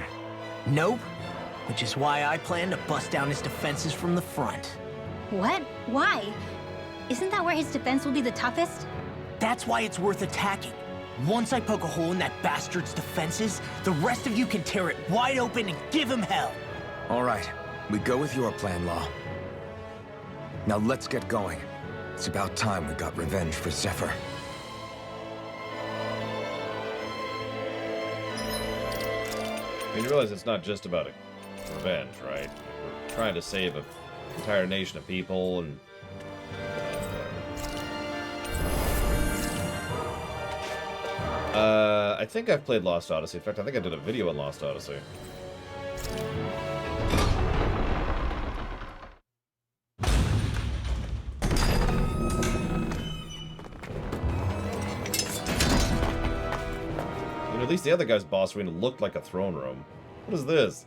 Nope. Which is why I plan to bust down his defenses from the front. What? Why? Isn't that where his defense will be the toughest? That's why it's worth attacking. Once I poke a hole in that bastard's defenses, the rest of you can tear it wide open and give him hell. All right, we go with your plan, Law. Now let's get going. It's about time we got revenge for Zephyr. I mean, you realize it's not just about revenge, right? We're trying to save an entire nation of people, and... I think I've played Lost Odyssey. In fact, I think I did a video on Lost Odyssey. You know, at least the other guy's boss arena looked like a throne room. What is this?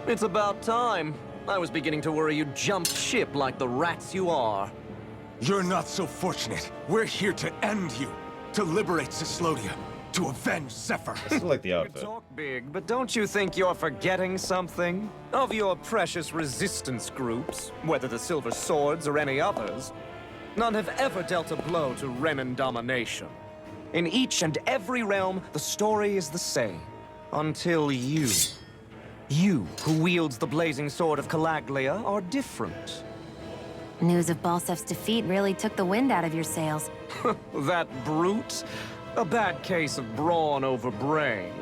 It's about time. I was beginning to worry you'd jumped ship like the rats you are. You're not so fortunate. We're here to end you. To liberate Cyslodia. To avenge Zephyr. I still like the outfit. You talk big, but don't you think you're forgetting something? Of your precious resistance groups, whether the Silver Swords or any others, none have ever dealt a blow to Renin domination. In each and every realm, the story is the same. Until you. You, who wields the blazing sword of Calaglia, are different. News of Balsef's defeat really took the wind out of your sails. That brute? A bad case of brawn over brain.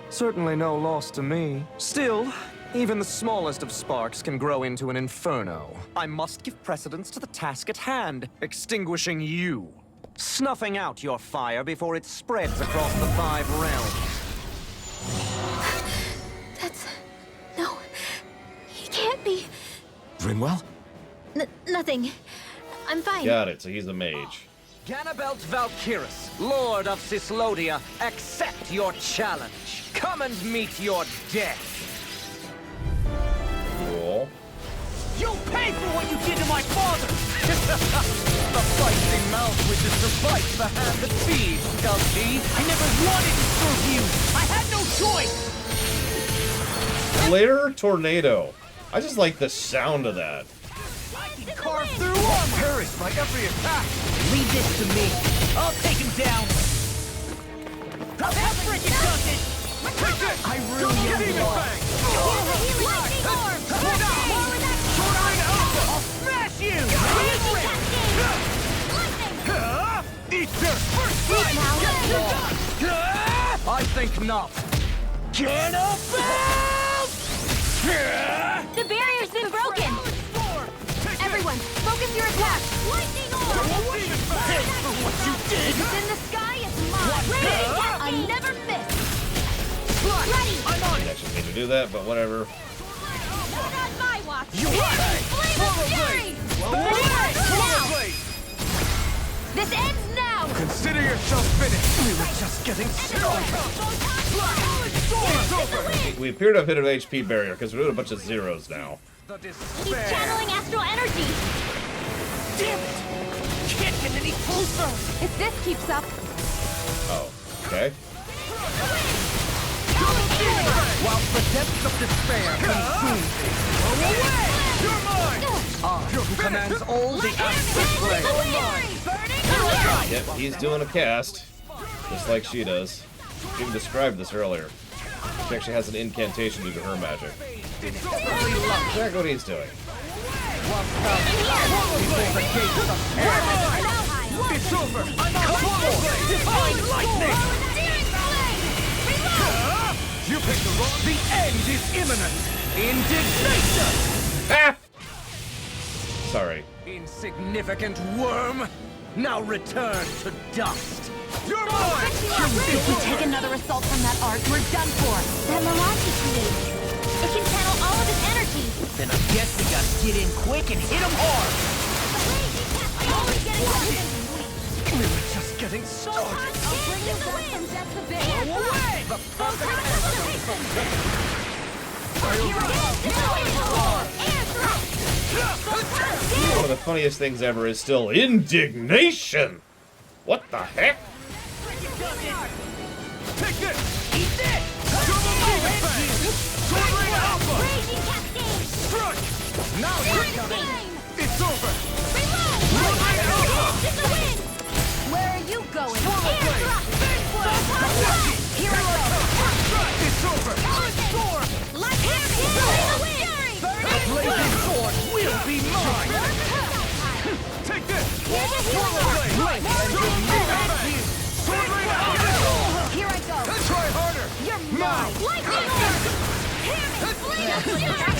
Certainly no loss to me. Still, even the smallest of sparks can grow into an inferno. I must give precedence to the task at hand, extinguishing you. Snuffing out your fire before it spreads across the 5 realms. No, he can't be. Rinwell? Nothing. I'm fine. Got it, so he's the mage. Ganabelt Valkyris, Lord of Cyslodia, accept your challenge. Come and meet your death. Cool. You'll pay for what you did to my father! The feisty mouth wishes to bite the hand that feeds, does he? I never wanted to serve you! I had no choice! Flare Tornado. I just like the sound of that. I can carve through armor! Perished by every attack! Leave this to me. I'll take him down. That frickin' does it! I really am lost. I'll smash you! Eat this! I think not. The barrier's been broken! Everyone, focus your attack! Lightning orb! Pay for what you did! It's in the sky, it's mine! I never miss! Ready! I'm on it! Actually need to do that, but whatever. Not on my watch! You right! Flame of fury! Now! This ends now! Consider yourself finished! We were just getting started. We appear to have hit an HP barrier because we're doing a bunch of zeros now. He's channeling astral energy! Damn it! Can't get any closer! If this keeps up... Oh, okay. While the depths of despair consume You're mine! who commands all the astral planes. Yep, he's doing a cast, just like she does. She even described this earlier. She actually has an incantation due to her magic. Check what he's doing. It's over! I'm on Define lightning! You picked the wrong. The end is imminent. Indignation. Ah! Sorry. Insignificant worm. Now return to dust. You're If mine. we take another assault from that arc, we're done for. That mirage he creates. It can channel all of his energy. Then I guess we gotta get in quick and hit him hard. I'm only getting started. We were just getting started. I'll bring you back from death to bit. Away! The One of the funniest things ever is still indignation. What the heck? Take this! Eat this! Double Demon Fang! Sword Rain Alpha! Raging Cascade! Strike! Now you're coming! It's over! Reload! Sword Rain Alpha! In the wind! Where are you going? Swallow Blade! Here I go! It's over! Storm! Like him! In the wind! The blazing sword will be mine! Take this! Swallow Blade! Double Demon Fang! Sword Rain Alpha! Here I go! Try harder! You're mine! Lightning orb!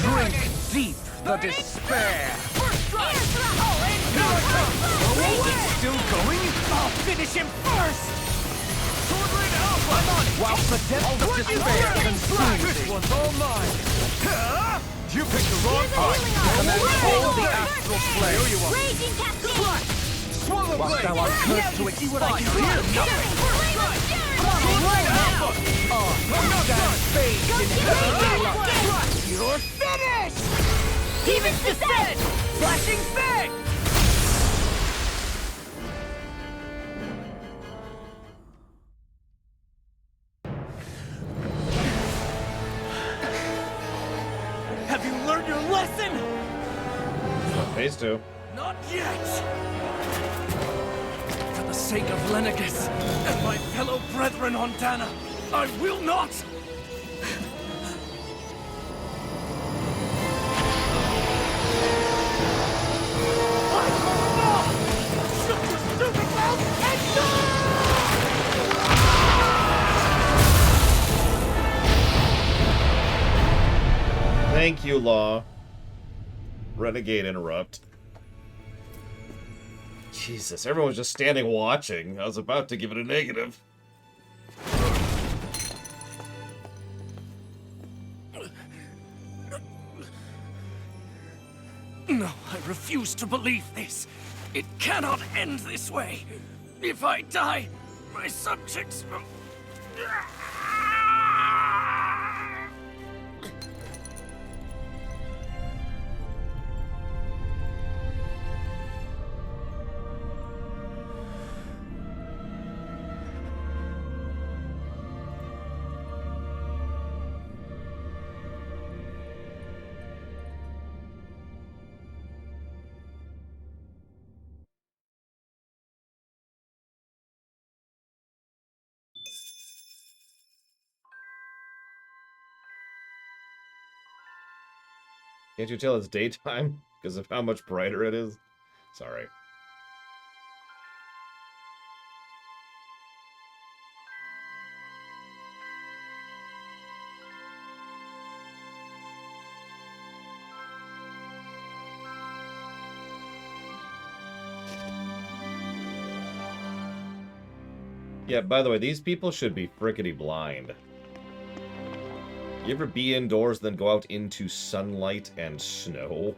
Drink deep the despair! Still going? I'll finish him first! Sword Rain Alpha! I'm on it! While the depth of despair consumes this one's all mine! You picked the wrong fight! And then hold the astral flare! Here you are! Raging Cascade! Swallow Blade! Thou art cursed to expire, fear nothing! Sword Rain Alpha! That fades in hell! You're finished! Demon's Descent! Flashing Fang! Have you learned your lesson? Phase 2. Not yet! For the sake of Lenegus and my fellow brethren on Dana, I will not! Thank you, Law. Renegade interrupt. Jesus, everyone was just standing watching. I was about to give it a negative. No, I refuse to believe this. It cannot end this way. If I die, my subjects will... Can't you tell it's daytime because of how much brighter it is? Sorry. Yeah, by the way, these people should be frickety blind. You ever be indoors, then go out into sunlight and snow?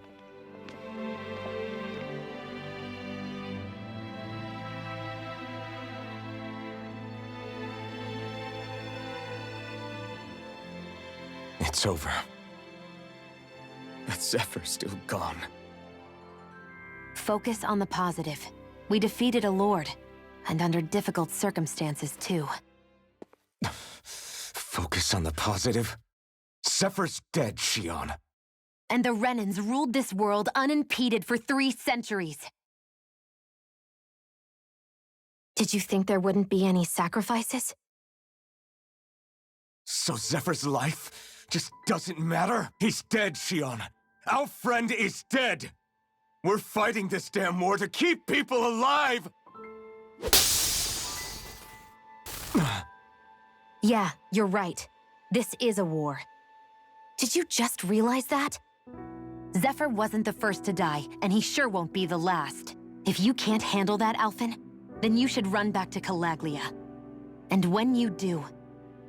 It's over. But Zephyr's still gone. Focus on the positive. We defeated a lord, and under difficult circumstances, too. Focus on the positive? Zephyr's dead, Shion. And the Renans ruled this world unimpeded for 3 centuries. Did you think there wouldn't be any sacrifices? So Zephyr's life just doesn't matter? He's dead, Shion. Our friend is dead. We're fighting this damn war to keep people alive! Yeah, you're right. This is a war. Did you just realize that? Zephyr wasn't the first to die, and he sure won't be the last. If you can't handle that, Alphen, then you should run back to Calaglia. And when you do,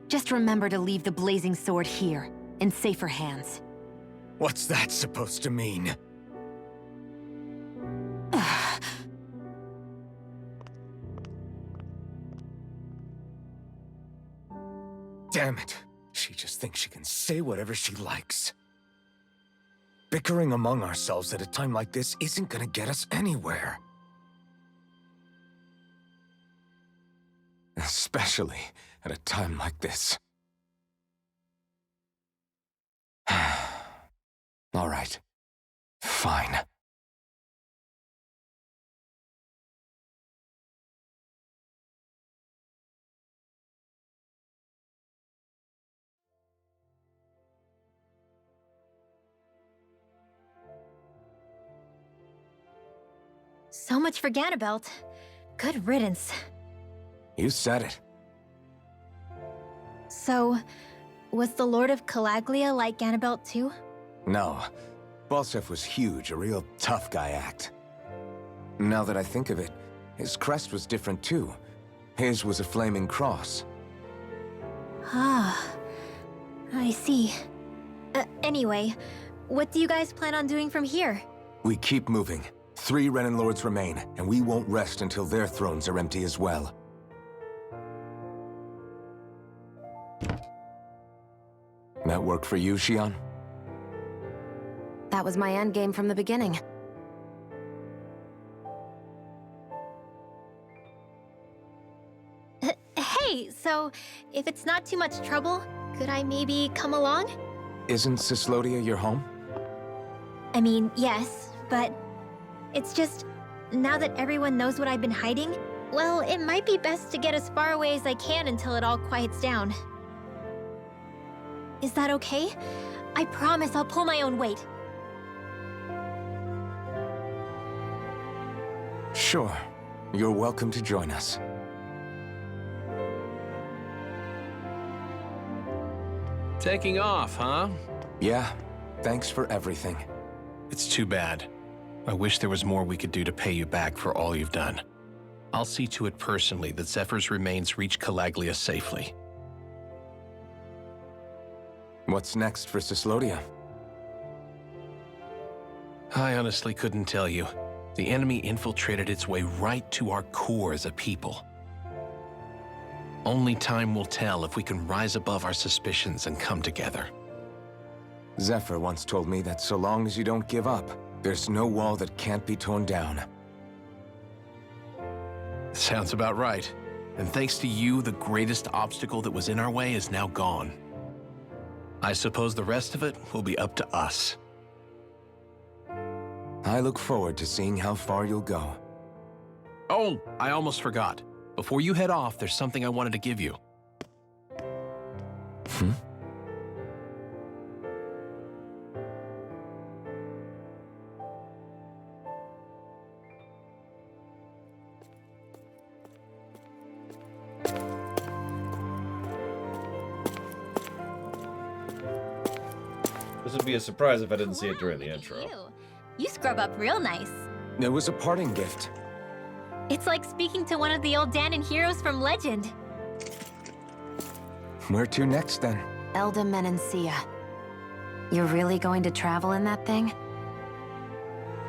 just remember to leave the Blazing Sword here, in safer hands. What's that supposed to mean? Damn it. She just thinks she can say whatever she likes. Bickering among ourselves at a time like this isn't gonna get us anywhere. Especially at a time like this. All right. Fine. So much for Ganabelt. Good riddance. You said it. So, was the Lord of Calaglia like Ganabelt too? No. Balseph was huge, a real tough guy act. Now that I think of it, his crest was different too. His was a flaming cross. Ah, I see. Anyway, what do you guys plan on doing from here? We keep moving. 3 Renin Lords remain, and we won't rest until their thrones are empty as well. That work for you, Xion? That was my endgame from the beginning. Hey, so if it's not too much trouble, could I maybe come along? Isn't Cyslodia your home? I mean, yes, but it's just, now that everyone knows what I've been hiding, well, it might be best to get as far away as I can until it all quiets down. Is that okay? I promise I'll pull my own weight. Sure. You're welcome to join us. Taking off, huh? Yeah. Thanks for everything. It's too bad. I wish there was more we could do to pay you back for all you've done. I'll see to it personally that Zephyr's remains reach Calaglia safely. What's next for Cyslodia? I honestly couldn't tell you. The enemy infiltrated its way right to our core as a people. Only time will tell if we can rise above our suspicions and come together. Zephyr once told me that so long as you don't give up, there's no wall that can't be torn down. Sounds about right. And thanks to you, the greatest obstacle that was in our way is now gone. I suppose the rest of it will be up to us. I look forward to seeing how far you'll go. Oh, I almost forgot. Before you head off, there's something I wanted to give you. This would be a surprise if I didn't see it during the intro. You scrub up real nice. It was a parting gift. It's like speaking to one of the old Dahnan heroes from Legend. Where to next, then? Elda Menancia. You're really going to travel in that thing?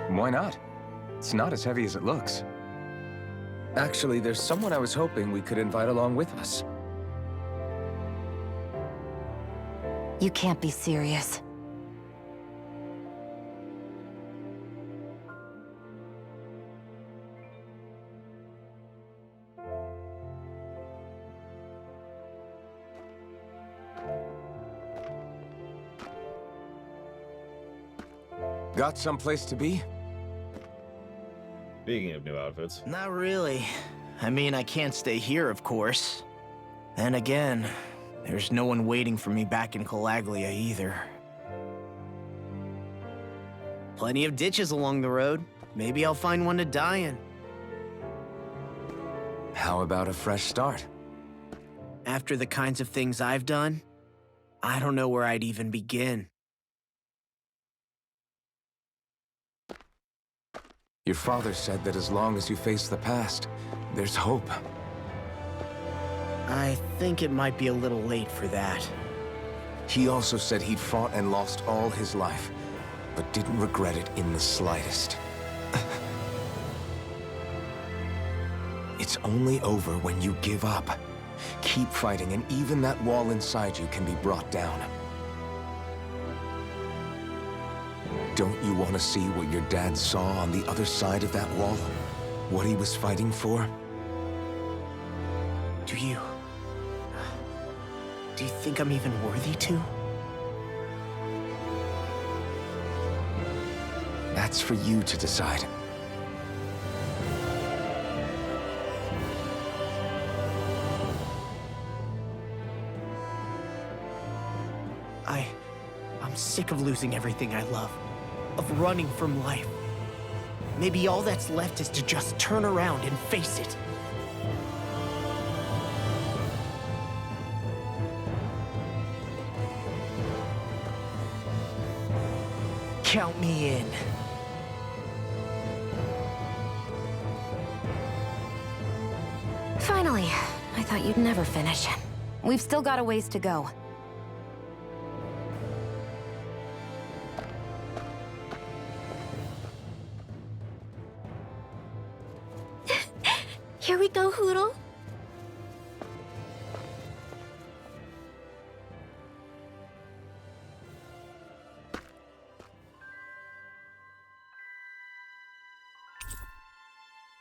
Why not? It's not as heavy as it looks. Actually, there's someone I was hoping we could invite along with us. You can't be serious. Got someplace to be? Speaking of new outfits. Not really. I mean, I can't stay here, of course. Then again, there's no one waiting for me back in Calaglia either. Plenty of ditches along the road. Maybe I'll find one to die in. How about a fresh start? After the kinds of things I've done, I don't know where I'd even begin. Your father said that as long as you face the past, there's hope. I think it might be a little late for that. He also said he'd fought and lost all his life, but didn't regret it in the slightest. It's only over when you give up. Keep fighting, and even that wall inside you can be brought down. Don't you want to see what your dad saw on the other side of that wall? What he was fighting for? Do you think I'm even worthy to? That's for you to decide. I'm sick of losing everything I love, of running from life. Maybe all that's left is to just turn around and face it. Count me in. Finally, I thought you'd never finish. We've still got a ways to go. Here we go, Hootle.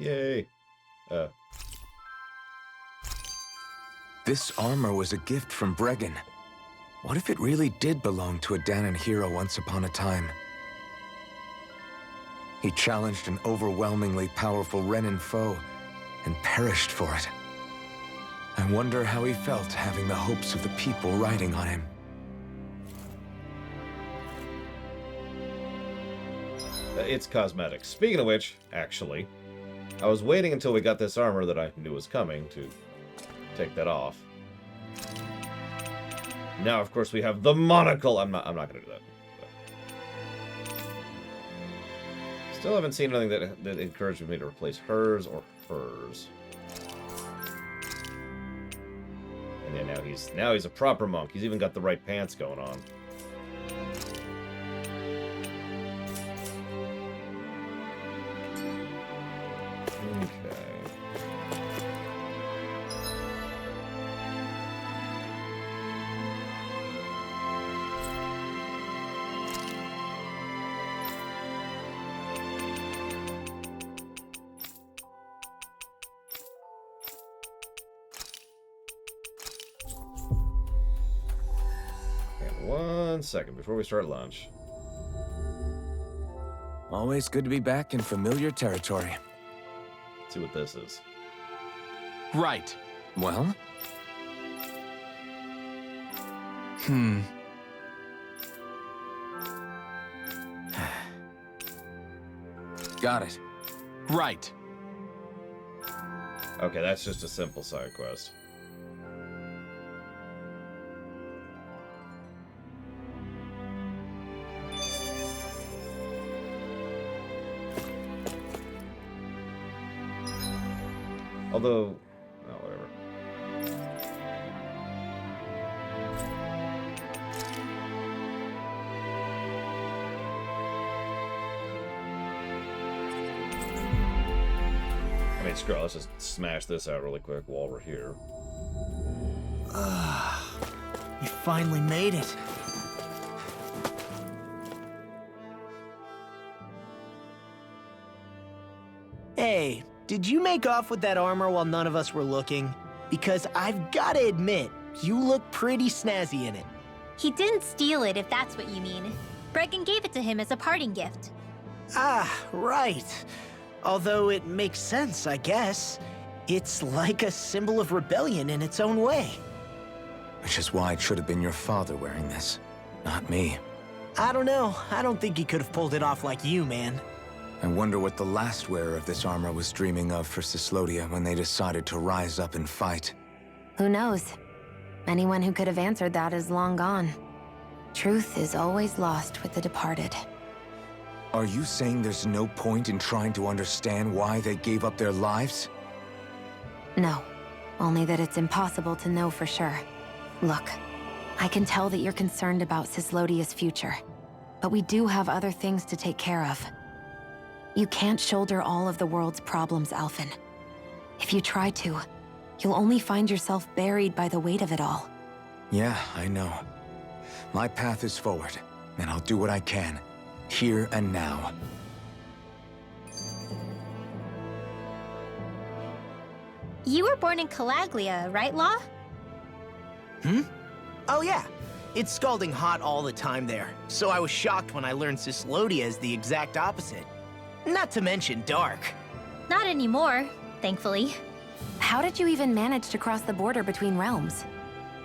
Yay. This armor was a gift from Bregan. What if it really did belong to a Dahnan hero once upon a time? He challenged an overwhelmingly powerful Renan foe and perished for it. I wonder how he felt having the hopes of the people riding on him. It's cosmetic. Speaking of which, actually, I was waiting until we got this armor that I knew was coming to take that off. Now, of course, we have the monocle. I'm not gonna do that. Still haven't seen anything that encouraged me to replace hers or hers. And yeah, now he's a proper monk. He's even got the right pants going on. Okay. And 1 second before we start lunch. Always good to be back in familiar territory. Let's see what this is. Right. Well? Got it. Right. Okay, that's just a simple side quest. Although, oh, whatever. I mean, screw it, let's just smash this out really quick while we're here. You finally made it. Hey, did you make off with that armor while none of us were looking? Because I've gotta admit, you look pretty snazzy in it. He didn't steal it, if that's what you mean. Bregan gave it to him as a parting gift. Ah, right. Although it makes sense, I guess. It's like a symbol of rebellion in its own way. Which is why it should have been your father wearing this, not me. I don't know. I don't think he could have pulled it off like you, man. I wonder what the last wearer of this armor was dreaming of for Cyslodia when they decided to rise up and fight. Who knows? Anyone who could have answered that is long gone. Truth is always lost with the departed. Are you saying there's no point in trying to understand why they gave up their lives? No, only that it's impossible to know for sure. Look, I can tell that you're concerned about Cyslodia's future, but we do have other things to take care of. You can't shoulder all of the world's problems, Alphen. If you try to, you'll only find yourself buried by the weight of it all. Yeah, I know. My path is forward, and I'll do what I can, here and now. You were born in Calaglia, right, Law? Oh yeah. It's scalding hot all the time there, so I was shocked when I learned Cyslodia is the exact opposite. Not to mention dark. Not anymore, thankfully. How did you even manage to cross the border between realms?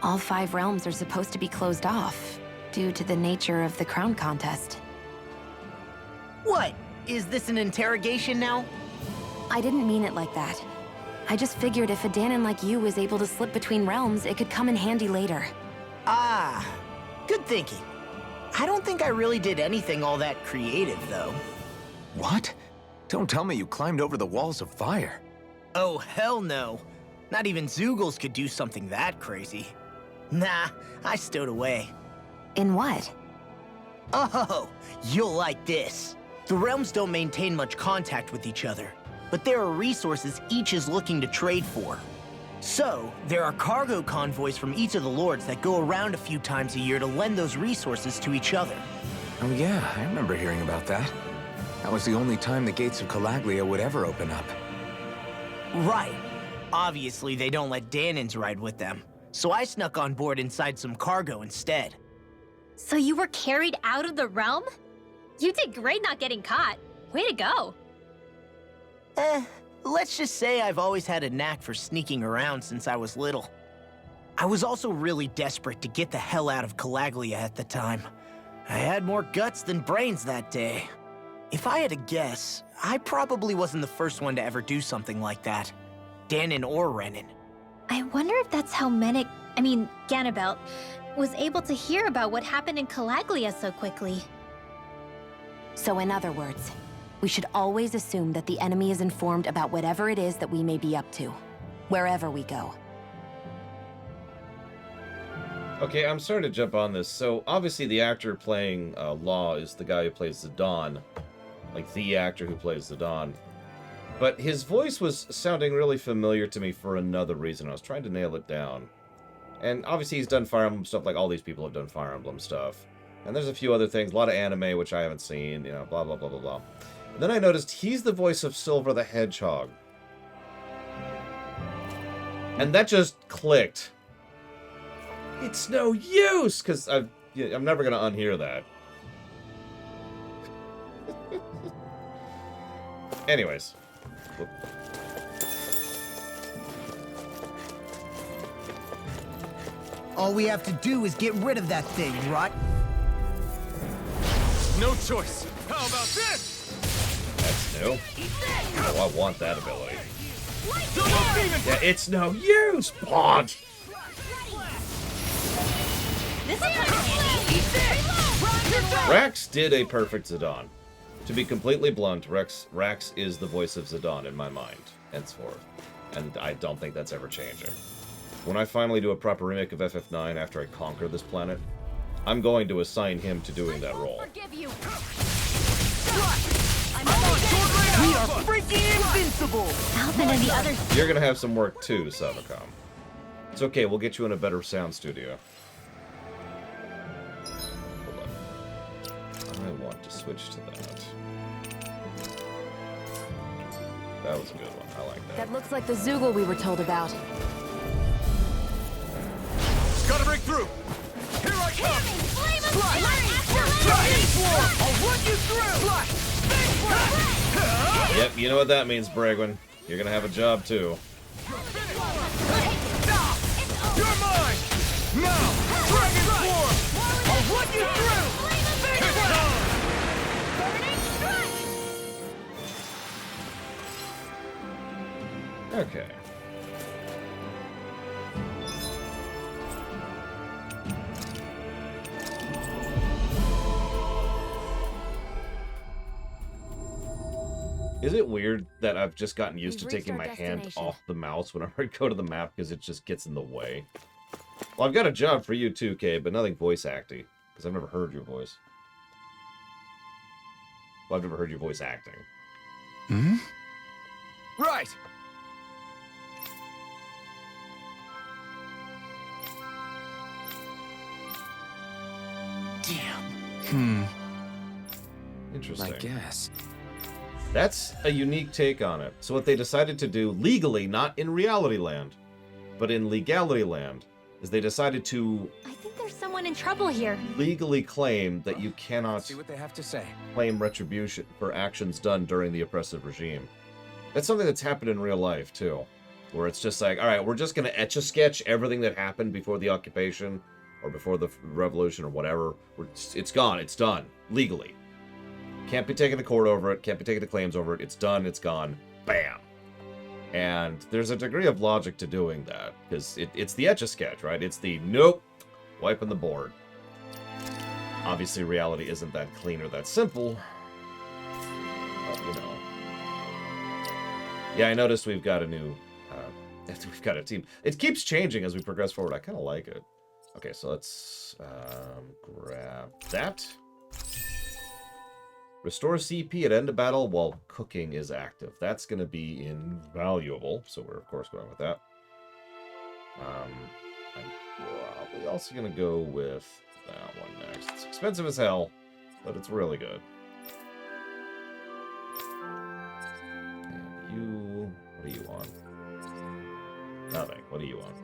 All 5 realms are supposed to be closed off, due to the nature of the crown contest. What? Is this an interrogation now? I didn't mean it like that. I just figured if a Danon like you was able to slip between realms, it could come in handy later. Ah, good thinking. I don't think I really did anything all that creative, though. What? Don't tell me you climbed over the walls of fire. Oh, hell no. Not even Zeugles could do something that crazy. Nah, I stowed away. In what? Oh, you'll like this. The realms don't maintain much contact with each other, but there are resources each is looking to trade for. So, there are cargo convoys from each of the lords that go around a few times a year to lend those resources to each other. Oh yeah, I remember hearing about that. That was the only time the gates of Calaglia would ever open up. Right. Obviously, they don't let Danons ride with them, so I snuck on board inside some cargo instead. So you were carried out of the realm? You did great not getting caught. Way to go. Let's just say I've always had a knack for sneaking around since I was little. I was also really desperate to get the hell out of Calaglia at the time. I had more guts than brains that day. If I had to guess, I probably wasn't the first one to ever do something like that. Danon or Renan. I wonder if that's how Ganabelt, was able to hear about what happened in Calaglia so quickly. So in other words, we should always assume that the enemy is informed about whatever it is that we may be up to, wherever we go. Okay, I'm starting to jump on this. So, obviously the actor playing Law is the guy who plays Zidane. Like, the actor who plays Zidane. But his voice was sounding really familiar to me for another reason. I was trying to nail it down. And obviously he's done Fire Emblem stuff, like all these people have done Fire Emblem stuff. And there's a few other things, a lot of anime, which I haven't seen, you know, blah, blah, blah, blah, blah. And then I noticed he's the voice of Silver the Hedgehog. And that just clicked. It's no use, because I'm never going to unhear that. Anyways. Whoop. All we have to do is get rid of that thing, Rot. No choice. How about this? That's new. Oh, I want that ability. Double demon! Yeah, it's no use, Bond. This is handy. Rax did a perfect Zidane. To be completely blunt, Rax is the voice of Zidane in my mind, henceforth. And I don't think that's ever changing. When I finally do a proper remake of FF9 after I conquer this planet, I'm going to assign him to doing that role. You. We are freaking invincible! Alphen and the others. You're gonna have some work too, Savacom. It's okay, we'll get you in a better sound studio. Hold on. I want to switch to that. That was a good one. I like that. That looks like the Zeugle we were told about. Gotta break through. Here I come. I'll run you through. Yep, you know what that means, Bragwin. You're gonna have a job too. You're mine. Now, Dragon Form. I'll run you through. Okay. Is it weird that I've just gotten used to We've reached taking our my hand destination. off the mouse whenever I go to the map because it just gets in the way? Well, I've got a job for you too, Kay, but nothing voice acting because I've never heard your voice. Well, I've never heard your voice acting. Hmm? Right! Hmm. Interesting. I guess. That's a unique take on it. So what they decided to do legally, not in reality land, but in legality land, is they decided to I think there's someone in trouble here. legally claim that you cannot See what they have to say. claim retribution for actions done during the oppressive regime. That's something that's happened in real life, too. Where it's just like, all right, we're just going to etch-a-sketch everything that happened before the occupation or before the revolution or whatever. It's gone. It's done. Legally. Can't be taken to court over it. Can't be taken to claims over it. It's done. It's gone. Bam. And there's a degree of logic to doing that. Because it's the etch-a-sketch, right? It's the, nope, wiping the board. Obviously, reality isn't that clean or that simple. But, you know. Yeah, I noticed we've got a new... we've got a team. It keeps changing as we progress forward. I kind of like it. Okay, so let's grab that. Restore CP at end of battle while cooking is active. That's going to be invaluable. So we're, of course, going with that. I'm probably also going to go with that one next. It's expensive as hell, but it's really good. And you... What do you want? Nothing. What do you want?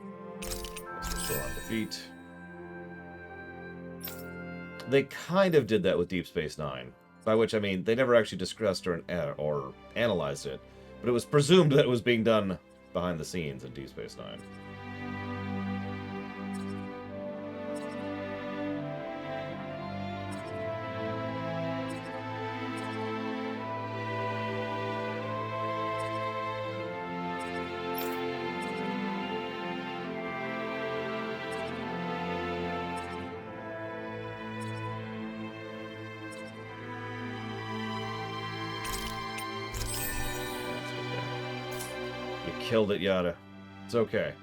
Let's restore on defeat. They kind of did that with Deep Space Nine. By which I mean, they never actually discussed or analyzed it. But it was presumed that it was being done behind the scenes in Deep Space Nine. Killed it, Yada. It's okay.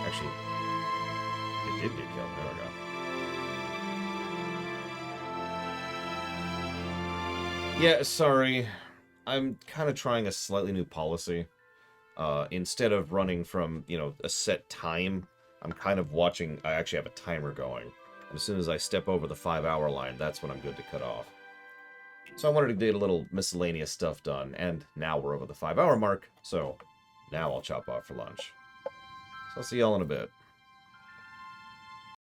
Actually, it did get killed. There we go. Yeah, sorry. I'm kind of trying a slightly new policy. Instead of running from, you know, a set time, I'm kind of watching... I actually have a timer going. And as soon as I step over the 5-hour line, that's when I'm good to cut off. So I wanted to get a little miscellaneous stuff done, and now we're over the 5-hour mark, so now I'll chop off for lunch. So I'll see y'all in a bit.